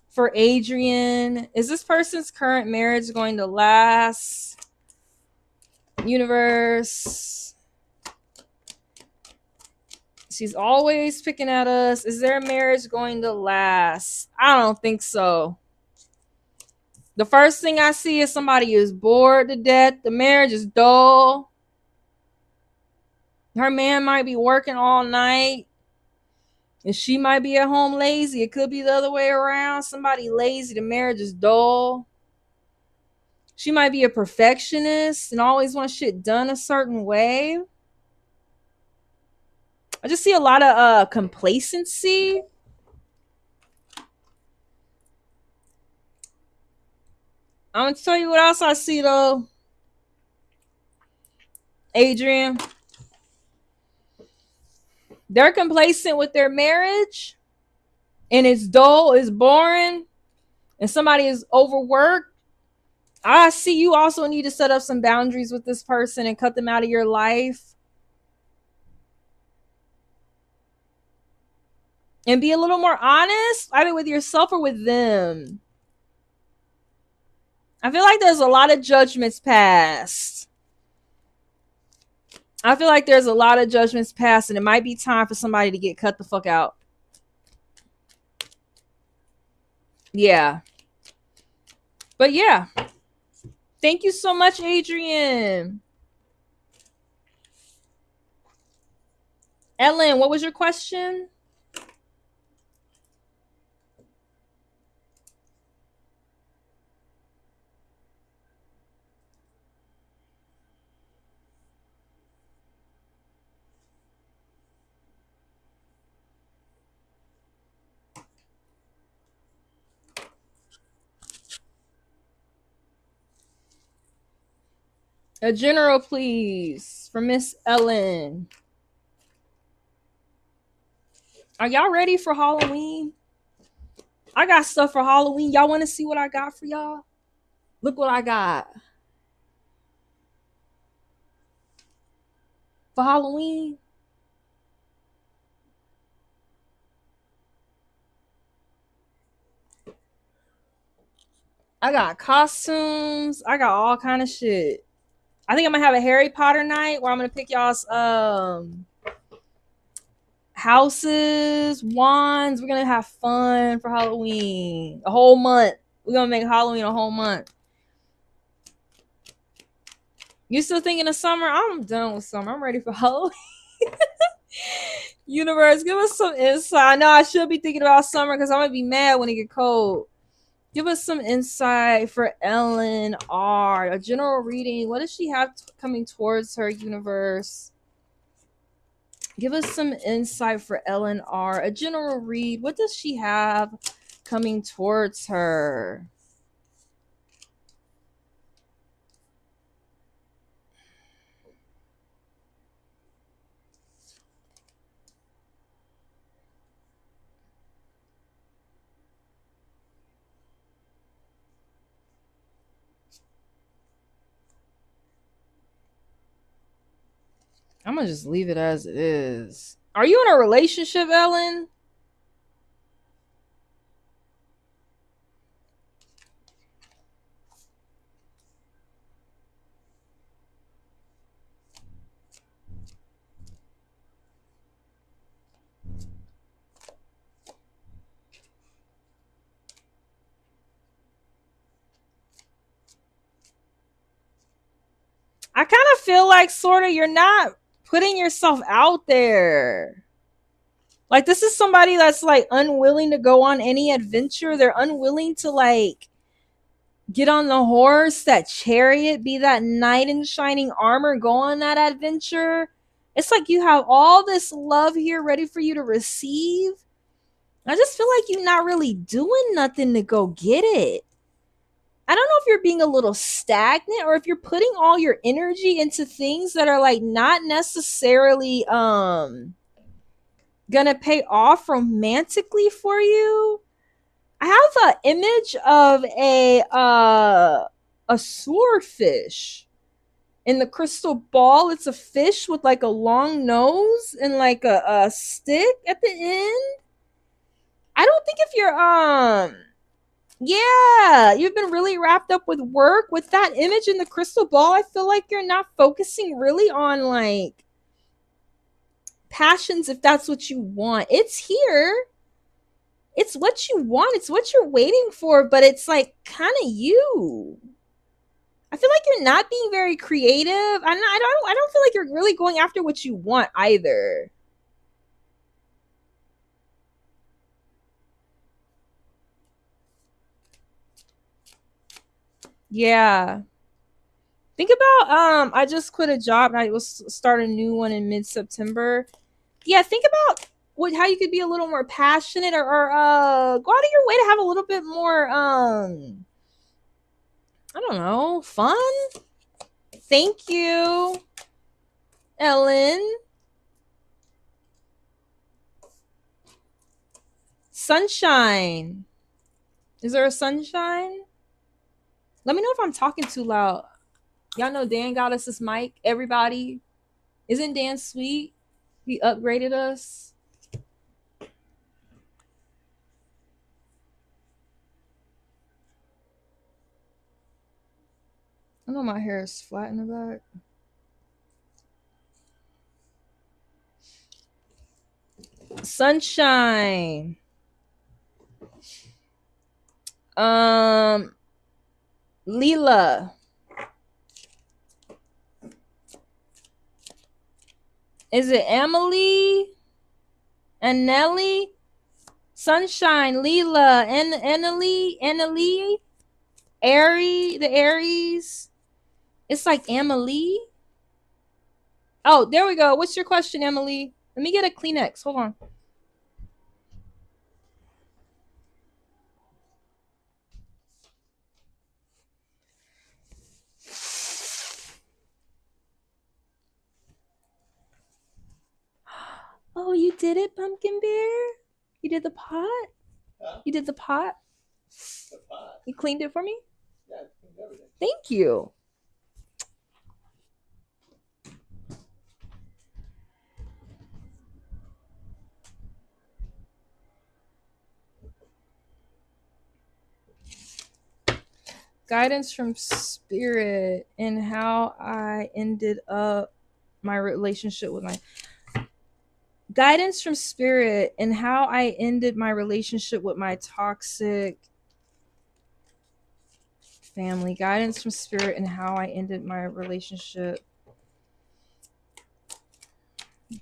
For Adrian, is this person's current marriage going to last? Universe. She's always picking at us. Is their marriage going to last? I don't think so. The first thing I see is somebody is bored to death. The marriage is dull. Her man might be working all night and she might be at home lazy. It could be the other way around. Somebody lazy, the marriage is dull. She might be a perfectionist and always wants shit done a certain way. I just see a lot of complacency. I'm gonna tell you what else I see though, Adrian. They're complacent with their marriage and it's dull, it's boring, and somebody is overworked. I see you also need to set up some boundaries with this person and cut them out of your life. And be a little more honest, either with yourself or with them. I feel like there's a lot of judgments passed. And it might be time for somebody to get cut the fuck out. Yeah. But yeah. Thank you so much, Adrian. Ellen, what was your question? A general, please, for Miss Ellen. Are y'all ready for Halloween? I got stuff for Halloween. Y'all want to see what I got for y'all? Look what I got. For Halloween. I got costumes. I got all kind of shit. I think I'm gonna have a Harry Potter night where I'm gonna pick y'all's houses, wands. We're gonna have fun for Halloween. A whole month. We're gonna make Halloween a whole month. You still thinking of summer? I'm done with summer. I'm ready for Halloween. Universe, give us some insight. I know I should be thinking about summer because I'm gonna be mad when it get cold. Give us some insight for Ellen R. A general reading. What does she have coming towards her, universe? Give us some insight for Ellen R. A general read. What does she have coming towards her? I'm gonna just leave it as it is. Are you in a relationship, Ellen? I kind of feel like sort of you're not putting yourself out there. Like this is somebody that's like unwilling to go on any adventure. They're unwilling to like get on the horse, that chariot, be that knight in shining armor, go on that adventure. It's like you have all this love here ready for you to receive. I just feel like you're not really doing nothing to go get it. I don't know if you're being a little stagnant or if you're putting all your energy into things that are like not necessarily gonna pay off romantically for you. I have an image of a swordfish in the crystal ball. It's a fish with like a long nose and like a stick at the end. I don't think if you're yeah, you've been really wrapped up with work with that image in the crystal ball. I feel like you're not focusing really on like passions if that's what you want. It's here. It's what you want. It's what you're waiting for, but it's like kind of you. I feel feel like you're not being very creative. I don't feel like you're really going after what you want either. Yeah. Think about I just quit a job and I was start a new one in mid-September. Yeah, think about how you could be a little more passionate or go out of your way to have a little bit more I don't know, fun. Thank you, Ellen. Sunshine. Is there a sunshine? Let me know if I'm talking too loud. Y'all know Dan got us this mic. Everybody. Isn't Dan sweet? He upgraded us. I know my hair is flat in the back. Sunshine. Leela. Is it Emily and Nelly? Sunshine, Leela, and Annalie, Airy, the Aries. It's like Emily. Oh, there we go. What's your question, Emily? Let me get a Kleenex. Hold on. Oh, you did it, Pumpkin Bear? You did the pot? Huh? You did the pot? The pot. You cleaned it for me? Yeah, I cleaned everything. Thank you. Guidance from spirit and how I ended up my relationship with my guidance from spirit and how I ended my relationship with my toxic family. Guidance from spirit and how I ended my relationship.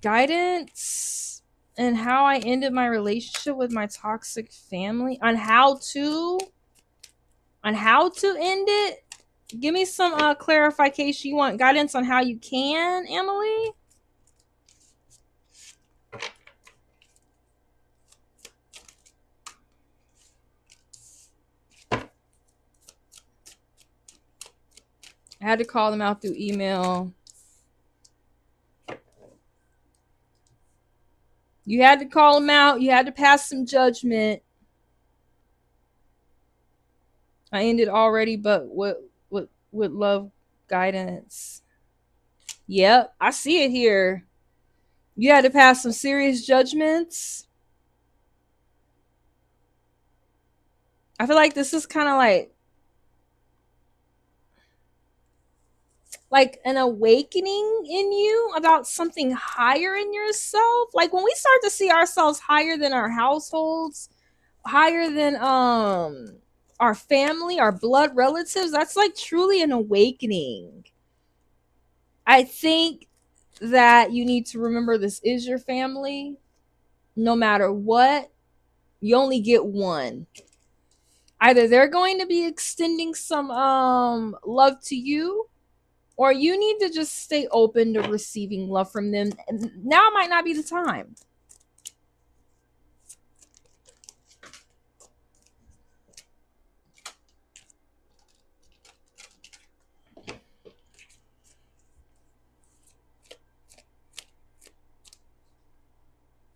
Guidance and how I ended my relationship with my toxic family. On how to end it. Give me some clarification. You want guidance on how you can, Emily? I had to call them out through email. You had to call them out. You had to pass some judgment. I ended already, but with love guidance. Yep, I see it here. You had to pass some serious judgments. I feel like this is kind of like an awakening in you about something higher in yourself. Like when we start to see ourselves higher than our households, higher than our family, our blood relatives, that's like truly an awakening. I think that you need to remember this is your family. No matter what, you only get one. Either they're going to be extending some love to you, or you need to just stay open to receiving love from them. Now might not be the time.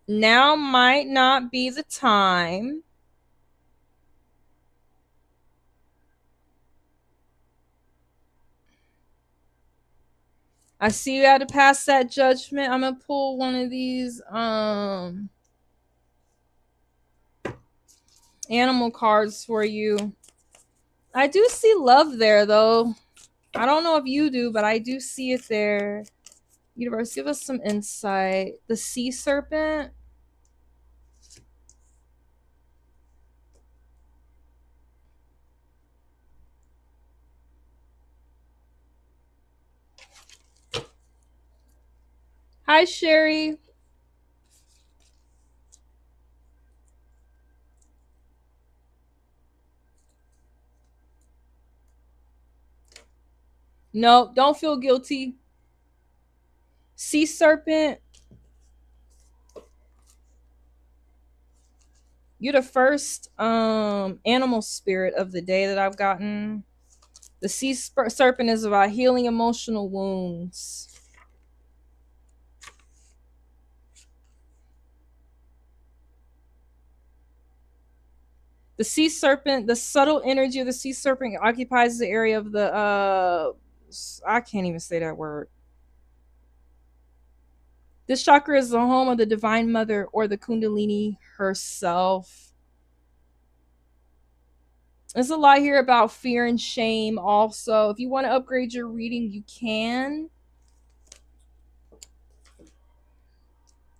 Now might not be the time. I see you had to pass that judgment. I'm gonna pull one of these animal cards for you. I do see love there though. I don't know if you do, but I do see it there. Universe, give us some insight. The sea serpent. Hi, Sherry. No, don't feel guilty. Sea serpent. You're the first animal spirit of the day that I've gotten. The sea serpent is about healing emotional wounds. The sea serpent, the subtle energy of the sea serpent occupies the area of the I can't even say that word. This chakra is the home of the divine mother or the kundalini herself. There's a lot here about fear and shame also. If you want to upgrade your reading, you can.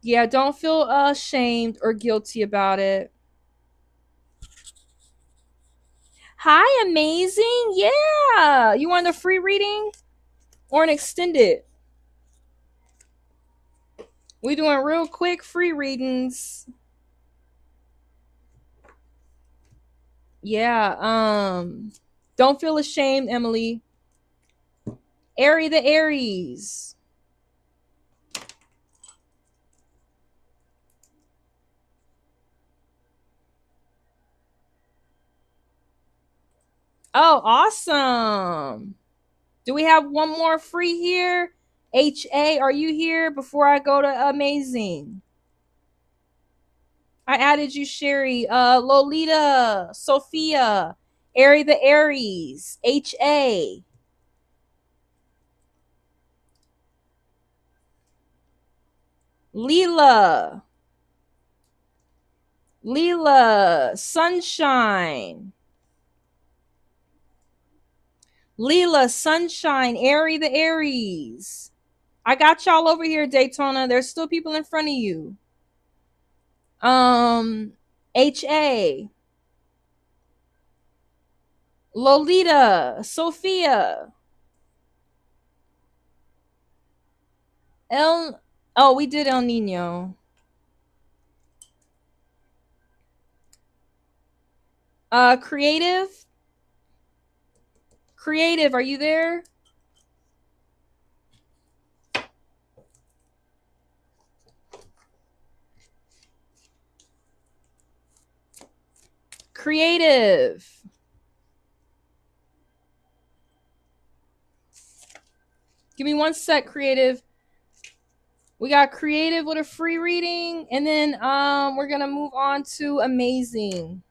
Yeah, don't feel ashamed or guilty about it. Hi, amazing. Yeah. You want a free reading or an extended? We doing real quick free readings. Yeah. Don't feel ashamed, Emily. Airy the Aries. Oh, awesome. Do we have one more free here? HA, are you here before I go to amazing? I added you, Sherry. Lolita, Sophia, Airy the Aries, HA. Leela, Sunshine. Leela, Sunshine, Airy the Aries. I got y'all over here, Daytona. There's still people in front of you. HA. Lolita, Sophia. Oh, we did El Nino. Creative. Creative, are you there? Creative. Give me one sec, Creative. We got Creative with a free reading, and then we're gonna move on to Amazing.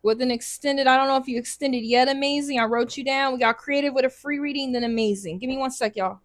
With an extended, I don't know if you extended yet, Amazing. I wrote you down. We got Creative with a free reading, then Amazing. Give me one sec, y'all.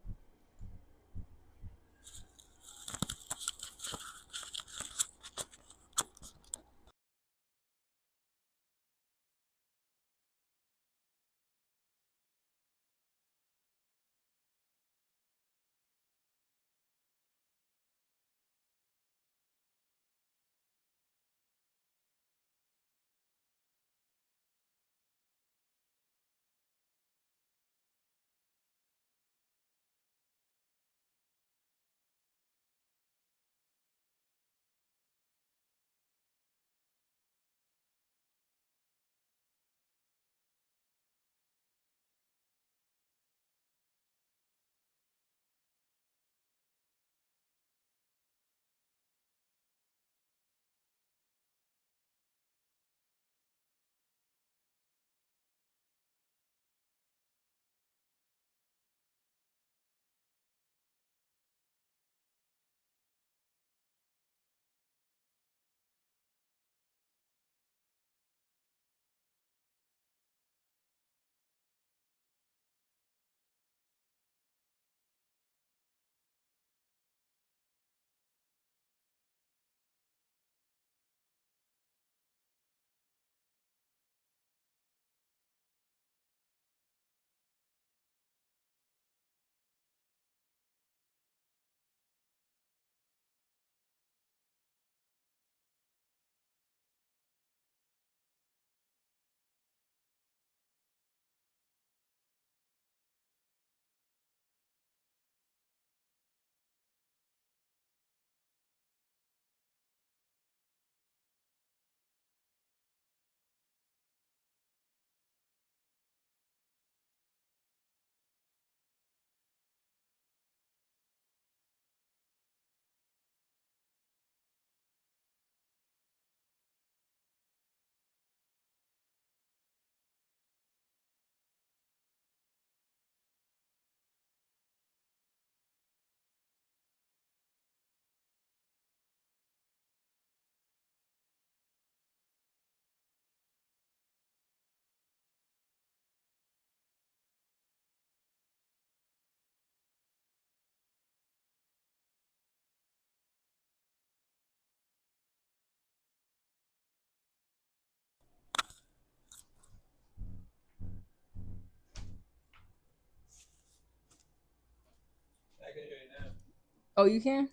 Oh, you can?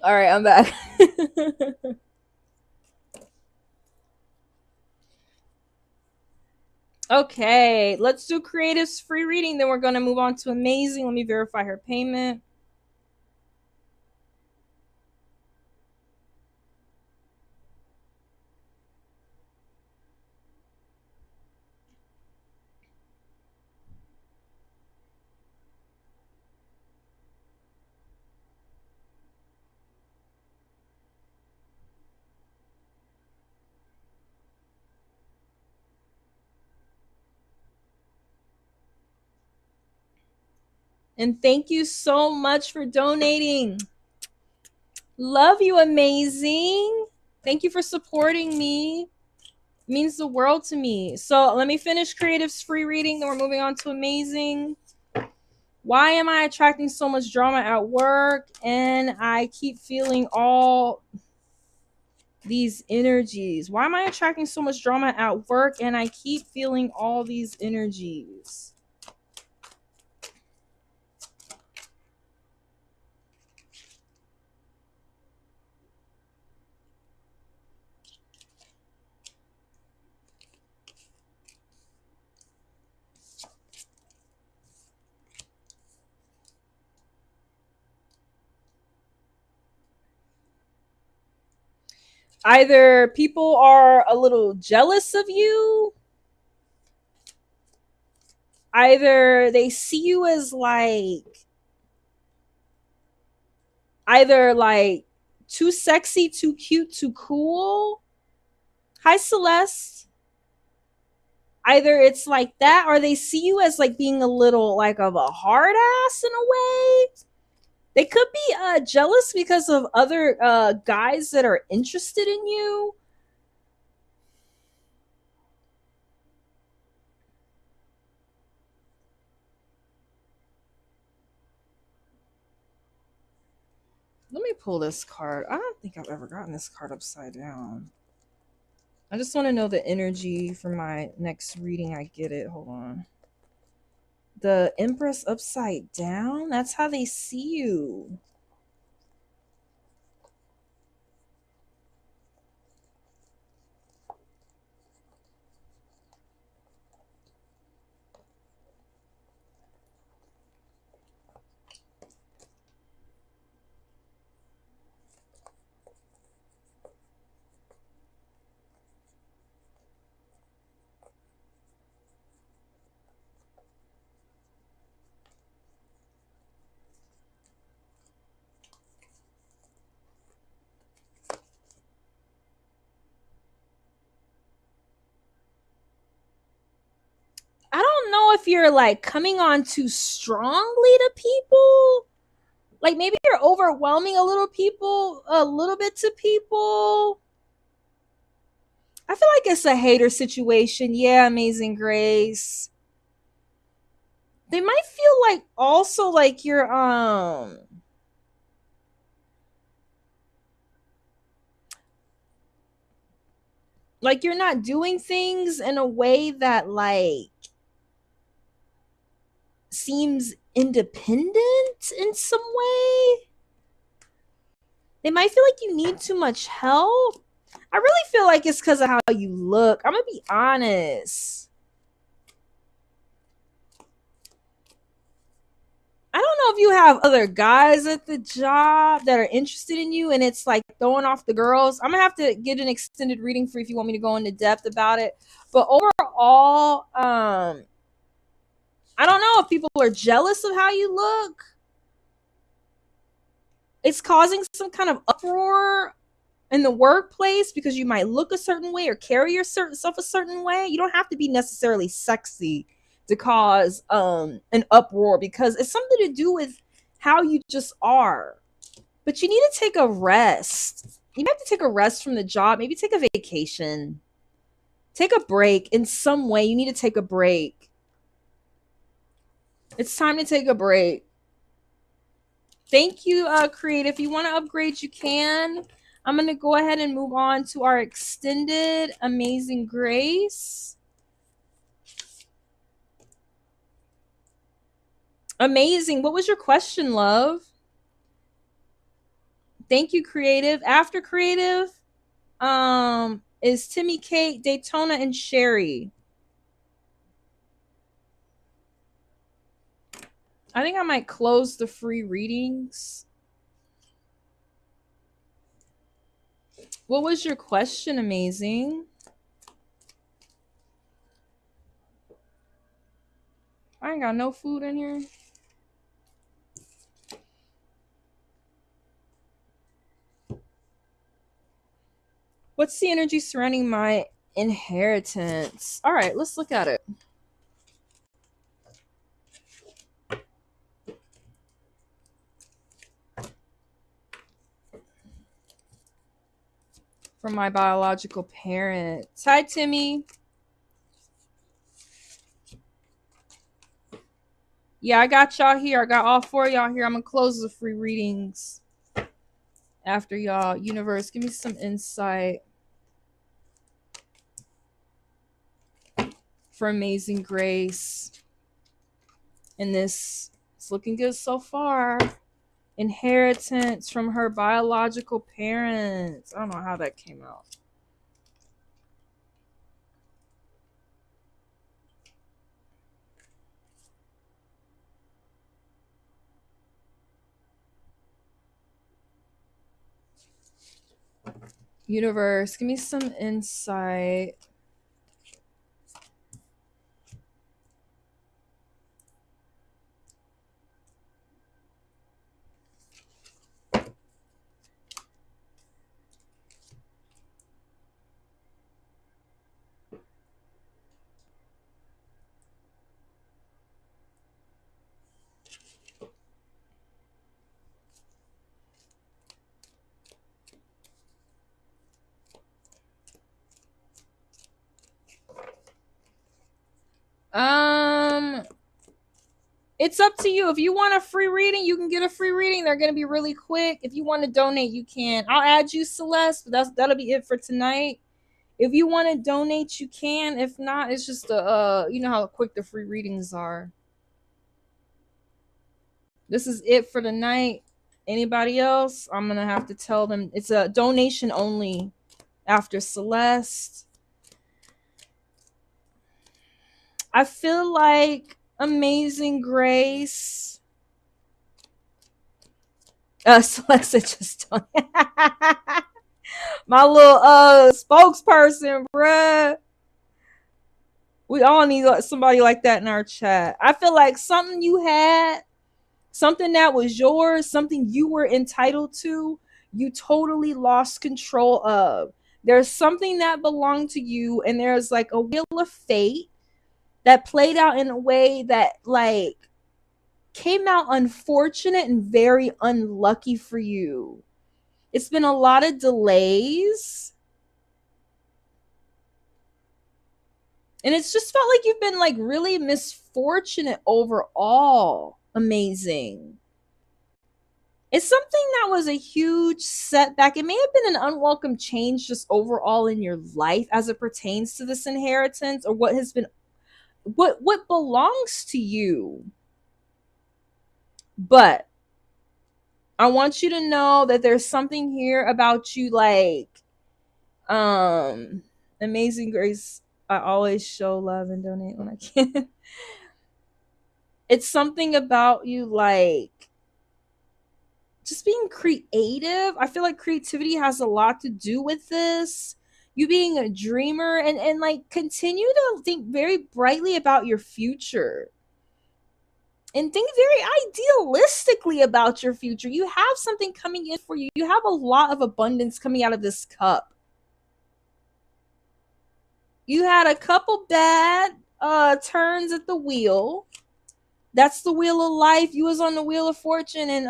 All right, I'm back. Okay, let's do Creative's free reading. Then we're going to move on to Amazing. Let me verify her payment. And thank you so much for donating. Love you, Amazing. Thank you for supporting me. It means the world to me. So let me finish Creative's free reading. Then we're moving on to Amazing. Why am I attracting so much drama at work? And I keep feeling all these energies. Why am I attracting so much drama at work? And I keep feeling all these energies. Either people are a little jealous of you, either they see you as either too sexy, too cute, too cool. Hi, Celeste. Either it's like that, or they see you as being a little of a hard ass in a way. They could be jealous because of other guys that are interested in you. Let me pull this card. I don't think I've ever gotten this card upside down. I just want to know the energy for my next reading. I get it. Hold on. The Empress upside down? That's how they see you. I don't know if you're coming on too strongly to people. Maybe you're overwhelming a little bit to people. I feel like it's a hater situation. Yeah, Amazing Grace. They might feel also you're you're not doing things in a way that seems independent in some way. They might feel like you need too much help. I really feel like it's because of how you look. I'm gonna be honest. I don't know if you have other guys at the job that are interested in you and it's throwing off the girls. I'm gonna have to get an extended reading for if you want me to go into depth about it. But overall, I don't know if people are jealous of how you look. It's causing some kind of uproar in the workplace because you might look a certain way or carry yourself a certain way. You don't have to be necessarily sexy to cause an uproar because it's something to do with how you just are. But you need to take a rest. You have to take a rest from the job. Maybe take a vacation. Take a break in some way. You need to take a break. It's time to take a break. Thank you, Creative. If you want to upgrade, you can. I'm going to go ahead and move on to our extended Amazing Grace. Amazing. What was your question, love? Thank you, Creative. After Creative, is Timmy, Kate, Daytona, and Sherry. I think I might close the free readings. What was your question, Amazing? I ain't got no food in here. What's the energy surrounding my inheritance? All right, let's look at it. From my biological parents. Hi, Timmy. Yeah, I got y'all here. I got all four of y'all here. I'm going to close the free readings after y'all. Universe, give me some insight for Amazing Grace. And this is looking good so far. Inheritance from her biological parents. I don't know how that came out. Universe, give me some insight. It's up to you. If you want a free reading, you can get a free reading. They're going to be really quick. If you want to donate, you can. I'll add you, Celeste, but that'll be it for tonight. If you want to donate, you can. If not, it's just you know how quick the free readings are. This is it for tonight. Anybody else? I'm going to have to tell them it's a donation only after Celeste. I feel like Amazing Grace. Celeste just my little spokesperson, bruh. We all need somebody like that in our chat. I feel like something you had, something that was yours, something you were entitled to, you totally lost control of. There's something that belonged to you, and there's like a wheel of fate that played out in a way that like came out unfortunate and very unlucky for you. It's been a lot of delays. And it's just felt like you've been like really misfortunate overall. Amazing. It's something that was a huge setback. It may have been an unwelcome change just overall in your life as it pertains to this inheritance or what has been what belongs to you. But I want you to know that there's something here about you like Amazing Grace. I always show love and donate when I can. It's something about you like just being creative. I feel like creativity has a lot to do with this. You being a dreamer and like continue to think very brightly about your future. And think very idealistically about your future. You have something coming in for you. You have a lot of abundance coming out of this cup. You had a couple bad turns at the wheel. That's the wheel of life. You was on the wheel of fortune, and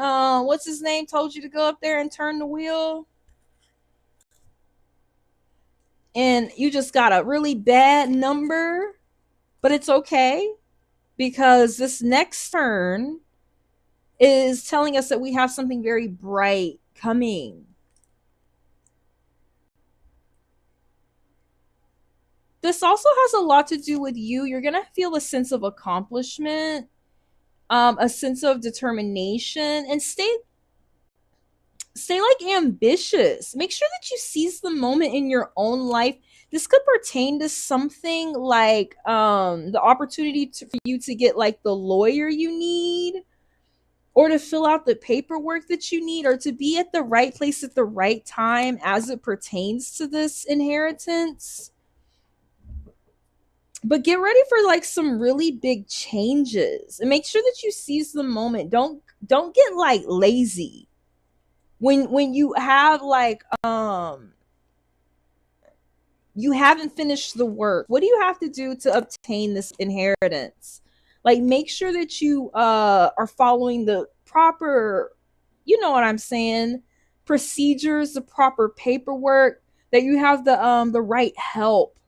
what's his name told you to go up there and turn the wheel, and you just got a really bad number. But it's okay, because this next turn is telling us that we have something very bright coming. this also has a lot to do with you. You're gonna feel a sense of accomplishment, a sense of determination, and stay like ambitious. Make sure that you seize the moment in your own life. This could pertain to something like the opportunity for you to get like the lawyer you need, or to fill out the paperwork that you need, or to be at the right place at the right time as it pertains to this inheritance. But get ready for like some really big changes, and make sure that you seize the moment. Don't get like lazy when you have like you haven't finished the work. What do you have to do to obtain this inheritance? Like, make sure that you are following the proper, you know what I'm saying, procedures, the proper paperwork, that you have the right help.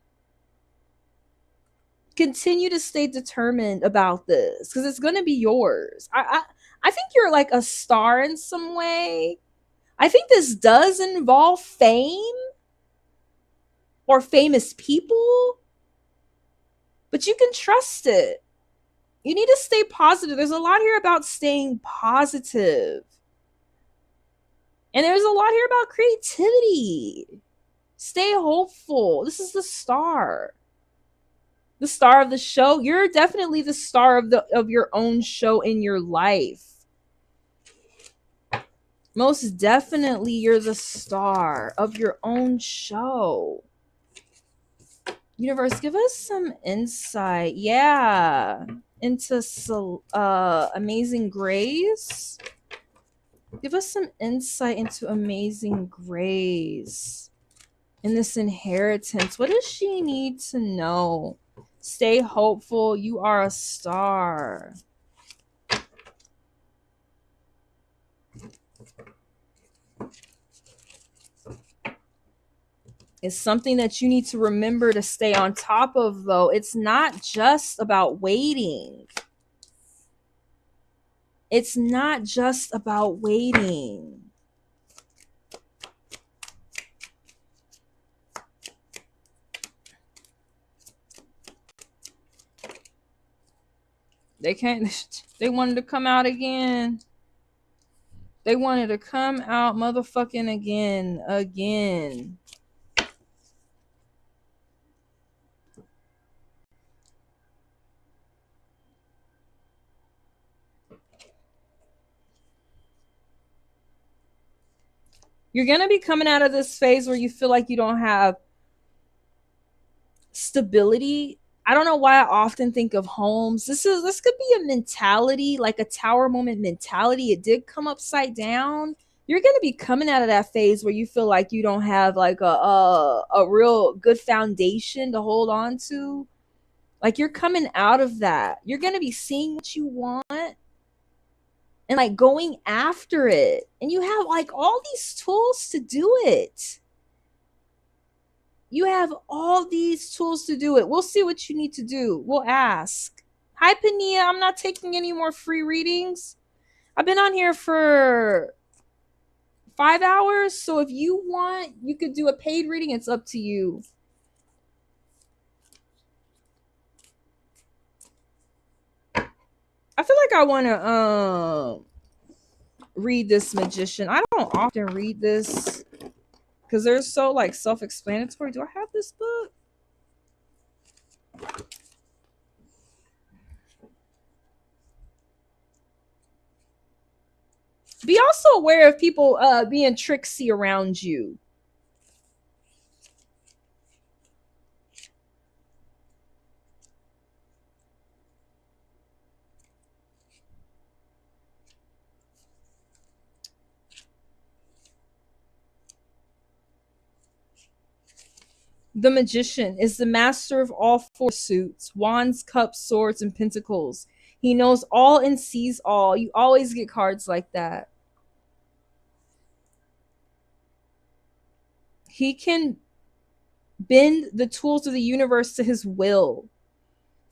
Continue to stay determined about this, because it's going to be yours. I think you're like a star in some way. I think this does involve fame or famous people, but you can trust it. You need to stay positive. There's a lot here about staying positive. And there's a lot here about creativity. Stay hopeful. This is the star. The star of the show. You're definitely the star of your own show in your life. Most definitely you're the star of your own show. Universe, give us some insight. Yeah. Into Amazing Grace. Give us some insight into Amazing Grace in this inheritance. What does she need to know? Stay hopeful. You are a star. It's something that you need to remember to stay on top of, though. It's not just about waiting. It's not just about waiting. They can't. They wanted to come out again. They wanted to come out motherfucking again. You're going to be coming out of this phase where you feel like you don't have stability. I don't know why I often think of homes. This could be a mentality, like a tower moment mentality. It did come upside down. You're going to be coming out of that phase where you feel like you don't have like a real good foundation to hold on to. Like, you're coming out of that. You're going to be seeing what you want and like going after it. And you have like all these tools to do it. You have all these tools to do it. We'll see what you need to do. We'll ask. Hi, Pania. I'm not taking any more free readings. I've been on here for 5 hours. So if you want, you could do a paid reading. It's up to you. I feel like I want to read this Magician. I don't often read this because they're so like self-explanatory. Do I have this book? Be also aware of people being tricksy around you. The Magician is the master of all four suits: wands, cups, swords, and pentacles. He knows all and sees all. You always get cards like that. He can bend the tools of the universe to his will.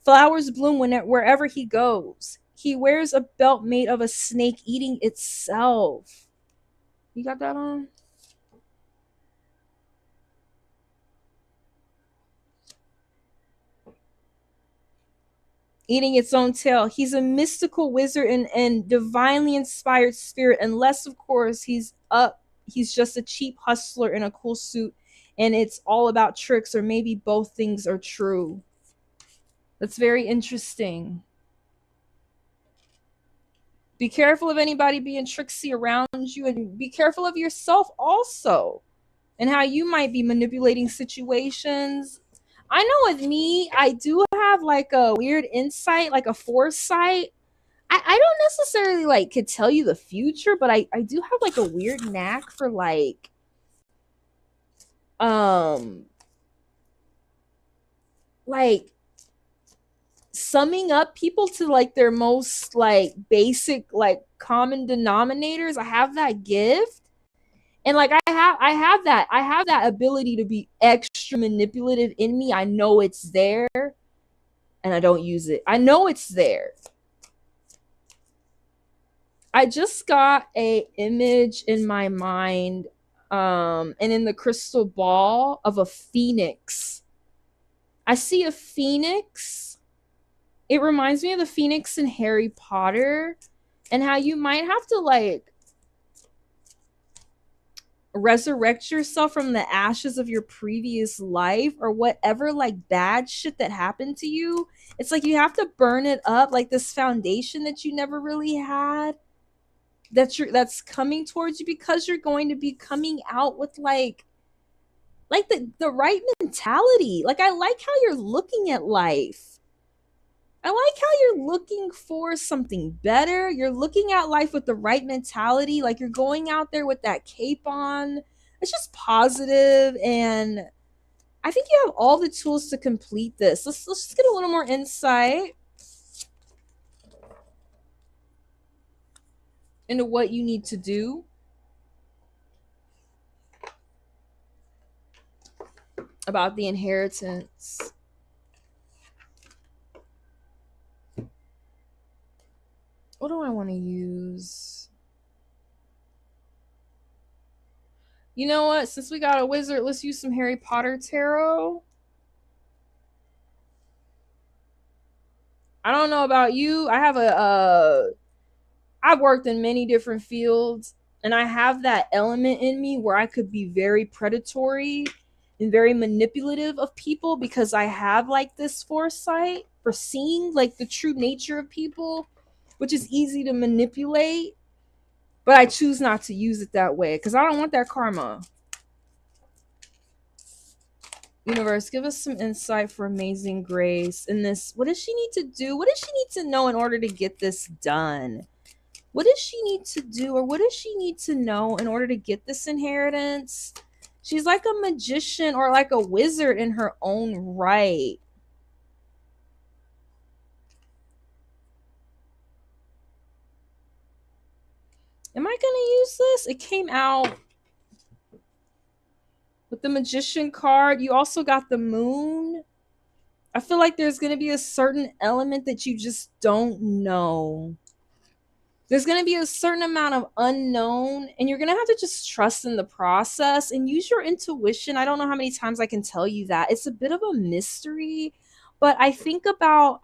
Flowers bloom wherever he goes. He wears a belt made of a snake eating itself. You got that on? eating its own tail. He's a mystical wizard and divinely inspired spirit, unless of course he's just a cheap hustler in a cool suit and it's all about tricks, or maybe both things are true. That's very interesting. Be careful of anybody being tricksy around you, and be careful of yourself also, and how you might be manipulating situations. I know with me, I do have like a weird insight, like a foresight. I don't necessarily like could tell you the future, but I do have like a weird knack for um like summing up people to like their most like basic like common denominators. I have that gift. And like I have that ability to be extra manipulative in me. I know it's there and I don't use it. I know it's there. I just got a image in my mind and in the crystal ball of a phoenix. I see a phoenix. It reminds me of the phoenix in Harry Potter, and how you might have to like resurrect yourself from the ashes of your previous life or whatever like bad shit that happened to you. It's like you have to burn it up, like this foundation that you never really had, that's coming towards you, because you're going to be coming out with like the right mentality. Like I like how you're looking at life. I like how you're looking for something better. You're looking at life with the right mentality. Like you're going out there with that cape on. It's just positive, and I think you have all the tools to complete this. Let's just get a little more insight into what you need to do. About the inheritance. What do I want to use? You know what? Since we got a wizard, let's use some Harry Potter tarot. I don't know about you. I've worked in many different fields, and I have that element in me where I could be very predatory and very manipulative of people, because I have like this foresight for seeing like the true nature of people, which is easy to manipulate. But I choose not to use it that way because I don't want that karma. Universe, give us some insight for Amazing Grace in this. What does she need to do? What does she need to know in order to get this done? What does she need to do, or what does she need to know in order to get this inheritance? She's like a magician or like a wizard in her own right. Am I going to use this? It came out with the magician card. You also got the moon. I feel like there's going to be a certain element that you just don't know. There's going to be a certain amount of unknown, and you're going to have to just trust in the process and use your intuition. I don't know how many times I can tell you that. It's a bit of a mystery, but I think about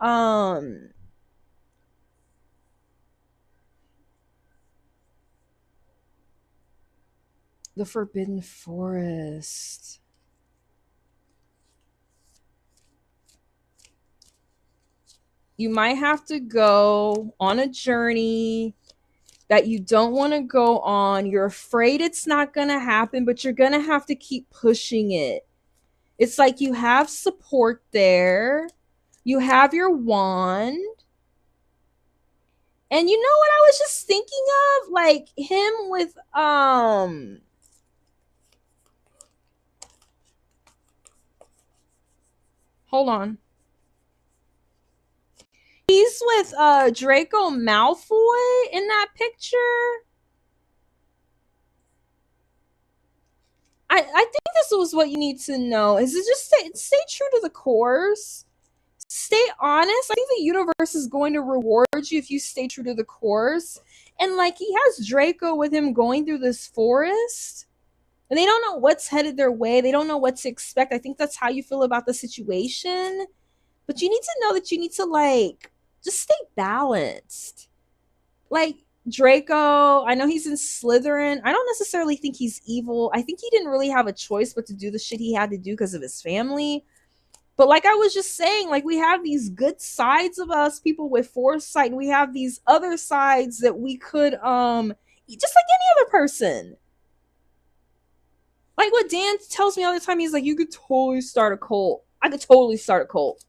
the Forbidden Forest. You might have to go on a journey that you don't want to go on. You're afraid it's not going to happen, but you're going to have to keep pushing it. It's like you have support there. You have your wand. And you know what I was just thinking of? Like him with hold on. He's with Draco Malfoy in that picture. I think this was what you need to know. Is it just stay true to the course. Stay honest. I think the universe is going to reward you if you stay true to the course. And like he has Draco with him going through this forest, and they don't know what's headed their way. They don't know what to expect. I think that's how you feel about the situation. But you need to know that you need to like just stay balanced. Like Draco, I know he's in Slytherin. I don't necessarily think he's evil. I think he didn't really have a choice but to do the shit he had to do because of his family. But like I was just saying, like we have these good sides of us, people with foresight, and we have these other sides that we could just like any other person. Like what Dan tells me all the time, he's like, you could totally start a cult. I could totally start a cult.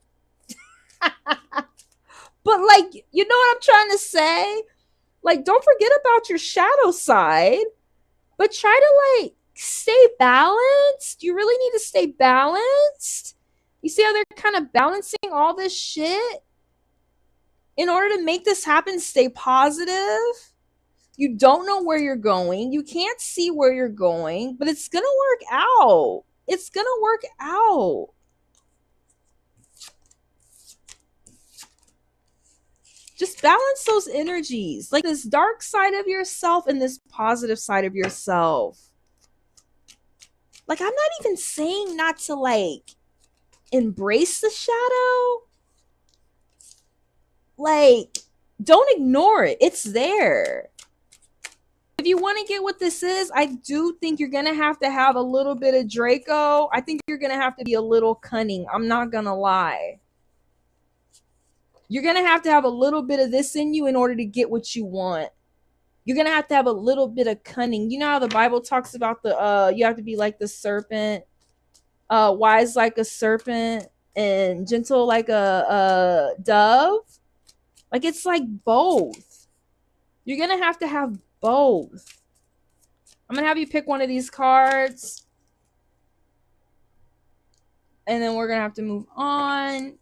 But like, you know what I'm trying to say? Like, don't forget about your shadow side, but try to like stay balanced. You really need to stay balanced. You see how they're kind of balancing all this shit? In order to make this happen, stay positive. You don't know where you're going. You can't see where you're going, but it's going to work out. It's going to work out. Just balance those energies, like this dark side of yourself and this positive side of yourself. Like, I'm not even saying not to like embrace the shadow. Like, don't ignore it. It's there. If you want to get what this is, I do think you're going to have a little bit of Draco. I think you're going to have to be a little cunning. I'm not going to lie. You're going to have a little bit of this in you in order to get what you want. You're going to have a little bit of cunning. You know how the Bible talks about you have to be like the serpent, wise like a serpent, and gentle like a dove? Like, it's like both. You're going to have both. I'm going to have you pick one of these cards. And then we're going to have to move on.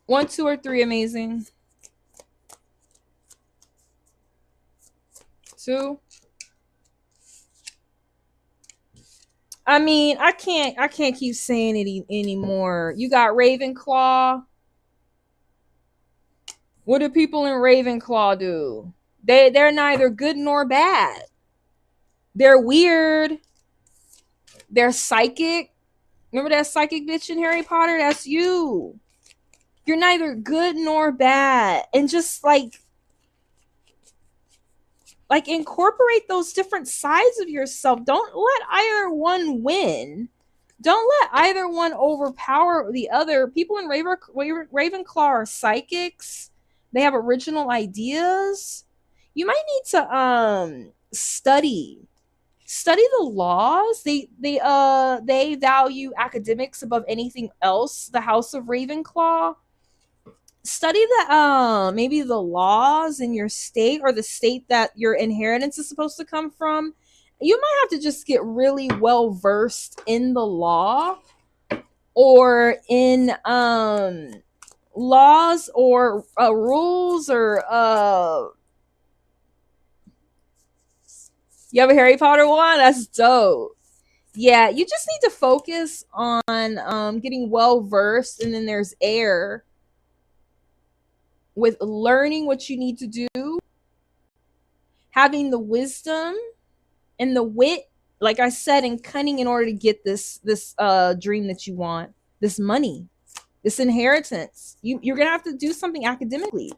1, 2, or 3, amazing. 2. I mean, I can't keep saying it anymore. You got Ravenclaw. What do people in Ravenclaw do? They're neither good nor bad. They're weird. They're psychic. Remember that psychic bitch in Harry Potter? That's you. You're neither good nor bad. And just like incorporate those different sides of yourself. Don't let either one win. Don't let either one overpower the other. People in Ravenclaw are psychics. They have original ideas. You might need to study the laws. They value academics above anything else. The House of Ravenclaw. Study the maybe the laws in your state or the state that your inheritance is supposed to come from. You might have to just get really well versed in the law or in laws or rules or you have a Harry Potter one? That's dope. Yeah, you just need to focus on getting well versed, and then there's air with learning what you need to do, having the wisdom and the wit, like I said, and cunning in order to get this dream that you want, this money, this inheritance. You're gonna have to do something academically.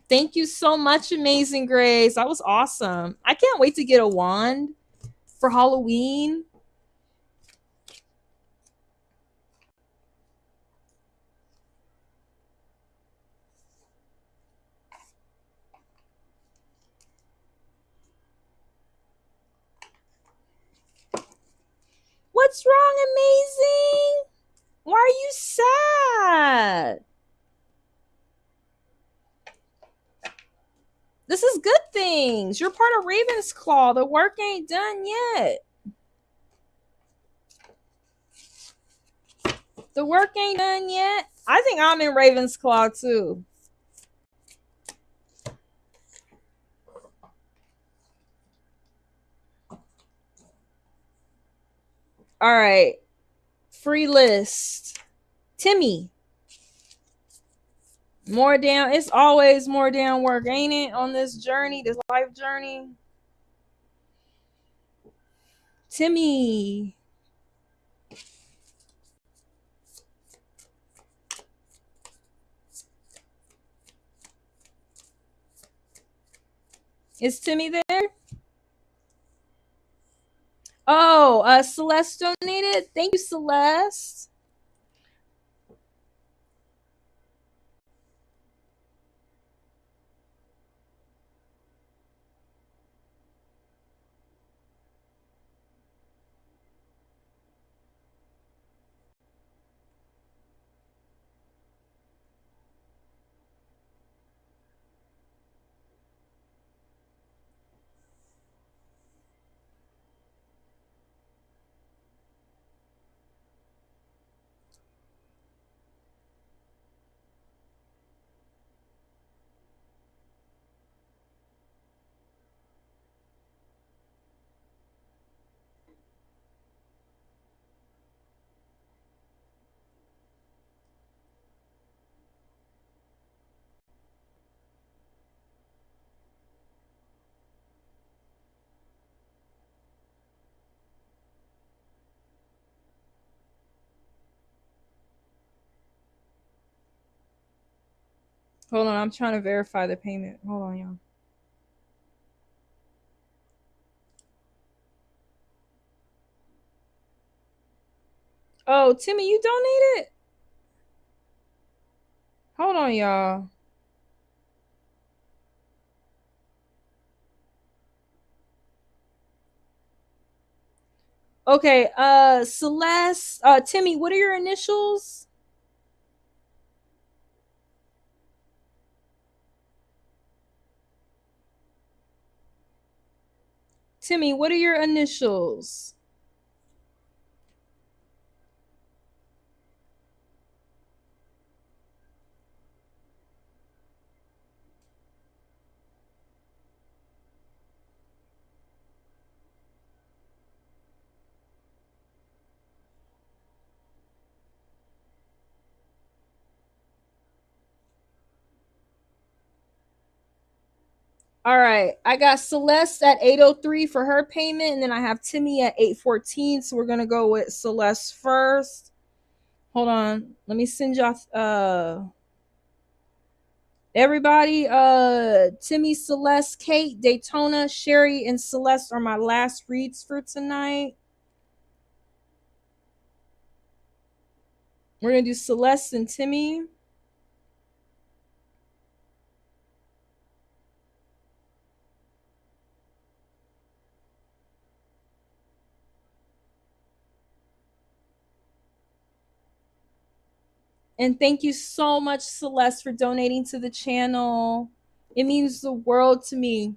Thank you so much, Amazing Grace. That was awesome. I can't wait to get a wand for Halloween. What's wrong, Amazing? Why are you sad? This is good things. You're part of Ravensclaw. The work ain't done yet. The work ain't done yet. I think I'm in Ravensclaw too. All right. Free list. Timmy. More down. It's always more down work, ain't it? On this journey, this life journey. Timmy. Is Timmy there? Oh, Celeste donated. Thank you, Celeste. Hold on, I'm trying to verify the payment. Hold on, y'all. Oh, Timmy, you donated? Hold on, y'all. Okay, Celeste, Timmy, what are your initials? Timmy, what are your initials? All right, I got Celeste at 8:03 for her payment, and then I have Timmy at 8:14. So we're gonna go with Celeste first. Hold on, let me send y'all. Everybody, Timmy, Celeste, Kate, Daytona, Sherry, and Celeste are my last reads for tonight. We're gonna do Celeste and Timmy. And thank you so much, Celeste, for donating to the channel. It means the world to me.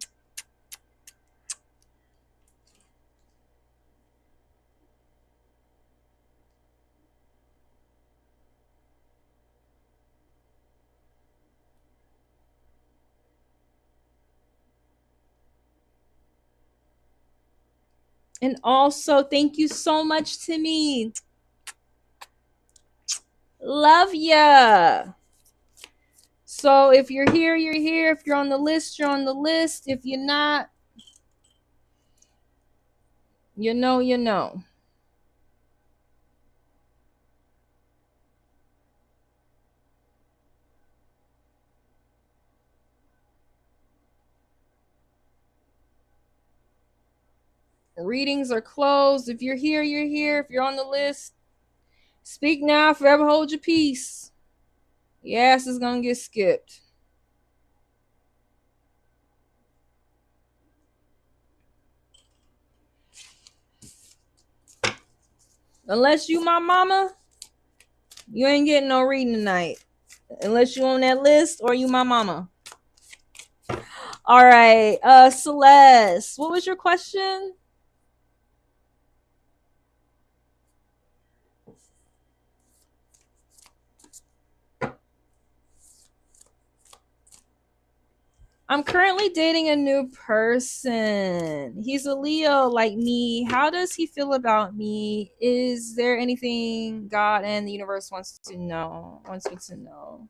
And also, thank you so much, Timmy. Love ya. So if you're here, you're here. If you're on the list, you're on the list. If you're not, you know, you know. Readings are closed. If you're here, you're here. If you're on the list, speak now, forever hold your peace. Yes, it's gonna get skipped. Unless you my mama, you ain't getting no reading tonight. Unless you on that list or you my mama. All right, Celeste, what was your question? I'm currently dating a new person. He's a Leo like me. How does he feel about me? Is there anything God and the universe wants me to know?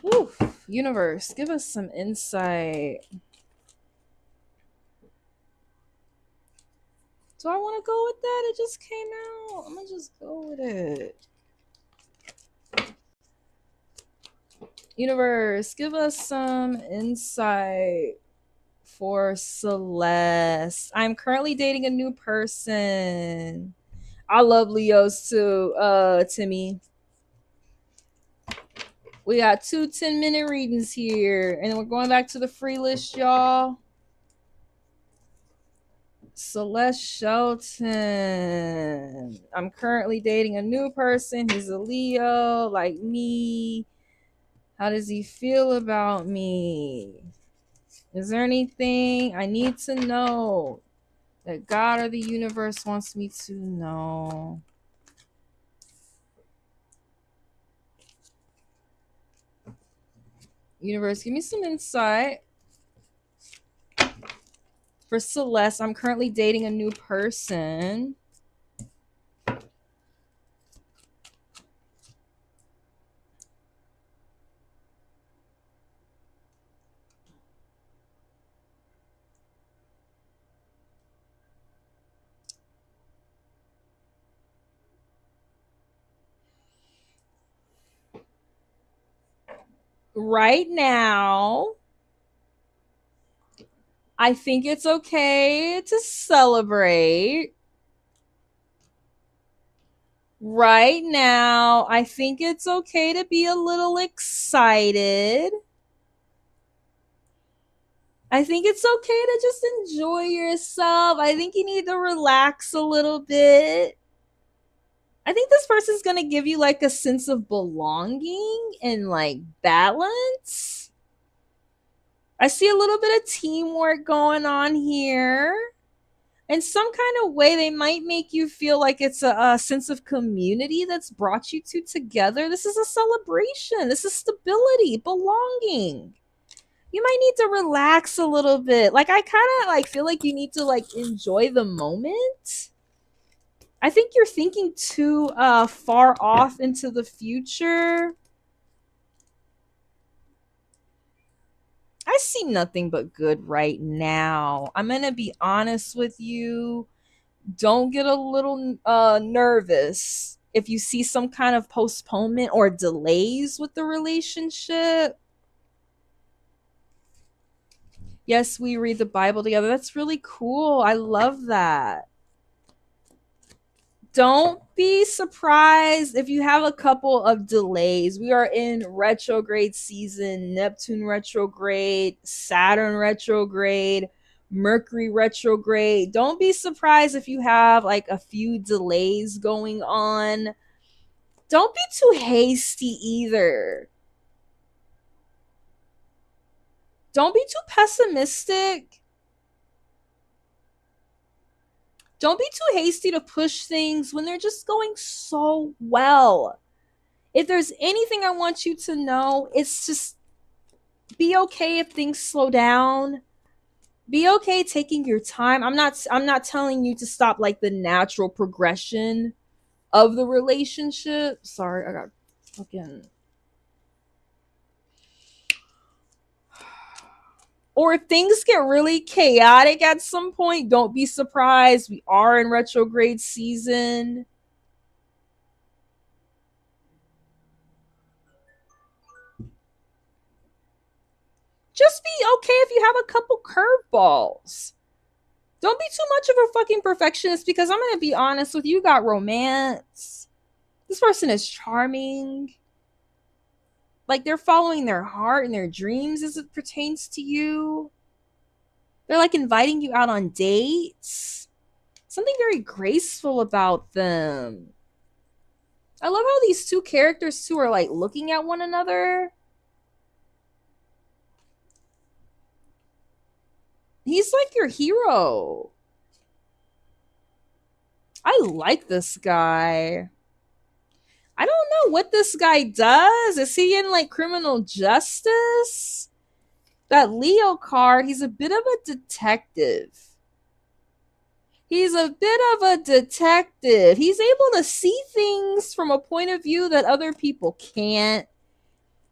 Woo, universe, give us some insight. Do I want to go with that? It just came out. I'm gonna just go with it. Universe, give us some insight for Celeste. I'm currently dating a new person. I love Leos too, Timmy. We got two 10-minute readings here, and we're going back to the free list, y'all. Celeste Shelton. I'm currently dating a new person. He's a Leo, like me. How does he feel about me? Is there anything I need to know that God or the universe wants me to know? Universe, give me some insight. For Celeste, I'm currently dating a new person. Right now, I think it's okay to celebrate. Right now, I think it's okay to be a little excited. I think it's okay to just enjoy yourself. I think you need to relax a little bit. I think this person's going to give you like a sense of belonging and like balance. I see a little bit of teamwork going on here. In some kind of way, they might make you feel like it's a sense of community that's brought you two together. This is a celebration. This is stability, belonging. You might need to relax a little bit. Like I kind of like feel like you need to like enjoy the moment. I think you're thinking too far off into the future. I see nothing but good right now. I'm going to be honest with you. Don't get a little nervous if you see some kind of postponement or delays with the relationship. Yes, we read the Bible together. That's really cool. I love that. Don't be surprised if you have a couple of delays. We are in retrograde season, Neptune retrograde, Saturn retrograde, Mercury retrograde. Don't be surprised if you have like a few delays going on. Don't be too hasty either. Don't be too pessimistic. Don't be too hasty to push things when they're just going so well. If there's anything I want you to know, it's just be okay if things slow down. Be okay taking your time. I'm not telling you to stop like the natural progression of the relationship. Sorry, I got fucking. Or if things get really chaotic at some point, don't be surprised. We are in retrograde season. Just be okay if you have a couple curveballs. Don't be too much of a fucking perfectionist because I'm going to be honest with you. You got romance. This person is charming. Like they're following their heart and their dreams as it pertains to you. They're like inviting you out on dates. Something very graceful about them. I love how these two characters too are like looking at one another. He's like your hero. I like this guy. I don't know what this guy does. Is he in like criminal justice? That Leo card, he's a bit of a detective. He's a bit of a detective. He's able to see things from a point of view that other people can't.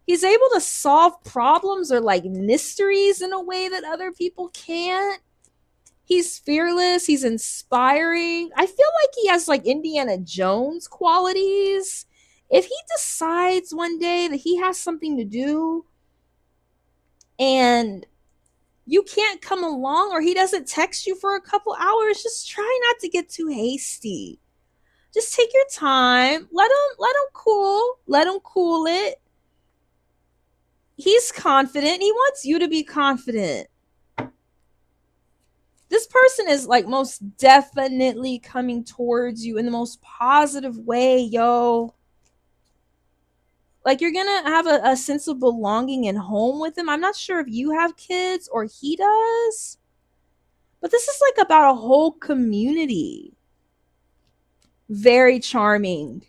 He's able to solve problems or like mysteries in a way that other people can't. He's fearless. He's inspiring. I feel like he has like Indiana Jones qualities if he decides one day that he has something to do and you can't come along, or he doesn't text you for a couple hours, just try not to get too hasty. Just take your time. Let him cool it. He's confident. He wants you to be confident. This person is like most definitely coming towards you in the most positive way, yo. Like, you're gonna have a sense of belonging and home with him. I'm not sure if you have kids or he does, but this is like about a whole community. Very charming.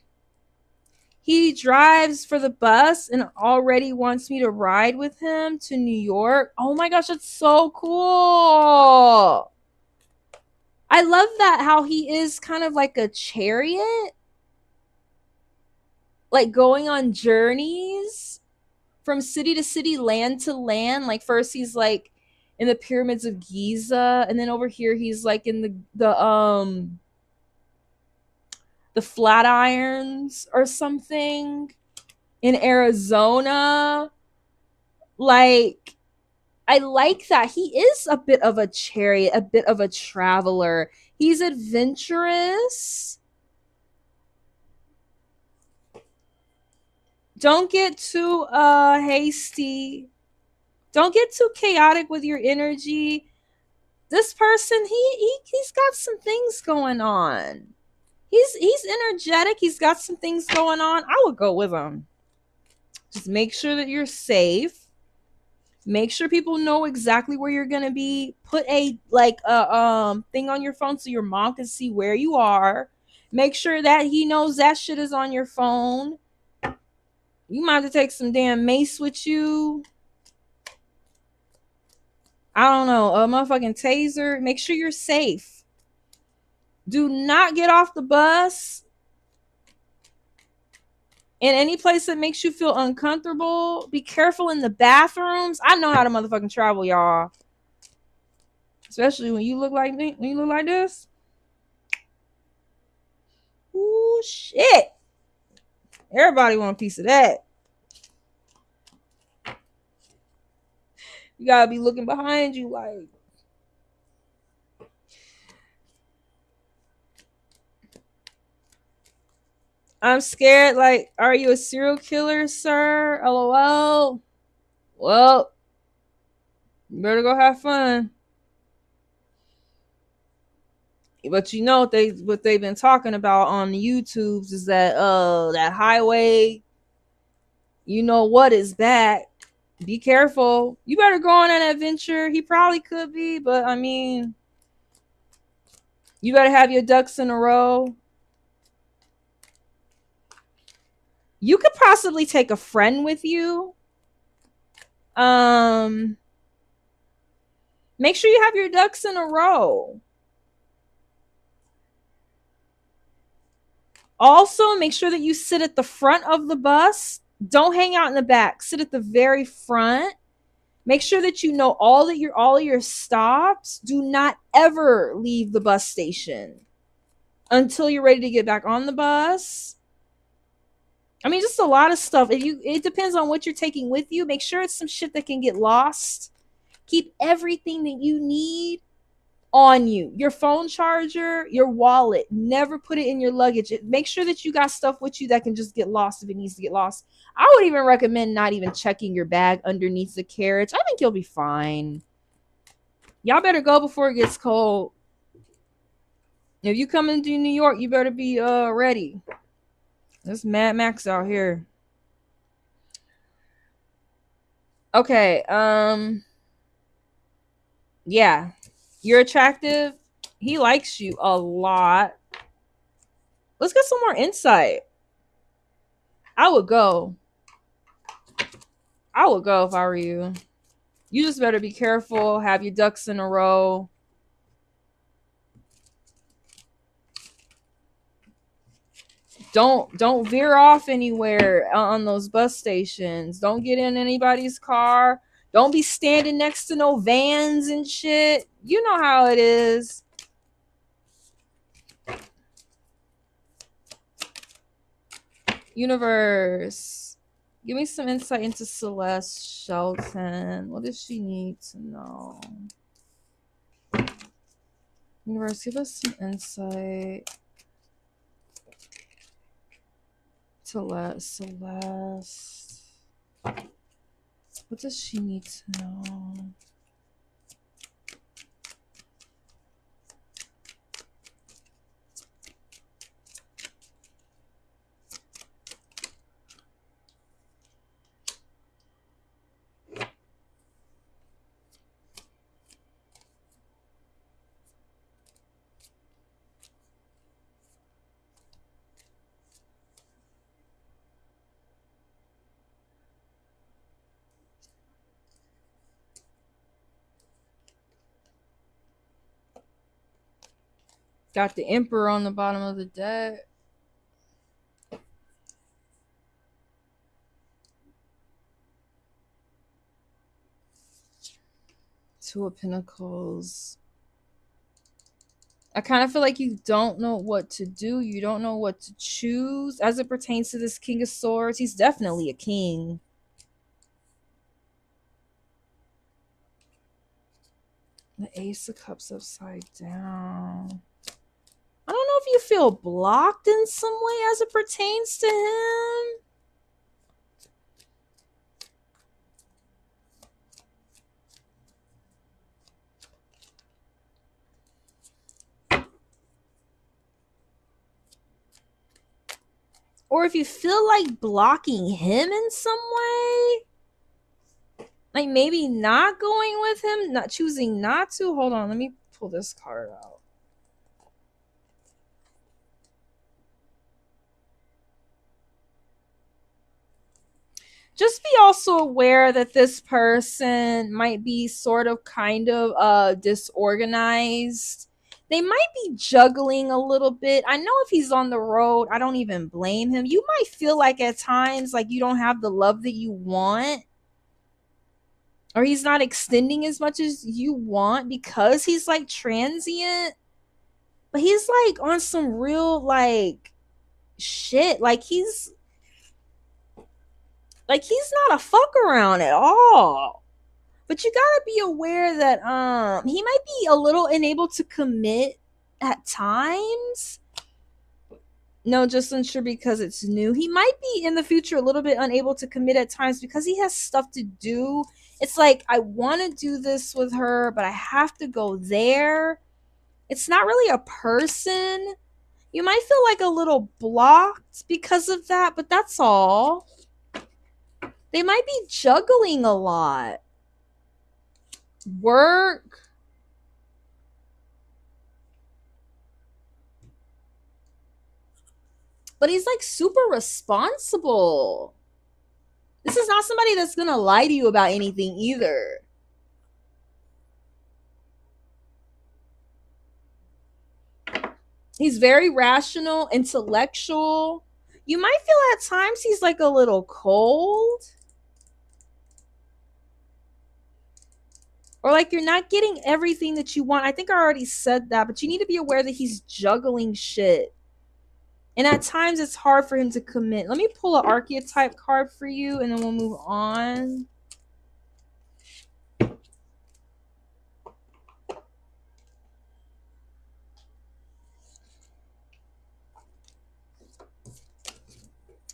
He drives for the bus and already wants me to ride with him to New York. Oh my gosh, that's so cool. I love that, how he is kind of like a chariot, like going on journeys from city to city, land to land. Like, first he's like in the pyramids of Giza, and then over here he's like in the Flatirons or something in Arizona. Like, I like that. He is a bit of a chariot, a bit of a traveler. He's adventurous. Don't get too hasty. Don't get too chaotic with your energy. This person, he's got some things going on. He's energetic. He's got some things going on. I would go with him. Just make sure that you're safe. Make sure people know exactly where you're gonna be. Put a thing on your phone so your mom can see where you are. Make sure that he knows that shit is on your phone. You might have to take some damn mace with you. I don't know, a motherfucking taser. Make sure you're safe. Do not get off the bus in any place that makes you feel uncomfortable. Be careful in the bathrooms. I know how to motherfucking travel, y'all. Especially when you look like me. When you look like this. Ooh, shit. Everybody want a piece of that. You gotta be looking behind you like. I'm scared. Like, are you a serial killer, sir? LOL. Well, you better go have fun. But you know what they've been talking about on the YouTubes is that that highway, you know what, is back. Be careful. You better go on an adventure. He probably could be, but I mean, you better have your ducks in a row. You could possibly take a friend with you. Make sure you have your ducks in a row. Also, make sure that you sit at the front of the bus. Don't hang out in the back. Sit at the very front. Make sure that you know all of your stops. Do not ever leave the bus station until you're ready to get back on the bus. I mean, just a lot of stuff. It depends on what you're taking with you. Make sure it's some shit that can get lost. Keep everything that you need on you. Your phone charger, your wallet. Never put it in your luggage. Make sure that you got stuff with you that can just get lost if it needs to get lost. I would even recommend not even checking your bag underneath the carriage. I think you'll be fine. Y'all better go before it gets cold. If you come into New York, you better be ready. There's Mad Max out here. Okay, yeah. You're attractive. He likes you a lot. Let's get some more insight. I would go. I would go if I were you. You just better be careful. Have your ducks in a row. Don't veer off anywhere on those bus stations. Don't get in anybody's car. Don't be standing next to no vans and shit. You know how it is. Universe, give me some insight into Celeste Shelton. What does she need to know? Universe, give us some insight to Celeste. What does she need to know? Got the Emperor on the bottom of the deck. Two of Pentacles. I kind of feel like you don't know what to do. You don't know what to choose as it pertains to this King of Swords. He's definitely a king. The Ace of Cups upside down. I don't know if you feel blocked in some way as it pertains to him. Or if you feel like blocking him in some way. Like maybe not going with him, not choosing not to. Hold on, let me pull this card out. Just be also aware that this person might be sort of kind of disorganized. They might be juggling a little bit. I know if he's on the road, I don't even blame him. You might feel like at times like you don't have the love that you want, or he's not extending as much as you want because he's like transient. But he's like on some real like shit. Like he's not a fuck around at all. But you gotta be aware that he might be a little unable to commit at times. No, just unsure because it's new. He might be in the future a little bit unable to commit at times because he has stuff to do. It's like, I want to do this with her, but I have to go there. It's not really a person. You might feel like a little blocked because of that, but that's all. They might be juggling a lot. Work. But he's like super responsible. This is not somebody that's gonna lie to you about anything either. He's very rational, intellectual. You might feel at times he's like a little cold. Or like you're not getting everything that you want. I think I already said that, but you need to be aware that he's juggling shit. And at times it's hard for him to commit. Let me pull an archetype card for you and then we'll move on.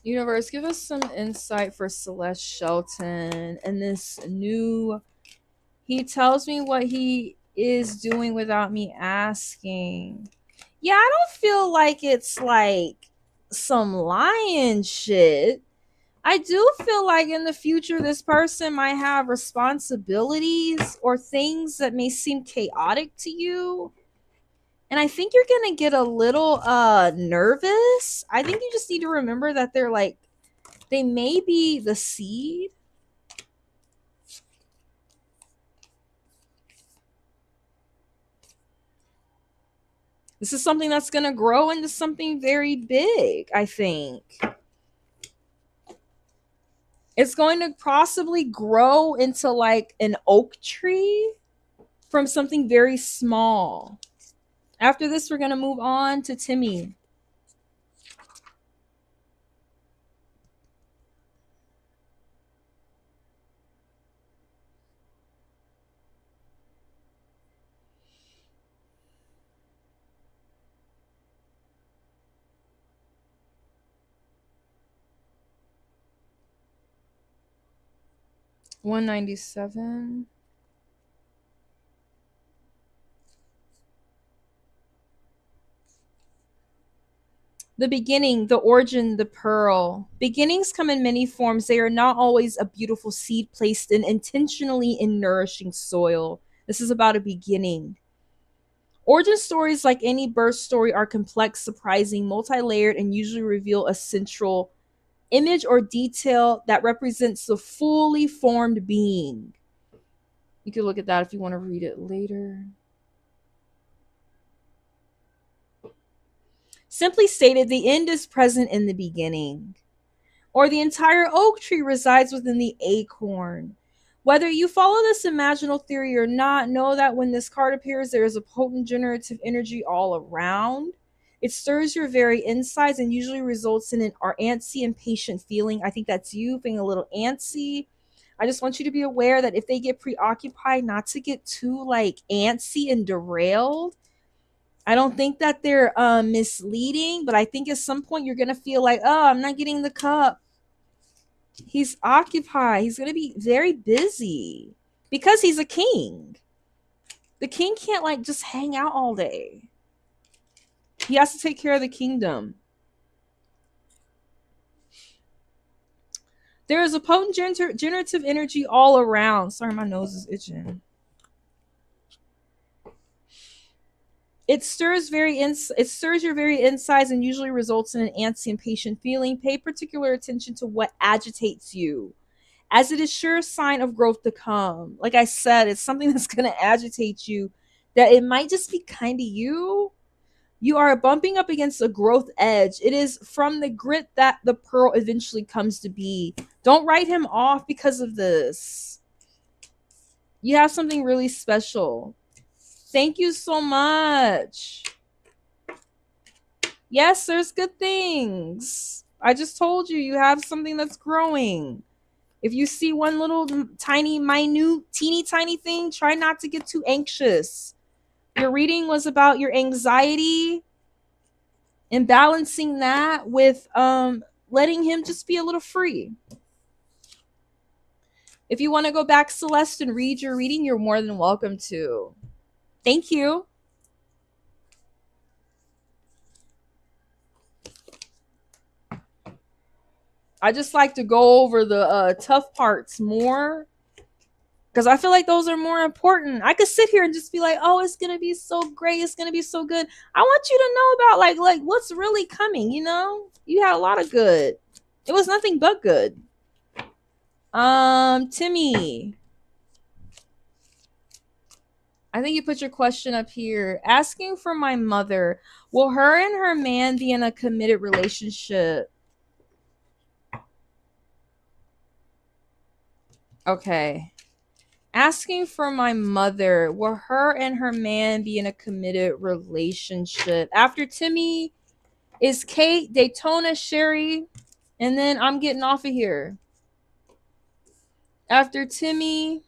Universe, give us some insight for Celeste Shelton and this new... He tells me what he is doing without me asking. Yeah, I don't feel like it's like some lying shit. I do feel like in the future this person might have responsibilities or things that may seem chaotic to you. And I think you're going to get a little nervous. I think you just need to remember that they're like, they may be the seed. This is something that's going to grow into something very big, I think. It's going to possibly grow into like an oak tree from something very small. After this, we're going to move on to Timmy. 197. The beginning, the origin, the pearl. Beginnings come in many forms. They are not always a beautiful seed placed in intentionally in nourishing soil. This is about a beginning. Origin stories, like any birth story, are complex, surprising, multi-layered, and usually reveal a central image or detail that represents the fully formed being. You can look at that if you want to read it later. Simply stated, the end is present in the beginning, or the entire oak tree resides within the acorn. Whether you follow this imaginal theory or not, know that when this card appears, there is a potent generative energy all around. It stirs your very insides and usually results in an antsy, impatient feeling. I think that's you being a little antsy. I just want you to be aware that if they get preoccupied, not to get too like antsy and derailed. I don't think that they're misleading, but I think at some point you're gonna feel like, oh, I'm not getting the cup. He's occupied. He's gonna be very busy because he's a king. The king can't like just hang out all day. He has to take care of the kingdom. There is a potent generative energy all around. Sorry, my nose is itching. It stirs your very insides and usually results in an antsy, impatient feeling. Pay particular attention to what agitates you, as it is sure sign of growth to come. Like I said, it's something that's going to agitate you, that it might just be kind of you. You are bumping up against a growth edge. It is from the grit that the pearl eventually comes to be. Don't write him off because of this. You have something really special. Thank you so much. Yes, there's good things. I just told you, you have something that's growing. If you see one little tiny, minute, teeny tiny thing, try not to get too anxious. Your reading was about your anxiety and balancing that with letting him just be a little free. If you want to go back, Celeste, and read your reading, you're more than welcome to. Thank you. I just like to go over the tough parts more, because I feel like those are more important. I could sit here and just be like, oh, it's going to be so great. It's going to be so good. I want you to know about like what's really coming, you know? You had a lot of good. It was nothing but good. Timmy, I think you put your question up here. Asking for my mother. Will her and her man be in a committed relationship? Okay. Asking for my mother. Will her and her man be in a committed relationship? After Timmy is Kate, Daytona, Sherry, and then I'm getting off of here. After Timmy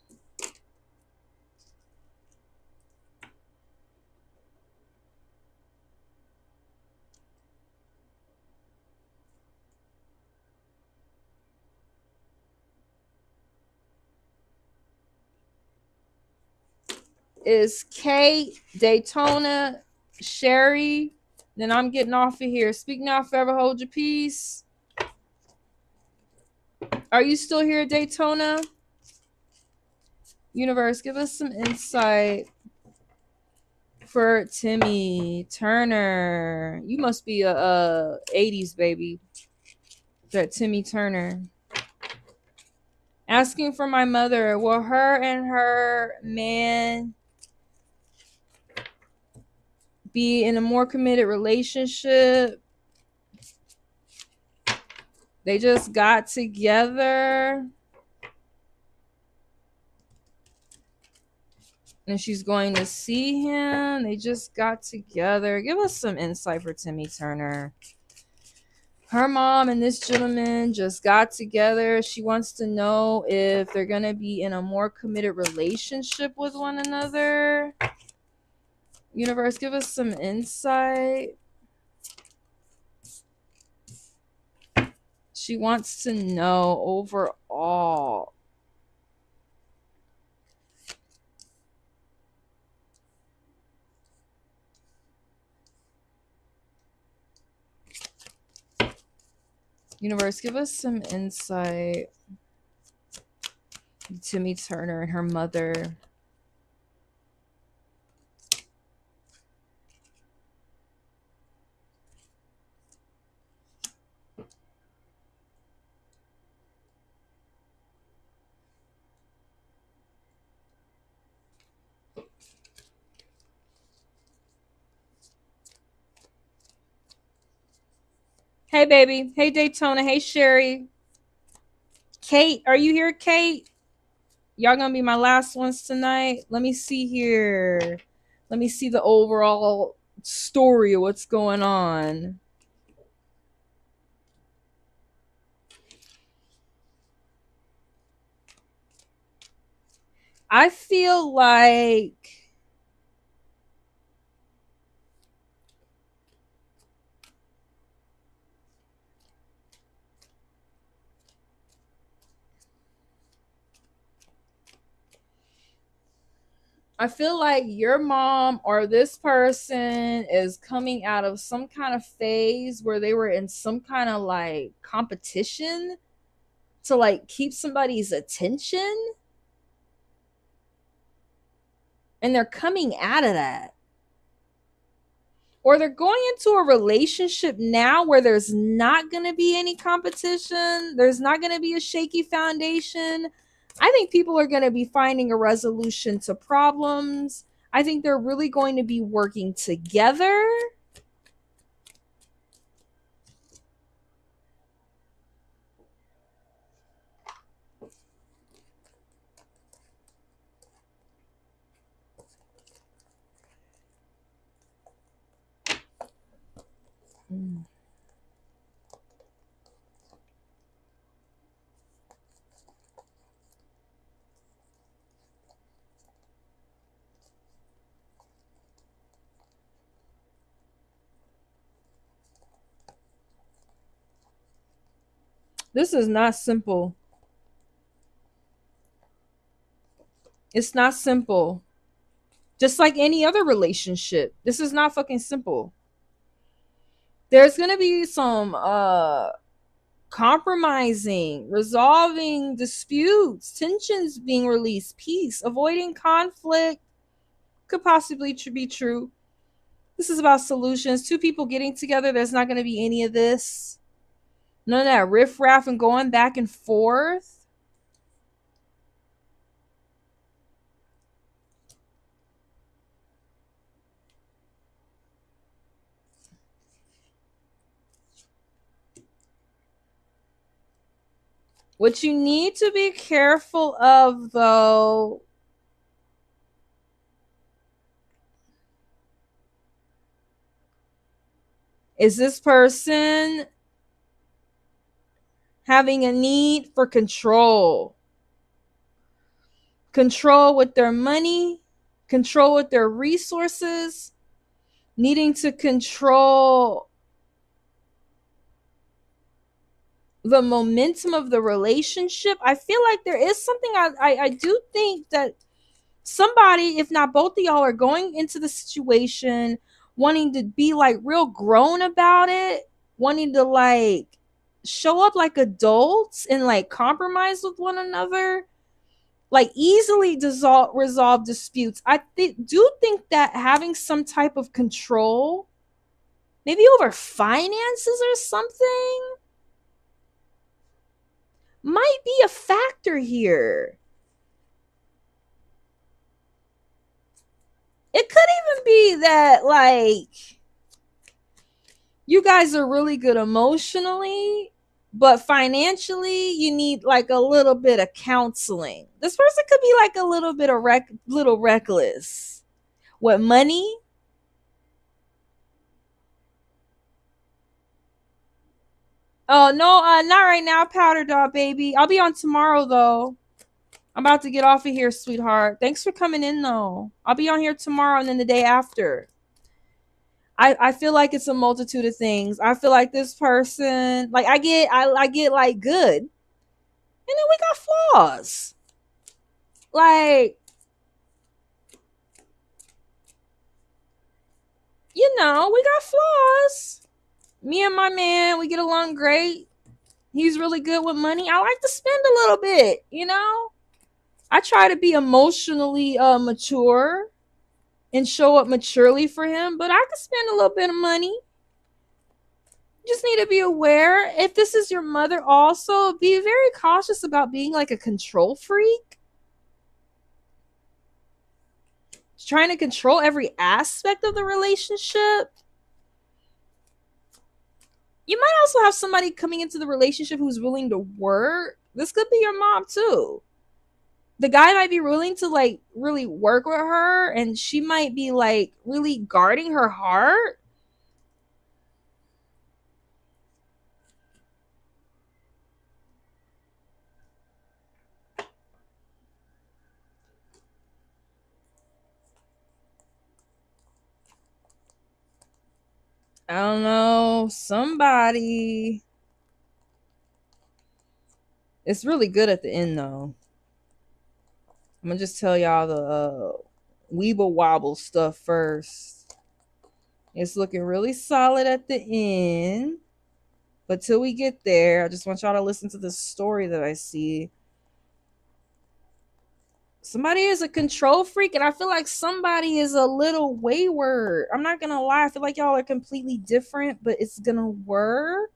is Kate, Daytona, Sherry, then I'm getting off of here. Speak now, forever hold your peace. Are you still here, Daytona? Universe, give us some insight for Timmy Turner. You must be a 80s baby. That Timmy Turner. Asking for my mother. Will her and her man be in a more committed relationship? They just got together. And she's going to see him. They just got together. Give us some insight for Timmy Turner. Her mom and this gentleman just got together. She wants to know if they're going to be in a more committed relationship with one another. Universe, give us some insight. She wants to know overall. Universe, give us some insight. Timmy Turner and her mother. Hey, baby. Hey, Daytona. Hey, Sherry. Kate, are you here, Kate? Y'all gonna be my last ones tonight. Let me see here. Let me see the overall story of what's going on. I feel like your mom or this person is coming out of some kind of phase where they were in some kind of like competition to like keep somebody's attention, and they're coming out of that. Or they're going into a relationship now where there's not going to be any competition, there's not going to be a shaky foundation. I think people are going to be finding a resolution to problems. I think they're really going to be working together. This is not simple. It's not simple. Just like any other relationship, this is not fucking simple. There's going to be some compromising, resolving disputes, tensions being released, peace, avoiding conflict could possibly be true. This is about solutions. Two people getting together, there's not going to be any of this. None of that riffraff and going back and forth. What you need to be careful of, though, is this person having a need for control. Control with their money, control with their resources, needing to control the momentum of the relationship. I feel like there is something I do think that somebody, if not both of y'all, are going into the situation wanting to be like real grown about it, wanting to like show up like adults and like compromise with one another, like easily resolve disputes. I do think that having some type of control, maybe over finances or something, might be a factor here. It could even be that like you guys are really good emotionally, but financially you need like a little bit of counseling. This person could be like a little bit of little reckless with money. Oh no, not right now, Powder Dog baby. I'll be on tomorrow though. I'm about to get off of here, sweetheart. Thanks for coming in though. I'll be on here tomorrow and then the day after. I feel like it's a multitude of things. I feel like this person, like I get like good, and then we got flaws. Like, you know, we got flaws. Me and my man, we get along great. He's really good with money. I like to spend a little bit, you know? I try to be emotionally mature and show up maturely for him, but I could spend a little bit of money. You just need to be aware. If this is your mother, also be very cautious about being like a control freak. Trying to control every aspect of the relationship. You might also have somebody coming into the relationship who's willing to work. This could be your mom too. The guy might be willing to like really work with her, and she might be like really guarding her heart. I don't know, somebody. It's really good at the end though. I'm gonna just tell y'all the weeble wobble stuff first. It's looking really solid at the end. But till we get there, I just want y'all to listen to the story that I see. Somebody is a control freak, and I feel like somebody is a little wayward. I'm not gonna lie, I feel like y'all are completely different, but it's gonna work.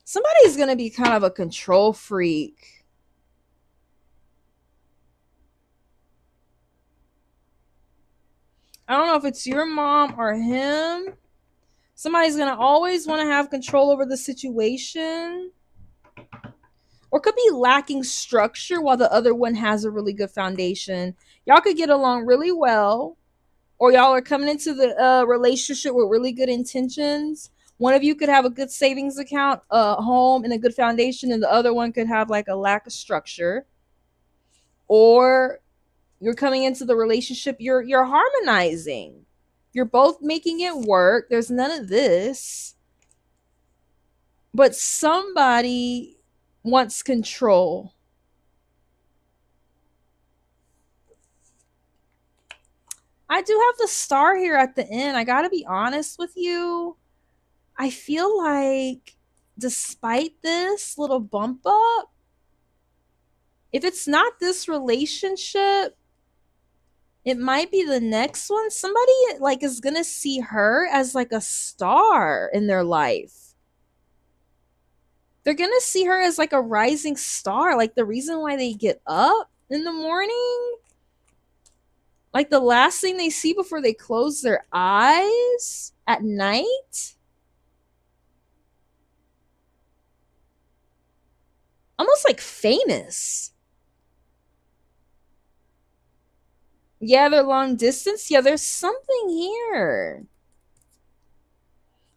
Somebody's gonna be kind of a control freak. I don't know if it's your mom or him. Somebody's gonna always want to have control over the situation, or could be lacking structure while the other one has a really good foundation. Y'all could get along really well, or y'all are coming into the relationship with really good intentions. One of you could have a good savings account, a home, and a good foundation, and the other one could have like a lack of structure. Or you're coming into the relationship, you're harmonizing. You're both making it work. There's none of this. But somebody wants control. I do have the star here at the end. I gotta be honest with you. I feel like despite this little bump up, if it's not this relationship, it might be the next one. Somebody like is gonna see her as like a star in their life. They're gonna see her as like a rising star, like the reason why they get up in the morning. Like the last thing they see before they close their eyes at night. Almost like famous. Yeah, they're long distance. Yeah, there's something here.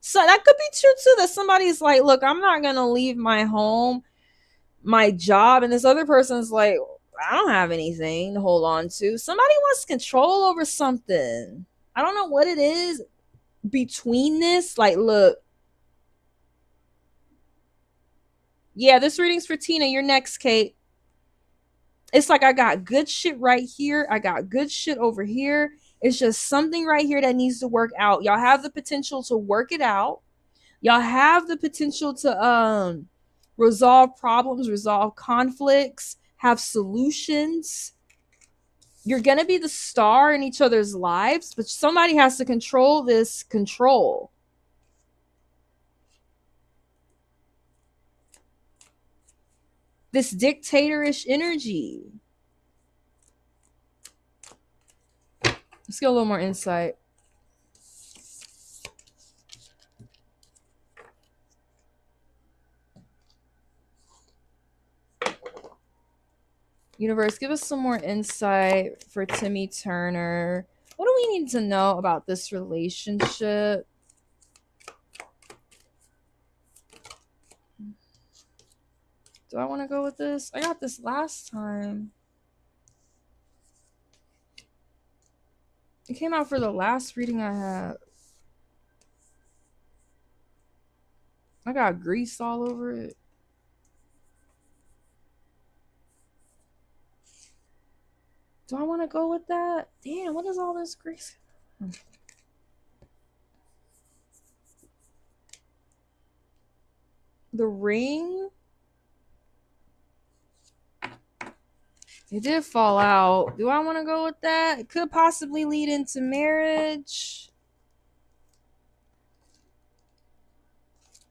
So that could be true too, that somebody's like, look, I'm not going to leave my home, my job. And this other person's like, I don't have anything to hold on to. Somebody wants control over something. I don't know what it is between this. Like, look. Yeah, this reading's for Tina. You're next, Kate. It's like I got good shit right here. I got good shit over here. It's just something right here that needs to work out. Y'all have the potential to work it out. Y'all have the potential to resolve problems, resolve conflicts, have solutions. You're going to be the star in each other's lives, but somebody has to control this control. This dictatorish energy. Let's get a little more insight. Universe, give us some more insight for Timmy Turner. What do we need to know about this relationship? Do I want to go with this? I got this last time. It came out for the last reading I had. I got grease all over it. Do I want to go with that? Damn, what is all this grease? the ring. It did fall out. Do I want to go with that? It could possibly lead into marriage.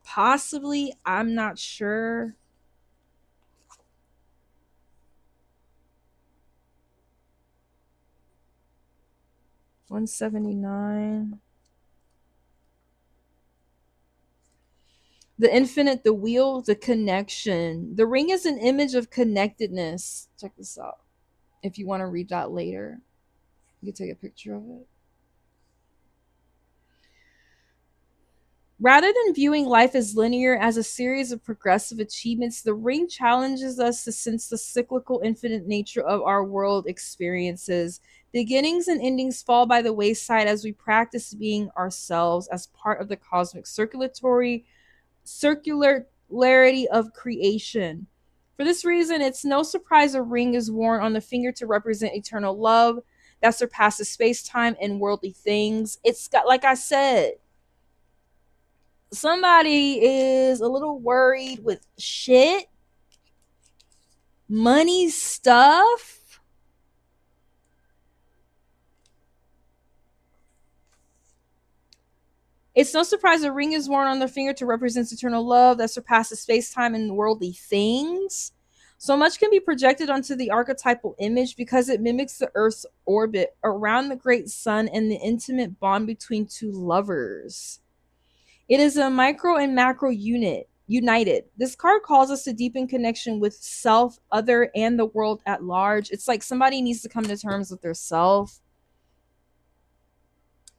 Possibly. I'm not sure. $179. The infinite, the wheel, the connection. The ring is an image of connectedness. Check this out. If you want to read that later, you can take a picture of it. Rather than viewing life as linear, as a series of progressive achievements, the ring challenges us to sense the cyclical, infinite nature of our world experiences. Beginnings and endings fall by the wayside as we practice being ourselves as part of the cosmic circularity of creation. For this reason, it's no surprise a ring is worn on the finger to represent eternal love that surpasses space, time, and worldly things. It's got, like I said, somebody is a little worried with shit, money stuff. It's no surprise a ring is worn on the finger to represent eternal love that surpasses space, time, and worldly things. So much can be projected onto the archetypal image because it mimics the Earth's orbit around the great sun and the intimate bond between two lovers. It is a micro and macro unit united. This card calls us to deepen connection with self, other, and the world at large. It's like somebody needs to come to terms with their self.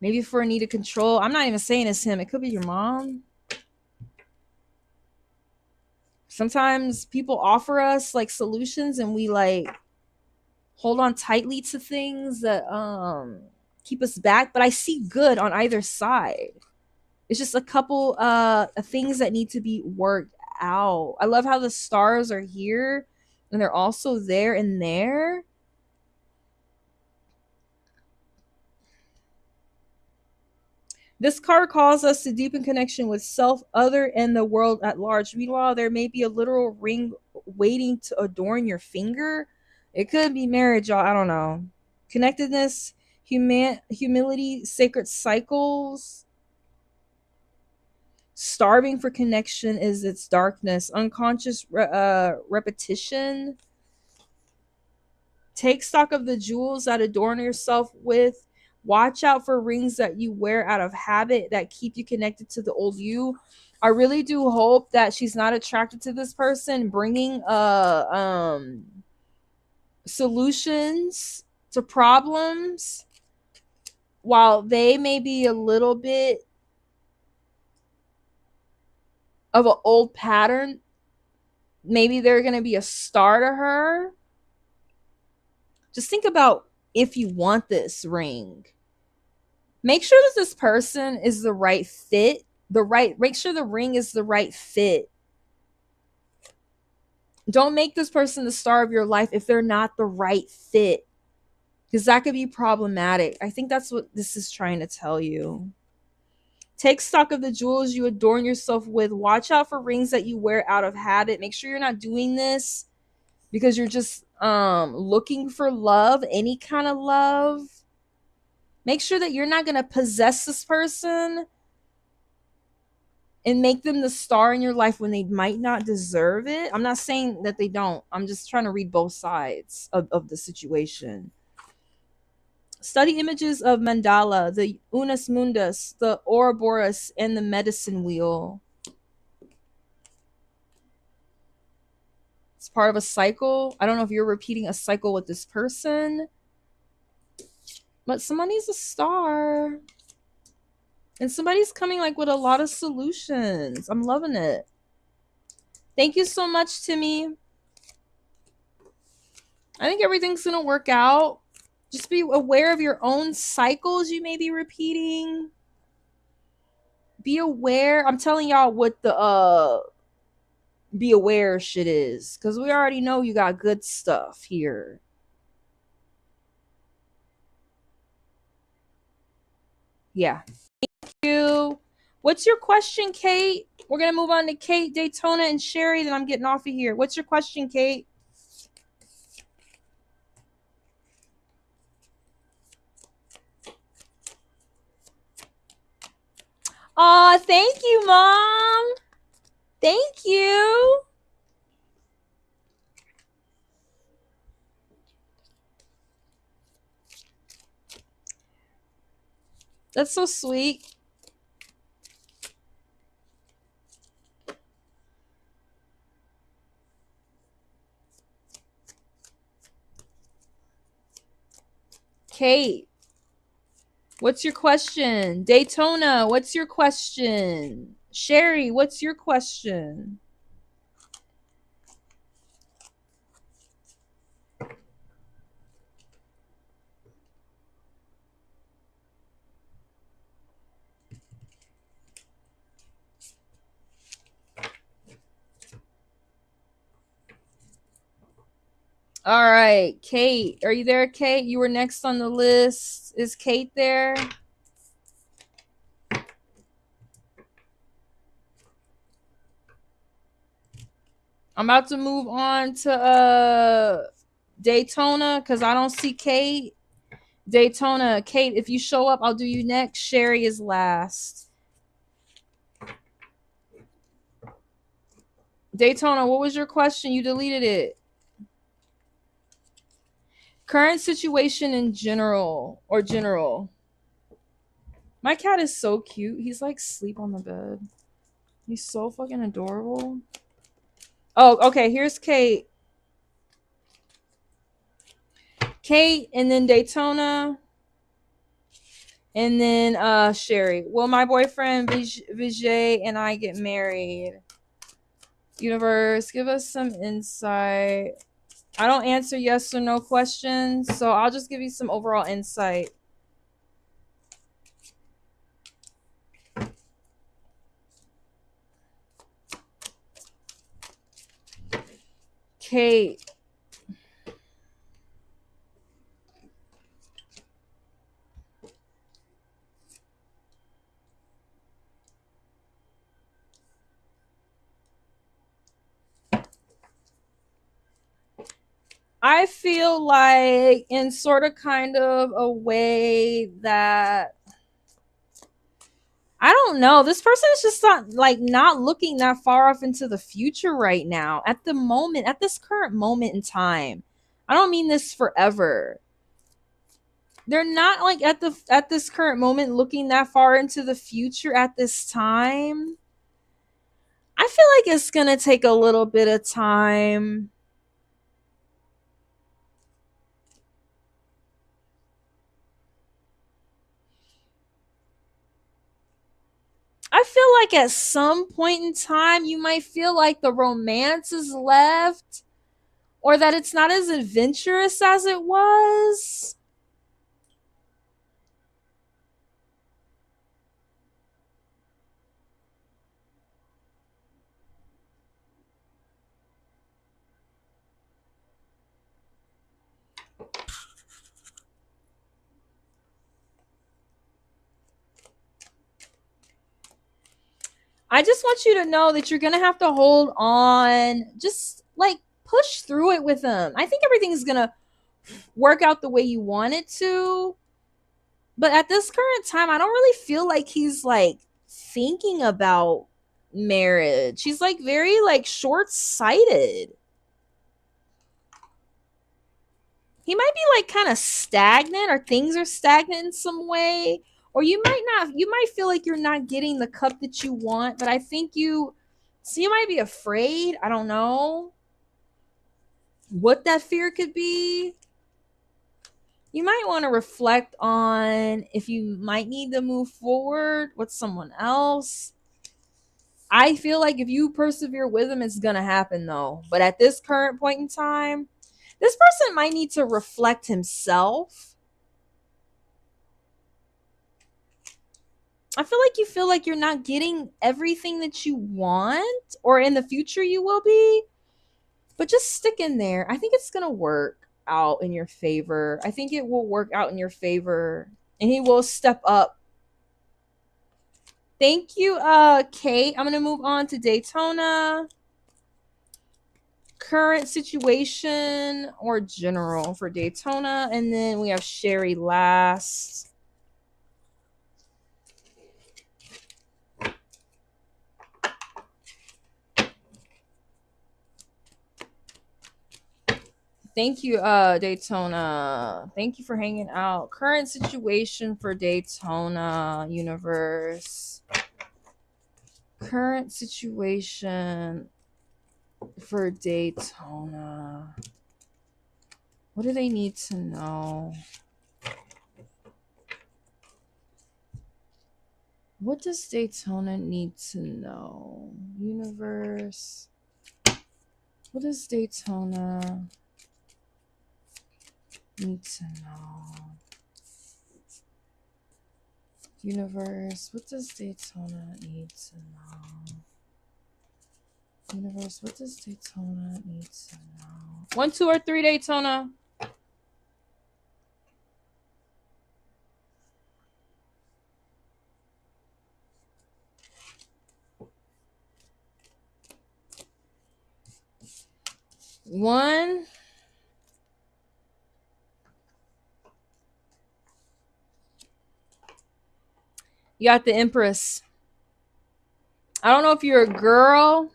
Maybe for a need of control. I'm not even saying it's him. It could be your mom. Sometimes people offer us like solutions and we like hold on tightly to things that keep us back. But I see good on either side. It's just a couple things that need to be worked out. I love how the stars are here and they're also there and there. This card calls us to deepen connection with self, other, and the world at large. Meanwhile, there may be a literal ring waiting to adorn your finger. It could be marriage, y'all. I don't know. Connectedness, humility, sacred cycles. Starving for connection is its darkness. Unconscious repetition. Take stock of the jewels that adorn yourself with. Watch out for rings that you wear out of habit that keep you connected to the old you. I really do hope that she's not attracted to this person bringing solutions to problems, while they may be a little bit of an old pattern. Maybe they're going to be a star to her. Just think about if you want this ring. Make sure that this person is the right fit. Make sure the ring is the right fit. Don't make this person the star of your life if they're not the right fit, because that could be problematic. I think that's what this is trying to tell you. Take stock of the jewels you adorn yourself with. Watch out for rings that you wear out of habit. Make sure you're not doing this because you're just looking for love, any kind of love. Make sure that you're not going to possess this person and make them the star in your life when they might not deserve it. I'm not saying that they don't. I'm just trying to read both sides of the situation. Study images of mandala, the unus mundus, the ouroboros, and the medicine wheel. It's part of a cycle. I don't know if you're repeating a cycle with this person, but somebody's a star. And somebody's coming like with a lot of solutions. I'm loving it. Thank you so much, Timmy. I think everything's going to work out. Just be aware of your own cycles you may be repeating. Be aware. I'm telling y'all what the be aware shit is, because we already know you got good stuff here. Yeah. Thank you. What's your question, Kate? We're going to move on to Kate, Daytona, and Sherry. Then I'm getting off of here. What's your question, Kate? Aw, thank you, Mom. Thank you. That's so sweet. Kate, what's your question? Daytona, what's your question? Sherry, what's your question? All right, Kate, are you there, Kate? You were next on the list. Is Kate there? I'm about to move on to Daytona because I don't see Kate. Daytona, Kate, if you show up, I'll do you next. Sherry is last. Daytona, what was your question? You deleted it. Current situation in general or general. My cat is so cute. He's like asleep on the bed. He's so fucking adorable. Oh, okay. Here's Kate. Kate, and then Daytona, and then Sherry. Will my boyfriend Vijay and I get married? Universe, give us some insight. I don't answer yes or no questions, so I'll just give you some overall insight. Kate. I feel like in sort of kind of a way that I don't know. This person is just not looking that far off into the future right now. At the moment, at this current moment in time. I don't mean this forever. They're not like at this current moment looking that far into the future at this time. I feel like it's going to take a little bit of time. I feel like at some point in time, you might feel like the romance is left or that it's not as adventurous as it was. I just want you to know that you're going to have to hold on. Just like push through it with him. I think everything's going to work out the way you want it to. But at this current time, I don't really feel like he's like thinking about marriage. He's like very like short-sighted. He might be like kind of stagnant, or things are stagnant in some way, or you might feel like you're not getting the cup that you want, but I think you might be afraid. I don't know what that fear could be. You might want to reflect on if you might need to move forward with someone else. I feel like if you persevere with him, it's gonna happen though. But at this current point in time, this person might need to reflect himself. I feel like you're not getting everything that you want, or in the future you will be. But just stick in there. I think it's gonna work out in your favor. I think it will work out in your favor, and he will step up. Thank you, Kate. I'm gonna move on to Daytona. Current situation or general for Daytona, and then we have Sherry last. Thank you, Daytona. Thank you for hanging out. Current situation for Daytona, universe. Current situation for Daytona. What do they need to know? What does Daytona need to know? Universe. What does Daytona need to know? Universe, what does Daytona need to know? Universe, what does Daytona need to know? 1, 2, or 3, Daytona. One. You got the Empress. I don't know if you're a girl.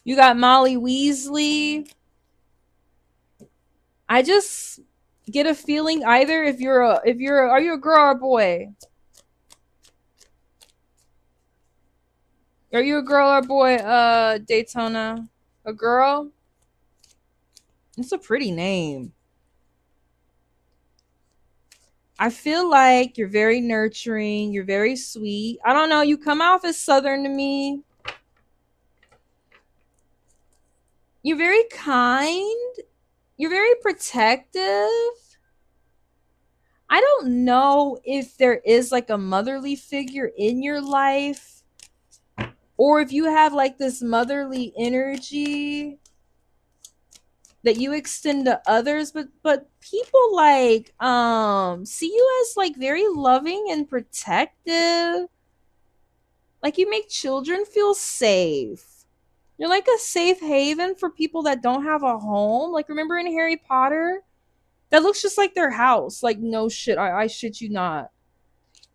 You got Molly Weasley. I just get a feeling either are you a girl or a boy? Are you a girl or a boy, Daytona? A girl? It's a pretty name. I feel like you're very nurturing. You're very sweet. I don't know. You come off as Southern to me. You're very kind. You're very protective. I don't know if there is like a motherly figure in your life, or if you have like this motherly energy that you extend to others, but people like see you as like very loving and protective. Like you make children feel safe. You're like a safe haven for people that don't have a home. Like remember in Harry Potter? That looks just like their house. Like no shit, I shit you not.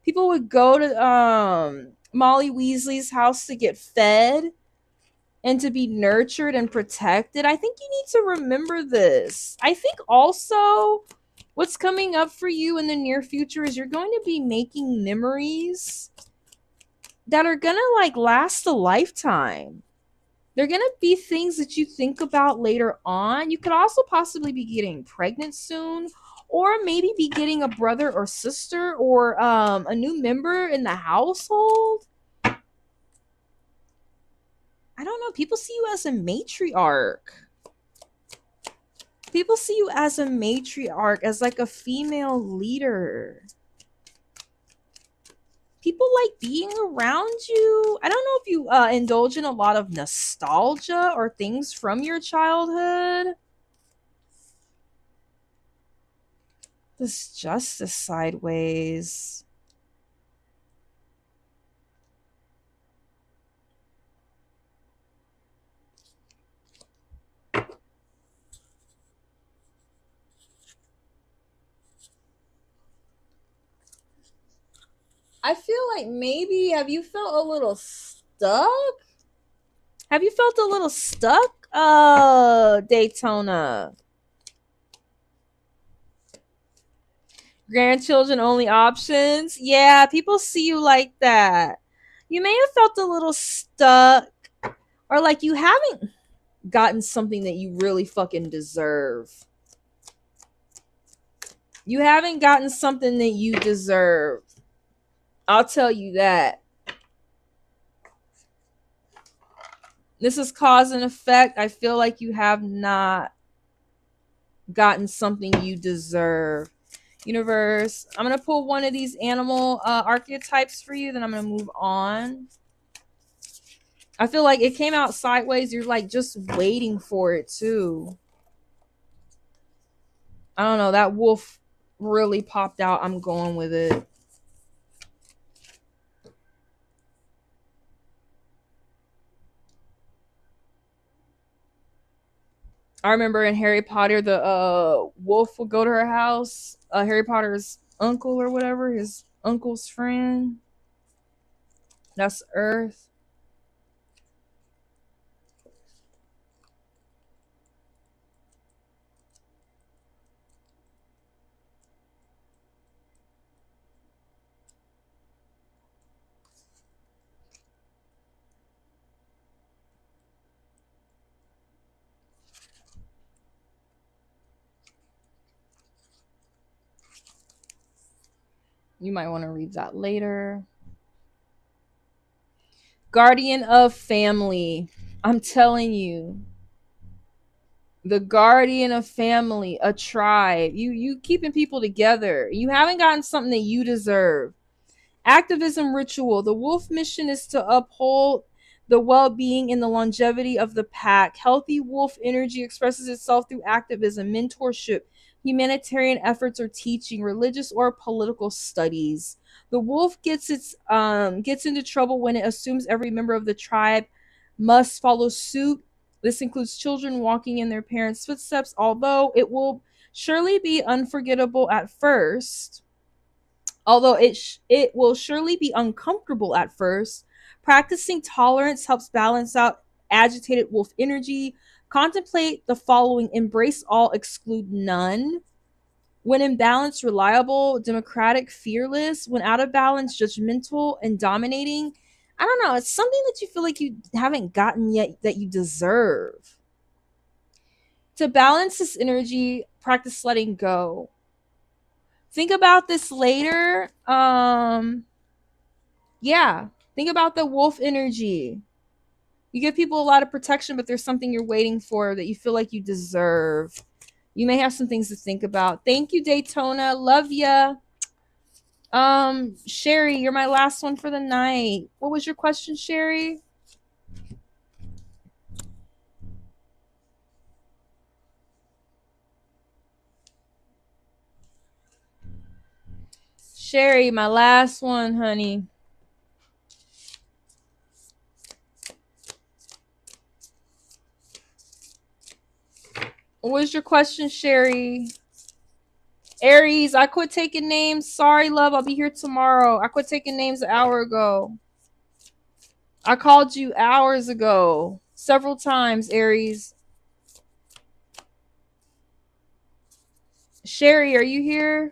People would go to Molly Weasley's house to get fed and to be nurtured and protected. I think you need to remember this. I think also what's coming up for you in the near future is you're going to be making memories that are going to like last a lifetime. They're going to be things that you think about later on. You could also possibly be getting pregnant soon, or maybe be getting a brother or sister or a new member in the household. I don't know. People see you as a matriarch. People see you as a matriarch, as like a female leader. People like being around you. I don't know if you indulge in a lot of nostalgia or things from your childhood. This justice sideways. I feel like maybe have you felt a little stuck? Have you felt a little stuck? Daytona. Grandchildren only options. Yeah, people see you like that. You may have felt a little stuck, or like you haven't gotten something that you really fucking deserve. You haven't gotten something that you deserve. I'll tell you that. This is cause and effect. I feel like you have not gotten something you deserve. Universe, I'm going to pull one of these animal archetypes for you, then I'm going to move on. I feel like it came out sideways. You're like just waiting for it too. I don't know. That wolf really popped out. I'm going with it. I remember in Harry Potter, the wolf would go to her house. Harry Potter's uncle or whatever, his uncle's friend. That's Earth. You might want to read that later. Guardian of family. I'm telling you. The guardian of family, a tribe. You keeping people together. You haven't gotten something that you deserve. Activism ritual. The wolf mission is to uphold the well being and the longevity of the pack. Healthy wolf energy expresses itself through activism, mentorship, humanitarian efforts, or teaching, religious or political studies. The wolf gets into trouble when it assumes every member of the tribe must follow suit. This includes children walking in their parents' footsteps, although it will surely be unforgettable at first. Although it will surely be uncomfortable at first, practicing tolerance helps balance out agitated wolf energy. Contemplate the following: embrace all, exclude none. When in balance, reliable, democratic, fearless. When out of balance, judgmental and dominating. I don't know. It's something that you feel like you haven't gotten yet that you deserve. To balance this energy, practice letting go. Think about this later. Yeah, think about the wolf energy. You give people a lot of protection, but there's something you're waiting for that you feel like you deserve. You may have some things to think about. Thank you, Daytona. Love ya. Sherry, you're my last one for the night. What was your question, Sherry? Sherry, my last one, honey. What was your question, Sherry? Aries, I quit taking names. Sorry, love. I'll be here tomorrow. I quit taking names an hour ago. I called you hours ago. Several times, Aries. Sherry, are you here?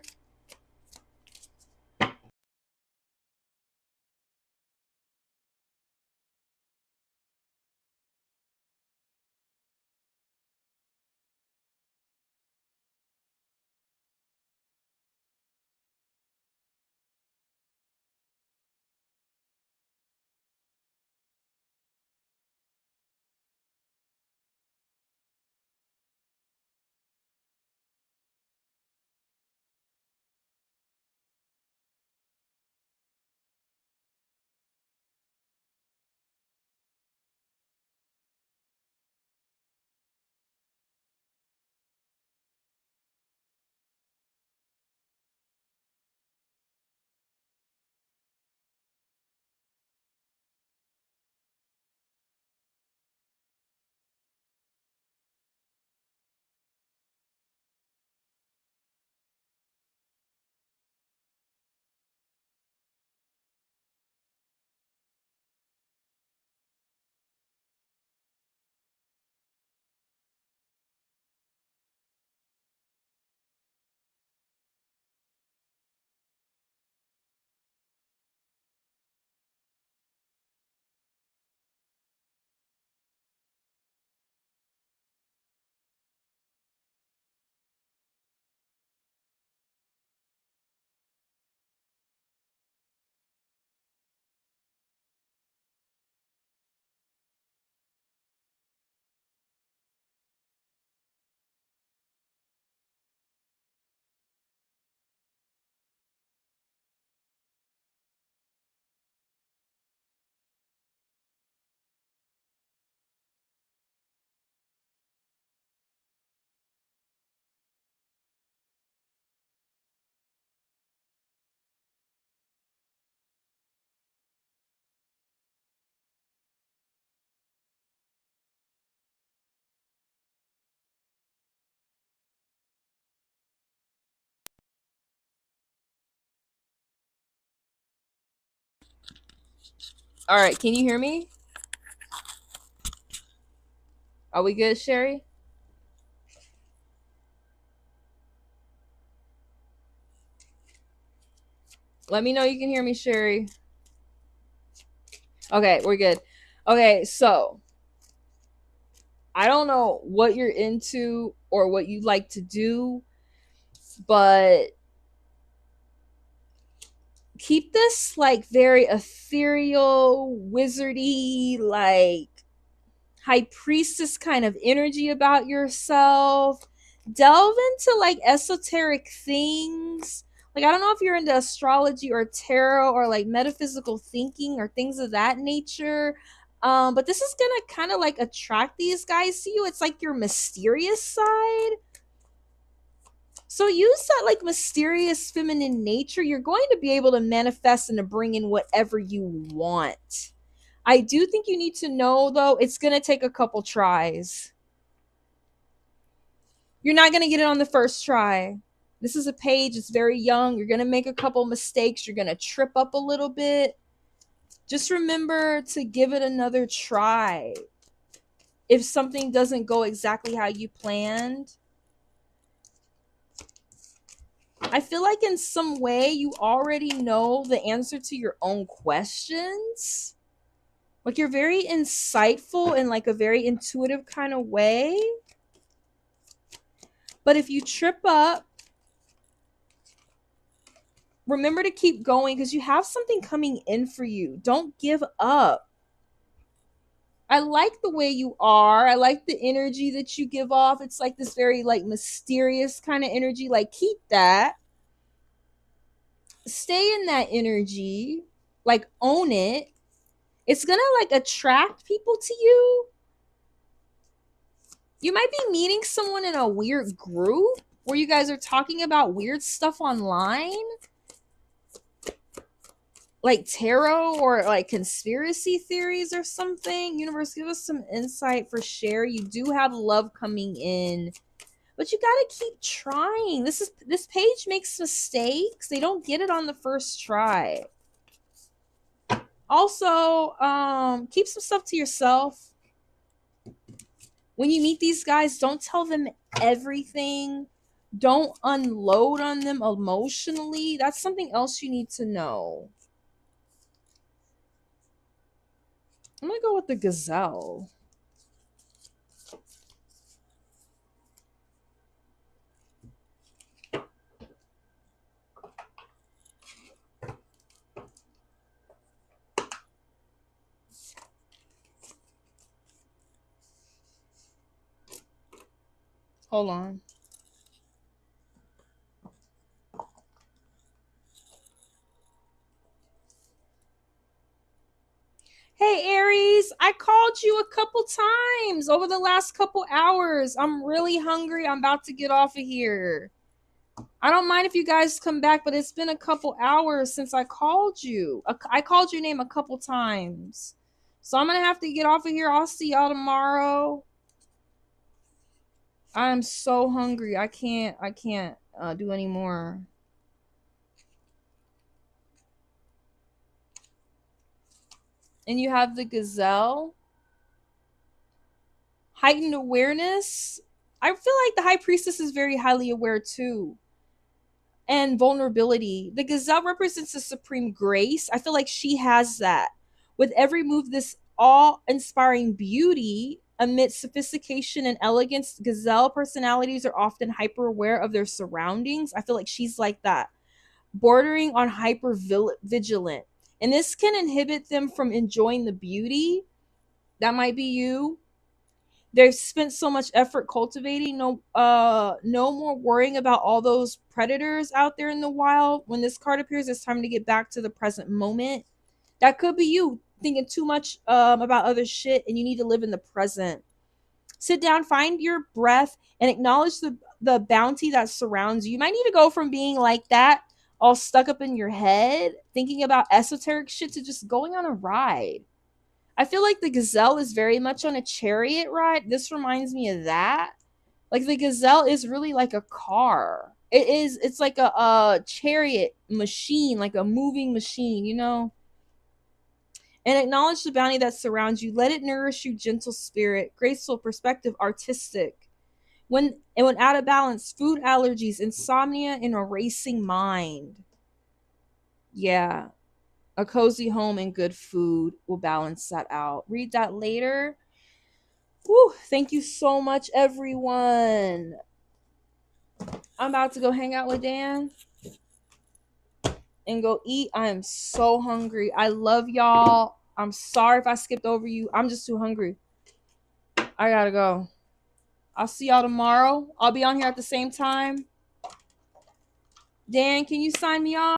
All right, can you hear me? Are we good, Sherry? Let me know you can hear me, Sherry. Okay, we're good. Okay, so I don't know what you're into or what you like to do, but keep this like very ethereal, wizardy, like high priestess kind of energy about yourself. Delve into like esoteric things. Like, I don't know if you're into astrology or tarot or like metaphysical thinking or things of that nature. But this is gonna kind of like attract these guys to you. It's like your mysterious side. So use that like mysterious feminine nature. You're going to be able to manifest and to bring in whatever you want. I do think you need to know though, it's going to take a couple tries. You're not going to get it on the first try. This is a page, it's very young. You're going to make a couple mistakes. You're going to trip up a little bit. Just remember to give it another try. If something doesn't go exactly how you planned, I feel like in some way you already know the answer to your own questions. Like, you're very insightful in like a very intuitive kind of way. But if you trip up, remember to keep going because you have something coming in for you. Don't give up. I like the way you are. I like the energy that you give off. It's like this very like mysterious kind of energy. Like, keep that. Stay in that energy. Like, own it. It's gonna like attract people to you. You might be meeting someone in a weird group where you guys are talking about weird stuff online, like tarot or like conspiracy theories or something. Universe, give us some insight for share. You do have love coming in, but you got to keep trying. This page makes mistakes. They don't get it on the first try. Also, keep some stuff to yourself. When you meet these guys, don't tell them everything. Don't unload on them emotionally. That's something else you need to know. I'm going to go with the gazelle. Hold on. Hey, Aries, I called you a couple times over the last couple hours. I'm really hungry. I'm about to get off of here. I don't mind if you guys come back, but it's been a couple hours since I called you. I called your name a couple times. So I'm going to have to get off of here. I'll see y'all tomorrow. I'm so hungry. I can't do any more. And you have the gazelle. Heightened awareness. I feel like the high priestess is very highly aware too. And vulnerability. The gazelle represents the supreme grace. I feel like she has that. With every move, this awe-inspiring beauty amidst sophistication and elegance, gazelle personalities are often hyper aware of their surroundings. I feel like she's like that, bordering on hyper vigilant. And this can inhibit them from enjoying the beauty. That might be you. They've spent so much effort cultivating, no more worrying about all those predators out there in the wild. When this card appears, it's time to get back to the present moment. That could be you thinking too much about other shit, and you need to live in the present. Sit down, find your breath, and acknowledge the bounty that surrounds you. You might need to go from being like that, all stuck up in your head, thinking about esoteric shit, to just going on a ride. I feel like the gazelle is very much on a chariot ride. This reminds me of that. Like, the gazelle is really like a car. It's like a chariot machine, like a moving machine, you know? And acknowledge the bounty that surrounds you. Let it nourish you, gentle spirit, graceful perspective, artistic. When out of balance, food allergies, insomnia, and a racing mind. Yeah. A cozy home and good food will balance that out. Read that later. Whew, thank you so much, everyone. I'm about to go hang out with Dan and go eat. I am so hungry. I love y'all. I'm sorry if I skipped over you. I'm just too hungry. I gotta go. I'll see y'all tomorrow. I'll be on here at the same time. Dan, can you sign me off?